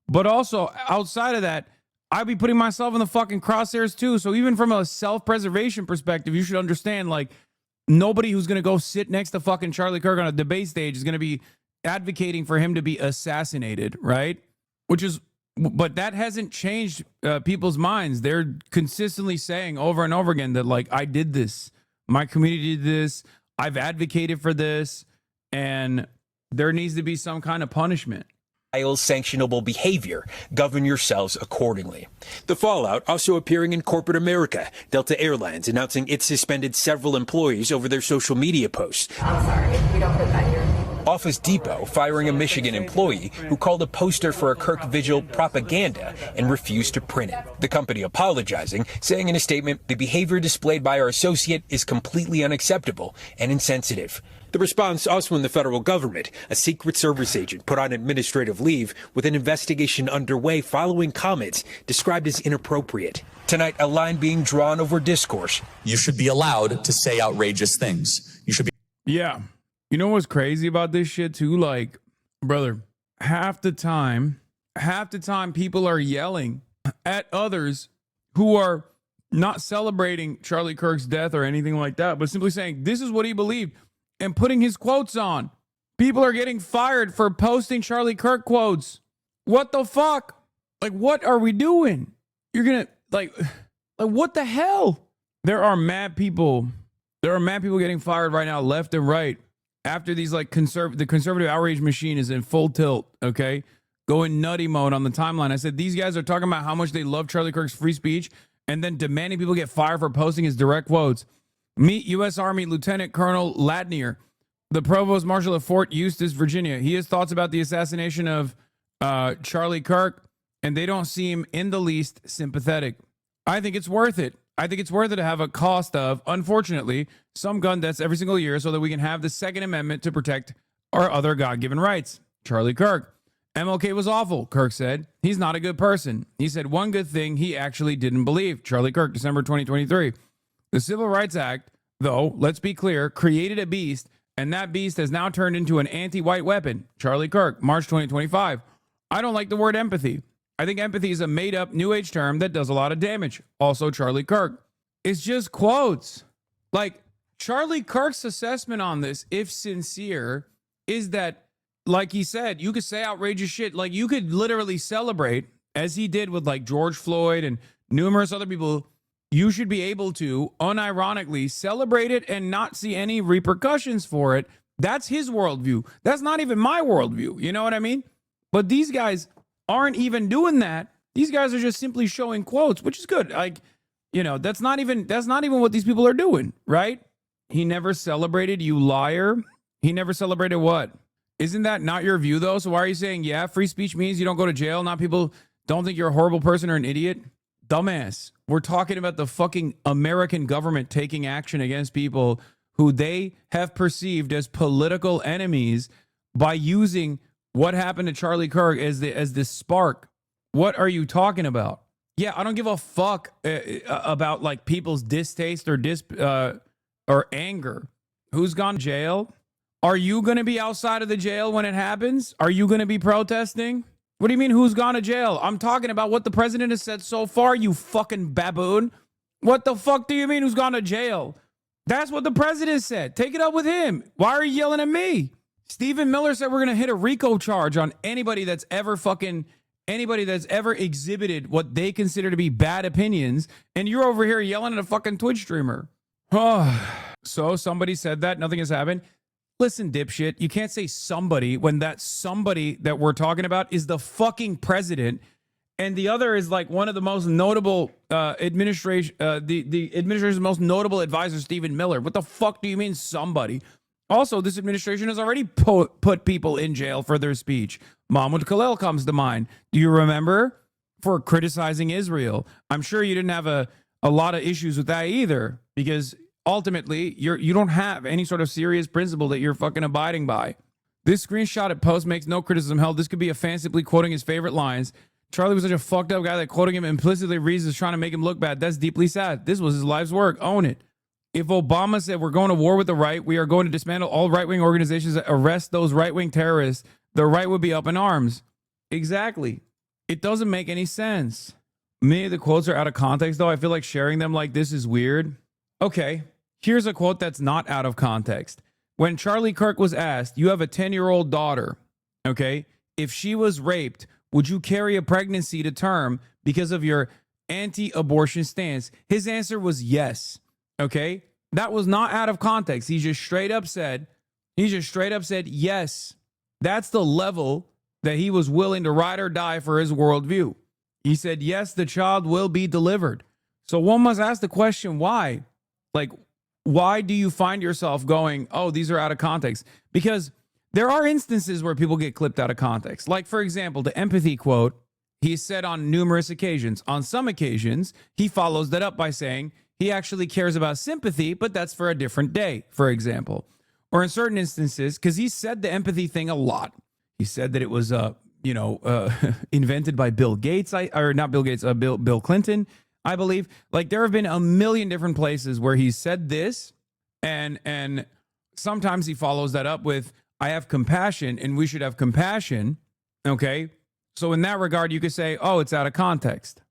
But also outside of that, I'd be putting myself in the fucking crosshairs too. So even from a self-preservation perspective, you should understand, like, nobody who's going to go sit next to fucking Charlie Kirk on a debate stage is going to be advocating for him to be assassinated, right? But that hasn't changed people's minds. They're consistently saying over and over again that, like, I did this. My community did this. I've advocated for this. And there needs to be some kind of punishment. sanctionable behavior. Govern yourselves accordingly. The fallout also appearing in corporate America. Delta Airlines announcing it suspended several employees over their social media posts. I'm sorry, we don't put that here. Office Depot firing a Michigan employee who called a poster for a Kirk vigil propaganda and refused to print it. The company apologizing, saying in a statement, the behavior displayed by our associate is completely unacceptable and insensitive. The response also in the federal government. A Secret Service agent put on administrative leave with an investigation underway following comments described as inappropriate. Tonight, a line being drawn over discourse. You should be allowed to say outrageous things. You should be. Yeah. You know what's crazy about this shit too? Like, brother, half the time people are yelling at others who are not celebrating Charlie Kirk's death or anything like that, but simply saying this is what he believed and putting his quotes on. People are getting fired for posting Charlie Kirk quotes. What the fuck? Like, what are we doing? You're gonna like what the hell? There are mad people getting fired right now, left and right. After these the conservative outrage machine is in full tilt, okay? Going nutty mode on the timeline. I said, these guys are talking about how much they love Charlie Kirk's free speech and then demanding people get fired for posting his direct quotes. Meet U.S. Army Lieutenant Colonel Ladnier, the Provost Marshal of Fort Eustis, Virginia. He has thoughts about the assassination of Charlie Kirk, and they don't seem in the least sympathetic. I think it's worth it. I think it's worth it to have a cost of, unfortunately, some gun deaths every single year so that we can have the Second Amendment to protect our other God-given rights. Charlie Kirk. MLK was awful, Kirk said. He's not a good person. He said one good thing he actually didn't believe. Charlie Kirk, December 2023. The Civil Rights Act, though, let's be clear, created a beast, and that beast has now turned into an anti-white weapon. Charlie Kirk, March 2025. I don't like the word empathy. I think empathy is a made-up New Age term that does a lot of damage. Also, Charlie Kirk. It's just quotes. Like, Charlie Kirk's assessment on this, if sincere, is that, like he said, you could say outrageous shit. Like, you could literally celebrate, as he did with, like, George Floyd and numerous other people. You should be able to, unironically, celebrate it and not see any repercussions for it. That's his worldview. That's not even my worldview. You know what I mean? But these guys aren't even doing that. These guys are just simply showing quotes, which is good. Like, you know, that's not even what these people are doing, right? He never celebrated, you liar. He never celebrated what? Isn't that not your view, though? So why are you saying, yeah, free speech means you don't go to jail, not people don't think you're a horrible person or an idiot? Dumbass. We're talking about the fucking American government taking action against people who they have perceived as political enemies by using what happened to Charlie Kirk as the spark. What are you talking about? Yeah, I don't give a fuck about like people's distaste or anger. Who's gone to jail? Are you going to be outside of the jail when it happens? Are you going to be protesting? What do you mean, who's gone to jail? I'm talking about what the president has said so far, you fucking baboon. What the fuck do you mean, who's gone to jail? That's what the president said. Take it up with him. Why are you yelling at me? Stephen Miller said we're going to hit a RICO charge on anybody that's ever exhibited what they consider to be bad opinions. And you're over here yelling at a fucking Twitch streamer. So somebody said that. Nothing has happened. Listen, dipshit, you can't say somebody when that somebody that we're talking about is the fucking president, and the other is like one of the most notable the administration's most notable advisor, Stephen Miller. What the fuck do you mean somebody? Also, this administration has already put people in jail for their speech. Mahmoud Khalil comes to mind. Do you remember? For criticizing Israel. I'm sure you didn't have a lot of issues with that either, because ultimately, you don't have any sort of serious principle that you're fucking abiding by. This screenshot at post makes no criticism held. This could be a fancifully quoting his favorite lines. Charlie was such a fucked up guy that quoting him implicitly reads as trying to make him look bad. That's deeply sad. This was his life's work. Own it. If Obama said we're going to war with the right, we are going to dismantle all right-wing organizations that arrest those right-wing terrorists, the right would be up in arms. Exactly. It doesn't make any sense. Many of the quotes are out of context, though. I feel like sharing them like this is weird. Okay, here's a quote that's not out of context. When Charlie Kirk was asked, you have a 10-year-old daughter, okay? If she was raped, would you carry a pregnancy to term because of your anti-abortion stance? His answer was yes, okay? That was not out of context. He just straight up said, yes. That's the level that he was willing to ride or die for his worldview. He said, yes, the child will be delivered. So one must ask the question, why? Like, why do you find yourself going, oh, these are out of context? Because there are instances where people get clipped out of context. Like, for example, the empathy quote, he said on numerous occasions. On some occasions, he follows that up by saying he actually cares about sympathy, but that's for a different day, for example. Or in certain instances, because he said the empathy thing a lot. He said that it was, invented by Bill Gates, Bill Clinton, I believe. Like, there have been a million different places where he said this, and sometimes he follows that up with, I have compassion, and we should have compassion, okay? So in that regard, you could say, oh, it's out of context,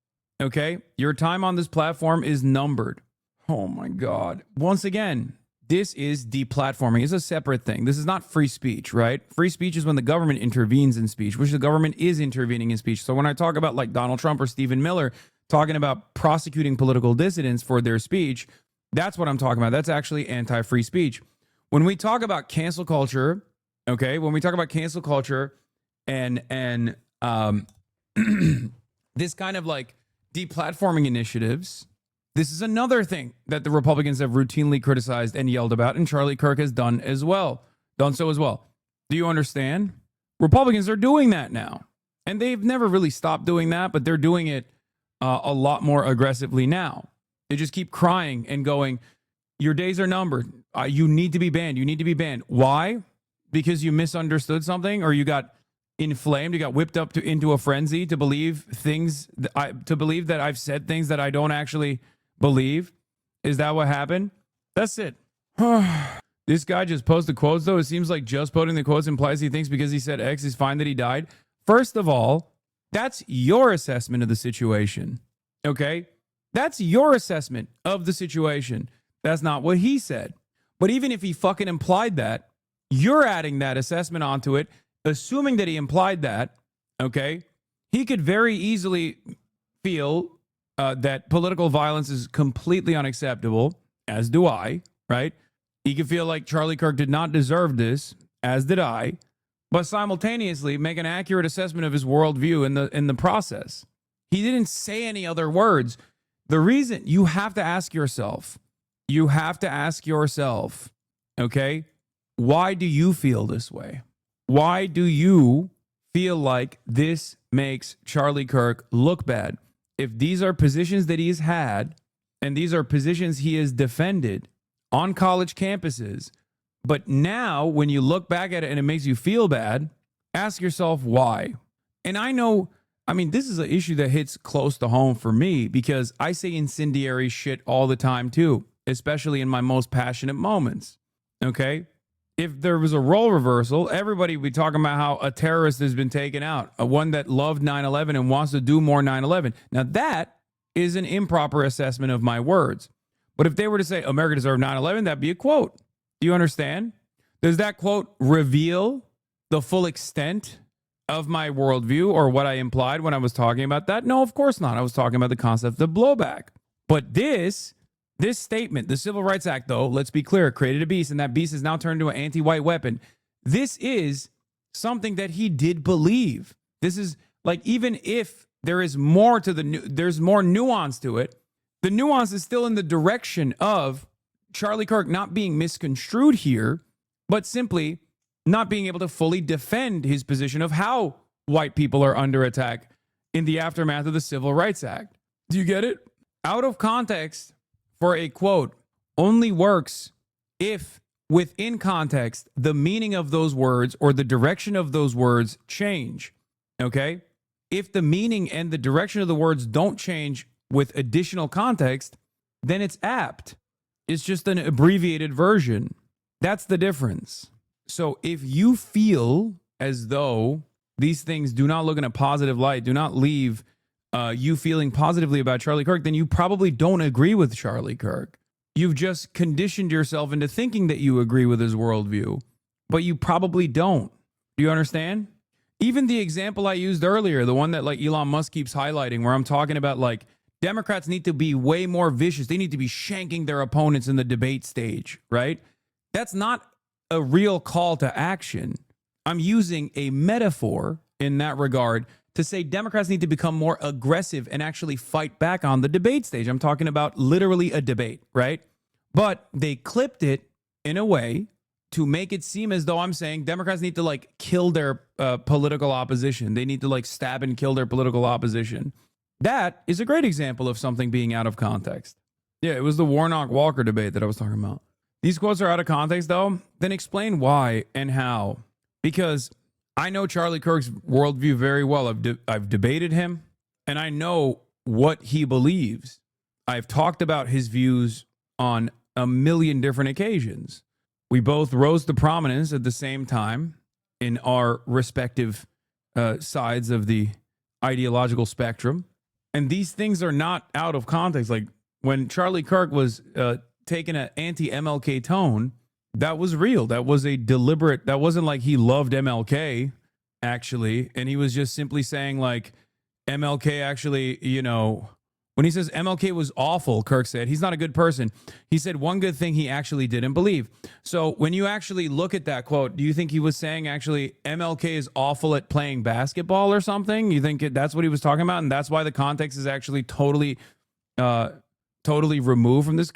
okay? Your time on this platform is numbered. Oh, my God. Once again, this is deplatforming. It's a separate thing. This is not free speech, right? Free speech is when the government intervenes in speech, which the government is intervening in speech. So when I talk about like Donald Trump or Stephen Miller talking about prosecuting political dissidents for their speech, that's what I'm talking about. That's actually anti-free speech. When we talk about cancel culture, okay, when we talk about cancel culture and this kind of like deplatforming initiatives, this is another thing that the Republicans have routinely criticized and yelled about, and Charlie Kirk has done so as well. Do you understand? Republicans are doing that now, and they've never really stopped doing that, but they're doing it a lot more aggressively now. They just keep crying and going, your days are numbered. You need to be banned. You need to be banned. Why? Because you misunderstood something, or you got inflamed, you got whipped up into a frenzy to believe that I've said things that I don't actually believe. Is that what happened? That's it. This guy just posted quotes, though. It seems like just posting the quotes implies he thinks because he said X is fine that he died. First of all, that's your assessment of the situation, okay? That's your assessment of the situation. That's not what he said. But even if he fucking implied that, you're adding that assessment onto it, assuming that he implied that, okay? He could very easily feel that political violence is completely unacceptable, as do I, right? He could feel like Charlie Kirk did not deserve this, as did I, but simultaneously make an accurate assessment of his worldview in the process. He didn't say any other words. The reason you have to ask yourself, okay, why do you feel this way? Why do you feel like this makes Charlie Kirk look bad? If these are positions that he's had, and these are positions he has defended on college campuses, but now when you look back at it and it makes you feel bad, ask yourself why. And this is an issue that hits close to home for me because I say incendiary shit all the time too, especially in my most passionate moments, okay? If there was a role reversal, everybody would be talking about how a terrorist has been taken out, one that loved 9/11 and wants to do more 9/11. Now, that is an improper assessment of my words. But if they were to say America deserved 9/11, that'd be a quote. Do you understand? Does that quote reveal the full extent of my worldview or what I implied when I was talking about that? No, of course not. I was talking about the concept of blowback. But this statement, the Civil Rights Act, though, let's be clear, created a beast, and that beast is now turned into an anti-white weapon. This is something that he did believe. This is like, even if there is more to there's more nuance to it, the nuance is still in the direction of Charlie Kirk not being misconstrued here, but simply not being able to fully defend his position of how white people are under attack in the aftermath of the Civil Rights Act. Do you get it? Out of context for a quote only works if within context the meaning of those words or the direction of those words change, okay? If the meaning and the direction of the words don't change with additional context, then it's apt. It's just an abbreviated version. That's the difference. So if you feel as though these things do not look in a positive light, do not leave you feeling positively about Charlie Kirk, then you probably don't agree with Charlie Kirk. You've just conditioned yourself into thinking that you agree with his worldview, but you probably don't. Do you understand? Even the example I used earlier, the one that like Elon Musk keeps highlighting, where I'm talking about like Democrats need to be way more vicious. They need to be shanking their opponents in the debate stage, right? That's not a real call to action. I'm using a metaphor in that regard to say Democrats need to become more aggressive and actually fight back on the debate stage. I'm talking about literally a debate, right? But they clipped it in a way to make it seem as though I'm saying Democrats need to like kill their political opposition. They need to like stab and kill their political opposition. That is a great example of something being out of context. Yeah, it was the Warnock-Walker debate that I was talking about. These quotes are out of context, though. Then explain why and how. Because I know Charlie Kirk's worldview very well. I've debated him, and I know what he believes. I've talked about his views on a million different occasions. We both rose to prominence at the same time in our respective sides of the ideological spectrum. And these things are not out of context. Like when Charlie Kirk was taking an anti-MLK tone, that was real. That was a deliberate, that wasn't like he loved MLK, actually. And he was just simply saying like MLK actually, you know, when he says MLK was awful, Kirk said, he's not a good person. He said one good thing he actually didn't believe. So when you actually look at that quote, do you think he was saying actually MLK is awful at playing basketball or something? You think that's what he was talking about? And that's why the context is actually totally removed from this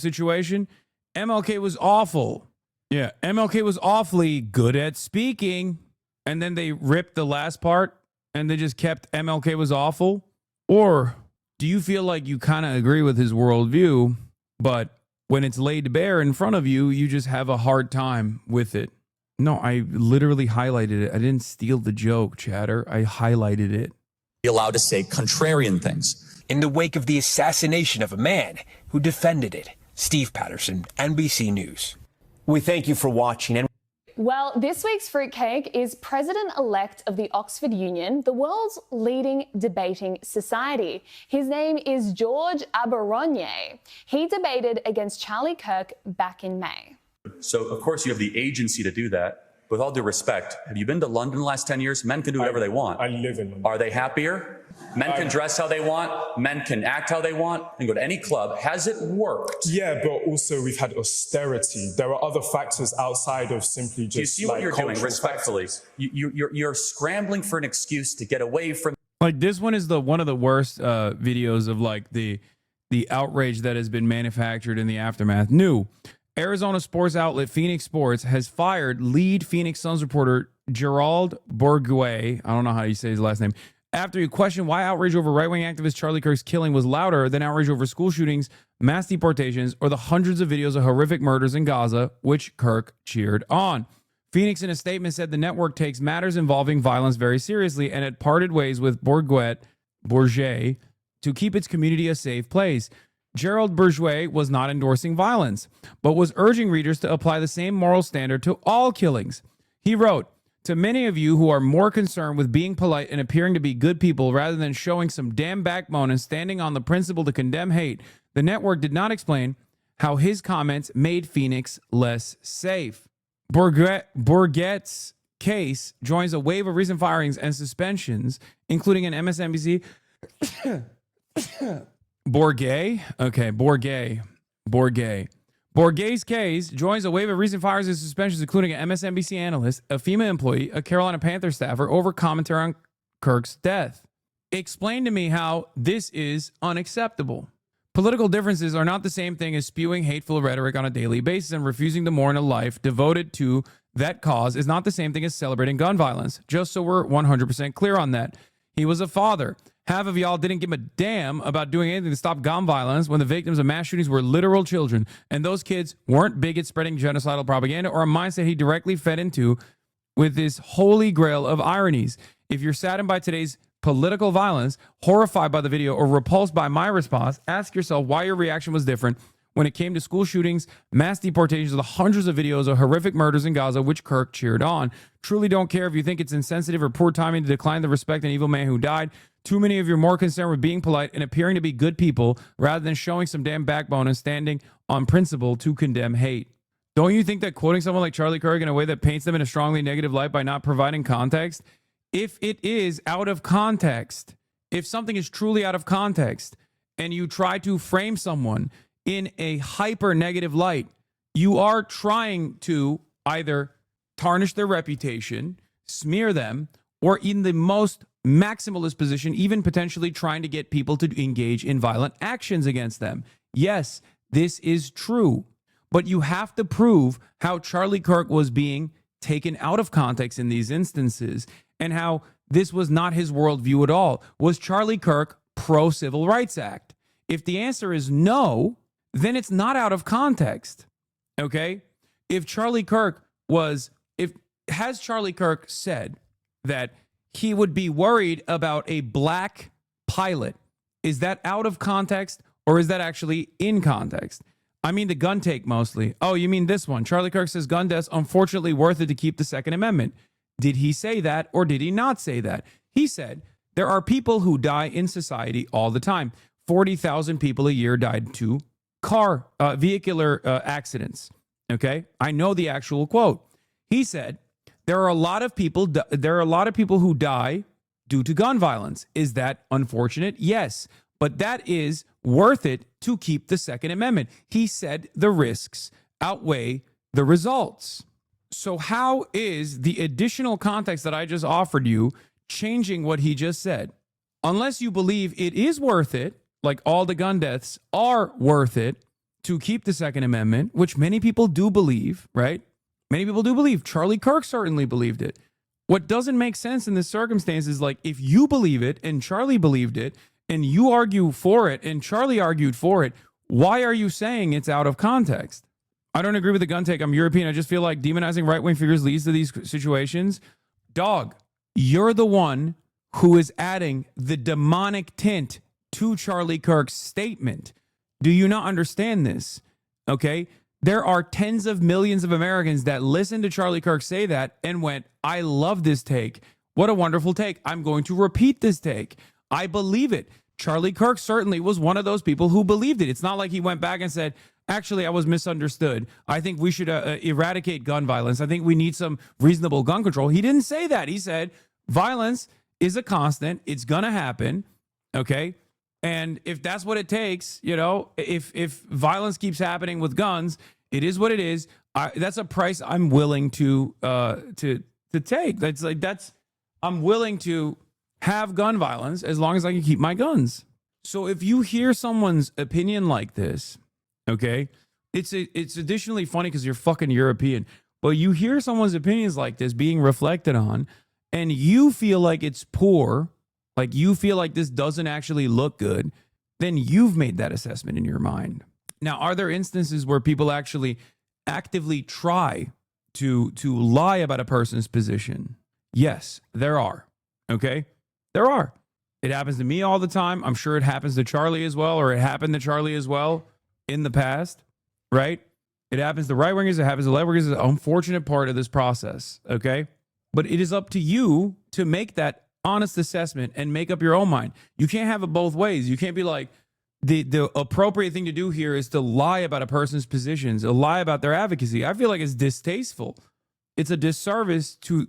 situation? MLK was awful. Yeah, MLK was awfully good at speaking. And then they ripped the last part and they just kept MLK was awful? Or do you feel like you kind of agree with his worldview, but when it's laid bare in front of you, you just have a hard time with it? No, I literally highlighted it. I didn't steal the joke, chatter. I highlighted it. Be allowed to say contrarian things. In the wake of the assassination of a man who defended it. Steve Patterson, NBC News. We thank you for watching. Well, this week's fruitcake is President-elect of the Oxford Union, the world's leading debating society. His name is George Aberonier. He debated against Charlie Kirk back in May. So, of course, you have the agency to do that. With all due respect, have you been to London the last 10 years? Men can do whatever they want. I live in London. Are they happier? Men can dress how they want. Men can act how they want and go to any club. Has it worked? Yeah, but also we've had austerity. There are other factors outside of simply just. Do you see what you're doing? Respectfully, you're scrambling for an excuse to get away from. Like this one is one of the worst videos of like the outrage that has been manufactured in the aftermath. New Arizona sports outlet Phoenix Sports has fired lead Phoenix Suns reporter Gerald Bourguet. I don't know how you say his last name. After he questioned why outrage over right-wing activist Charlie Kirk's killing was louder than outrage over school shootings, mass deportations, or the hundreds of videos of horrific murders in Gaza, which Kirk cheered on. Phoenix, in a statement, said the network takes matters involving violence very seriously and had parted ways with Bourguet to keep its community a safe place. Gerald Bourguet was not endorsing violence, but was urging readers to apply the same moral standard to all killings. He wrote, "To many of you who are more concerned with being polite and appearing to be good people rather than showing some damn backbone and standing on the principle to condemn hate, the network did not explain how his comments made Phoenix less safe." Bourguet's case joins a wave of recent firings and suspensions, including an MSNBC... Bourguet's case joins a wave of recent fires and suspensions, including an MSNBC analyst, a FEMA employee, a Carolina Panther staffer, over commentary on Kirk's death. Explain to me how this is unacceptable. Political differences are not the same thing as spewing hateful rhetoric on a daily basis, and refusing to mourn a life devoted to that cause is not the same thing as celebrating gun violence. Just so we're 100% clear on that. He was a father. Half of y'all didn't give a damn about doing anything to stop gun violence when the victims of mass shootings were literal children. And those kids weren't bigots spreading genocidal propaganda or a mindset he directly fed into with this holy grail of ironies. If you're saddened by today's political violence, horrified by the video, or repulsed by my response, ask yourself why your reaction was different when it came to school shootings, mass deportations, or the hundreds of videos of horrific murders in Gaza, which Kirk cheered on. Truly don't care if you think it's insensitive or poor timing to decline the respect an evil man who died. Too many of you are more concerned with being polite and appearing to be good people rather than showing some damn backbone and standing on principle to condemn hate. Don't you think that quoting someone like Charlie Kirk in a way that paints them in a strongly negative light by not providing context, if it is out of context, if something is truly out of context, and you try to frame someone in a hyper negative light, you are trying to either tarnish their reputation, smear them, or in the most maximalist position, even potentially trying to get people to engage in violent actions against them. Yes, this is true. But you have to prove how Charlie Kirk was being taken out of context in these instances and how this was not his worldview at all. Was Charlie Kirk pro-Civil Rights Act? If the answer is no, then it's not out of context. Okay? If Charlie Kirk has Charlie Kirk said that he would be worried about a black pilot, is that out of context or is that actually in context? I mean the gun take mostly. Oh, you mean this one? Charlie Kirk says gun deaths unfortunately worth it to keep the Second Amendment. Did he say that or did he not say that? He said there are people who die in society all the time. 40,000 people a year died to vehicular accidents. Okay, I know the actual quote. He said there are a lot of people who die due to gun violence. Is that unfortunate? Yes, but that is worth it to keep the Second Amendment. He said the risks outweigh the results. So how is the additional context that I just offered you changing what he just said? Unless you believe it is worth it, like all the gun deaths are worth it to keep the Second Amendment, which many people do believe, right? Many people do believe. Charlie Kirk certainly believed it. What doesn't make sense in this circumstance is like if you believe it and Charlie believed it and you argue for it and Charlie argued for it, why are you saying it's out of context? I don't agree with the gun take. I'm European. I just feel like demonizing right-wing figures leads to these situations. Dog, you're the one who is adding the demonic tint to Charlie Kirk's statement. Do you not understand this? Okay? There are tens of millions of Americans that listened to Charlie Kirk say that and went, I love this take. What a wonderful take. I'm going to repeat this take. I believe it. Charlie Kirk certainly was one of those people who believed it. It's not like he went back and said, actually, I was misunderstood. I think we should eradicate gun violence. I think we need some reasonable gun control. He didn't say that. He said violence is a constant. It's going to happen. Okay? And if that's what it takes, you know, if violence keeps happening with guns, it is what it is. That's a price I'm willing to take. I'm willing to have gun violence as long as I can keep my guns. So if you hear someone's opinion like this, okay, it's additionally funny because you're fucking European, but you hear someone's opinions like this being reflected on, and you feel like it's poor. Like you feel like this doesn't actually look good, then you've made that assessment in your mind. Now, are there instances where people actually actively try to lie about a person's position? Yes, there are. Okay? There are. It happens to me all the time. I'm sure it happens to Charlie as well, or it happened to Charlie as well in the past, right? It happens to right-wingers, it happens to left-wingers. It's an unfortunate part of this process, okay? But it is up to you to make that honest assessment and make up your own mind. You can't have it both ways. You can't be like, the appropriate thing to do here is to lie about a person's positions, to lie about their advocacy. I feel like it's distasteful. It's a disservice to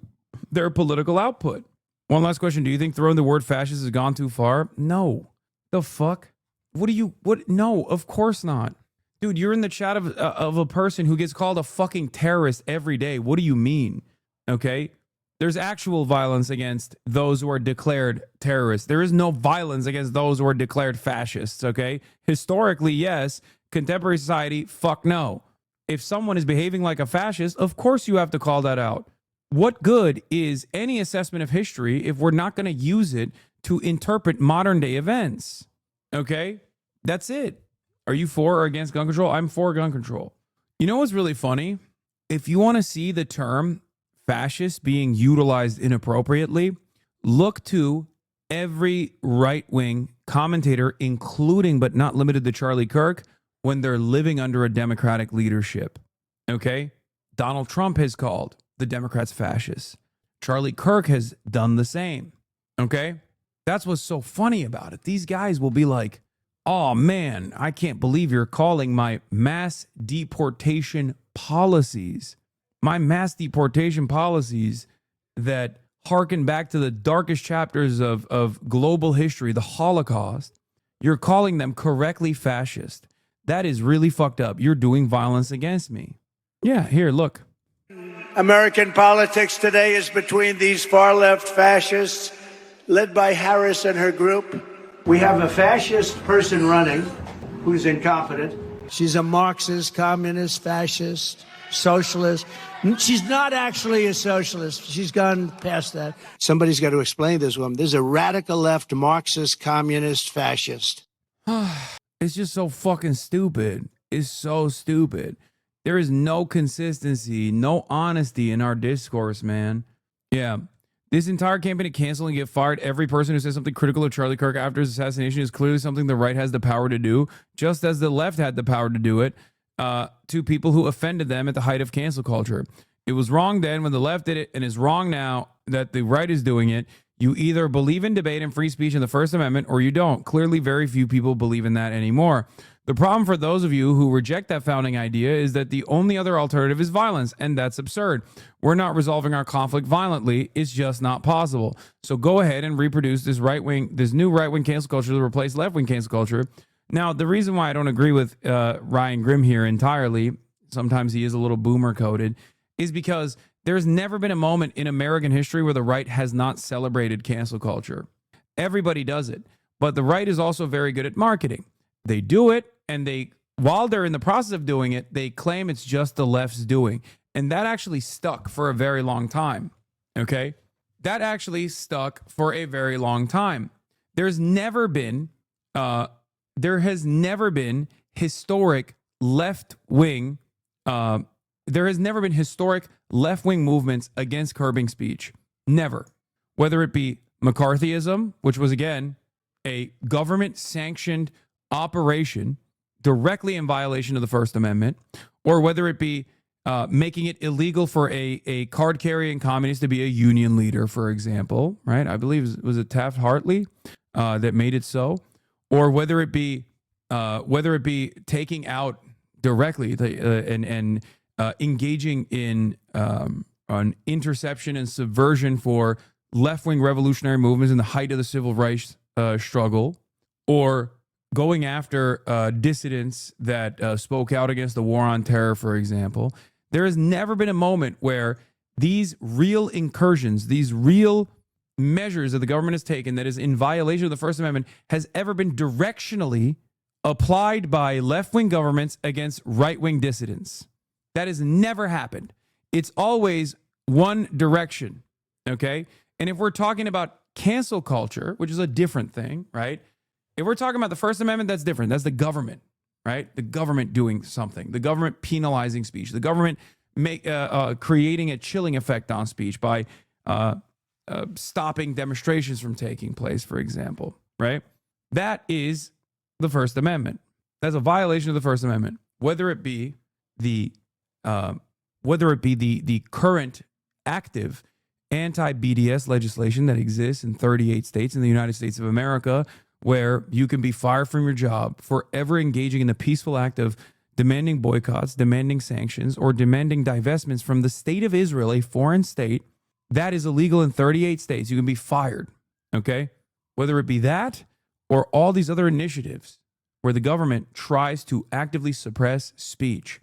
their political output. One last question. Do you think throwing the word fascist has gone too far? No. The fuck? No, of course not. Dude, you're in the chat of a person who gets called a fucking terrorist every day. What do you mean? Okay? There's actual violence against those who are declared terrorists. There is no violence against those who are declared fascists, okay? Historically, yes. Contemporary society, fuck no. If someone is behaving like a fascist, of course you have to call that out. What good is any assessment of history if we're not going to use it to interpret modern day events? Okay? That's it. Are you for or against gun control? I'm for gun control. You know what's really funny? If you want to see the term fascist being utilized inappropriately, look to every right-wing commentator, including but not limited to Charlie Kirk, when they're living under a Democratic leadership. Okay? Donald Trump has called the Democrats fascists. Charlie Kirk has done the same. Okay? That's what's so funny about it. These guys will be like, oh man, I can't believe you're calling my mass deportation policies that harken back to the darkest chapters of global history, the Holocaust. You're calling them correctly fascist. That is really fucked up. You're doing violence against me. Yeah, here, look. American politics today is between these far-left fascists led by Harris and her group. We have a fascist person running who's incompetent. She's a Marxist, communist, fascist, socialist. She's not actually a socialist. She's gone past that. Somebody's got to explain this woman. There's a radical left Marxist, communist, fascist. It's just so fucking stupid. It's so stupid. There is no consistency, no honesty in our discourse, man. Yeah. This entire campaign to cancel and get fired every person who says something critical of Charlie Kirk after his assassination is clearly something the right has the power to do, just as the left had the power to do it to people who offended them at the height of cancel culture. It was wrong then when the left did it, and it's wrong now that the right is doing it. You either believe in debate and free speech in the First Amendment or you don't. Clearly, very few people believe in that anymore. The problem for those of you who reject that founding idea is that the only other alternative is violence, and that's absurd. We're not resolving our conflict violently. It's just not possible. So go ahead and reproduce this new right-wing cancel culture to replace left-wing cancel culture. Now, the reason why I don't agree with Ryan Grimm here entirely, sometimes he is a little boomer-coded, is because there's never been a moment in American history where the right has not celebrated cancel culture. Everybody does it, but the right is also very good at marketing. They do it, and while they're in the process of doing it, they claim it's just the left's doing. And that actually stuck for a very long time, okay? That actually stuck for a very long time. There has never been historic left-wing movements against curbing speech. Never. Whether it be McCarthyism, which was, again, a government-sanctioned operation directly in violation of the First Amendment, or whether it be making it illegal for a card-carrying communist to be a union leader, for example, right? I believe was it Taft-Hartley that made it so, or whether it be taking out directly and engaging in an interception and subversion for left-wing revolutionary movements in the height of the civil rights struggle, or going after dissidents that spoke out against the war on terror, for example. There has never been a moment where these real incursions, these real measures that the government has taken that is in violation of the First Amendment has ever been directionally applied by left-wing governments against right-wing dissidents. That has never happened. It's always one direction, okay? And if we're talking about cancel culture, which is a different thing, right? If we're talking about the First Amendment, that's different. That's the government, right? The government doing something. The government penalizing speech. The government creating a chilling effect on speech by stopping demonstrations from taking place, for example, right? That is the First Amendment. That's a violation of the First Amendment. Whether it be the current active anti-BDS legislation that exists in 38 states in the United States of America, where you can be fired from your job for ever engaging in the peaceful act of demanding boycotts, demanding sanctions, or demanding divestments from the state of Israel, a foreign state, that is illegal in 38 states. You can be fired, okay? Whether it be that or all these other initiatives where the government tries to actively suppress speech,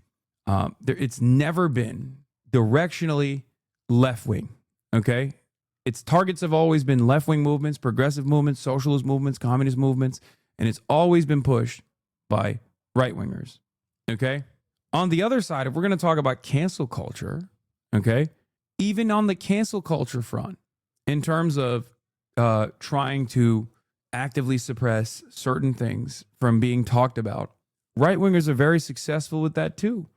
it's never been directionally left-wing, okay? Its targets have always been left-wing movements, progressive movements, socialist movements, communist movements, and it's always been pushed by right-wingers, okay? On the other side, if we're going to talk about cancel culture, okay, even on the cancel culture front, in terms of trying to actively suppress certain things from being talked about, right-wingers are very successful with that too.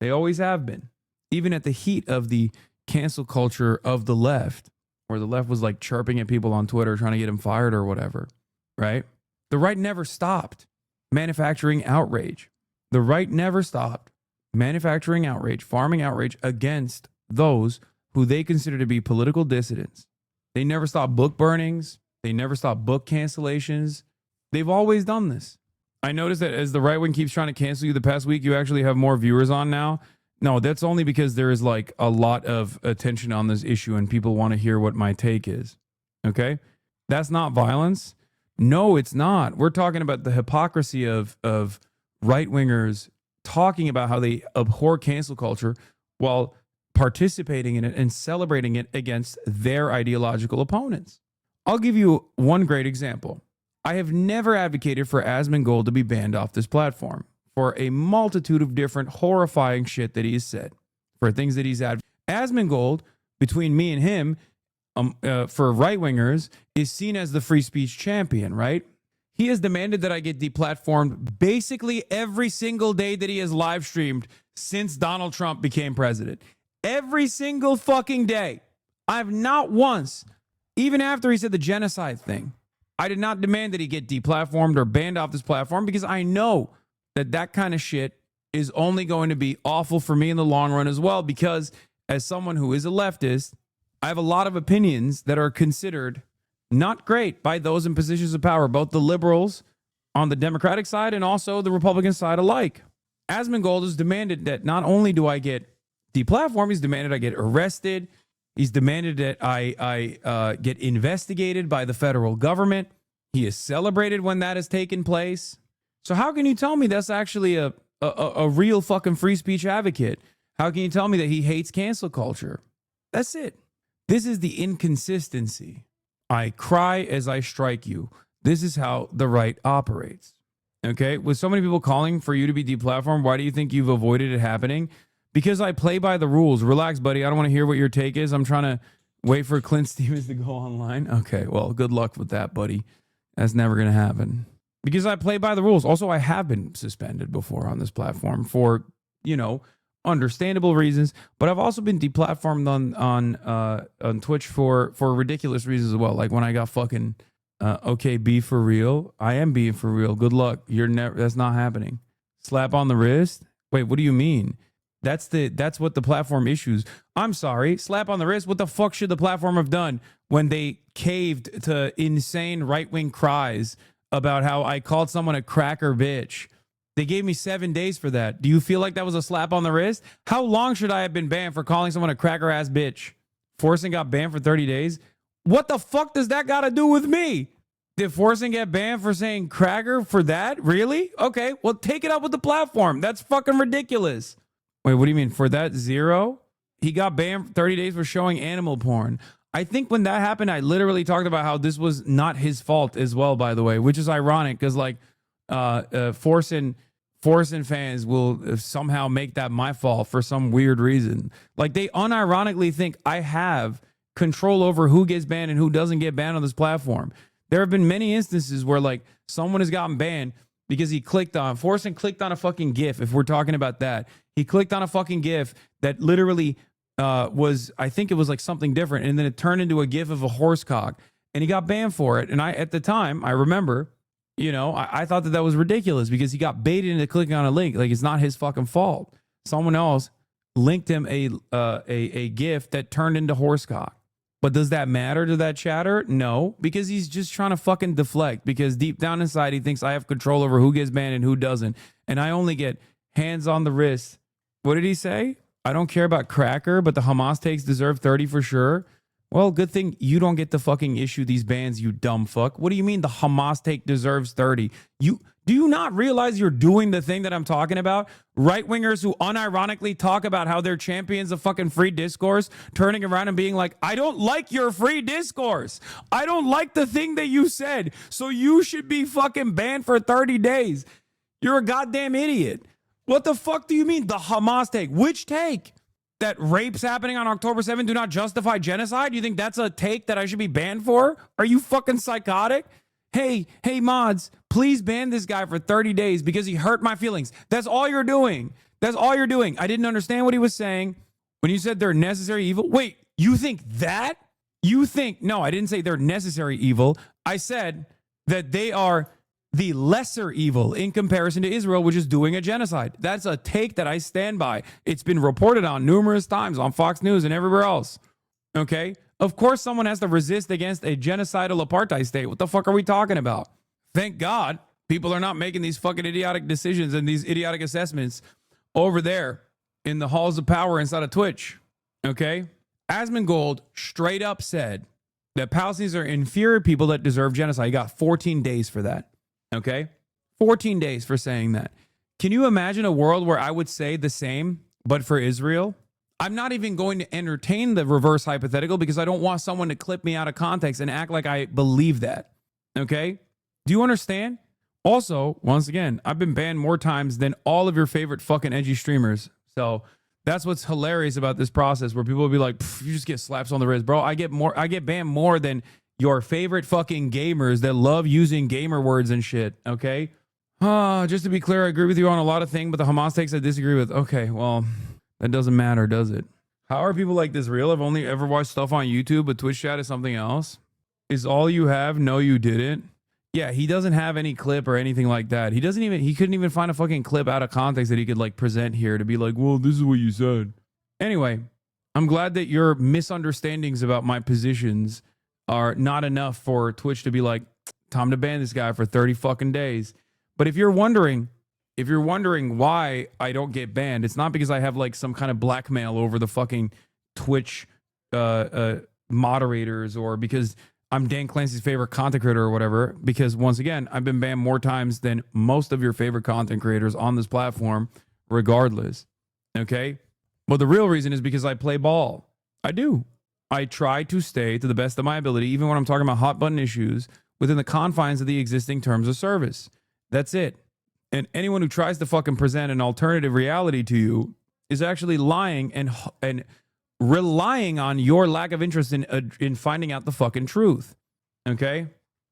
They always have been. Even at the heat of the cancel culture of the left, where the left was like chirping at people on Twitter trying to get them fired or whatever, right? The right never stopped manufacturing outrage. The right never stopped manufacturing outrage, farming outrage against those who they consider to be political dissidents. They never stopped book burnings. They never stopped book cancellations. They've always done this. I noticed that as the right wing keeps trying to cancel you the past week, you actually have more viewers on now. No, that's only because there is like a lot of attention on this issue and people want to hear what my take is. Okay? That's not violence. No, it's not. We're talking about the hypocrisy of right-wingers talking about how they abhor cancel culture while participating in it and celebrating it against their ideological opponents. I'll give you one great example. I have never advocated for Asmongold to be banned off this platform for a multitude of different horrifying shit that he's said, for things that he's advocated. Asmongold, between me and him, for right-wingers, is seen as the free speech champion, right? He has demanded that I get deplatformed basically every single day that he has live streamed since Donald Trump became president. Every single fucking day. I've not once, even after he said the genocide thing, I did not demand that he get deplatformed or banned off this platform because I know that that kind of shit is only going to be awful for me in the long run as well, because as someone who is a leftist, I have a lot of opinions that are considered not great by those in positions of power, both the liberals on the Democratic side and also the Republican side alike. Asmongold has demanded that not only do I get deplatformed, he's demanded I get arrested. He's demanded that I get investigated by the federal government. He has celebrated when that has taken place. So how can you tell me that's actually a real fucking free speech advocate? How can you tell me that he hates cancel culture? That's it. This is the inconsistency. I cry as I strike you. This is how the right operates. Okay? With so many people calling for you to be deplatformed, why do you think you've avoided it happening? Because I play by the rules. Relax, buddy. I don't want to hear what your take is. I'm trying to wait for Clint Stevens to go online. Okay, well, good luck with that, buddy. That's never going to happen. Because I play by the rules. Also, I have been suspended before on this platform for, understandable reasons. But I've also been deplatformed on Twitch for ridiculous reasons as well. Like when I got fucking okay, be for real. I am being for real. Good luck. That's not happening. Slap on the wrist. Wait, what do you mean? That's what the platform issues. I'm sorry. Slap on the wrist. What the fuck should the platform have done when they caved to insane right-wing cries about how I called someone a cracker bitch? They gave me 7 days for that. Do you feel like that was a slap on the wrist? How long should I have been banned for calling someone a cracker ass bitch? Forsen got banned for 30 days. What the fuck does that got to do with me? Did Forsen get banned for saying cracker for that? Really? Okay, well, take it up with the platform. That's fucking ridiculous. Wait, what do you mean? For that zero? He got banned 30 days for showing animal porn. I think when that happened, I literally talked about how this was not his fault as well, by the way, which is ironic because Forsen fans will somehow make that my fault for some weird reason. Like they unironically think I have control over who gets banned and who doesn't get banned on this platform. There have been many instances where like someone has gotten banned because Forsen clicked on a fucking GIF. If we're talking about that, he clicked on a fucking GIF that literally I think it was like something different. And then it turned into a GIF of a horse cock and he got banned for it. And at the time, I remember, I thought that was ridiculous because he got baited into clicking on a link. Like it's not his fucking fault. Someone else linked him a GIF that turned into horse cock. But does that matter to that chatter? No, because he's just trying to fucking deflect because deep down inside, he thinks I have control over who gets banned and who doesn't. And I only get hands on the wrist. What did he say? I don't care about cracker, but the Hamas takes deserve 30 for sure. Well, good thing you don't get to fucking issue these bans, you dumb fuck. What do you mean the Hamas take deserves 30? Do you not realize you're doing the thing that I'm talking about? Right-wingers who unironically talk about how they're champions of fucking free discourse, turning around and being like, I don't like your free discourse. I don't like the thing that you said. So you should be fucking banned for 30 days. You're a goddamn idiot. What the fuck do you mean the Hamas take? Which take? That rapes happening on October 7th do not justify genocide? You think that's a take that I should be banned for? Are you fucking psychotic? Hey, mods, please ban this guy for 30 days because he hurt my feelings. That's all you're doing. That's all you're doing. I didn't understand what he was saying. When you said they're necessary evil, wait, you think that? No, I didn't say they're necessary evil. I said that they are the lesser evil in comparison to Israel, which is doing a genocide. That's a take that I stand by. It's been reported on numerous times on Fox News and everywhere else. Okay? Of course, someone has to resist against a genocidal apartheid state. What the fuck are we talking about? Thank God people are not making these fucking idiotic decisions and these idiotic assessments over there in the halls of power inside of Twitch. Okay? Asmongold straight up said that Palestinians are inferior people that deserve genocide. He got 14 days for that. Okay? 14 days for saying that. Can you imagine a world where I would say the same, but for Israel? I'm not even going to entertain the reverse hypothetical because I don't want someone to clip me out of context and act like I believe that. Okay? Do you understand? Also, once again, I've been banned more times than all of your favorite fucking edgy streamers. So that's what's hilarious about this process, where people will be like, you just get slaps on the wrist, bro. I get banned more than your favorite fucking gamers that love using gamer words and shit. Okay? Just to be clear, I agree with you on a lot of things, but the Hamas takes I disagree with. Okay, well, that doesn't matter, does it? How are people like this real? I've only ever watched stuff on YouTube, but Twitch chat is something else. Is all you have? No, you didn't. Yeah, he doesn't have any clip or anything like that. He couldn't even find a fucking clip out of context that he could like present here to be like, well, this is what you said. Anyway, I'm glad that your misunderstandings about my positions are not enough for Twitch to be like, time to ban this guy for 30 fucking days. But if you're wondering why I don't get banned, it's not because I have like some kind of blackmail over the fucking Twitch moderators, or because I'm Dan Clancy's favorite content creator or whatever. Because once again, I've been banned more times than most of your favorite content creators on this platform, regardless. Okay? But the real reason is because I play ball. I do. I try to stay to the best of my ability, even when I'm talking about hot button issues, within the confines of the existing terms of service. That's it. And anyone who tries to fucking present an alternative reality to you is actually lying and relying on your lack of interest in finding out the fucking truth. Okay?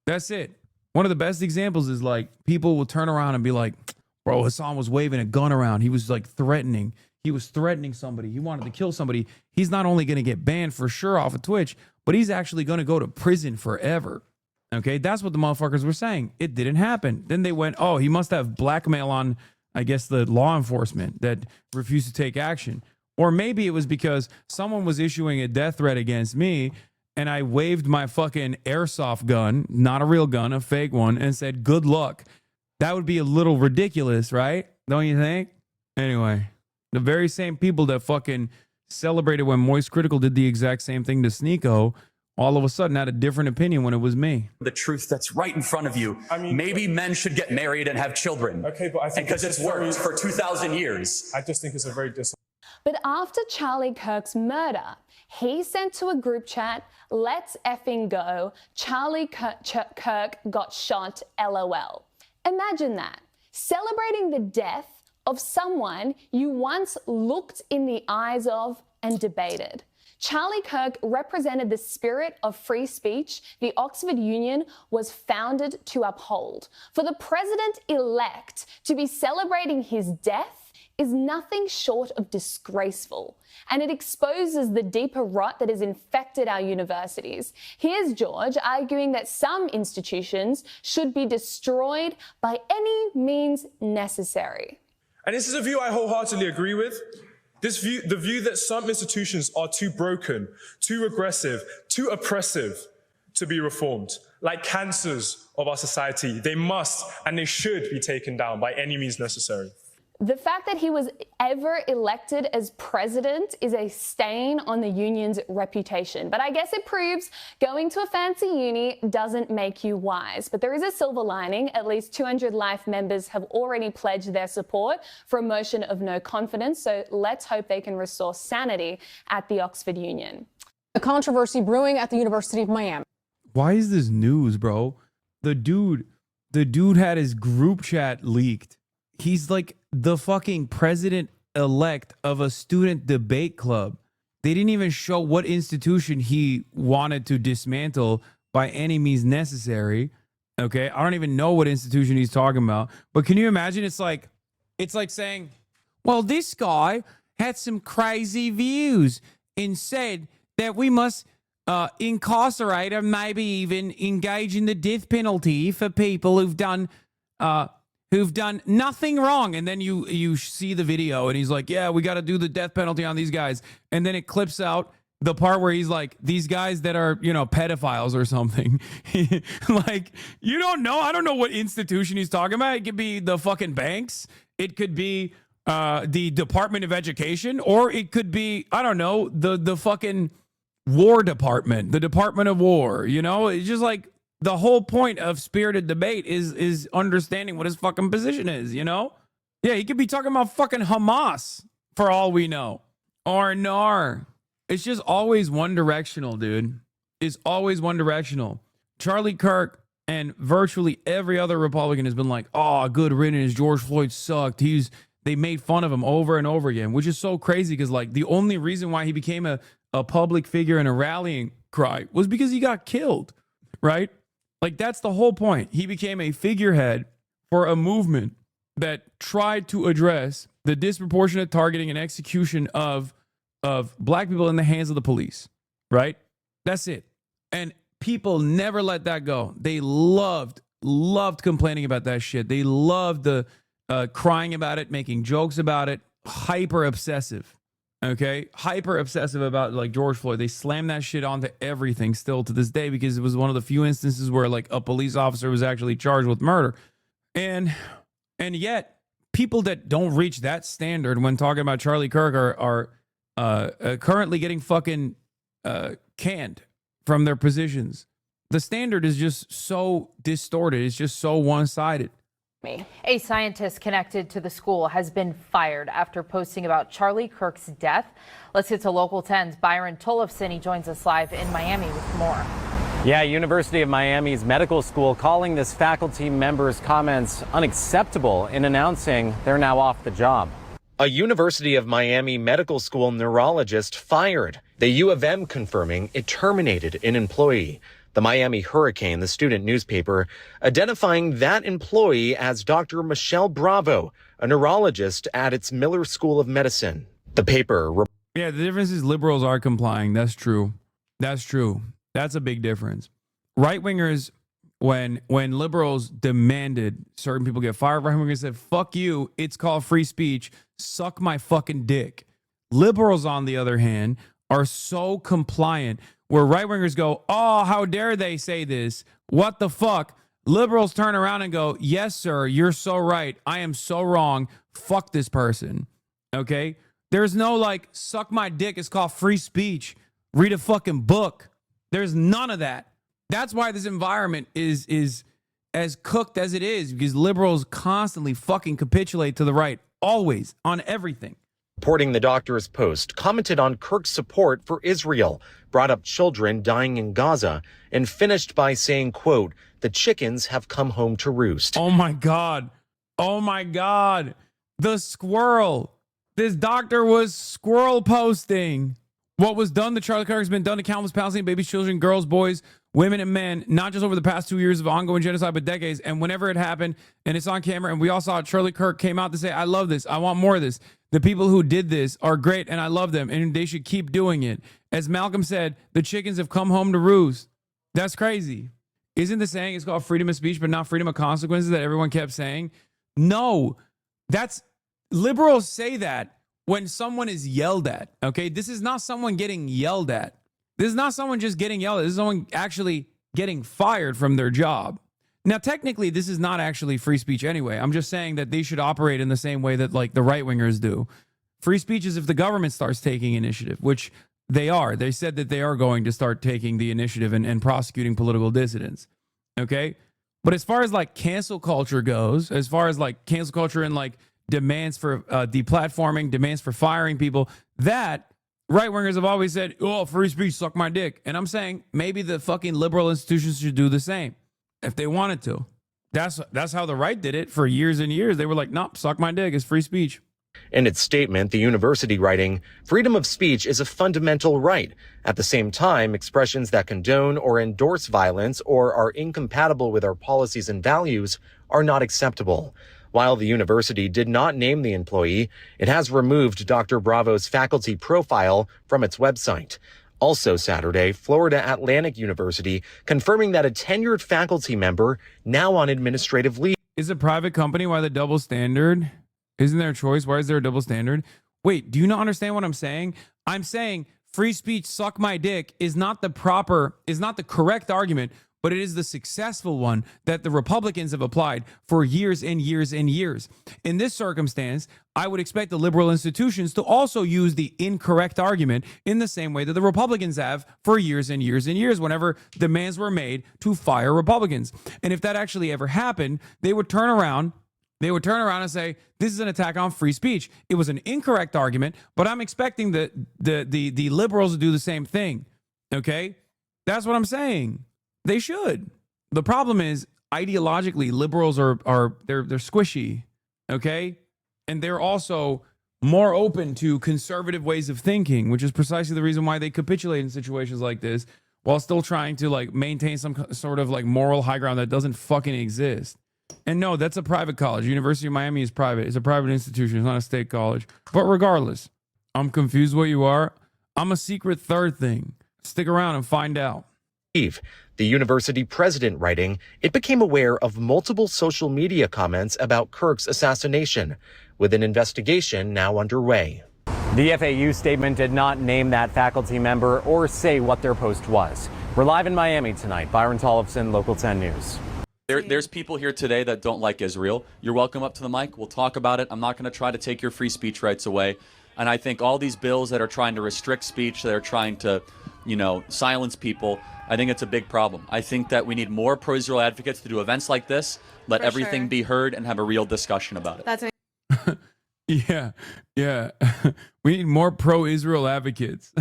That's it. One of the best examples is like people will turn around and be like, bro, Hasan was waving a gun around. He was like threatening. He was threatening somebody. He wanted to kill somebody. He's not only going to get banned for sure off of Twitch, but he's actually going to go to prison forever. Okay, that's what the motherfuckers were saying. It didn't happen. Then they went, oh, he must have blackmail on, I guess, the law enforcement that refused to take action. Or maybe it was because someone was issuing a death threat against me and I waved my fucking airsoft gun, not a real gun, a fake one, and said, good luck. That would be a little ridiculous, right? Don't you think? Anyway, the very same people that fucking celebrated when Moist Critical did the exact same thing to Sneeko all of a sudden had a different opinion when it was me. The truth that's right in front of you. I mean, maybe men should get married and have children. Okay, but I think because it's worked for 2,000 years. I just think it's a very But after Charlie Kirk's murder, he sent to a group chat, let's effing go, Charlie Kirk got shot, LOL. Imagine that. Celebrating the death of someone you once looked in the eyes of and debated. Charlie Kirk represented the spirit of free speech the Oxford Union was founded to uphold. For the president-elect to be celebrating his death is nothing short of disgraceful, and it exposes the deeper rot that has infected our universities. Here's George arguing that some institutions should be destroyed by any means necessary. And this is a view I wholeheartedly agree with. The view that some institutions are too broken, too aggressive, too oppressive to be reformed, like cancers of our society. They must and they should be taken down by any means necessary. The fact that he was ever elected as president is a stain on the union's reputation. But I guess it proves going to a fancy uni doesn't make you wise. But there is a silver lining. At least 200 Life members have already pledged their support for a motion of no confidence. So let's hope they can restore sanity at the Oxford Union. A controversy brewing at the University of Miami. Why is this news, bro? The dude had his group chat leaked. He's like the fucking president-elect of a student debate club. They didn't even show what institution he wanted to dismantle by any means necessary. Okay, I don't even know what institution he's talking about. But can you imagine? It's like saying, well, this guy had some crazy views and said that we must incarcerate or maybe even engage in the death penalty for people who've done nothing wrong. And then you see the video and he's like, yeah, we got to do the death penalty on these guys. And then it clips out the part where he's like, these guys that are, pedophiles or something. Like, you don't know. I don't know what institution he's talking about. It could be the fucking banks. It could be the Department of Education, or it could be, I don't know, the fucking War Department, the Department of War. It's just like, the whole point of spirited debate is understanding what his fucking position is, Yeah, he could be talking about fucking Hamas for all we know. or nar. It's just always one directional, dude. It's always one directional. Charlie Kirk and virtually every other Republican has been like, oh, good riddance. George Floyd sucked. They made fun of him over and over again, which is so crazy because like the only reason why he became a public figure and a rallying cry was because he got killed, right? Like that's the whole point. He became a figurehead for a movement that tried to address the disproportionate targeting and execution of black people in the hands of the police, right? That's it. And people never let that go. They loved complaining about that shit. They loved the crying about it, making jokes about it, hyper obsessive. Okay, hyper obsessive about like George Floyd. They slam that shit onto everything still to this day because it was one of the few instances where like a police officer was actually charged with murder. And yet people that don't reach that standard when talking about Charlie Kirk are currently getting fucking canned from their positions. The standard is just so distorted. It's just so one-sided. A scientist connected to the school has been fired after posting about Charlie Kirk's death. Let's get to Local 10's Byron Tollefson. He joins us live in Miami with more. Yeah, University of Miami's medical school calling this faculty member's comments unacceptable in announcing they're now off the job. A University of Miami medical school neurologist fired. The U of M confirming it terminated an employee. The Miami Hurricane, the student newspaper, identifying that employee as Dr. Michelle Bravo, a neurologist at its Miller School of Medicine. The paper... Yeah, the difference is liberals are complying. That's true. That's true. That's a big difference. Right-wingers, when liberals demanded certain people get fired, right-wingers said, fuck you, it's called free speech, suck my fucking dick. Liberals, on the other hand, are so compliant where right-wingers go, oh, how dare they say this? What the fuck? Liberals turn around and go, yes, sir, you're so right. I am so wrong. Fuck this person. Okay? There's no like, suck my dick. It's called free speech. Read a fucking book. There's none of that. That's why this environment is as cooked as it is, because liberals constantly fucking capitulate to the right, always, on everything. Reporting the doctor's post, commented on Kirk's support for Israel, brought up children dying in Gaza, and finished by saying, quote, the chickens have come home to roost. Oh my God. Oh my God. The squirrel. This doctor was squirrel posting. What was done to Charlie Kirk has been done to countless Palestinian babies, children, girls, boys, women, and men, not just over the past 2 years of ongoing genocide, but decades. And whenever it happened, and it's on camera, and we all saw it, Charlie Kirk came out to say, I love this. I want more of this. The people who did this are great, and I love them, and they should keep doing it. As Malcolm said, the chickens have come home to roost. That's crazy. Isn't the saying it's called freedom of speech, but not freedom of consequences that everyone kept saying? No, that's liberals say that when someone is yelled at. Okay, this is not someone getting yelled at. This is not someone just getting yelled at. This is someone actually getting fired from their job. Now, technically, this is not actually free speech anyway. I'm just saying that they should operate in the same way that like the right wingers do. Free speech is if the government starts taking initiative, which they are. They said that they are going to start taking the initiative and prosecuting political dissidents. Okay. But as far as like cancel culture goes, as far as like cancel culture and like demands for deplatforming, demands for firing people, that right wingers have always said, oh, free speech, suck my dick. And I'm saying maybe the fucking liberal institutions should do the same if they wanted to. That's how the right did it for years and years. They were like, nope, suck my dick, it's free speech. In its statement, the university writing, freedom of speech is a fundamental right. At the same time, expressions that condone or endorse violence or are incompatible with our policies and values are not acceptable. While the university did not name the employee, it has removed Dr. Bravo's faculty profile from its website. Also Saturday, Florida Atlantic University confirming that a tenured faculty member now on administrative leave. Is a private company? Why the double standard? Isn't there a choice? Why is there a double standard? Wait, do you not understand what I'm saying? I'm saying free speech, suck my dick is not the correct argument, but it is the successful one that the Republicans have applied for years and years and years. In this circumstance, I would expect the liberal institutions to also use the incorrect argument in the same way that the Republicans have for years and years and years whenever demands were made to fire Republicans. And if that actually ever happened, they would turn around They would turn around and say, this is an attack on free speech. It was an incorrect argument, but I'm expecting the liberals to do the same thing. Okay? That's what I'm saying. They should. The problem is, ideologically, liberals they're squishy. Okay? And they're also more open to conservative ways of thinking, which is precisely the reason why they capitulate in situations like this, while still trying to like maintain some sort of like moral high ground that doesn't fucking exist. And no, that's a private college. University of Miami is private. It's a private institution. It's not a state college. But regardless, I'm confused what you are. I'm a secret third thing. Stick around and find out. The university president writing, it became aware of multiple social media comments about Kirk's assassination, with an investigation now underway. The FAU statement did not name that faculty member or say what their post was. We're live in Miami tonight. Byron Tollefson, Local 10 News. There's people here today that don't like Israel. You're welcome up to the mic. We'll talk about it. I'm not going to try to take your free speech rights away. And I think all these bills that are trying to restrict speech, that are trying to, silence people, I think it's a big problem. I think that we need more pro-Israel advocates to do events like this, let everything be heard, and have a real discussion about it. That's Yeah. We need more pro-Israel advocates.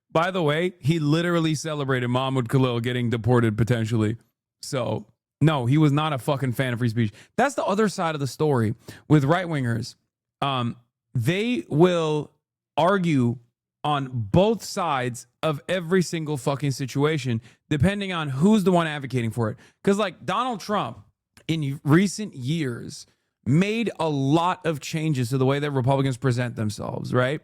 By the way, he literally celebrated Mahmoud Khalil getting deported potentially. So, no, he was not a fucking fan of free speech. That's the other side of the story with right-wingers. They will argue on both sides of every single fucking situation, depending on who's the one advocating for it. Because like Donald Trump in recent years made a lot of changes to the way that Republicans present themselves, right?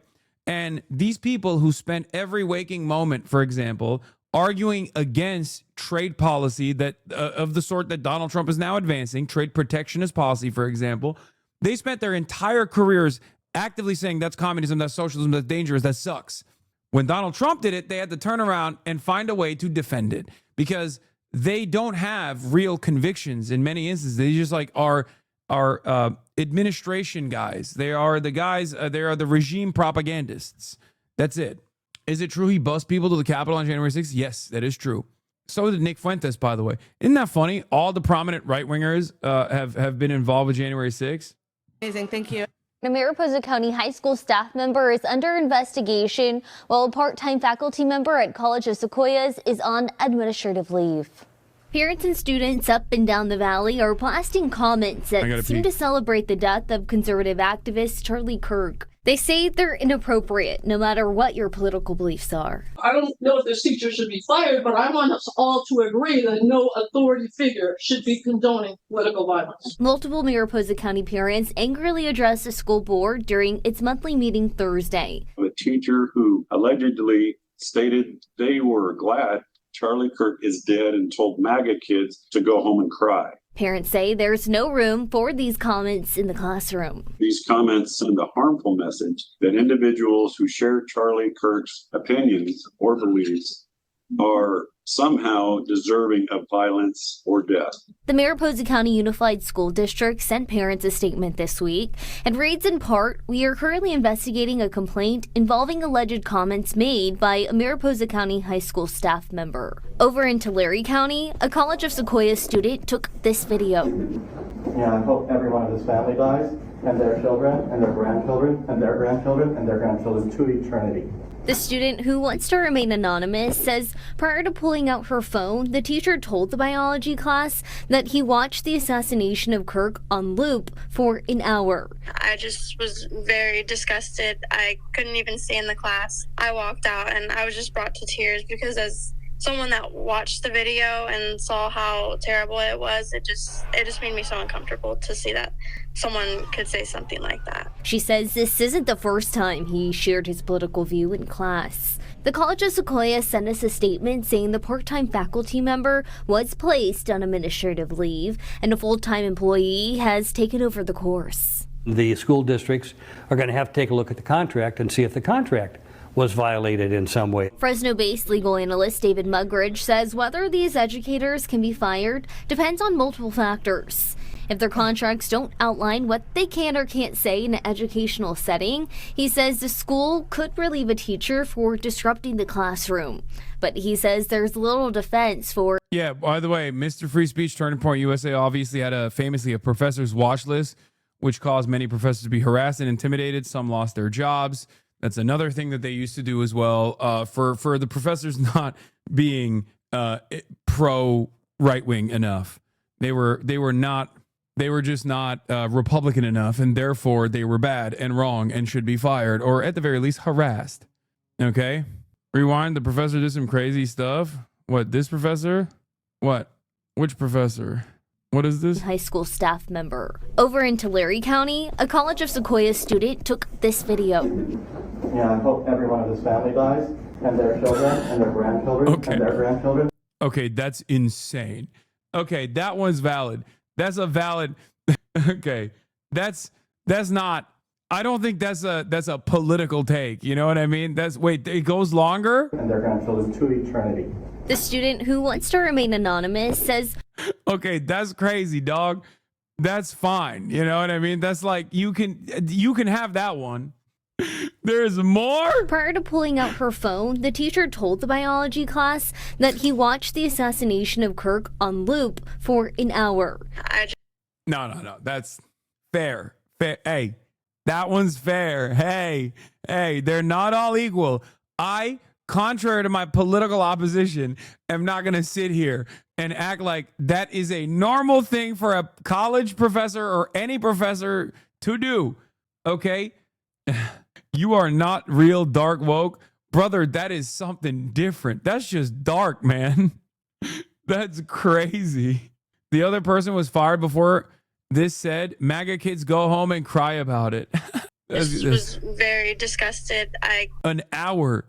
And these people who spent every waking moment, for example, arguing against trade policy that of the sort that Donald Trump is now advancing, trade protectionist policy, for example, they spent their entire careers actively saying that's communism, that's socialism, that's dangerous, that sucks. When Donald Trump did it, they had to turn around and find a way to defend it because they don't have real convictions in many instances. They just like are administration guys. They are the guys, they are the regime propagandists. That's it. Is it true he bussed people to the Capitol on January 6th? Yes, that is true. So did Nick Fuentes, by the way. Isn't that funny? All the prominent right-wingers have been involved with January 6th. Amazing, thank you. A Mariposa County High School staff member is under investigation, while a part-time faculty member at College of Sequoias is on administrative leave. Parents and students up and down the valley are blasting comments that seem to celebrate the death of conservative activist Charlie Kirk. They say they're inappropriate, no matter what your political beliefs are. I don't know if this teacher should be fired, but I want us all to agree that no authority figure should be condoning political violence. Multiple Mariposa County parents angrily addressed the school board during its monthly meeting Thursday. A teacher who allegedly stated they were glad Charlie Kirk is dead and told MAGA kids to go home and cry. Parents say there's no room for these comments in the classroom. These comments send a harmful message that individuals who share Charlie Kirk's opinions or beliefs are somehow deserving of violence or death. The Mariposa County Unified School District sent parents a statement this week and reads in part, "We are currently investigating a complaint involving alleged comments made by a Mariposa County high school staff member." Over in Tulare County, a College of Sequoia student took this video. I hope every one of his family dies, and their children, and their grandchildren, and their grandchildren, and their grandchildren to eternity. The student, who wants to remain anonymous, says prior to pulling out her phone, the teacher told the biology class that he watched the assassination of Kirk on loop for an hour. I just was very disgusted. I couldn't even stay in the class. I walked out and I was just brought to tears because as someone that watched the video and saw how terrible it was, it just made me so uncomfortable to see that someone could say something like that. She says this isn't the first time he shared his political view in class. The College of Sequoia sent us a statement saying the part-time faculty member was placed on administrative leave and a full-time employee has taken over the course. The school districts are going to have to take a look at the contract and see if the contract was violated in some way. Fresno-based legal analyst David Mugridge says whether these educators can be fired depends on multiple factors. If their contracts don't outline what they can or can't say in an educational setting, he says the school could relieve a teacher for disrupting the classroom. But he says there's little defense for... Yeah, by the way, Mr. Free Speech Turning Point USA obviously had famously a professor's watch list which caused many professors to be harassed and intimidated. Some lost their jobs. That's another thing that they used to do as well. For the professors not being pro right wing enough, they were just not Republican enough, and therefore they were bad and wrong and should be fired, or at the very least harassed. Okay, rewind. The professor did some crazy stuff. What, this professor? What? Which professor? What is this? High school staff member. Over in Tulare County, a College of Sequoia student took this video. Yeah, I hope every one of his family dies, and their children, and their grandchildren, and their grandchildren. Okay, that's insane. Okay, that one's valid. That's a valid. Okay, that's not. I don't think that's a political take. You know what I mean? Wait, it goes longer. And their grandchildren to eternity. The student, who wants to remain anonymous, says, okay, that's crazy, dog. That's fine. You know what I mean? That's like, you can have that one. There's more? Prior to pulling out her phone, the teacher told the biology class that he watched the assassination of Kirk on loop for an hour. No. That's fair. Hey, that one's fair. Hey, they're not all equal. Contrary to my political opposition, am not going to sit here and act like that is a normal thing for a college professor or any professor to do. Okay? You are not real dark woke. Brother, that is something different. That's just dark, man. That's crazy. The other person was fired before this said, MAGA kids go home and cry about it. This was very disgusted. An hour,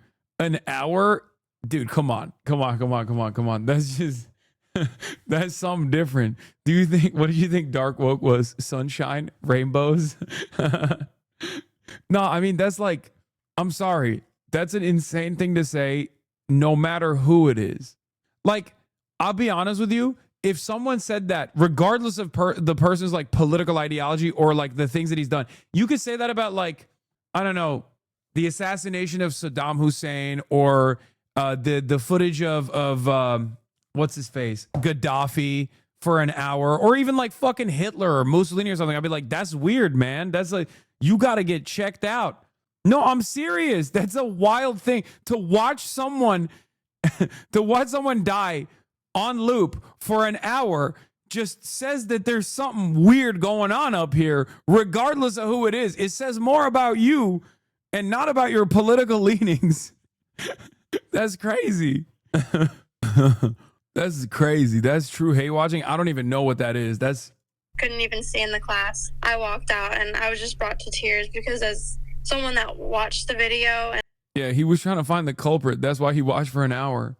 dude. Come on. That's just that's something different. What do you think dark woke was? Sunshine, rainbows? No, I mean, that's like, I'm sorry, that's an insane thing to say, no matter who it is. Like, I'll be honest with you, if someone said that, regardless of the person's like political ideology or like the things that he's done, you could say that about, like, I don't know, the assassination of Saddam Hussein, or the footage of what's his face, Gaddafi, for an hour, or even like fucking Hitler or Mussolini or something. I'd be like, that's weird, man. That's like, you got to get checked out. No, I'm serious. That's a wild thing to watch someone die on loop for an hour. Just says that there's something weird going on up here, regardless of who it is. It says more about you and not about your political leanings. That's crazy. That's crazy. That's true hate watching. I don't even know what that is. Couldn't even stay in the class. I walked out and I was just brought to tears because as someone that watched the video. Yeah, he was trying to find the culprit. That's why he watched for an hour.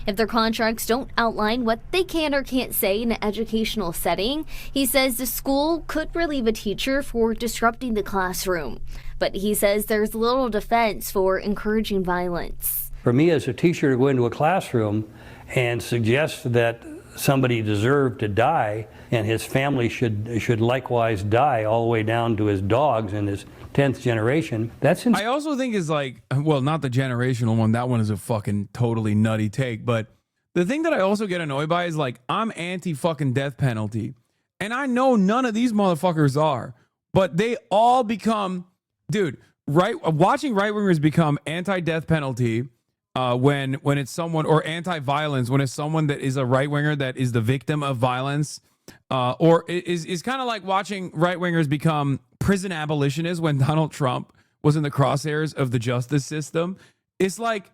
If their contracts don't outline what they can or can't say in an educational setting, he says the school could relieve a teacher for disrupting the classroom. But he says there's little defense for encouraging violence. For me as a teacher to go into a classroom and suggest that somebody deserved to die and his family should likewise die, all the way down to his dogs and his 10th generation, that's I also think is like, well, not the generational one. That one is a fucking totally nutty take. But the thing that I also get annoyed by is, like, I'm anti fucking death penalty. And I know none of these motherfuckers are, but they all become, dude, watching right wingers become anti-death penalty when it's someone, or anti-violence when it's someone that is a right winger that is the victim of violence, or is kind of like watching right wingers become prison abolitionists when Donald Trump was in the crosshairs of the justice system. It's like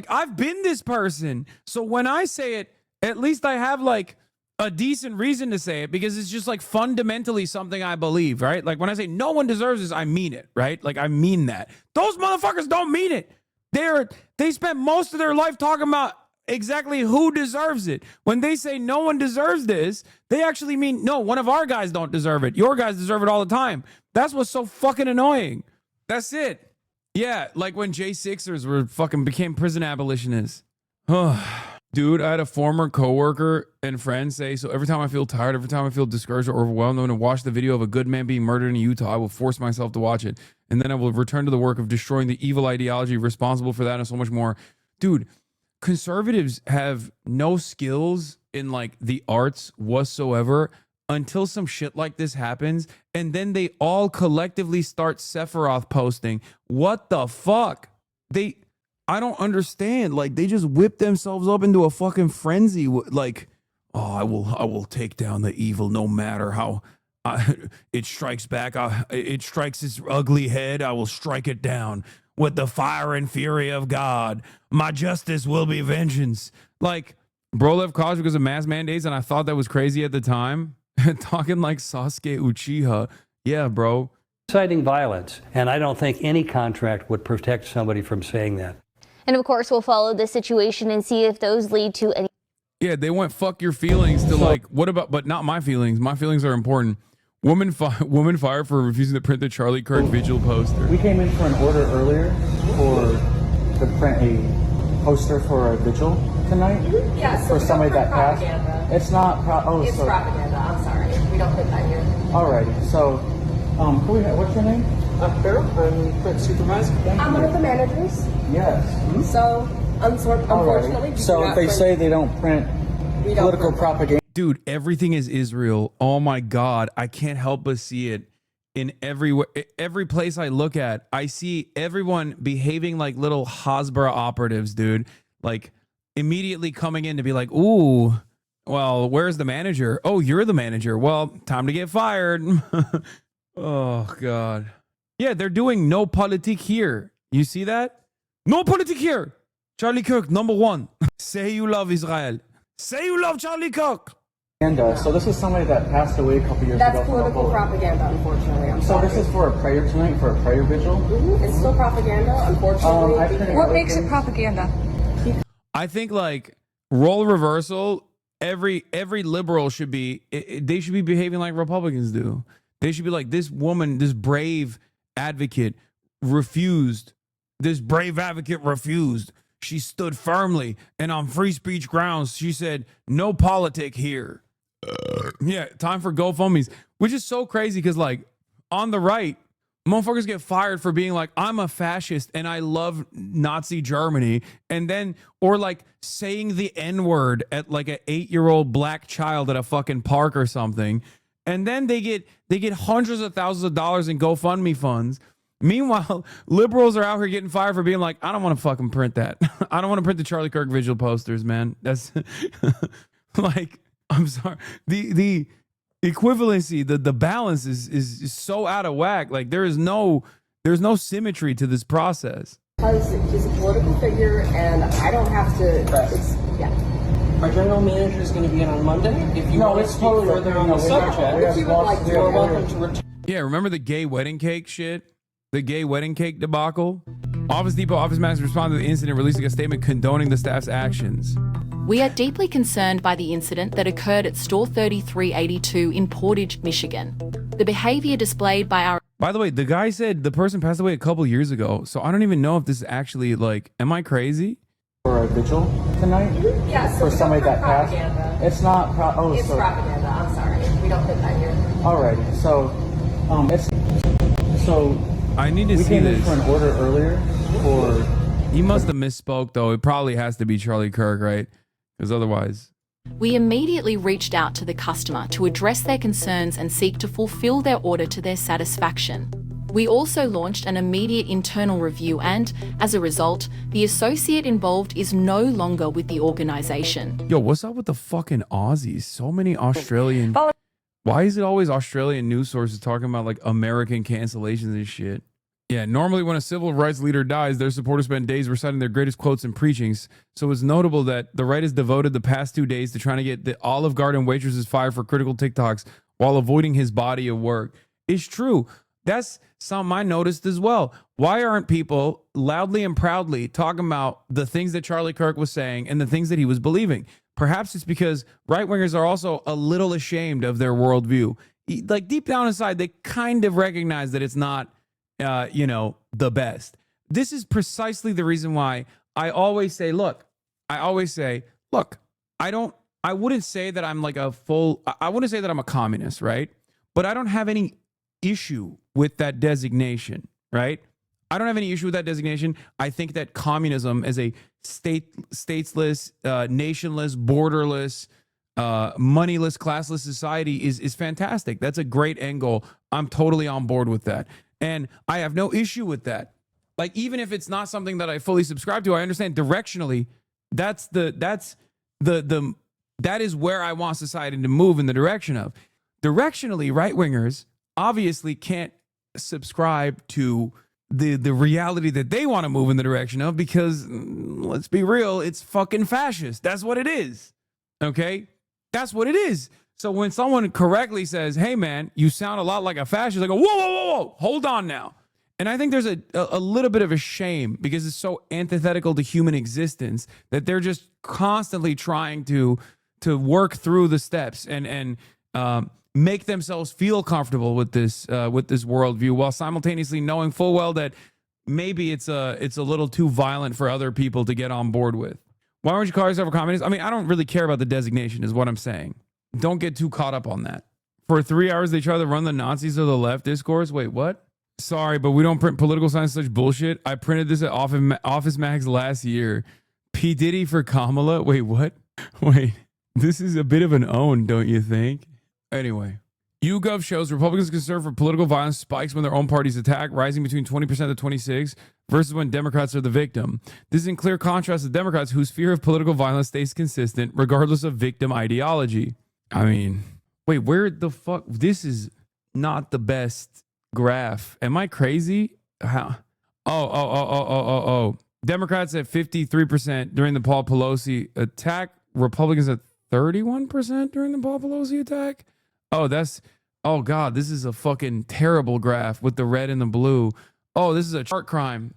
I've been this person, so when I say it, at least I have like a decent reason to say it, because it's just like fundamentally something I believe, right? Like when I say no one deserves this, I mean it, right? Like I mean that. Those motherfuckers don't mean it. They spent most of their life talking about exactly who deserves it. When they say no one deserves this, they actually mean, no, one of our guys don't deserve it. Your guys deserve it all the time. That's what's so fucking annoying. That's it. Yeah, like when J6ers became prison abolitionists. Dude, I had a former coworker and friend say, so every time I feel tired, every time I feel discouraged or overwhelmed, I'm going to watch the video of a good man being murdered in Utah. I will force myself to watch it. And then I will return to the work of destroying the evil ideology responsible for that and so much more. Dude, conservatives have no skills in like the arts whatsoever. until some shit like this happens, and then they all collectively start Sephiroth posting. What the fuck? I don't understand. Like, they just whip themselves up into a fucking frenzy. Like, oh, I will take down the evil no matter how it strikes back. It strikes its ugly head. I will strike it down with the fire and fury of God. My justice will be vengeance. Like, bro left college because of mass mandates, and I thought that was crazy at the time. Talking like Sasuke Uchiha. Yeah, bro. Inciting violence, and I don't think any contract would protect somebody from saying that. And of course, we'll follow the situation and see if those lead to any. Yeah, they went fuck your feelings to like, what about, but not my feelings. My feelings are important. Woman fired for refusing to print the Charlie Kirk vigil poster. We came in for an order earlier to print a poster for a vigil tonight. Yes. For somebody that passed. Propaganda. It's not. It's propaganda. I'm sorry. We don't put that here. Alrighty. So, what's your name? Carol. I'm print supervisor. I'm one of the managers. Yes. So, unfortunately, so if they say they don't print political propaganda. Dude, everything is Israel. Oh my God. I can't help but see it in every place I look at. I see everyone behaving like little Hasbara operatives, dude. Like immediately coming in to be like, ooh, well, where's the manager? Oh, you're the manager. Well, time to get fired. Oh God. Yeah, they're doing no politique here. You see that? No politique here. Charlie Kirk, #1. Say you love Israel. Say you love Charlie Kirk. So this is somebody that passed away a couple years ago. That's political propaganda, unfortunately. I'm sorry. So this is for a prayer tonight, for a prayer vigil? It's still propaganda, unfortunately. What makes it propaganda? I think like role reversal, every liberal should be, they should be behaving like Republicans do. They should be like, this woman, this brave advocate refused. This brave advocate refused. She stood firmly, and on free speech grounds, she said, no politic here. Yeah, time for GoFundMes, which is so crazy because, like, on the right, motherfuckers get fired for being like, I'm a fascist and I love Nazi Germany. And then, or like saying the N-word at like an 8-year-old black child at a fucking park or something. And then they get hundreds of thousands of dollars in GoFundMe funds. Meanwhile, liberals are out here getting fired for being like, I don't want to fucking print that. I don't want to print the Charlie Kirk vigil posters, man. That's like, I'm sorry. The equivalency, the balance is so out of whack. Like there's no symmetry to this process. Because he's a political figure, and I don't have to. Our general manager is going to be in on Monday. If you want to speak further on the subject, if you would like to, you're welcome to return. Yeah, remember the gay wedding cake shit? The gay wedding cake debacle? Office Depot office manager responded to the incident, releasing a statement condoning the staff's actions. We are deeply concerned by the incident that occurred at store 3382 in Portage, Michigan. The behavior displayed by our... By the way, the guy said the person passed away a couple years ago, so I don't even know if this is actually, like, am I crazy? For a vigil tonight? Yes. For somebody that passed? Propaganda. It's not, It's propaganda, I'm sorry. We don't put that here. Alrighty, so, I need to we see came in this. for an order earlier for... He must have misspoke, though. It probably has to be Charlie Kirk, right? Because otherwise... We immediately reached out to the customer to address their concerns and seek to fulfill their order to their satisfaction. We also launched an immediate internal review and, as a result, the associate involved is no longer with the organisation. Yo, what's up with the fucking Aussies? So many Australian... Why is it always Australian news sources talking about like American cancellations and shit? Yeah, normally when a civil rights leader dies, their supporters spend days reciting their greatest quotes and preachings. So it's notable that the right has devoted the past 2 days to trying to get the Olive Garden waitresses fired for critical TikToks while avoiding his body of work. It's true. That's something I noticed as well. Why aren't people loudly and proudly talking about the things that Charlie Kirk was saying and the things that he was believing? Perhaps it's because right-wingers are also a little ashamed of their worldview. Like deep down inside, they kind of recognize that it's not, the best. This is precisely the reason why I always say, I wouldn't say that I'm like I wouldn't say that I'm a communist, right? But I don't have any issue with that designation, right? I don't have any issue with that designation. I think that communism as a stateless, nationless, borderless, moneyless, classless society is fantastic. That's a great angle. I'm totally on board with that. And I have no issue with that. Like, even if it's not something that I fully subscribe to, I understand directionally that is where I want society to move in the direction of. Directionally, right-wingers obviously can't subscribe to the reality that they want to move in the direction of, because let's be real, it's fucking fascist. That's what it is. Okay? That's what it is. So when someone correctly says, hey man, you sound a lot like a fascist, I go, whoa, whoa, whoa, whoa, hold on now. And I think there's a little bit of a shame, because it's so antithetical to human existence that they're just constantly trying to work through the steps and make themselves feel comfortable with this worldview, while simultaneously knowing full well that maybe it's a little too violent for other people to get on board with. Why would you call yourself a communist? I mean, I don't really care about the designation, is what I'm saying. Don't get too caught up on that. For 3 hours, they try to run the Nazis of the left discourse. Wait, what? Sorry, but we don't print political science, such bullshit. I printed this at Office Max last year. P. Diddy for Kamala. Wait, what? Wait, this is a bit of an own, don't you think? Anyway, YouGov shows Republicans' concern for political violence spikes when their own parties attack, rising between 20% to 26%, versus when Democrats are the victim. This is in clear contrast to Democrats, whose fear of political violence stays consistent, regardless of victim ideology. I mean, wait, where the fuck? This is not the best graph. Am I crazy? How? Oh. Democrats at 53% during the Paul Pelosi attack. Republicans at 31% during the Paul Pelosi attack. Oh God, this is a fucking terrible graph with the red and the blue. Oh, this is a chart crime.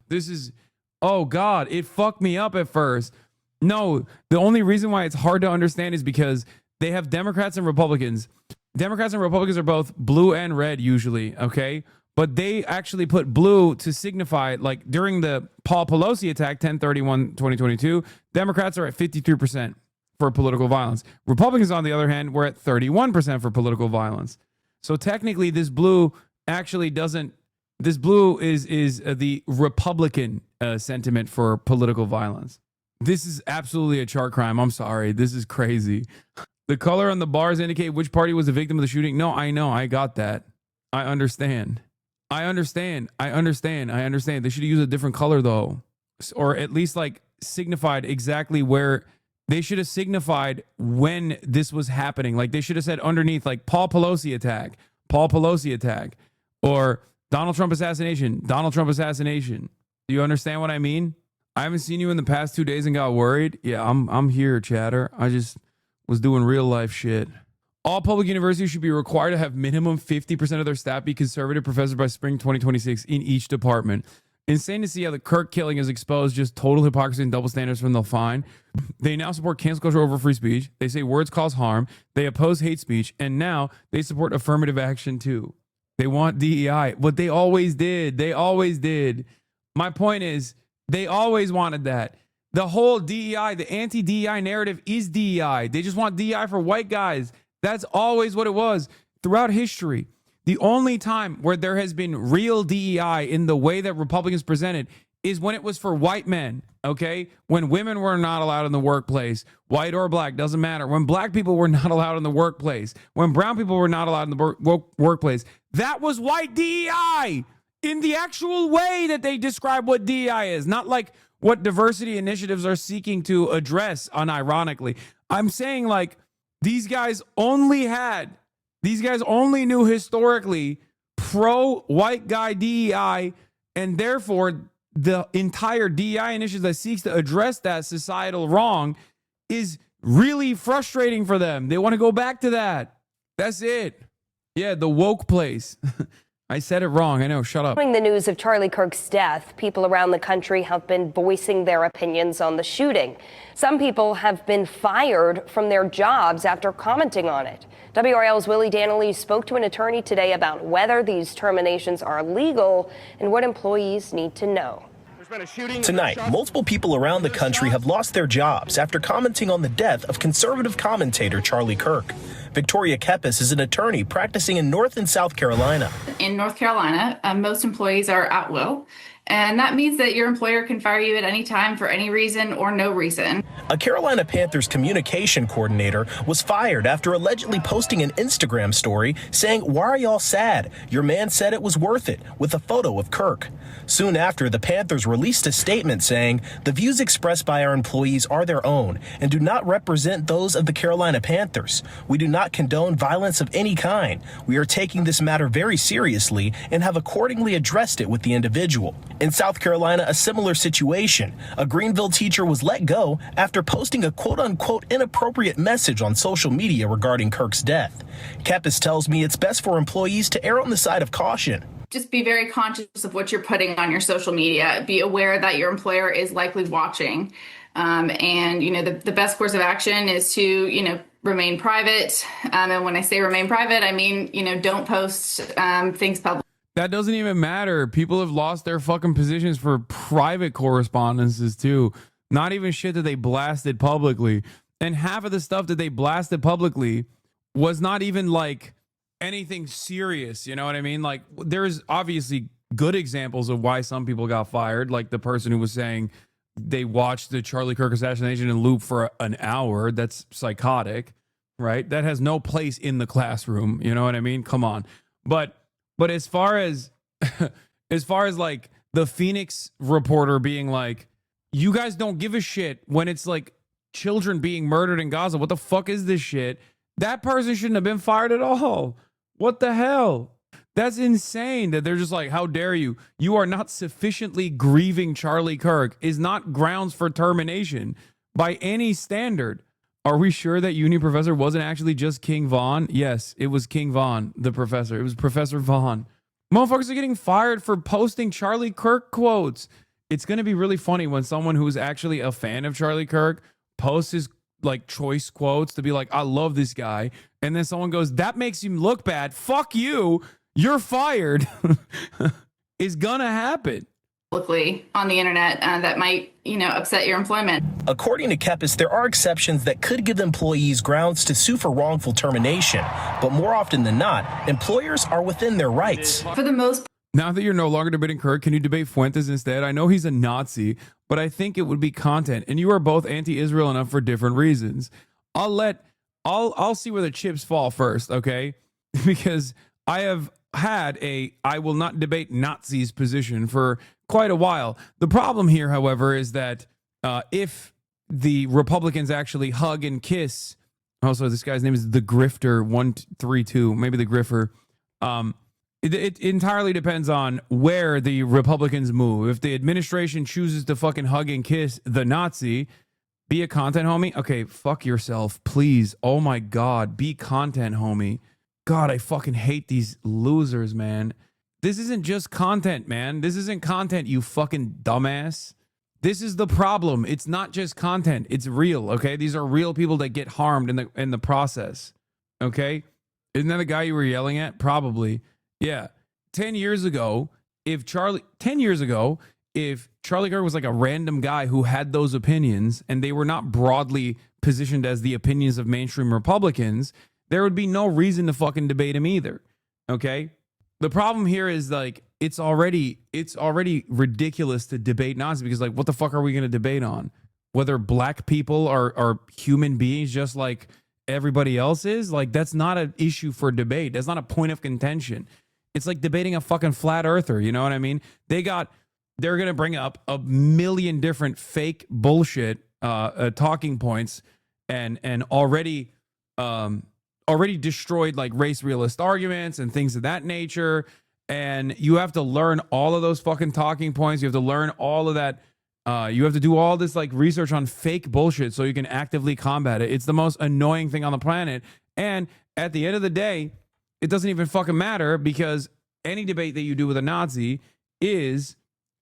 Oh God, it fucked me up at first. No, the only reason why it's hard to understand is because they have Democrats and Republicans. Democrats and Republicans are both blue and red usually, okay? But they actually put blue to signify, like during the Paul Pelosi attack, 10/31/2022, Democrats are at 53% for political violence. Republicans, on the other hand, were at 31% for political violence. So technically, this blue actually doesn't. This blue is the Republican sentiment for political violence. This is absolutely a chart crime. I'm sorry. This is crazy. The color on the bars indicate which party was the victim of the shooting. No, I know. I got that. I understand. They should have used a different color, though. Or at least, like, signified exactly where. They should have signified when this was happening. Like, they should have said underneath, like, Paul Pelosi attack, or Donald Trump assassination. Do you understand what I mean? I haven't seen you in the past 2 days and got worried. Yeah, I'm here, chatter. I just was doing real life shit. All public universities should be required to have minimum 50% of their staff be conservative professors by spring 2026 in each department. Insane to see how the KIRK killing has exposed just total hypocrisy and double standards from the fine. They now support cancel culture over free speech. They say words cause harm. They oppose hate speech. And now they support affirmative action too. They want DEI. But they always did. My point is, they always wanted that. The whole DEI, the anti-DEI narrative is DEI. They just want DEI for white guys. That's always what it was throughout history. The only time where there has been real DEI in the way that Republicans presented is when it was for white men, okay? When women were not allowed in the workplace, white or black, doesn't matter. When black people were not allowed in the workplace, when brown people were not allowed in the workplace, that was white DEI in the actual way that they describe what DEI is, not like what diversity initiatives are seeking to address unironically. I'm saying, like, these guys only knew historically pro-white guy DEI, and therefore the entire DEI initiative that seeks to address that societal wrong is really frustrating for them. They want to go back to that. That's it. Yeah, the woke place. I said it wrong. I know. Shut up. Following the news of Charlie Kirk's death, people around the country have been voicing their opinions on the shooting. Some people have been fired from their jobs after commenting on it. WRL's Willie Danley spoke to an attorney today about whether these terminations are legal and what employees need to know. Tonight, multiple people around the country have lost their jobs after commenting on the death of conservative commentator Charlie Kirk. Victoria Kepis is an attorney practicing in North and South Carolina. In North Carolina, most employees are at will. And that means that your employer can fire you at any time for any reason or no reason. A Carolina Panthers communication coordinator was fired after allegedly posting an Instagram story saying, "Why are y'all sad? Your man said it was worth it," with a photo of Kirk. Soon after, the Panthers released a statement saying, "The views expressed by our employees are their own and do not represent those of the Carolina Panthers. We do not condone violence of any kind. We are taking this matter very seriously and have accordingly addressed it with the individual." In South Carolina, a similar situation. A Greenville teacher was let go after posting a quote-unquote inappropriate message on social media regarding Kirk's death. Kepis tells me it's best for employees to err on the side of caution. Just be very conscious of what you're putting on your social media. Be aware that your employer is likely watching. And, the best course of action is to, remain private. And when I say remain private, I mean, don't post things public. That doesn't even matter. People have lost their fucking positions for private correspondences too. Not even shit that they blasted publicly. And half of the stuff that they blasted publicly was not even like anything serious. You know what I mean? Like, there's obviously good examples of why some people got fired. Like the person who was saying they watched the Charlie Kirk assassination in loop for an hour. That's psychotic, right? That has no place in the classroom. You know what I mean? Come on. But as far as like the Phoenix reporter being like, you guys don't give a shit when it's like children being murdered in Gaza. What the fuck is this shit? That person shouldn't have been fired at all. What the hell? That's insane that they're just like, how dare you? You are not sufficiently grieving Charlie Kirk is not grounds for termination by any standard. Are we sure that uni professor wasn't actually just King Von? Yes, it was King Von, the professor. It was Professor Von. Motherfuckers are getting fired for posting Charlie Kirk quotes. It's going to be really funny when someone who's actually a fan of Charlie Kirk posts his like choice quotes to be like, I love this guy. And then someone goes, that makes him look bad. Fuck you. You're fired. Is going to happen. Publicly on the internet that might, upset your employment. According to Kepis, there are exceptions that could give employees grounds to sue for wrongful termination. But more often than not, employers are within their rights. For the most Now that you're no longer debating Kirk, can you debate Fuentes instead? I know he's a Nazi, but I think it would be content. And you are both anti-Israel enough for different reasons. I'll see where the chips fall first, okay? Because I have had I will not debate Nazis position for quite a while. The problem here, however, is that if the Republicans actually hug and kiss, also this guy's name is the Grifter 132, maybe the Griffer. It entirely depends on where the Republicans move. If the administration chooses to fucking hug and kiss the Nazi, be a content homie. Okay, fuck yourself, please. Oh my God, be content homie. God, I fucking hate these losers, man. This isn't just content, man. This isn't content, you fucking dumbass. This is the problem. It's not just content. It's real, okay? These are real people that get harmed in the process, okay? Isn't that the guy you were yelling at? Probably. Yeah. 10 years ago, if Charlie Kirk was like a random guy who had those opinions and they were not broadly positioned as the opinions of mainstream Republicans, there would be no reason to fucking debate him either, okay? The problem here is like it's already ridiculous to debate Nazis because like what the fuck are we going to debate on? Whether black people are human beings just like everybody else is? Like that's not an issue for debate. That's not a point of contention. It's like debating a fucking flat earther, you know what I mean? They're going to bring up a million different fake bullshit talking points and already destroyed like race realist arguments and things of that nature. And you have to learn all of those fucking talking points. You have to learn all of that. You have to do all this like research on fake bullshit so you can actively combat it. It's the most annoying thing on the planet. And at the end of the day, it doesn't even fucking matter because any debate that you do with a Nazi is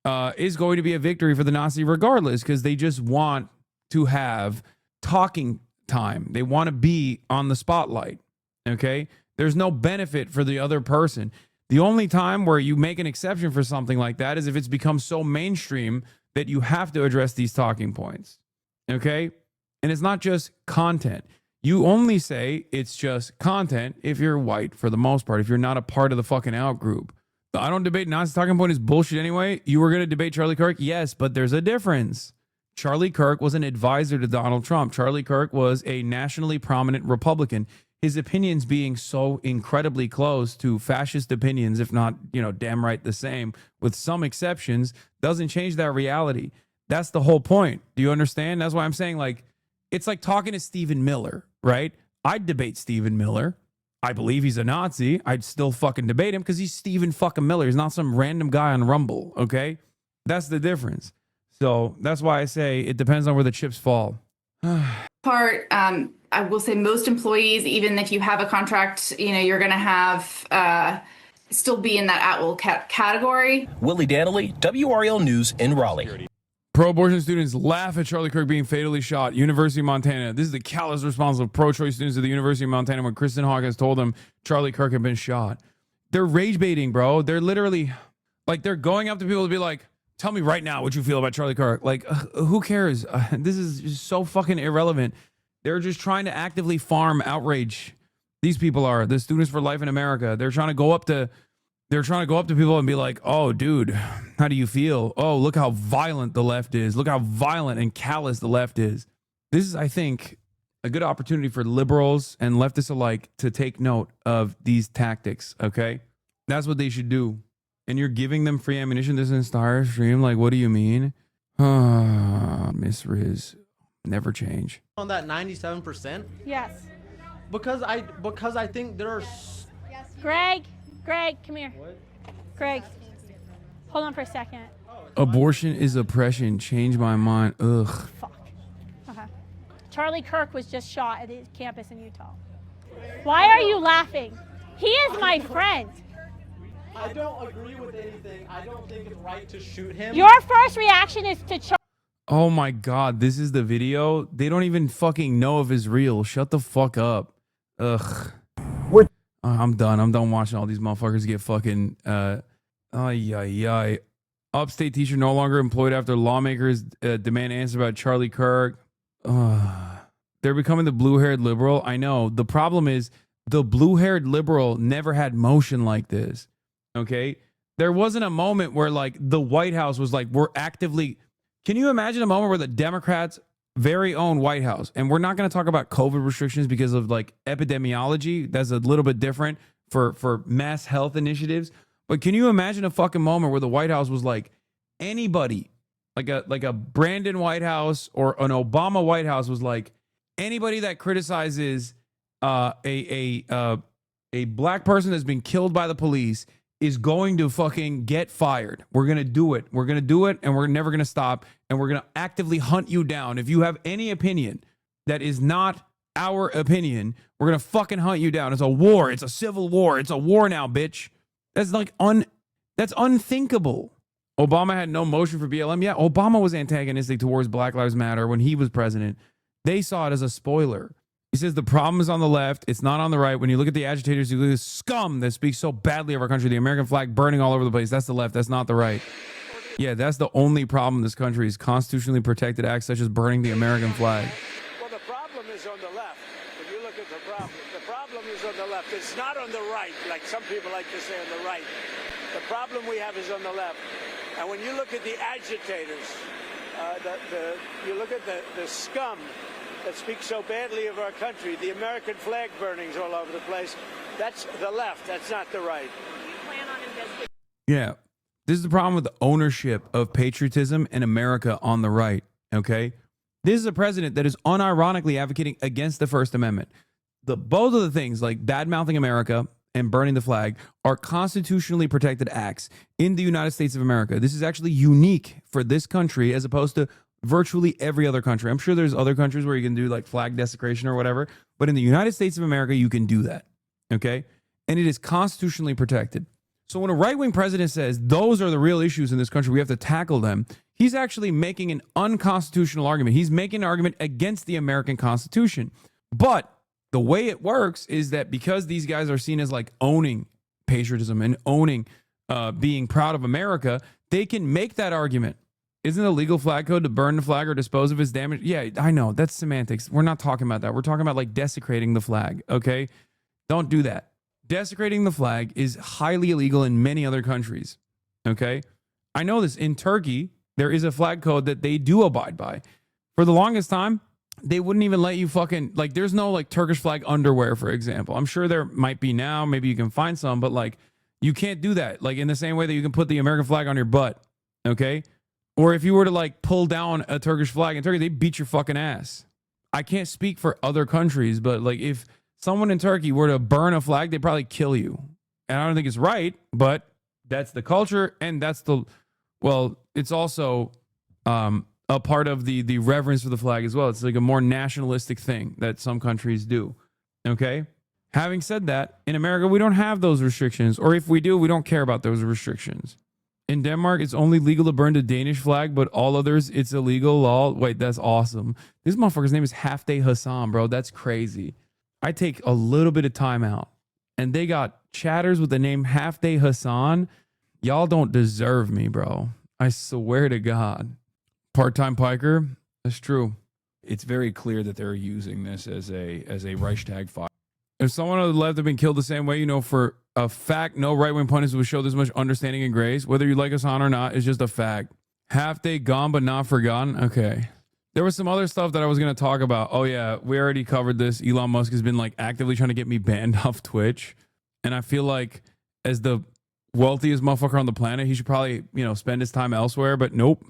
going to be a victory for the Nazi regardless, because they just want to have talking time. They want to be on the spotlight. Okay? There's no benefit for the other person. The only time where you make an exception for something like that is if it's become so mainstream that you have to address these talking points. Okay? And it's not just content. You only say it's just content if you're white for the most part, if you're not a part of the fucking out group. The I don't debate Nazi talking point is bullshit anyway. You were going to debate Charlie Kirk? Yes, but there's a difference. Charlie Kirk was an advisor to Donald Trump. Charlie Kirk was a nationally prominent Republican. His opinions being so incredibly close to fascist opinions, if not, damn right the same, with some exceptions, doesn't change that reality. That's the whole point. Do you understand? That's why I'm saying, like, it's like talking to Stephen Miller, right? I'd debate Stephen Miller. I believe he's a Nazi. I'd still fucking debate him because he's Stephen fucking Miller. He's not some random guy on Rumble, okay? That's the difference. So that's why I say it depends on where the chips fall. Part, I will say most employees, even if you have a contract, you're going to have still be in that at-will category. Willie Danley, WRL News in Raleigh. Pro-abortion students laugh at Charlie Kirk being fatally shot. University of Montana. This is the callous response of pro-choice students at the University of Montana when Kristen Hawkins told them Charlie Kirk had been shot. They're rage baiting, bro. They're literally, like, they're going up to people to be like, tell me right now what you feel about Charlie Kirk. Like, who cares? This is just so fucking irrelevant. They're just trying to actively farm outrage. These people are the Students for Life in America. They're trying to go up to people and be like, oh, dude, how do you feel? Oh, look how violent the left is. Look how violent and callous the left is. This is, I think, a good opportunity for liberals and leftists alike to take note of these tactics, okay? That's what they should do. And you're giving them free ammunition this entire stream? Like, what do you mean? Miss Riz, never change. On that 97%? Yes. Because I think there are... Greg, come here. What? Greg, hold on for a second. Abortion is oppression. Change my mind. Ugh. Fuck. Okay. Charlie Kirk was just shot at his campus in Utah. Why are you laughing? He is my friend. I don't agree with anything. I don't think it's right to shoot him. Your first reaction is to charge. Oh my God, this is the video? They don't even fucking know if it's real. Shut the fuck up. Ugh. I'm done. I'm done watching all these motherfuckers get fucking, Upstate teacher no longer employed after lawmakers demand answer about Charlie Kirk. They're becoming the blue-haired liberal. I know. The problem is the blue-haired liberal never had motion like this. Okay? There wasn't a moment where, like, the White House was like, we're actively... Can you imagine a moment where the Democrats' very own White House, and we're not going to talk about COVID restrictions because of, like, epidemiology. That's a little bit different for mass health initiatives. But can you imagine a fucking moment where the White House was like, anybody, like a Brandon White House or an Obama White House was like, anybody that criticizes a black person that's been killed by the police is going to fucking get fired. We're going to do it. We're going to do it, and we're never going to stop, and we're going to actively hunt you down. If you have any opinion that is not our opinion, we're going to fucking hunt you down. It's a war. It's a civil war. It's a war now, bitch. That's like that's unthinkable. Obama had no motion for BLM. Yeah, Obama was antagonistic towards Black Lives Matter when he was president. They saw it as a spoiler. He says the problem is on the left. It's not on the right. When you look at the agitators, you look at the scum that speaks so badly of our country, the American flag burning all over the place. That's the left. That's not the right. Yeah, that's the only problem in this country is constitutionally protected acts such as burning the American flag. Well, the problem is on the left. If you look at the problem is on the left. It's not on the right, like some people like to say on the right. The problem we have is on the left. And when you look at the agitators, you look at the scum that speaks so badly of our country, the American flag burnings all over the place, that's the left, that's not the right. Yeah, this is the problem with the ownership of patriotism in America on the right, okay? This is a president that is unironically advocating against the First Amendment. Both of the things, like bad-mouthing America and burning the flag, are constitutionally protected acts in the United States of America. This is actually unique for this country as opposed to virtually every other country. I'm sure there's other countries where you can do like flag desecration or whatever, but in the United States of America, you can do that, okay? And it is constitutionally protected. So when a right-wing president says those are the real issues in this country, we have to tackle them, he's actually making an unconstitutional argument. He's making an argument against the American Constitution. But the way it works is that because these guys are seen as like owning patriotism and owning being proud of America, they can make that argument Isn't a legal flag code to burn the flag or dispose of its damage? Yeah, I know. That's semantics. We're not talking about that. We're talking about like desecrating the flag, okay? Don't do that. Desecrating the flag is highly illegal in many other countries, okay? I know this. In Turkey, there is a flag code that they do abide by. For the longest time, they wouldn't even let you fucking, like, there's no like Turkish flag underwear, for example. I'm sure there might be now. Maybe you can find some, but like, you can't do that. Like, in the same way that you can put the American flag on your butt, okay? Or if you were to like pull down a Turkish flag in Turkey, they beat your fucking ass. I can't speak for other countries, but like if someone in Turkey were to burn a flag, they'd probably kill you. And I don't think it's right, but that's the culture. And that's it's also a part of the reverence for the flag as well. It's like a more nationalistic thing that some countries do. Okay. Having said that, in America, we don't have those restrictions. Or if we do, we don't care about those restrictions. In Denmark, it's only legal to burn the Danish flag, but all others, it's illegal. Lol. Wait, that's awesome. This motherfucker's name is Hafday Hassan, bro. That's crazy. I take a little bit of time out, and they got chatters with the name Hafday Hassan. Y'all don't deserve me, bro. I swear to God. Part-time piker, that's true. It's very clear that they're using this as a Reichstag file. If someone on the left had been killed the same way, for a fact, no right-wing pundits would show this much understanding and grace. Whether you like Hassan or not, it's just a fact. Half day gone but not forgotten. Okay. There was some other stuff that I was going to talk about. Oh, yeah. We already covered this. Elon Musk has been like actively trying to get me banned off Twitch. And I feel like as the wealthiest motherfucker on the planet, he should probably, spend his time elsewhere. But nope.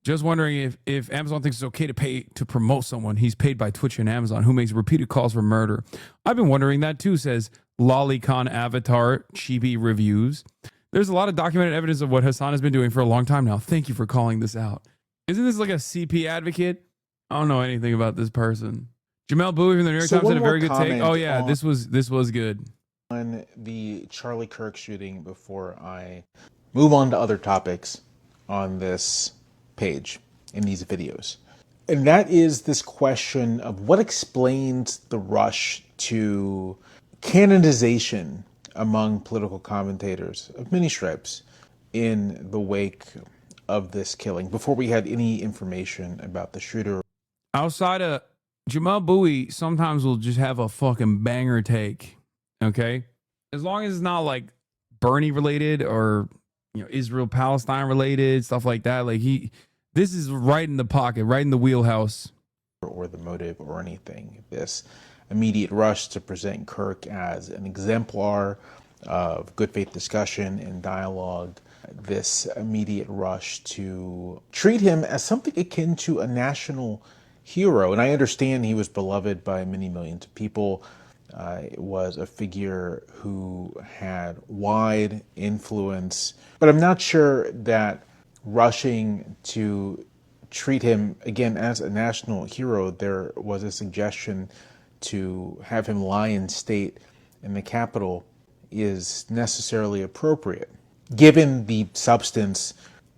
Just wondering if Amazon thinks it's okay to pay to promote someone he's paid by Twitch and Amazon who makes repeated calls for murder. I've been wondering that too, says Lolicon Avatar Chibi Reviews. There's a lot of documented evidence of what Hasan has been doing for a long time now. Thank you for calling this out. Isn't this like a CP advocate? I don't know anything about this person. Jamel Bowie from the New York Times had a very good take. Oh yeah, this was good. On the Charlie Kirk shooting before I move on to other topics on this page in these videos. And that is this question of what explains the rush to canonization among political commentators of many stripes in the wake of this killing, before we had any information about the shooter. Outside of Jamel Bowie, sometimes will just have a fucking banger take, okay? As long as it's not like Bernie related or Israel-Palestine related, stuff like that. Like this is right in the pocket, right in the wheelhouse. Or the motive or anything. This immediate rush to present Kirk as an exemplar of good faith discussion and dialogue. This immediate rush to treat him as something akin to a national hero. And I understand he was beloved by many millions of people. Was a figure who had wide influence. But I'm not sure that rushing to treat him, again, as a national hero, there was a suggestion to have him lie in state in the Capitol is necessarily appropriate, given the substance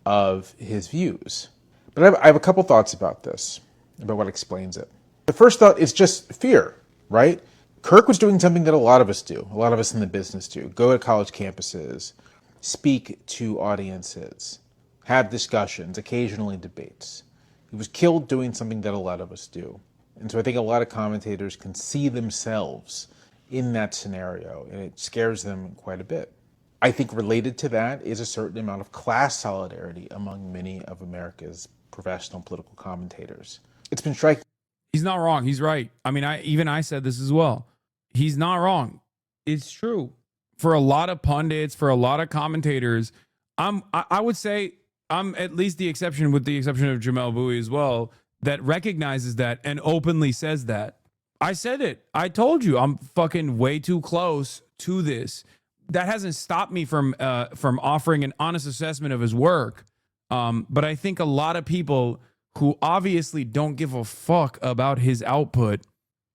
of his views. But I have a couple thoughts about this, about what explains it. The first thought is just fear, right? Kirk was doing something that a lot of us do, a lot of us in the business do. Go to college campuses, speak to audiences, have discussions, occasionally debates. He was killed doing something that a lot of us do. And so I think a lot of commentators can see themselves in that scenario, and it scares them quite a bit. I think related to that is a certain amount of class solidarity among many of America's professional political commentators. It's been striking. He's not wrong. He's right. I mean, I said this as well. He's not wrong. It's true. For a lot of pundits, for a lot of commentators, I would say I'm at least the exception, with the exception of Jamel Bowie as well, that recognizes that and openly says that. I said it. I told you I'm fucking way too close to this. That hasn't stopped me from offering an honest assessment of his work. But I think a lot of people who obviously don't give a fuck about his output,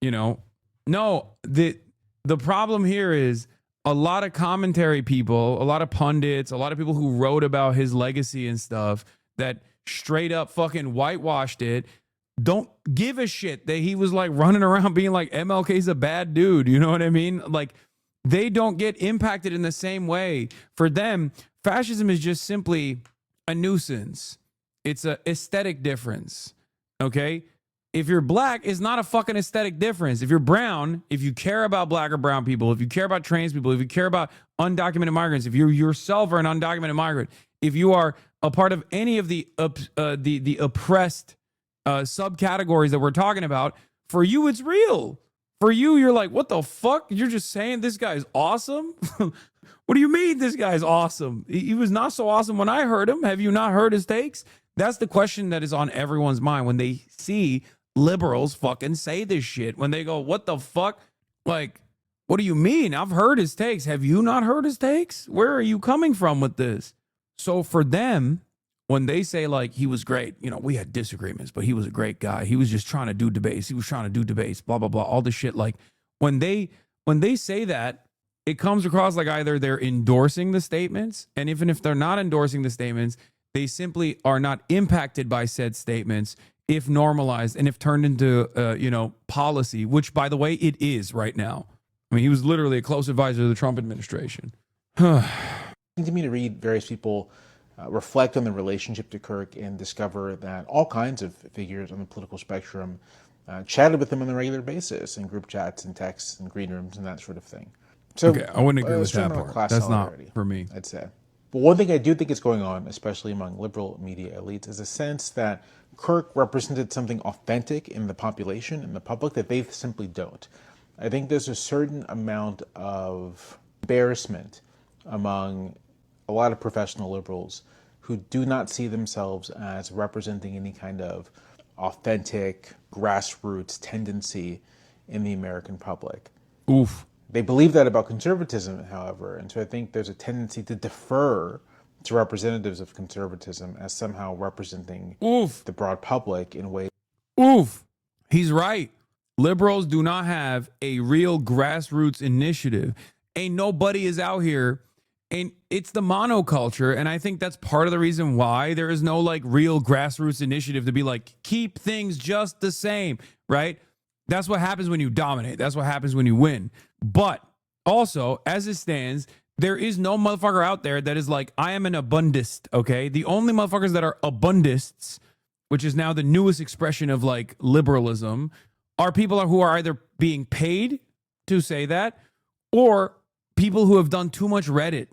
no, the problem here is a lot of commentary people, a lot of pundits, a lot of people who wrote about his legacy and stuff that straight up fucking whitewashed it, don't give a shit that he was like running around being like MLK's a bad dude. You know what I mean? Like, they don't get impacted in the same way. For them, fascism is just simply a nuisance. It's a aesthetic difference. Okay? If you're black, it's not a fucking aesthetic difference. If you're brown, if you care about black or brown people, if you care about trans people, if you care about undocumented migrants, if you yourself are an undocumented migrant, if you are a part of any of the oppressed subcategories that we're talking about, for you, it's real. For you, you're like, what the fuck? You're just saying this guy's awesome? What do you mean this guy's awesome? He was not so awesome when I heard him. Have you not heard his takes? That's the question that is on everyone's mind when they see liberals fucking say this shit. When they go, what the fuck? Like, what do you mean? I've heard his takes. Have you not heard his takes? Where are you coming from with this? So for them, when they say like he was great, you know, we had disagreements, but he was a great guy. He was just trying to do debates. He was trying to do debates, blah, blah, blah, all this shit. Like when they say that, it comes across like either they're endorsing the statements, and even if they're not endorsing the statements, they simply are not impacted by said statements if normalized and if turned into, policy, which, by the way, it is right now. I mean, he was literally a close advisor to the Trump administration. To me, to read various people reflect on the relationship to Kirk and discover that all kinds of figures on the political spectrum chatted with him on a regular basis in group chats and texts and green rooms and that sort of thing. So, okay, I wouldn't agree with that part. That's not for me. I'd say. But one thing I do think is going on, especially among liberal media elites, is a sense that Kirk represented something authentic in the population, in the public, that they simply don't. I think there's a certain amount of embarrassment among a lot of professional liberals who do not see themselves as representing any kind of authentic grassroots tendency in the American public. Oof. They believe that about conservatism, however, and so I think there's a tendency to defer to representatives of conservatism as somehow representing the broad public in ways. Oof. He's right. Liberals do not have a real grassroots initiative. Ain't nobody is out here. And it's the monoculture. And I think that's part of the reason why there is no like real grassroots initiative to be like, keep things just the same, right? That's what happens when you dominate. That's what happens when you win. But also, as it stands, there is no motherfucker out there that is like, I am an abundist, okay? The only motherfuckers that are abundists, which is now the newest expression of like liberalism, are people who are either being paid to say that or people who have done too much Reddit,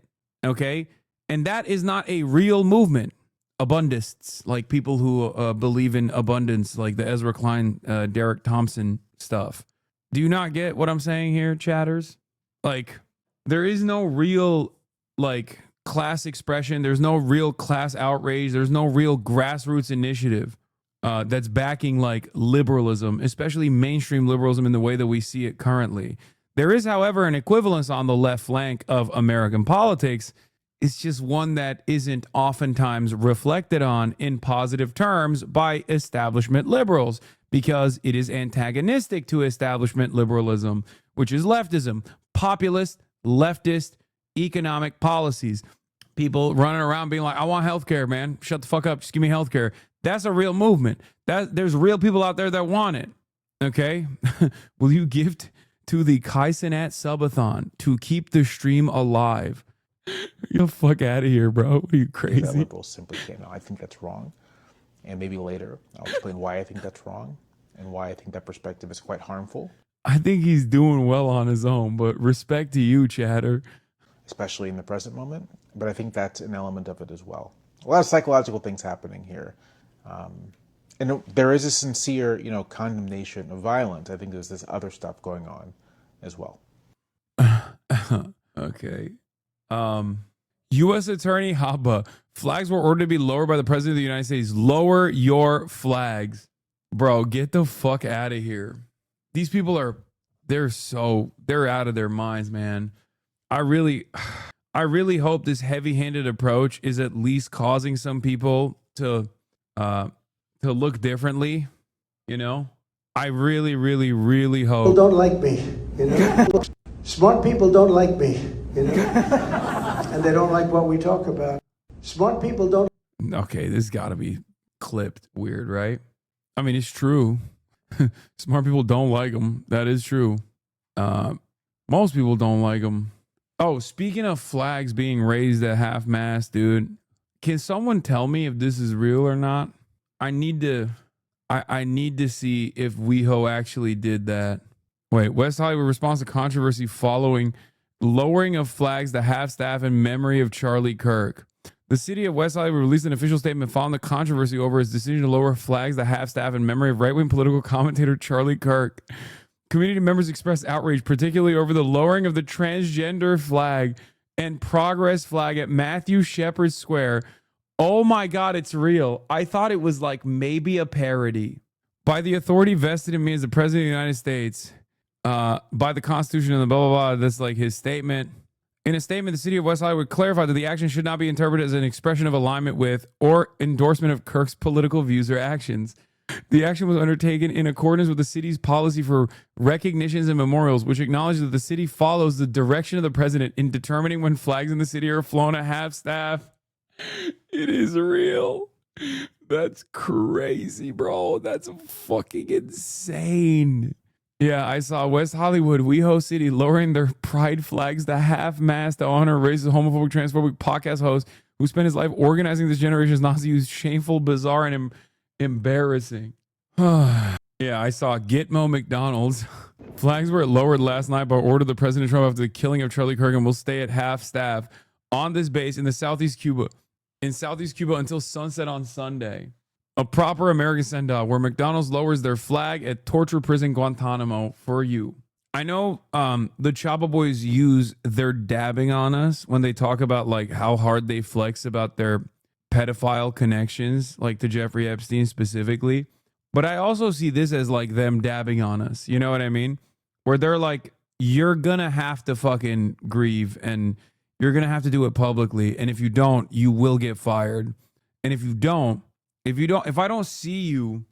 okay? And that is not a real movement. Abundists, like people who believe in abundance, like the Ezra Klein, Derek Thompson stuff. Do you not get what I'm saying here, chatters? Like, there is no real, like, class expression. There's no real class outrage. There's no real grassroots initiative that's backing, like, liberalism, especially mainstream liberalism in the way that we see it currently. There is, however, an equivalence on the left flank of American politics. It's just one that isn't oftentimes reflected on in positive terms by establishment liberals because it is antagonistic to establishment liberalism, which is leftism, populist, leftist, economic policies. People running around being like, I want healthcare, man. Shut the fuck up. Just give me healthcare. That's a real movement. There's real people out there that want it. Okay? Will you gift to the Kaizenat subathon to keep the stream alive? You'll fuck out of here, bro. What are you, crazy? That liberals simply can't. No, I think that's wrong. And maybe later I'll explain why I think that's wrong and why I think that perspective is quite harmful. I think he's doing well on his own, but respect to you, chatter. Especially in the present moment. But I think that's an element of it as well. A lot of psychological things happening here. And there is a sincere, condemnation of violence. I think there's this other stuff going on as well. Okay. U.S. Attorney Haba, flags were ordered to be lowered by the President of the United States. Lower your flags. Bro, get the fuck out of here. These people they're out of their minds, man. I really hope this heavy-handed approach is at least causing some people to look differently, I really, really, really hope. People don't like me, Smart people don't like me, and they don't like what we talk about. Smart people don't. Okay, this got to be clipped weird, right? I mean, it's true. Smart people don't like them. That is true. Most people don't like them. Oh, speaking of flags being raised at half-mast, dude, can someone tell me if this is real or not? I need to see if WeHo actually did that. Wait, West Hollywood responds to controversy following lowering of flags to half-staff in memory of Charlie Kirk. The city of West Hollywood released an official statement following the controversy over its decision to lower flags to half-staff in memory of right-wing political commentator Charlie Kirk. Community members expressed outrage, particularly over the lowering of the transgender flag and progress flag at Matthew Shepard Square. Oh my God, it's real. I thought it was like maybe a parody. By the authority vested in me as the President of the United States, by the Constitution and the blah, blah, blah. That's like his statement. In a statement, the city of West Hollywood clarified that the action should not be interpreted as an expression of alignment with or endorsement of Kirk's political views or actions. The action was undertaken in accordance with the city's policy for recognitions and memorials, which acknowledges that the city follows the direction of the president in determining when flags in the city are flown at half-staff. It is real. That's crazy, bro. That's fucking insane. Yeah, I saw West Hollywood, WeHo City, lowering their pride flags to half-mast to honor racist, homophobic, transphobic podcast host who spent his life organizing this generation's Nazi use. Shameful, bizarre, and embarrassing. Yeah, I saw Gitmo McDonald's. Flags were lowered last night by order of the President Trump after the killing of Charlie Kirk and will stay at half-staff on this base in Southeast Cuba until sunset on Sunday. A proper American send-off where McDonald's lowers their flag at torture prison Guantanamo for you. I know the Chapa Boys use their dabbing on us when they talk about like how hard they flex about their pedophile connections, like to Jeffrey Epstein specifically. But I also see this as like them dabbing on us. You know what I mean? Where they're like, you're gonna have to fucking grieve and you're gonna have to do it publicly. And if you don't, you will get fired. And if I don't see you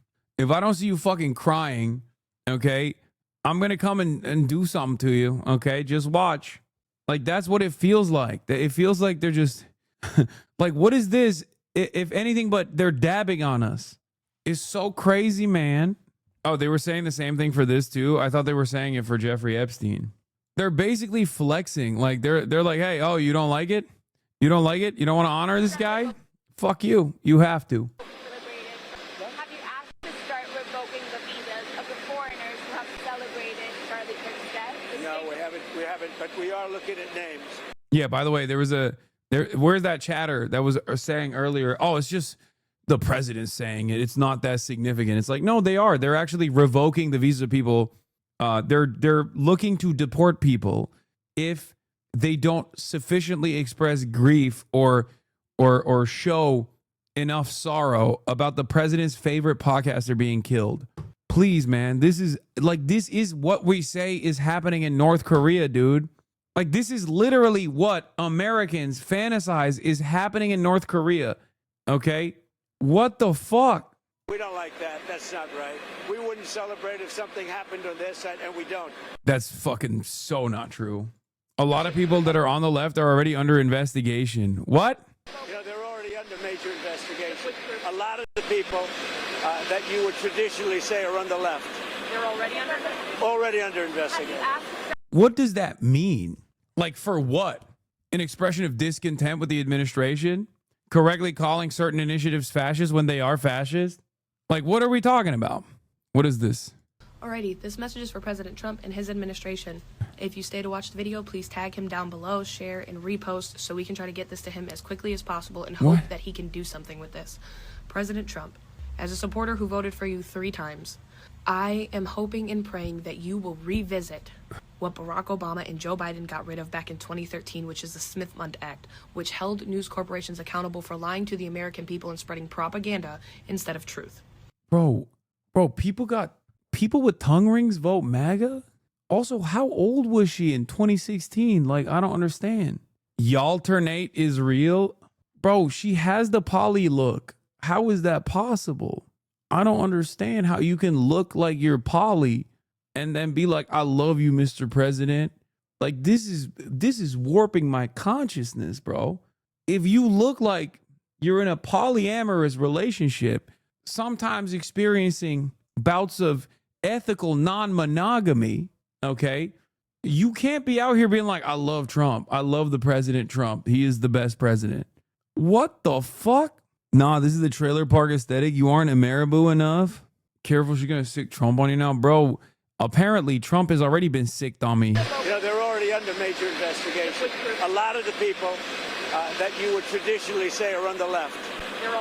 fucking crying, okay, I'm going to come and do something to you, okay? Just watch. Like, that's what it feels like. It feels like they're just, like, what is this? If anything but they're dabbing on us. It's so crazy, man. Oh, they were saying the same thing for this, too? I thought they were saying it for Jeffrey Epstein. They're basically flexing. Like, they're like, hey, oh, you don't like it? You don't like it? You don't want to honor this guy? Fuck you. You have to. But we are looking at names. Yeah, by the way, where's that chatter that was saying earlier, oh, it's just the president saying it. It's not that significant. It's like, no, they are. They're actually revoking the visas of people. They're looking to deport people if they don't sufficiently express grief or show enough sorrow about the president's favorite podcaster being killed. Please, man, this is what we say is happening in North Korea, dude. Like, this is literally what Americans fantasize is happening in North Korea. Okay? What the fuck? We don't like that. That's not right. We wouldn't celebrate if something happened on their side, and we don't. That's fucking so not true. A lot of people that are on the left are already under investigation. What? You know, they're already under major investigation. A lot of the people that you would traditionally say are on the left. They're already under investigation. What does that mean? Like, for what? An expression of discontent with the administration? Correctly calling certain initiatives fascist when they are fascist? Like, what are we talking about? What is this? Alrighty, this message is for President Trump and his administration. If you stay to watch the video, please tag him down below, share, and repost so we can try to get this to him as quickly as possible and hope that he can do something with this. President Trump, as a supporter who voted for you 3 times, I am hoping and praying that you will revisit what Barack Obama and Joe Biden got rid of back in 2013, which is the Smith-Mundt Act, which held news corporations accountable for lying to the American people and spreading propaganda instead of truth. Bro, people with tongue rings vote MAGA? Also, how old was she in 2016? Like, I don't understand. Y'alternate is real? Bro, she has the poly look. How is that possible? I don't understand how you can look like you're poly and then be like, I love you, Mr. President. Like, this is warping my consciousness, bro. If you look like you're in a polyamorous relationship, sometimes experiencing bouts of ethical non-monogamy, okay, you can't be out here being like, I love Trump. I love the President Trump. He is the best president. What the fuck? Nah, this is the trailer park aesthetic. You aren't a marabou enough. Careful, she's gonna sick Trump on you now, bro. Apparently, Trump has already been sicked on me. You know, they're already under major investigation. A lot of the people that you would traditionally say are on the left. They're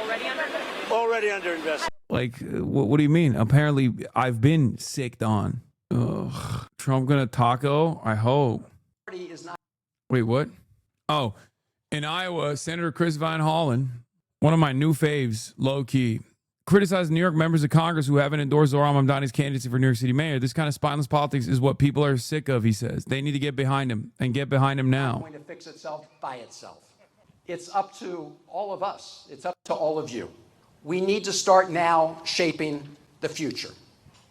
Already under investigation. Like, what do you mean? Apparently, I've been sicked on. Ugh. Trump gonna taco? I hope. Wait, what? Oh, in Iowa, Senator Chris Van Hollen, one of my new faves, low key, criticized New York members of Congress who haven't endorsed Zohran Mamdani's candidacy for New York City mayor. This kind of spineless politics is what people are sick of, he says. They need to get behind him and get behind him now. Going to fix itself by itself. It's up to all of us. It's up to all of you. We need to start now shaping the future.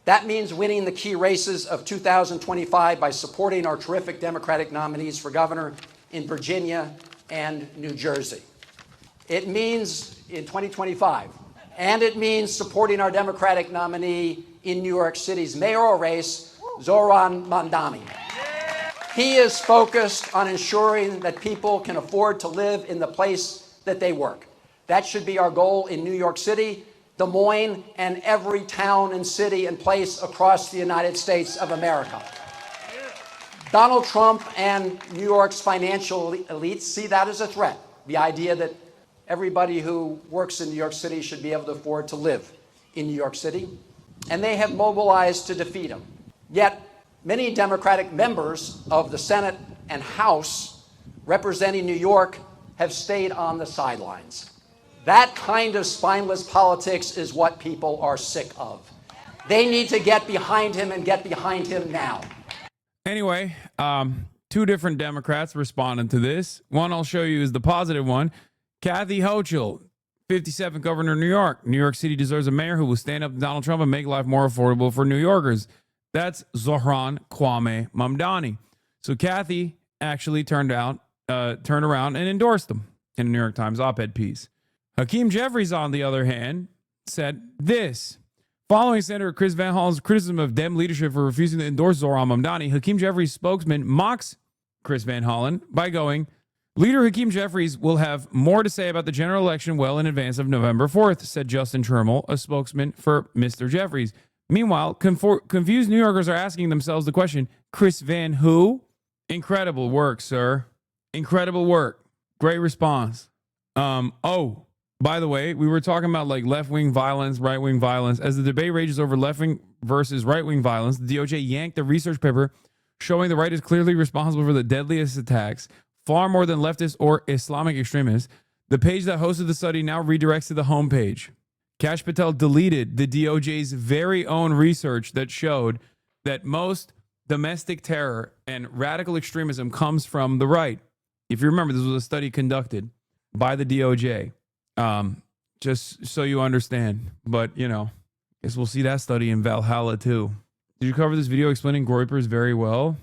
That means winning the key races of 2025 by supporting our terrific Democratic nominees for governor in Virginia and New Jersey. It means in 2025, and it means supporting our Democratic nominee in New York City's mayoral race, Zohran Mamdani. He is focused on ensuring that people can afford to live in the place that they work. That should be our goal in New York City, Des Moines, and every town and city and place across the United States of America. Donald Trump and New York's financial elites see that as a threat. The idea that everybody who works in New York City should be able to afford to live in New York City. And they have mobilized to defeat him. Yet, many Democratic members of the Senate and House representing New York have stayed on the sidelines. That kind of spineless politics is what people are sick of. They need to get behind him and get behind him now. Anyway, two different Democrats responded to this. One I'll show you is the positive one. Kathy Hochul, 57th governor of New York. New York City deserves a mayor who will stand up to Donald Trump and make life more affordable for New Yorkers. That's Zohran Kwame Mamdani. So Kathy actually turned around and endorsed him in a New York Times op-ed piece. Hakeem Jeffries, on the other hand, said this. Following Senator Chris Van Hollen's criticism of Dem leadership for refusing to endorse Zohran Mamdani, Hakeem Jeffries' spokesman mocks Chris Van Hollen by going, Leader Hakeem Jeffries will have more to say about the general election well in advance of November 4th, said Justin Turmel, a spokesman for Mr. Jeffries. Meanwhile, confused New Yorkers are asking themselves the question, Chris Van who? Incredible work, sir. Incredible work. Great response. By the way, we were talking about like left-wing violence, right-wing violence. As the debate rages over left-wing versus right-wing violence, the DOJ yanked a research paper showing the right is clearly responsible for the deadliest attacks, far more than leftists or Islamic extremists. The page that hosted the study now redirects to the homepage. Kash Patel deleted the DOJ's very own research that showed that most domestic terror and radical extremism comes from the right. If you remember, this was a study conducted by the DOJ. Just so you understand. But, you know, guess we'll see that study in Valhalla too. Did you cover this video explaining groypers very well?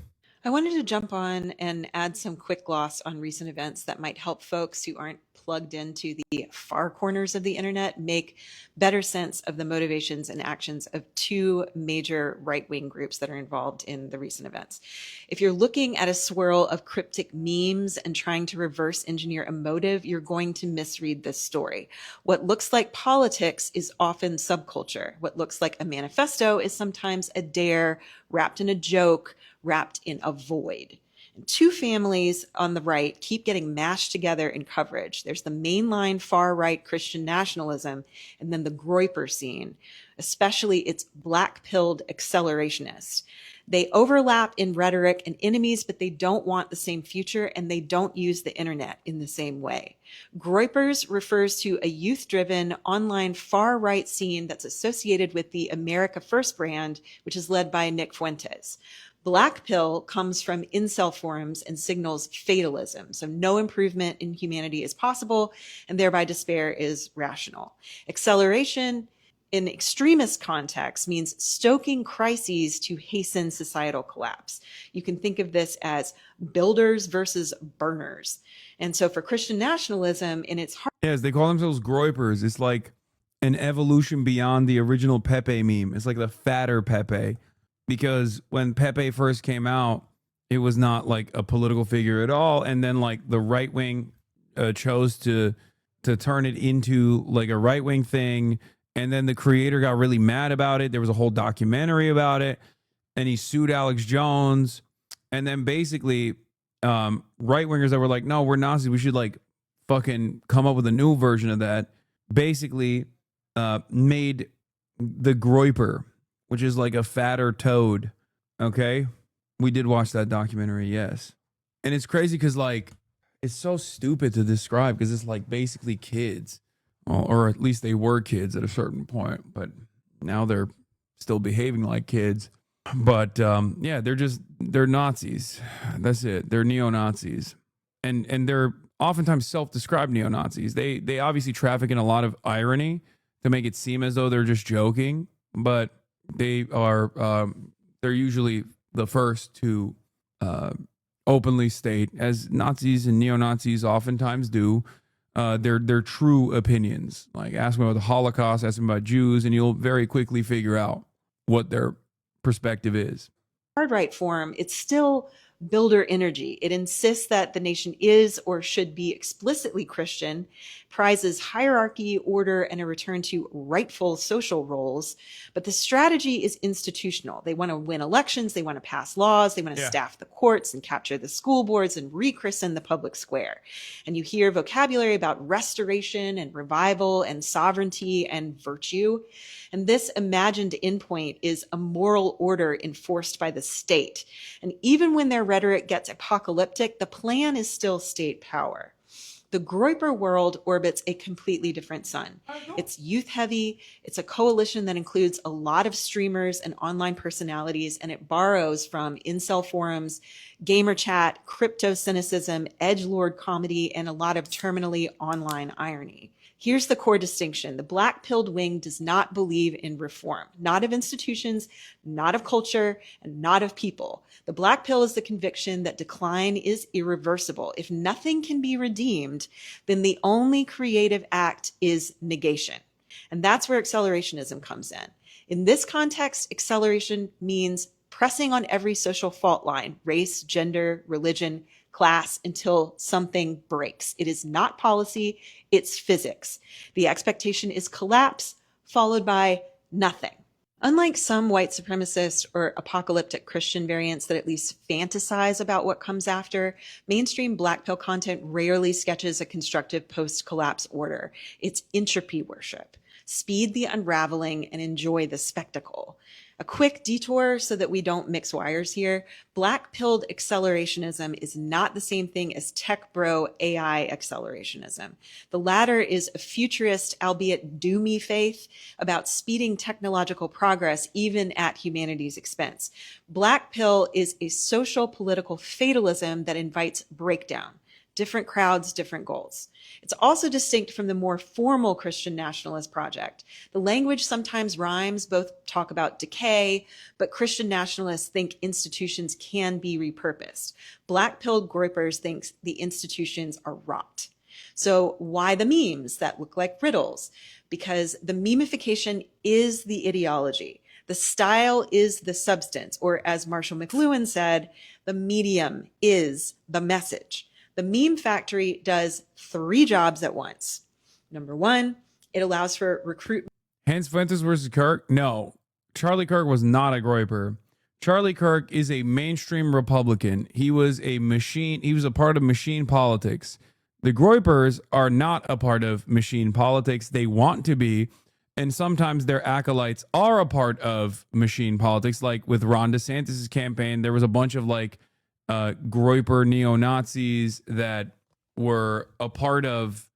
I wanted to jump on and add some quick gloss on recent events that might help folks who aren't plugged into the far corners of the internet make better sense of the motivations and actions of two major right-wing groups that are involved in the recent events. If you're looking at a swirl of cryptic memes and trying to reverse engineer a motive, you're going to misread this story. What looks like politics is often subculture. What looks like a manifesto is sometimes a dare wrapped in a joke, wrapped in a void. And two families on the right keep getting mashed together in coverage. There's the mainline far-right Christian nationalism, and then the groyper scene, especially its black-pilled accelerationists. They overlap in rhetoric and enemies, but they don't want the same future, and they don't use the internet in the same way. Groypers refers to a youth-driven online far-right scene that's associated with the America First brand, which is led by Nick Fuentes. Black pill comes from incel forums and signals fatalism. So no improvement in humanity is possible, and thereby despair is rational. Acceleration in extremist context means stoking crises to hasten societal collapse. You can think of this as builders versus burners. And so for Christian nationalism in its heart. Yes, they call themselves groypers. It's like an evolution beyond the original Pepe meme. It's like the fatter Pepe. Because when Pepe first came out, it was not like a political figure at all. And then like the right wing chose to to turn it into like a right-wing thing. And then the creator got really mad about it. There was a whole documentary about it, and he sued Alex Jones. And then basically right-wingers that were like, no, we're Nazis, we should like fucking come up with a new version of that, basically made the Groyper, which is like a fatter toad. Okay, we did watch that documentary, yes. And it's crazy because like it's so stupid to describe, because it's like basically kids, or at least they were kids at a certain point, but now they're still behaving like kids. But yeah, they're Nazis. That's it. They're neo-Nazis, and they're oftentimes self-described neo-Nazis. They obviously traffic in a lot of irony to make it seem as though they're just joking, but they are they're usually the first to openly state, as Nazis and neo-Nazis oftentimes do, their true opinions. Like, ask them about the Holocaust, ask them about Jews, and you'll very quickly figure out what their perspective is. Hard right forum, it's still builder energy. It insists that the nation is or should be explicitly Christian, prizes hierarchy, order, and a return to rightful social roles. But the strategy is institutional. They want to win elections, they want to pass laws, they want to staff the courts and capture the school boards and rechristen the public square. And you hear vocabulary about restoration and revival and sovereignty and virtue. And this imagined endpoint is a moral order enforced by the state. And even when their rhetoric gets apocalyptic, the plan is still state power. The Groyper world orbits a completely different sun. It's youth heavy. It's a coalition that includes a lot of streamers and online personalities, and it borrows from incel forums, gamer chat, crypto cynicism, edgelord comedy, and a lot of terminally online irony. Here's the core distinction. The black-pilled wing does not believe in reform, not of institutions, not of culture, and not of people. The black pill is the conviction that decline is irreversible. If nothing can be redeemed, then the only creative act is negation. And that's where accelerationism comes in. In this context, acceleration means pressing on every social fault line, race, gender, religion, class, until something breaks. It is not policy, it's physics. The expectation is collapse, followed by nothing. Unlike some white supremacist or apocalyptic Christian variants that at least fantasize about what comes after, mainstream black pill content rarely sketches a constructive post-collapse order. It's entropy worship. Speed the unraveling and enjoy the spectacle. A quick detour so that we don't mix wires here. Black-pilled accelerationism is not the same thing as tech bro AI accelerationism. The latter is a futurist, albeit doomy faith about speeding technological progress even at humanity's expense. Black pill is a social political fatalism that invites breakdown. Different crowds, different goals. It's also distinct from the more formal Christian nationalist project. The language sometimes rhymes, both talk about decay, but Christian nationalists think institutions can be repurposed. Black-pilled Groypers think the institutions are rot. So why the memes that look like riddles? Because the memification is the ideology. The style is the substance, or as Marshall McLuhan said, the medium is the message. The meme factory does 3 jobs at once. Number 1, it allows for recruitment. Hans Fuentes versus Kirk? No. Charlie Kirk was not a Groyper. Charlie Kirk is a mainstream Republican. He was a machine. He was a part of machine politics. The Groypers are not a part of machine politics. They want to be. And sometimes their acolytes are a part of machine politics. Like with Ron DeSantis' campaign, there was a bunch of like Groyper neo-Nazis that were a part of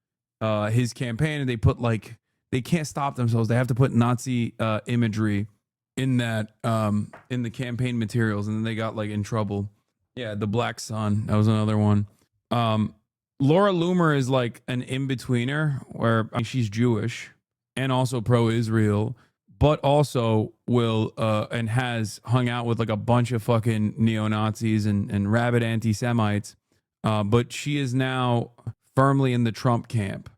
his campaign, and they put like, they can't stop themselves. They have to put Nazi imagery in that in the campaign materials, and then they got like in trouble. Yeah, the Black Sun, that was another one. Laura Loomer is like an in-betweener where she's Jewish and also pro-Israel, but also will and has hung out with like a bunch of fucking neo-Nazis and rabid anti-Semites. But she is now firmly in the Trump camp.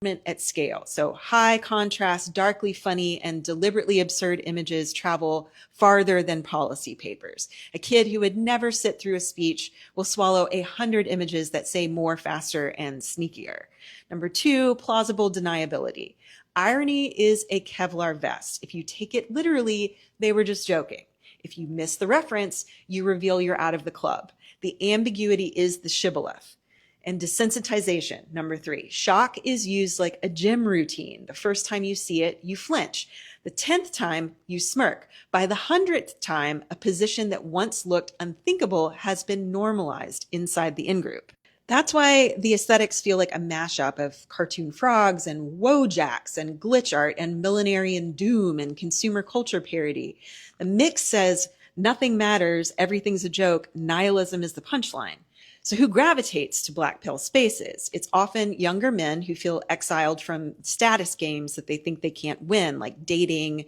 at scale. So high contrast, darkly funny, and deliberately absurd images travel farther than policy papers. A kid who would never sit through a speech will swallow 100 images that say more, faster, and sneakier. Number 2, plausible deniability. Irony is a Kevlar vest. If you take it literally, they were just joking. If you miss the reference, you reveal you're out of the club. The ambiguity is the shibboleth. And desensitization, number 3. Shock is used like a gym routine. The first time you see it, you flinch. The 10th time, you smirk. By the 100th time, a position that once looked unthinkable has been normalized inside the in-group. That's why the aesthetics feel like a mashup of cartoon frogs and Wojaks and glitch art and millenarian doom and consumer culture parody. The mix says nothing matters, everything's a joke, nihilism is the punchline. So who gravitates to black pill spaces? It's often younger men who feel exiled from status games that they think they can't win, like dating,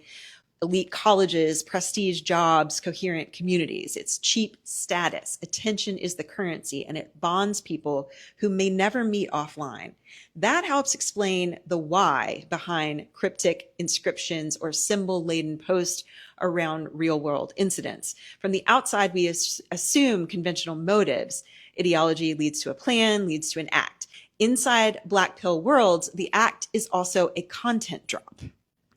elite colleges, prestige jobs, coherent communities. It's cheap status. Attention is the currency, and it bonds people who may never meet offline. That helps explain the why behind cryptic inscriptions or symbol-laden posts around real-world incidents. From the outside, we assume conventional motives. Ideology leads to a plan, leads to an act. Inside black pill worlds, the act is also a content drop.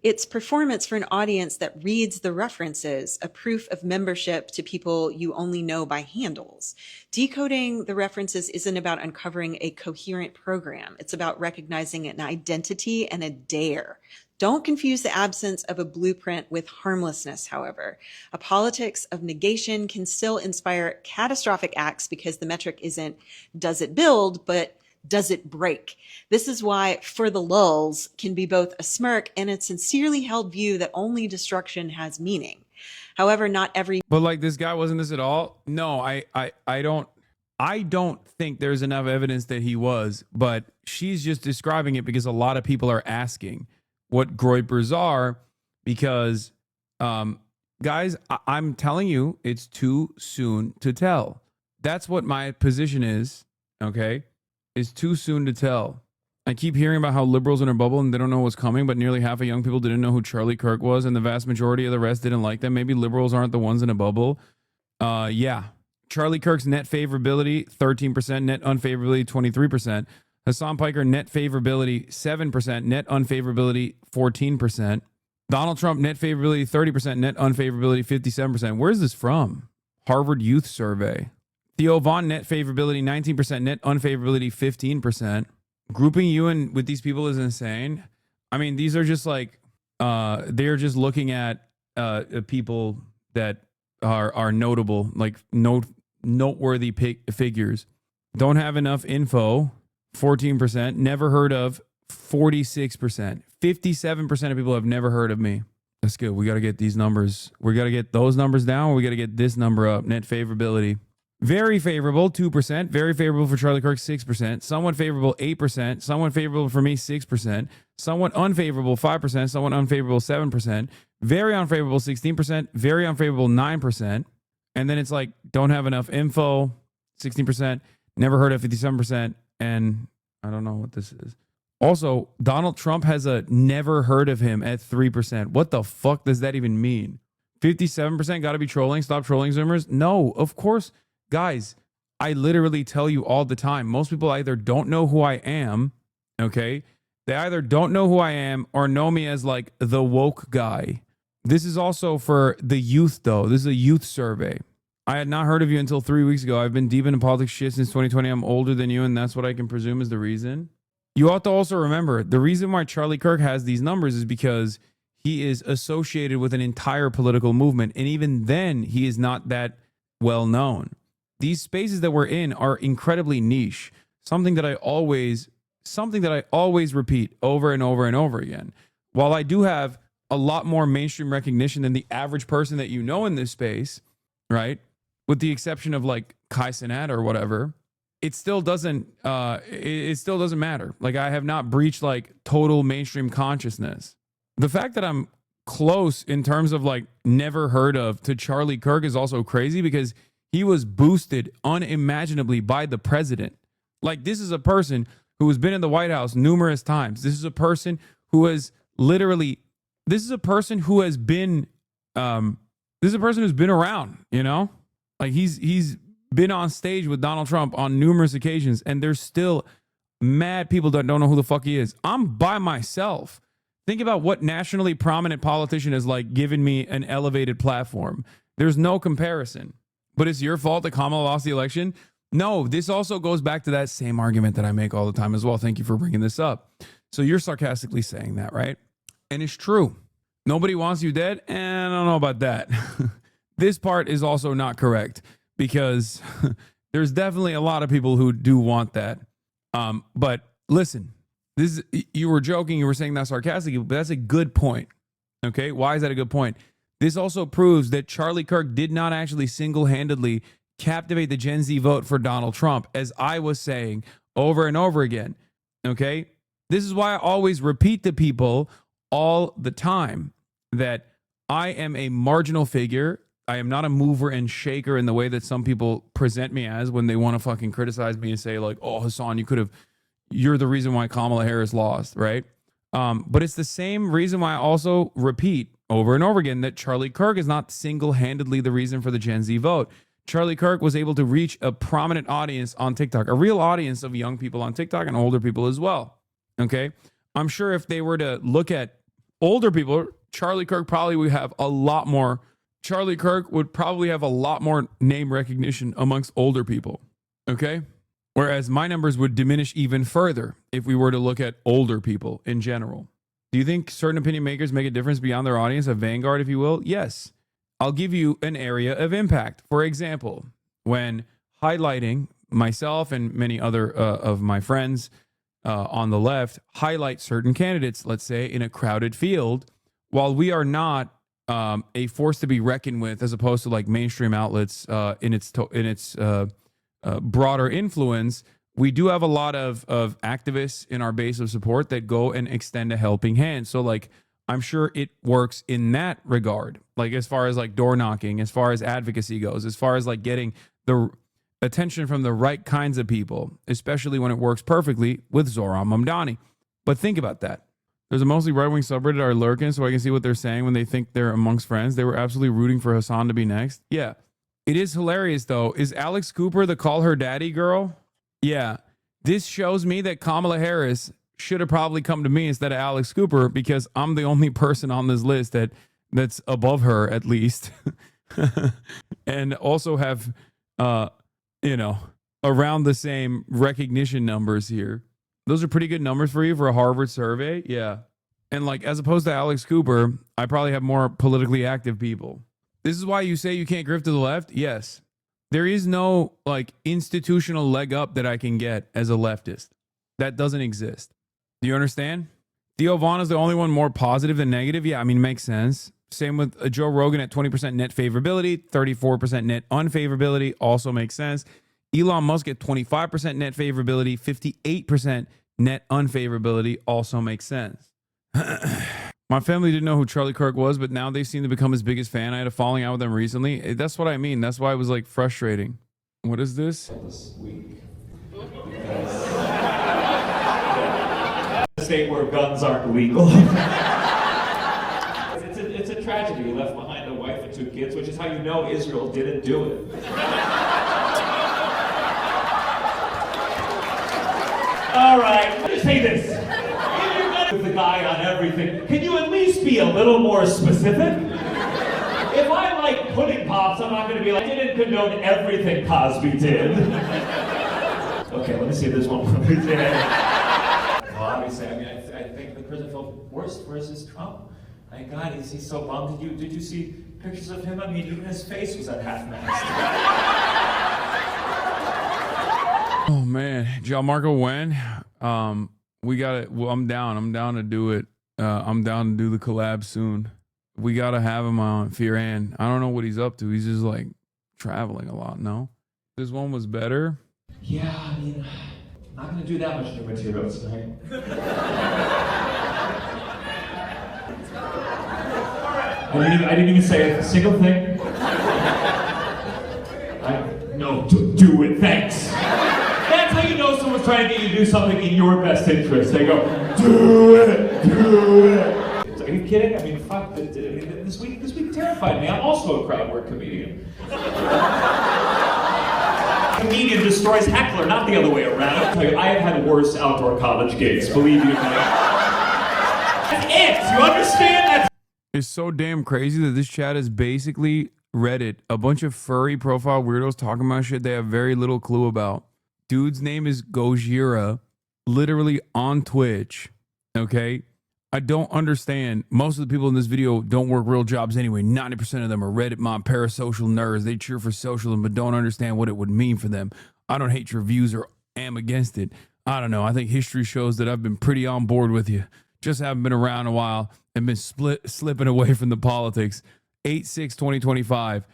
It's performance for an audience that reads the references, a proof of membership to people you only know by handles. Decoding the references isn't about uncovering a coherent program. It's about recognizing an identity and a dare. Don't confuse the absence of a blueprint with harmlessness, however. A politics of negation can still inspire catastrophic acts because the metric isn't does it build, but does it break? This is why For the Lulz can be both a smirk and a sincerely held view that only destruction has meaning. However, not every... But like, this guy wasn't this at all? No, I don't think there's enough evidence that he was, but she's just describing it because a lot of people are asking what groypers are, because guys, I'm telling you, it's too soon to tell. That's what my position is, okay? It's too soon to tell. I keep hearing about how liberals in a bubble and they don't know what's coming, but nearly half of young people didn't know who Charlie Kirk was, and the vast majority of the rest didn't like them. Maybe liberals aren't the ones in a bubble. Yeah. Charlie Kirk's net favorability, 13%, net unfavorability, 23%. Hasan Piker, net favorability, 7%, net unfavorability, 14%. Donald Trump, net favorability, 30%, net unfavorability, 57%. Where's this from? Harvard Youth Survey. Theo Vaughn, net favorability, 19%, net unfavorability, 15%. Grouping you in with these people is insane. I mean, these are just like, they're just looking at people that are notable, like noteworthy figures. Don't have enough info, 14%. Never heard of, 46%. 57% of people have never heard of me. That's good. We got to get these numbers. We got to get those numbers down. Or we got to get this number up. Net favorability. Very favorable, 2%. Very favorable for Charlie Kirk, 6%. Somewhat favorable, 8%. Somewhat favorable for me, 6%. Somewhat unfavorable, 5%. Somewhat unfavorable, 7%. Very unfavorable, 16%. Very unfavorable, 9%. And then it's like, don't have enough info, 16%. Never heard of, 57%. And I don't know what this is. Also, Donald Trump has a never heard of him at 3%. What the fuck does that even mean? 57% got to be trolling. Stop trolling Zoomers. No, of course. Guys, I literally tell you all the time, most people either don't know who I am, okay? They either don't know who I am or know me as like the woke guy. This is also for the youth, though. This is a youth survey. I had not heard of you until 3 weeks ago. I've been deep into politics shit since 2020. I'm older than you, and that's what I can presume is the reason. You ought to also remember, the reason why Charlie Kirk has these numbers is because he is associated with an entire political movement, and even then, he is not that well known. These spaces that we're in are incredibly niche. Something that I always repeat over and over and over again. While I do have a lot more mainstream recognition than the average person that you know in this space, right? With the exception of like Kai Cenat or whatever, it still doesn't matter. Like, I have not breached like total mainstream consciousness. The fact that I'm close in terms of like never heard of to Charlie Kirk is also crazy because he was boosted unimaginably by the president. Like, this is a person who has been in the White House numerous times. This is a person who has literally, this is a person who has been, this is a person who's been around, you know? Like he's been on stage with Donald Trump on numerous occasions, and there's still mad people that don't know who the fuck he is. I'm by myself. Think about what nationally prominent politician has like given me an elevated platform. There's no comparison. But it's your fault that Kamala lost the election? No, this also goes back to that same argument that I make all the time as well. Thank you for bringing this up. So you're sarcastically saying that, right? And it's true. Nobody wants you dead? And I don't know about that. This part is also not correct because there's definitely a lot of people who do want that. But listen, this is, you were joking, you were saying that sarcastically, but that's a good point. Okay, why is that a good point? This also proves that Charlie Kirk did not actually single-handedly captivate the Gen Z vote for Donald Trump, as I was saying over and over again. Okay, this is why I always repeat to people all the time that I am a marginal figure. I am not a mover and shaker in the way that some people present me as when they want to fucking criticize me and say like, oh, Hasan, you're the reason why Kamala Harris lost, right? But it's the same reason why I also repeat over and over again that Charlie Kirk is not single-handedly the reason for the Gen Z vote. Charlie Kirk was able to reach a prominent audience on TikTok, a real audience of young people on TikTok and older people as well. Okay? I'm sure if they were to look at older people, Charlie Kirk would probably have a lot more name recognition amongst older people. Okay? Whereas my numbers would diminish even further if we were to look at older people in general. Do you think certain opinion makers make a difference beyond their audience, a vanguard, if you will? Yes. I'll give you an area of impact. For example, when highlighting myself and many other of my friends on the left, highlight certain candidates, let's say in a crowded field, while we are not a force to be reckoned with, as opposed to like mainstream outlets in its broader influence, we do have a lot of activists in our base of support that go and extend a helping hand. So like, I'm sure it works in that regard. Like as far as like door knocking, as far as advocacy goes, as far as like getting the attention from the right kinds of people, especially when it works perfectly with Zohran Mamdani. But think about that. There's a mostly right-wing subreddit are lurking so I can see what they're saying when they think they're amongst friends. They were absolutely rooting for Hasan to be next. Yeah. It is hilarious, though. Is Alex Cooper the call her daddy girl? Yeah. This shows me that Kamala Harris should have probably come to me instead of Alex Cooper because I'm the only person on this list that's above her, at least. And also have, around the same recognition numbers here. Those are pretty good numbers for you for a Harvard survey. Yeah. And like, as opposed to Alex Cooper, I probably have more politically active people. This is why you say you can't grift to the left? Yes. There is no like institutional leg up that I can get as a leftist. That doesn't exist. Do you understand? Theo Vaughn is the only one more positive than negative. Yeah, I mean, it makes sense. Same with Joe Rogan at 20% net favorability, 34% net unfavorability, also makes sense. Elon Musk at 25% net favorability, 58% net unfavorability, also makes sense. My family didn't know who Charlie Kirk was, but now they seem to become his biggest fan. I had a falling out with them recently. That's what I mean. That's why it was like frustrating. What is this? This week. A state where guns aren't legal. It's a tragedy. He left behind a wife and 2 kids, which is how you know Israel didn't do it. All right, just say this. If you're gonna with the guy on everything, can you at least be a little more specific? If I like pudding pops, I'm not gonna be like, I didn't condone everything Cosby did. Okay, let me see if there's one more. Well, obviously, I mean, I think the prison felt worse versus Trump. My God, he's so bummed. Did you see pictures of him? I mean, even his face was at half-mast. Oh man, John Marco, when we got it. Well, I'm down to do it. I'm down to do the collab soon. We gotta have him on Firan. I don't know what he's up to. He's just like traveling a lot. No, this one was better. Yeah, I mean, I'm not gonna do that much new material tonight. I didn't even say a single thing. No, do it. Thanks. That's how you know someone's trying to get you to do something in your best interest. They go, do it, do it. Are you kidding? I mean, fuck. This week terrified me. I'm also a crowd work comedian. Comedian destroys heckler, not the other way around. I have had worse outdoor college gigs, believe you me. That's it. You understand? That's It's so damn crazy that this chat is basically Reddit. A bunch of furry profile weirdos talking about shit they have very little clue about. Dude's name is Gojira, literally on Twitch. Okay? I don't understand. Most of the people in this video don't work real jobs anyway. 90% of them are Reddit mob parasocial nerds. They cheer for socialism but don't understand what it would mean for them. I don't hate your views or am against it. I don't know. I think history shows that I've been pretty on board with you. Just haven't been around a while and been slipping away from the politics. 8/6/2025.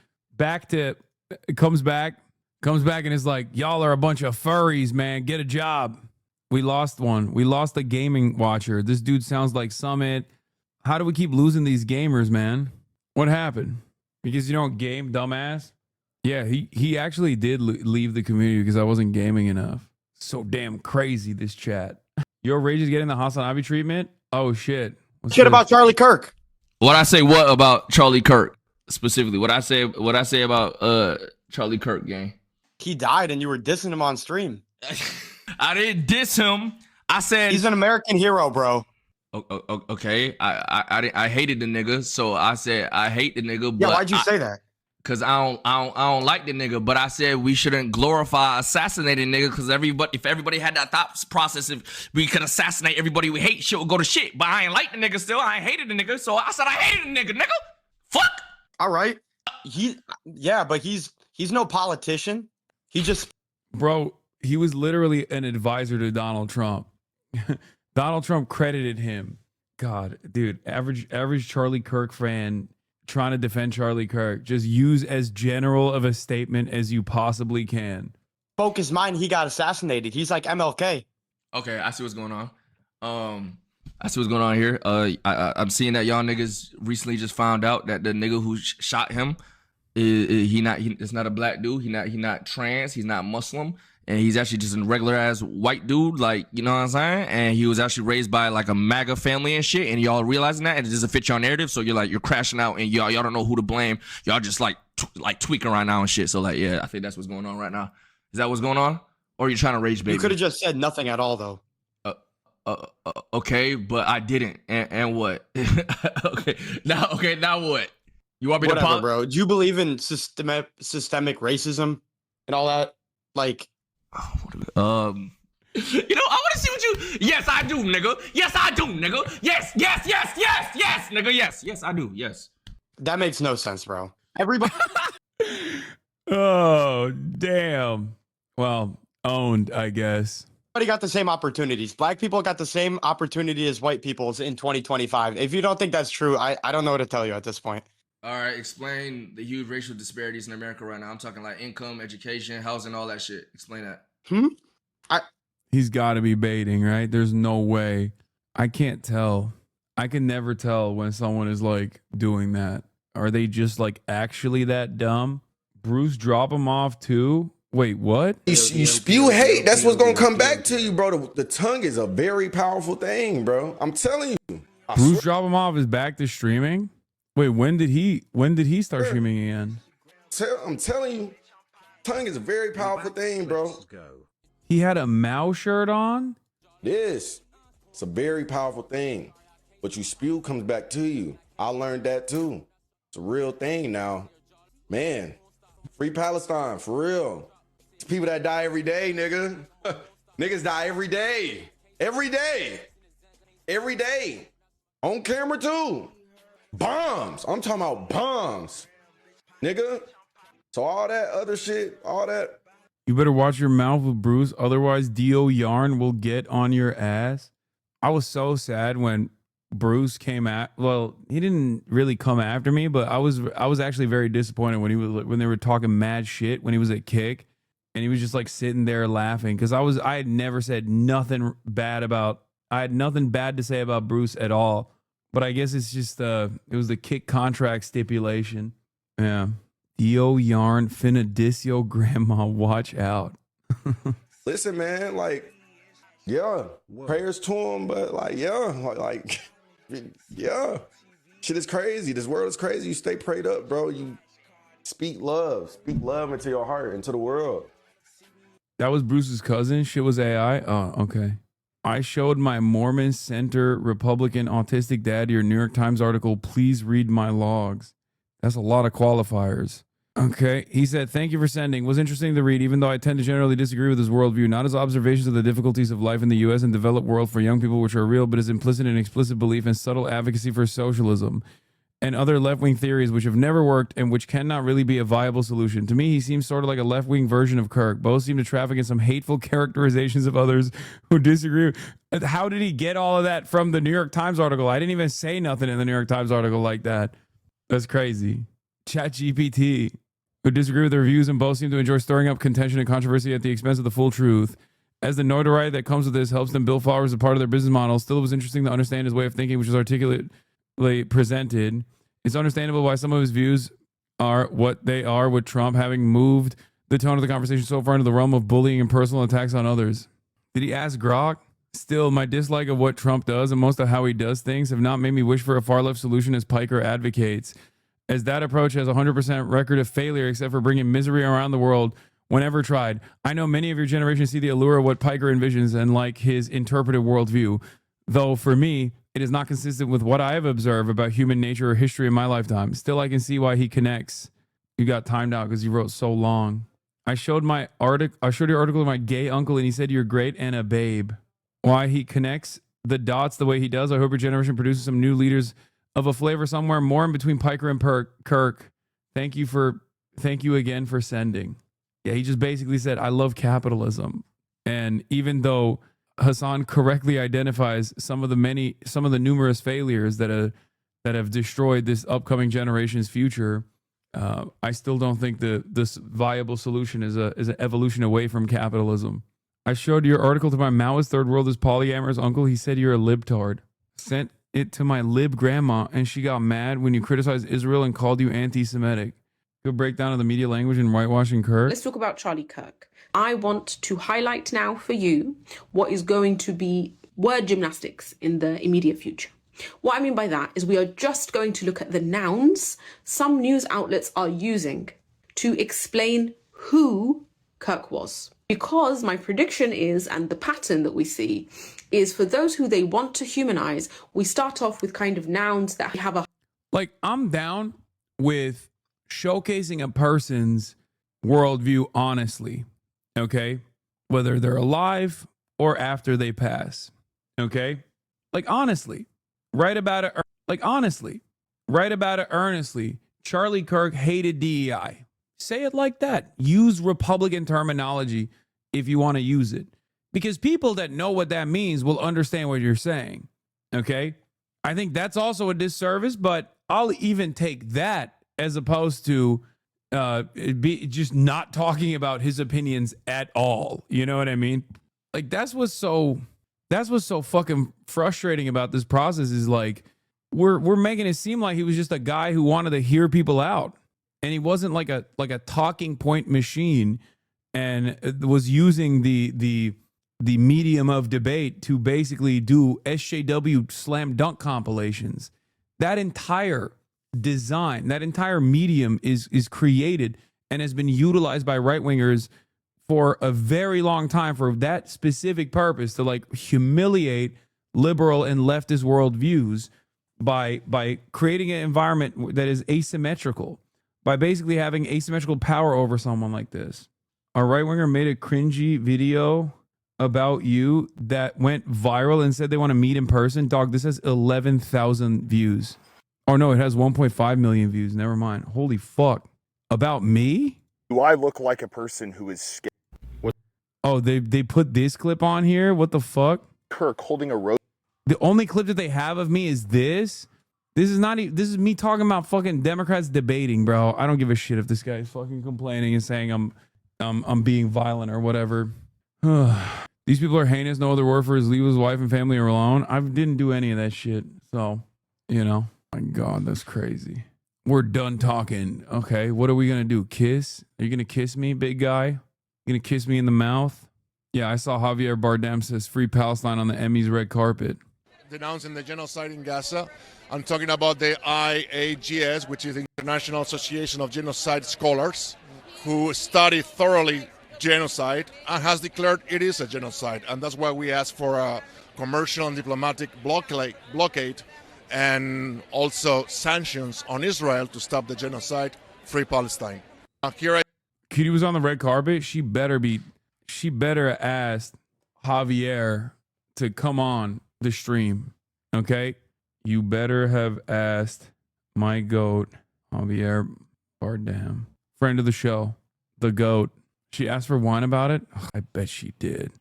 Comes back and is like, y'all are a bunch of furries, man. Get a job. We lost one. We lost a gaming watcher. This dude sounds like Summit. How do we keep losing these gamers, man? What happened? Because you don't game, dumbass? Yeah, he actually did leave the community because I wasn't gaming enough. So damn crazy, this chat. Yo, Rage is getting the HasanAbi treatment? Oh, shit. Shit about Charlie Kirk. What I say what about Charlie Kirk specifically? What I say about Charlie Kirk, gang? He died and you were dissing him on stream. I didn't diss him. I said he's an American hero, bro. Okay, I hated the nigga, so I said I hate the nigga. But yeah, why'd you say that? Cause I don't like the nigga, but I said we shouldn't glorify assassinating nigga. Cause if everybody had that thought process, if we could assassinate everybody we hate, shit would go to shit. But I ain't like the nigga still. I ain't hated the nigga, so I said I hated the nigga. Fuck. All right. But he's no politician. He just bro. He was literally an advisor to Donald Trump. Donald Trump credited him. God, dude, average Charlie Kirk fan trying to defend Charlie Kirk. Just use as general of a statement as you possibly can. Focus mine, he got assassinated. He's like MLK. Okay, I see what's going on. I see what's going on here. I'm seeing that y'all niggas recently just found out that the nigga who shot him it's not a black dude. He not trans. He's not Muslim. And he's actually just a regular ass white dude, like, you know what I'm saying? And he was actually raised by like a MAGA family and shit. And y'all realizing that, and it doesn't fit your narrative. So you're crashing out, and y'all don't know who to blame. Y'all just like tweaking right now and shit. So like, yeah, I think that's what's going on right now. Is that what's going on? Or are you trying to rage bait? You could have just said nothing at all, though. Okay, but I didn't. And what? Now what? You want me to bro? Do you believe in systemic racism and all that? Like. I want to see what you. Yes, I do, nigga. Yes, I do, nigga. Yes, nigga. Yes, I do. Yes. That makes no sense, bro. Everybody. Oh, damn. Well, owned, I guess. Everybody got the same opportunities. Black people got the same opportunity as white people in 2025. If you don't think that's true, I don't know what to tell you at this point. All right, explain the huge racial disparities in America right now. I'm talking like income, education, housing, all that shit. Explain that. He's got to be baiting, right? There's no way. I can't tell. I can never tell when someone is like doing that. Are they just like actually that dumb? Bruce drop him off too? Wait, what? You spew hate. That's what's going to come back to you, bro. The tongue is a very powerful thing, bro. I'm telling you. Bruce drop him off is back to streaming? Wait, when did he start streaming again? I'm telling you, tongue is a very powerful thing, bro. He had a Mao shirt on? Yes. It's a very powerful thing. What you spew comes back to you. I learned that too. It's a real thing now. Man, free Palestine, for real. It's people that die every day, nigga. Niggas die every day. Every day. Every day. On camera too. Bombs. I'm talking about bombs, nigga. So all that other shit, all that. You better watch your mouth with Bruce, otherwise D.O. Yarn will get on your ass. I was so sad when Bruce came at. Well, he didn't really come after me, but I was actually very disappointed when they were talking mad shit when he was at KIRK, and he was just like sitting there laughing because I had never said nothing bad about. I had nothing bad to say about Bruce at all. But I guess it's just it was the KIRK contract stipulation. Yeah. D.O. Yarn finna diss yo grandma. Watch out. Listen, man, like Yeah, prayers to him, but like, yeah, yeah, shit is crazy. This world is crazy. You stay prayed up, bro. You speak love into your heart, into the world. That was Bruce's cousin. Shit was AI. Oh, okay. I showed my Mormon Center Republican autistic dad your New York Times article. Please read my logs. That's a lot of qualifiers. Okay. He said, thank you for sending. Was interesting to read, even though I tend to generally disagree with his worldview. Not his observations of the difficulties of life in the U.S. and developed world for young people, which are real, but his implicit and explicit belief and subtle advocacy for socialism and other left-wing theories which have never worked and which cannot really be a viable solution. To me, he seems sort of like a left-wing version of Kirk. Both seem to traffic in some hateful characterizations of others who disagree. How did he get all of that from the New York Times article? I didn't even say nothing in the New York Times article like that. That's crazy. ChatGPT, who disagree with the reviews and both seem to enjoy stirring up contention and controversy at the expense of the full truth. As the notoriety that comes with this helps them build followers as part of their business model, still it was interesting to understand his way of thinking, which is articulately presented. It's understandable why some of his views are what they are, with Trump having moved the tone of the conversation so far into the realm of bullying and personal attacks on others. Did he ask Grok? Still, my dislike of what Trump does and most of how he does things have not made me wish for a far-left solution as Piker advocates, as that approach has a 100% record of failure except for bringing misery around the world whenever tried. I know many of your generation see the allure of what Piker envisions and like his interpretive worldview, though for me, it is not consistent with what I have observed about human nature or history in my lifetime. Still, I can see why he connects. You got timed out because you wrote so long. I showed your article to my gay uncle and he said you're great and a babe. Why he connects the dots the way he does. I hope your generation produces some new leaders of a flavor somewhere more in between Piker and Kirk. Thank you again for sending. Yeah, he just basically said, I love capitalism. And even though Hasan correctly identifies some of the numerous failures that have destroyed this upcoming generation's future, I still don't think this viable solution is an evolution away from capitalism. I showed your article to my Maoist third world is polyamorous uncle. He said you're a libtard. Sent it to my lib grandma, and she got mad when you criticized Israel and called you anti-Semitic. Good breakdown of the media language and whitewashing Kirk. Let's talk about Charlie Kirk. I want to highlight now for you what is going to be word gymnastics in the immediate future. What I mean by that is we are just going to look at the nouns some news outlets are using to explain who Kirk was. Because my prediction is, and the pattern that we see, is for those who they want to humanize, we start off with kind of nouns that have a... Like, I'm down with showcasing a person's worldview honestly, okay? Whether they're alive or after they pass, okay? Like, honestly, write about it earnestly. Charlie Kirk hated DEI. Say it like that. Use Republican terminology if you want to use it. Because people that know what that means will understand what you're saying. Okay? I think that's also a disservice, but I'll even take that as opposed to just not talking about his opinions at all. You know what I mean? Like, that's what's so fucking frustrating about this process is like we're making it seem like he was just a guy who wanted to hear people out. And he wasn't like a talking point machine and was using the medium of debate to basically do SJW slam dunk compilations. That entire design, that entire medium is created and has been utilized by right-wingers for a very long time for that specific purpose, to like humiliate liberal and leftist worldviews by creating an environment that is asymmetrical, by basically having asymmetrical power over someone like this. A right-winger made a cringy video about you that went viral and said they want to meet in person. Dog, this has 11,000 views. Oh no, it has 1.5 million views. Never mind. Holy fuck. About me? Do I look like a person who is scared? Oh, they put this clip on here? What the fuck? Kirk holding a rose. The only clip that they have of me is this. This is me talking about fucking Democrats debating, bro. I don't give a shit if this guy is fucking complaining and saying I'm being violent or whatever. These people are heinous. No other word for his leave his wife and family alone. I didn't do any of that shit. So, you know, my God, that's crazy. We're done talking. Okay, what are we gonna do? Kiss? Are you gonna kiss me, big guy? You gonna kiss me in the mouth? Yeah, I saw Javier Bardem says free Palestine on the Emmys red carpet. Denouncing the genocide in Gaza. I'm talking about the IAGS, which is the International Association of Genocide Scholars, who study thoroughly genocide and has declared it is a genocide. And that's why we ask for a commercial and diplomatic blockade and also sanctions on Israel to stop the genocide, free Palestine. Cutie was on the red carpet. She better ask Javier to come on the stream. Okay? You better have asked my goat, Javier Bardem, friend of the show, the goat. She asked for wine about it? Ugh, I bet she did.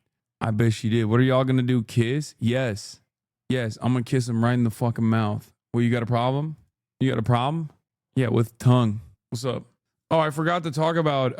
What are y'all gonna do? Kiss? Yes. I'm gonna kiss him right in the fucking mouth. Well, you got a problem? Yeah, with tongue. What's up? Oh, I forgot to talk about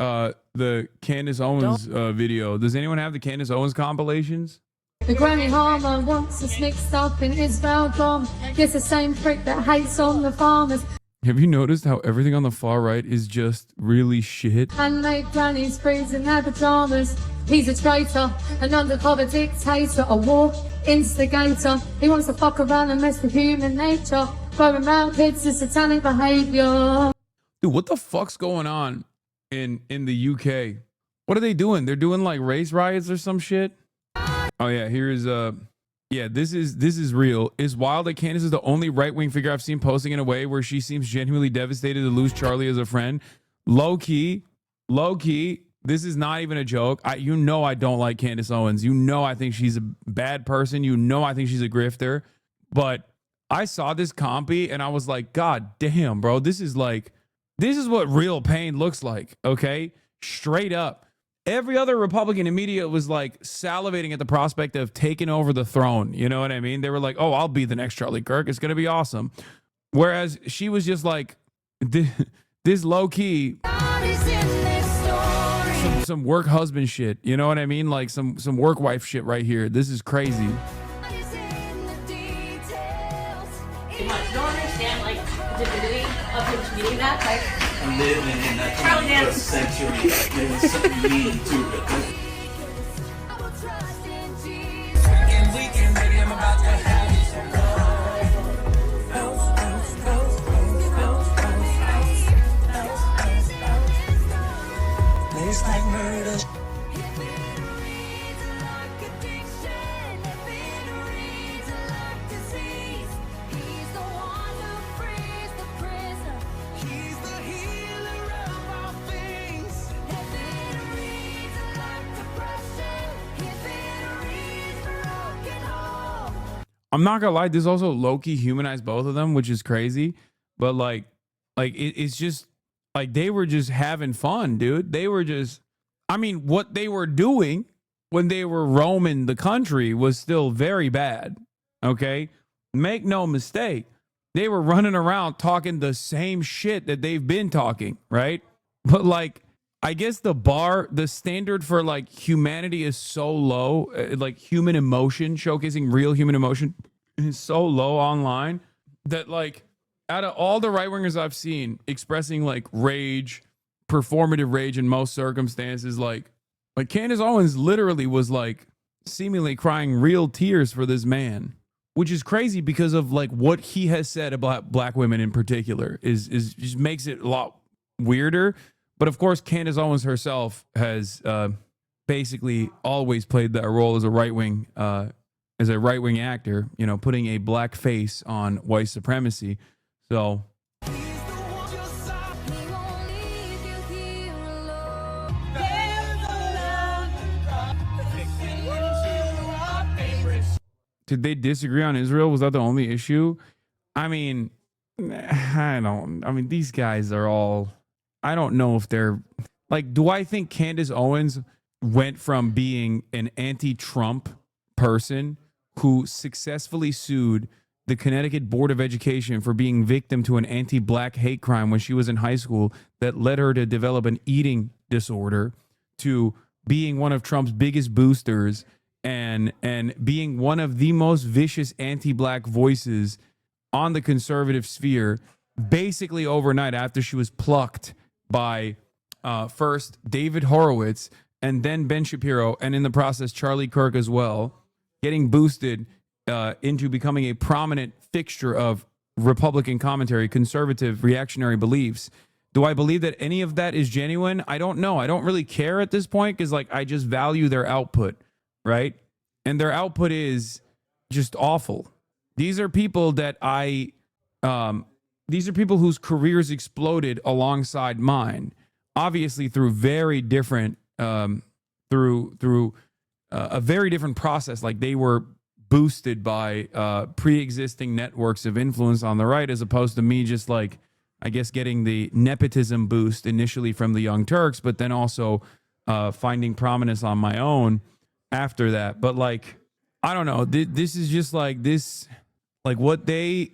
the Candace Owens video. Does anyone have the Candace Owens compilations? The granny hormone wants us mixed up in his bomb. It's the same prick that hates on the farmers. Have you noticed how everything on the far right is just really shit? And make grannies freeze in their pajamas. He's a traitor, an undercover dictator, a war instigator. He wants to fuck around and mess with human nature. Throwing around kids is satanic behavior. Dude, what the fuck's going on in the UK? What are they doing? They're doing like race riots or some shit? Oh yeah, here's yeah, this is real. It's wild that Candace is the only right-wing figure I've seen posting in a way where she seems genuinely devastated to lose Charlie as a friend. Low key, this is not even a joke. You know I don't like Candace Owens. You know I think she's a bad person. You know I think she's a grifter. But I saw this compy and I was like, God damn, bro, this is what real pain looks like, okay? Straight up. Every other Republican in media was like salivating at the prospect of taking over the throne. You know what I mean? They were like, oh, I'll be the next Charlie Kirk. It's going to be awesome. Whereas she was just like, this low key, some work husband shit. You know what I mean? Like some work wife shit right here. This is crazy. You don't understand like the divinity of him tweeting that, like living in that Charlie dance century. There was something mean to it. And we can make him about to have it's like murder. I'm not gonna lie, this also low-key humanized both of them, which is crazy. But it's just like they were just having fun, dude. They were just, I mean, what they were doing when they were roaming the country was still very bad. Okay, make no mistake, they were running around talking the same shit that they've been talking, right? But like, I guess the standard for like humanity is so low, like human emotion, showcasing real human emotion is so low online that like out of all the right wingers I've seen expressing like rage, performative rage in most circumstances, like Candace Owens literally was like seemingly crying real tears for this man, which is crazy because of like what he has said about black women in particular is just makes it a lot weirder. But of course, Candace Owens herself has basically always played that role as a right wing actor, you know, putting a black face on white supremacy. So did they disagree on Israel? Was that the only issue? I mean, these guys are all, I don't know if they're like, do I think Candace Owens went from being an anti-Trump person who successfully sued the Connecticut Board of Education for being victim to an anti-black hate crime when she was in high school that led her to develop an eating disorder, to being one of Trump's biggest boosters and being one of the most vicious anti-black voices on the conservative sphere, basically overnight after she was plucked by first David Horowitz and then Ben Shapiro, and in the process, Charlie Kirk as well, getting boosted into becoming a prominent fixture of Republican commentary, conservative, reactionary beliefs. Do I believe that any of that is genuine? I don't know. I don't really care at this point because, like, I just value their output, right? And their output is just awful. These are people that these are people whose careers exploded alongside mine, obviously through very different, through a very different process. Like, they were boosted by pre-existing networks of influence on the right, as opposed to me just, like, I guess, getting the nepotism boost initially from the Young Turks, but then also finding prominence on my own after that. But, like, I don't know. This is just like this, like, what their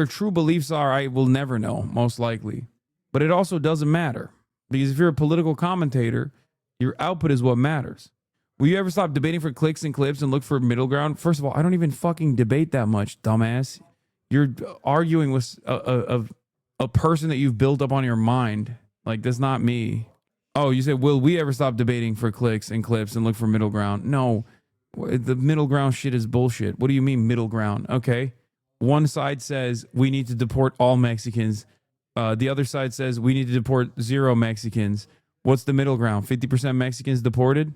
true beliefs are, I will never know, most likely. But it also doesn't matter, because if you're a political commentator, your output is what matters. Will you ever stop debating for clicks and clips and look for middle ground? First of all, I don't even fucking debate that much, dumbass. You're arguing with a person that you've built up on your mind. Like, that's not me. Oh, you said, will we ever stop debating for clicks and clips and look for middle ground? No, the middle ground shit is bullshit. What do you mean middle ground? Okay. One side says we need to deport all Mexicans. The other side says we need to deport 0 Mexicans. What's the middle ground? 50% Mexicans deported?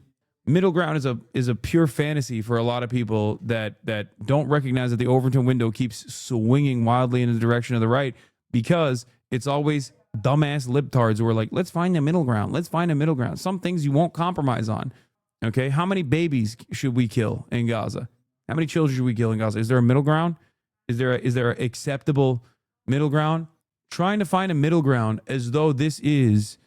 Middle ground is a pure fantasy for a lot of people that don't recognize that the Overton window keeps swinging wildly in the direction of the right, because it's always dumbass libtards who are like, let's find a middle ground. Let's find a middle ground. Some things you won't compromise on. Okay, how many babies should we kill in Gaza? How many children should we kill in Gaza? Is there a middle ground? Is there an acceptable middle ground? Trying to find a middle ground as though this is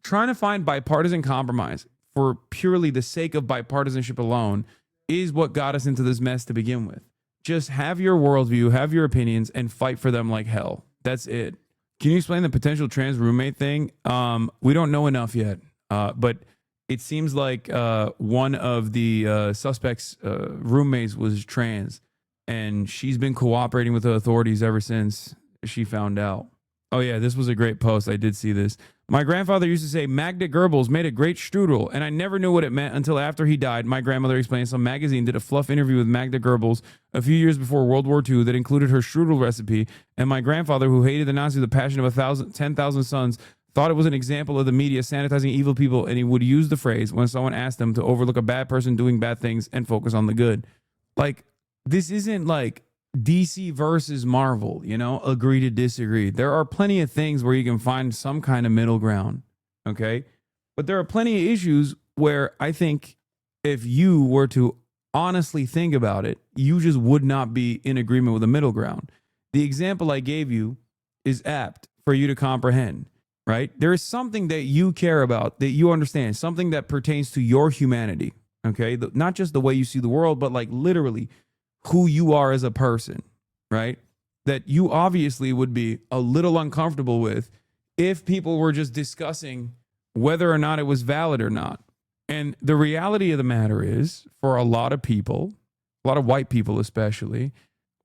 trying to find bipartisan compromise for purely the sake of bipartisanship alone is what got us into this mess to begin with. Just have your worldview, have your opinions, and fight for them like hell. That's it. Can you explain the potential trans roommate thing? We don't know enough yet, but it seems like one of the suspects' roommates was trans, and she's been cooperating with the authorities ever since she found out. Oh yeah, this was a great post. I did see this. My grandfather used to say Magda Goebbels made a great strudel, and I never knew what it meant until after he died. My grandmother explained some magazine did a fluff interview with Magda Goebbels a few years before World War II that included her strudel recipe, and my grandfather, who hated the Nazis with the passion of 10,000 sons, thought it was an example of the media sanitizing evil people, and he would use the phrase when someone asked him to overlook a bad person doing bad things and focus on the good. Like, this isn't like DC versus Marvel, you know, agree to disagree. There are plenty of things where you can find some kind of middle ground, okay? But there are plenty of issues where I think if you were to honestly think about it, you just would not be in agreement with the middle ground. The example I gave you is apt for you to comprehend, right? There is something that you care about, that you understand, something that pertains to your humanity, okay? Not just the way you see the world, but like literally who you are as a person, right? That you obviously would be a little uncomfortable with if people were just discussing whether or not it was valid or not. And the reality of the matter is, for a lot of people, a lot of white people especially,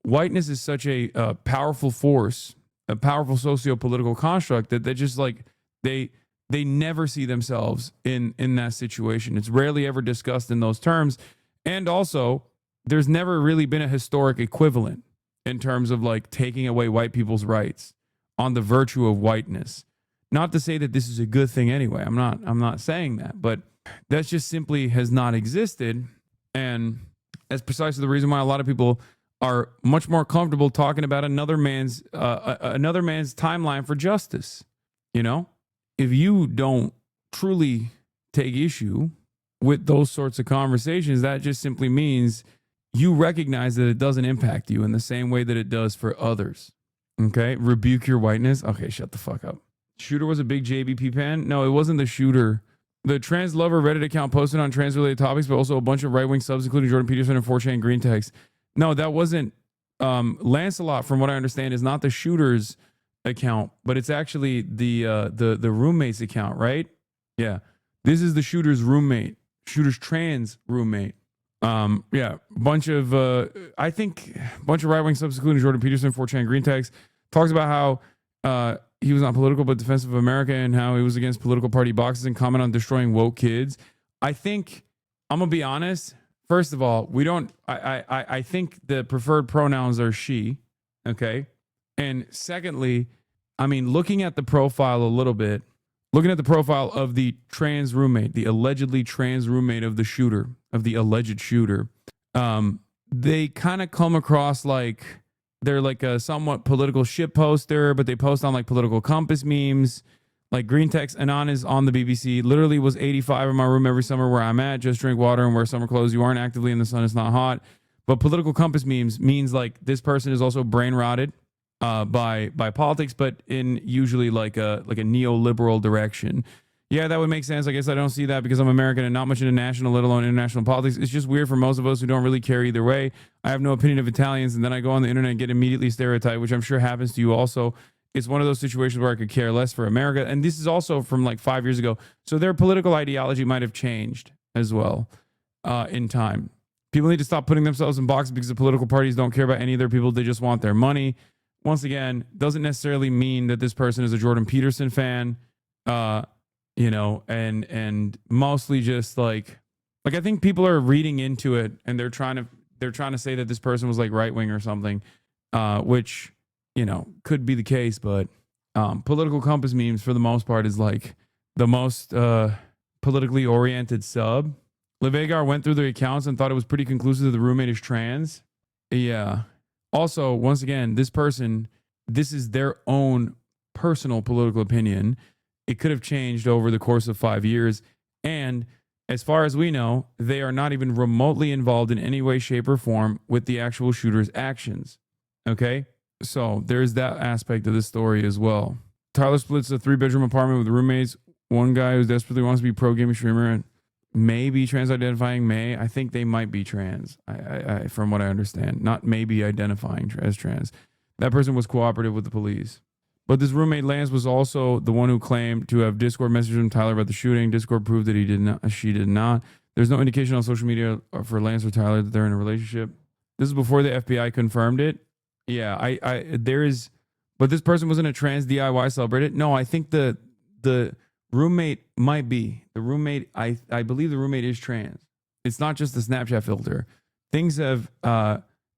whiteness is such a powerful force, a powerful socio-political construct that they just like, they never see themselves in that situation. It's rarely ever discussed in those terms. And also, there's never really been a historic equivalent in terms of like taking away white people's rights on the virtue of whiteness. Not to say that this is a good thing anyway. I'm not saying that, but that just simply has not existed. And that's precisely the reason why a lot of people are much more comfortable talking about another man's timeline for justice. You know, if you don't truly take issue with those sorts of conversations, that just simply means you recognize that it doesn't impact you in the same way that it does for others. Okay? Rebuke your whiteness. Okay, shut the fuck up. Shooter was a big JBP fan? No, it wasn't the shooter. The trans lover Reddit account posted on trans-related topics, but also a bunch of right-wing subs, including Jordan Peterson and 4chan Green Text. No, that wasn't... Lancelot, from what I understand, is not the shooter's account, but it's actually the roommate's account, right? Yeah. This is the shooter's roommate. Shooter's trans roommate. Yeah, bunch of right-wing subs, including Jordan Peterson, 4chan Green Text, talks about how he was not political but defensive of America and how he was against political party boxes and comment on destroying woke kids. I think, I'm going to be honest. First of all, we don't, I think the preferred pronouns are she. Okay. And secondly, I mean, looking at the profile a little bit, looking at the profile of the trans roommate, the allegedly trans roommate of the shooter, of the alleged shooter, they kind of come across like they're like a somewhat political shit poster, but they post on like political compass memes, like green text. Anon is on the BBC. Literally was 85 in my room every summer where I'm at. Just drink water and wear summer clothes. You aren't actively in the sun. It's not hot. But political compass memes means like this person is also brain rotted by politics, but in usually like a neoliberal direction. Yeah, that would make sense. I guess I don't see that because I'm American and not much into national, let alone international politics. It's just weird for most of us who don't really care either way. I have no opinion of Italians, and then I go on the internet and get immediately stereotyped, which I'm sure happens to you also. It's one of those situations where I could care less for America. And this is also from like 5 years ago. So their political ideology might have changed as well in time. People need to stop putting themselves in boxes because the political parties don't care about any of their people. They just want their money. Once again, doesn't necessarily mean that this person is a Jordan Peterson fan, you know, and mostly just like I think people are reading into it and they're trying to say that this person was like right wing or something, which, you know, could be the case, but political compass memes for the most part is like the most politically oriented sub. Levegar went through their accounts and thought it was pretty conclusive that the roommate is trans. Yeah. Also, once again, this person, this is their own personal political opinion. It could have changed over the course of 5 years. And as far as we know, they are not even remotely involved in any way, shape, or form with the actual shooter's actions. Okay? So there's that aspect of this story as well. Tyler splits a 3-bedroom apartment with roommates. One guy who desperately wants to be pro gaming streamer and may be trans identifying. I think they might be trans. I from what I understand, not maybe identifying as trans. That person was cooperative with the police. But this roommate Lance was also the one who claimed to have Discord messaged him Tyler about the shooting. Discord proved that he did not. She did not. There's no indication on social media for Lance or Tyler that they're in a relationship. This is before the FBI confirmed it. Yeah, there is, but this person wasn't a trans DIY celebrated. No, I think the roommate might be the roommate. I believe the roommate is trans. It's not just the Snapchat filter. Things have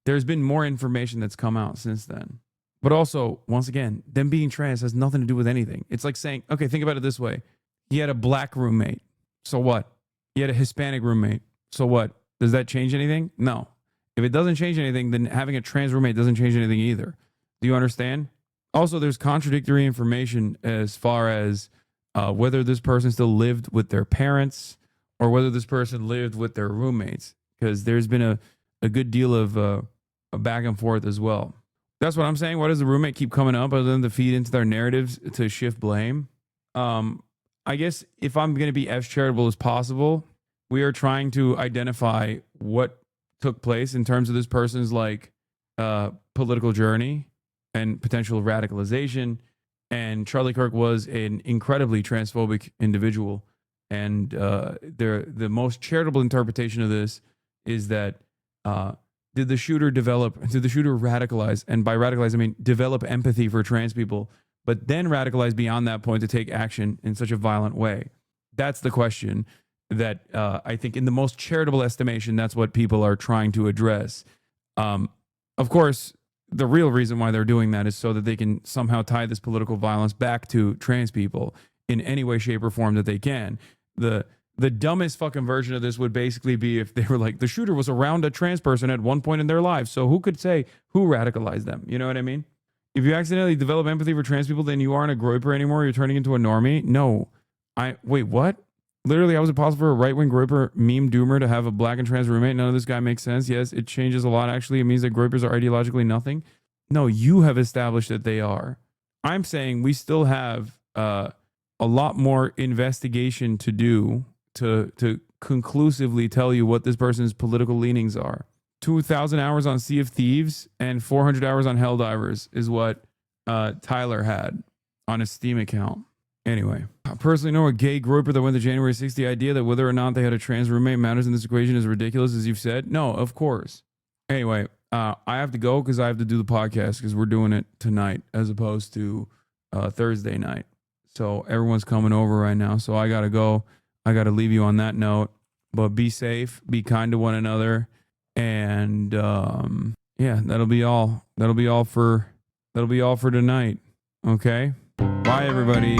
there's been more information that's come out since then. But also, once again, them being trans has nothing to do with anything. It's like saying, okay, think about it this way. He had a black roommate. So what? He had a Hispanic roommate. So what? Does that change anything? No. If it doesn't change anything, then having a trans roommate doesn't change anything either. Do you understand? Also, there's contradictory information as far as whether this person still lived with their parents or whether this person lived with their roommates, because there's been a good deal of a back and forth as well. That's what I'm saying. Why does the roommate keep coming up other than to feed into their narratives to shift blame? I guess if I'm going to be as charitable as possible, we are trying to identify what took place in terms of this person's like political journey and potential radicalization. And Charlie Kirk was an incredibly transphobic individual. And the most charitable interpretation of this is that did the shooter radicalize? And by radicalize, I mean develop empathy for trans people, but then radicalize beyond that point to take action in such a violent way? That's the question that I think in the most charitable estimation, that's what people are trying to address. Of course, the real reason why they're doing that is so that they can somehow tie this political violence back to trans people in any way, shape, or form that they can. The dumbest fucking version of this would basically be if they were like, the shooter was around a trans person at one point in their lives. So who could say who radicalized them? You know what I mean? If you accidentally develop empathy for trans people, then you aren't a groiper anymore. You're turning into a normie. No. Wait, what? Literally, I was impossible for a right-wing groiper meme doomer to have a black and trans roommate. None of this guy makes sense. Yes, it changes a lot, actually. It means that groipers are ideologically nothing. No, you have established that they are. I'm saying we still have a lot more investigation to do to conclusively tell you what this person's political leanings are. 2,000 hours on Sea of Thieves and 400 hours on Helldivers is what Tyler had on his Steam account. Anyway, I personally know a gay groiper that went to January 6th. The idea that whether or not they had a trans roommate matters in this equation is ridiculous, as you've said. No, of course. Anyway, I have to go because I have to do the podcast because we're doing it tonight as opposed to Thursday night. So everyone's coming over right now. So I got to go. I got to leave you on that note. But be safe, be kind to one another. And yeah, that'll be all. That'll be all for tonight. Okay? Bye everybody.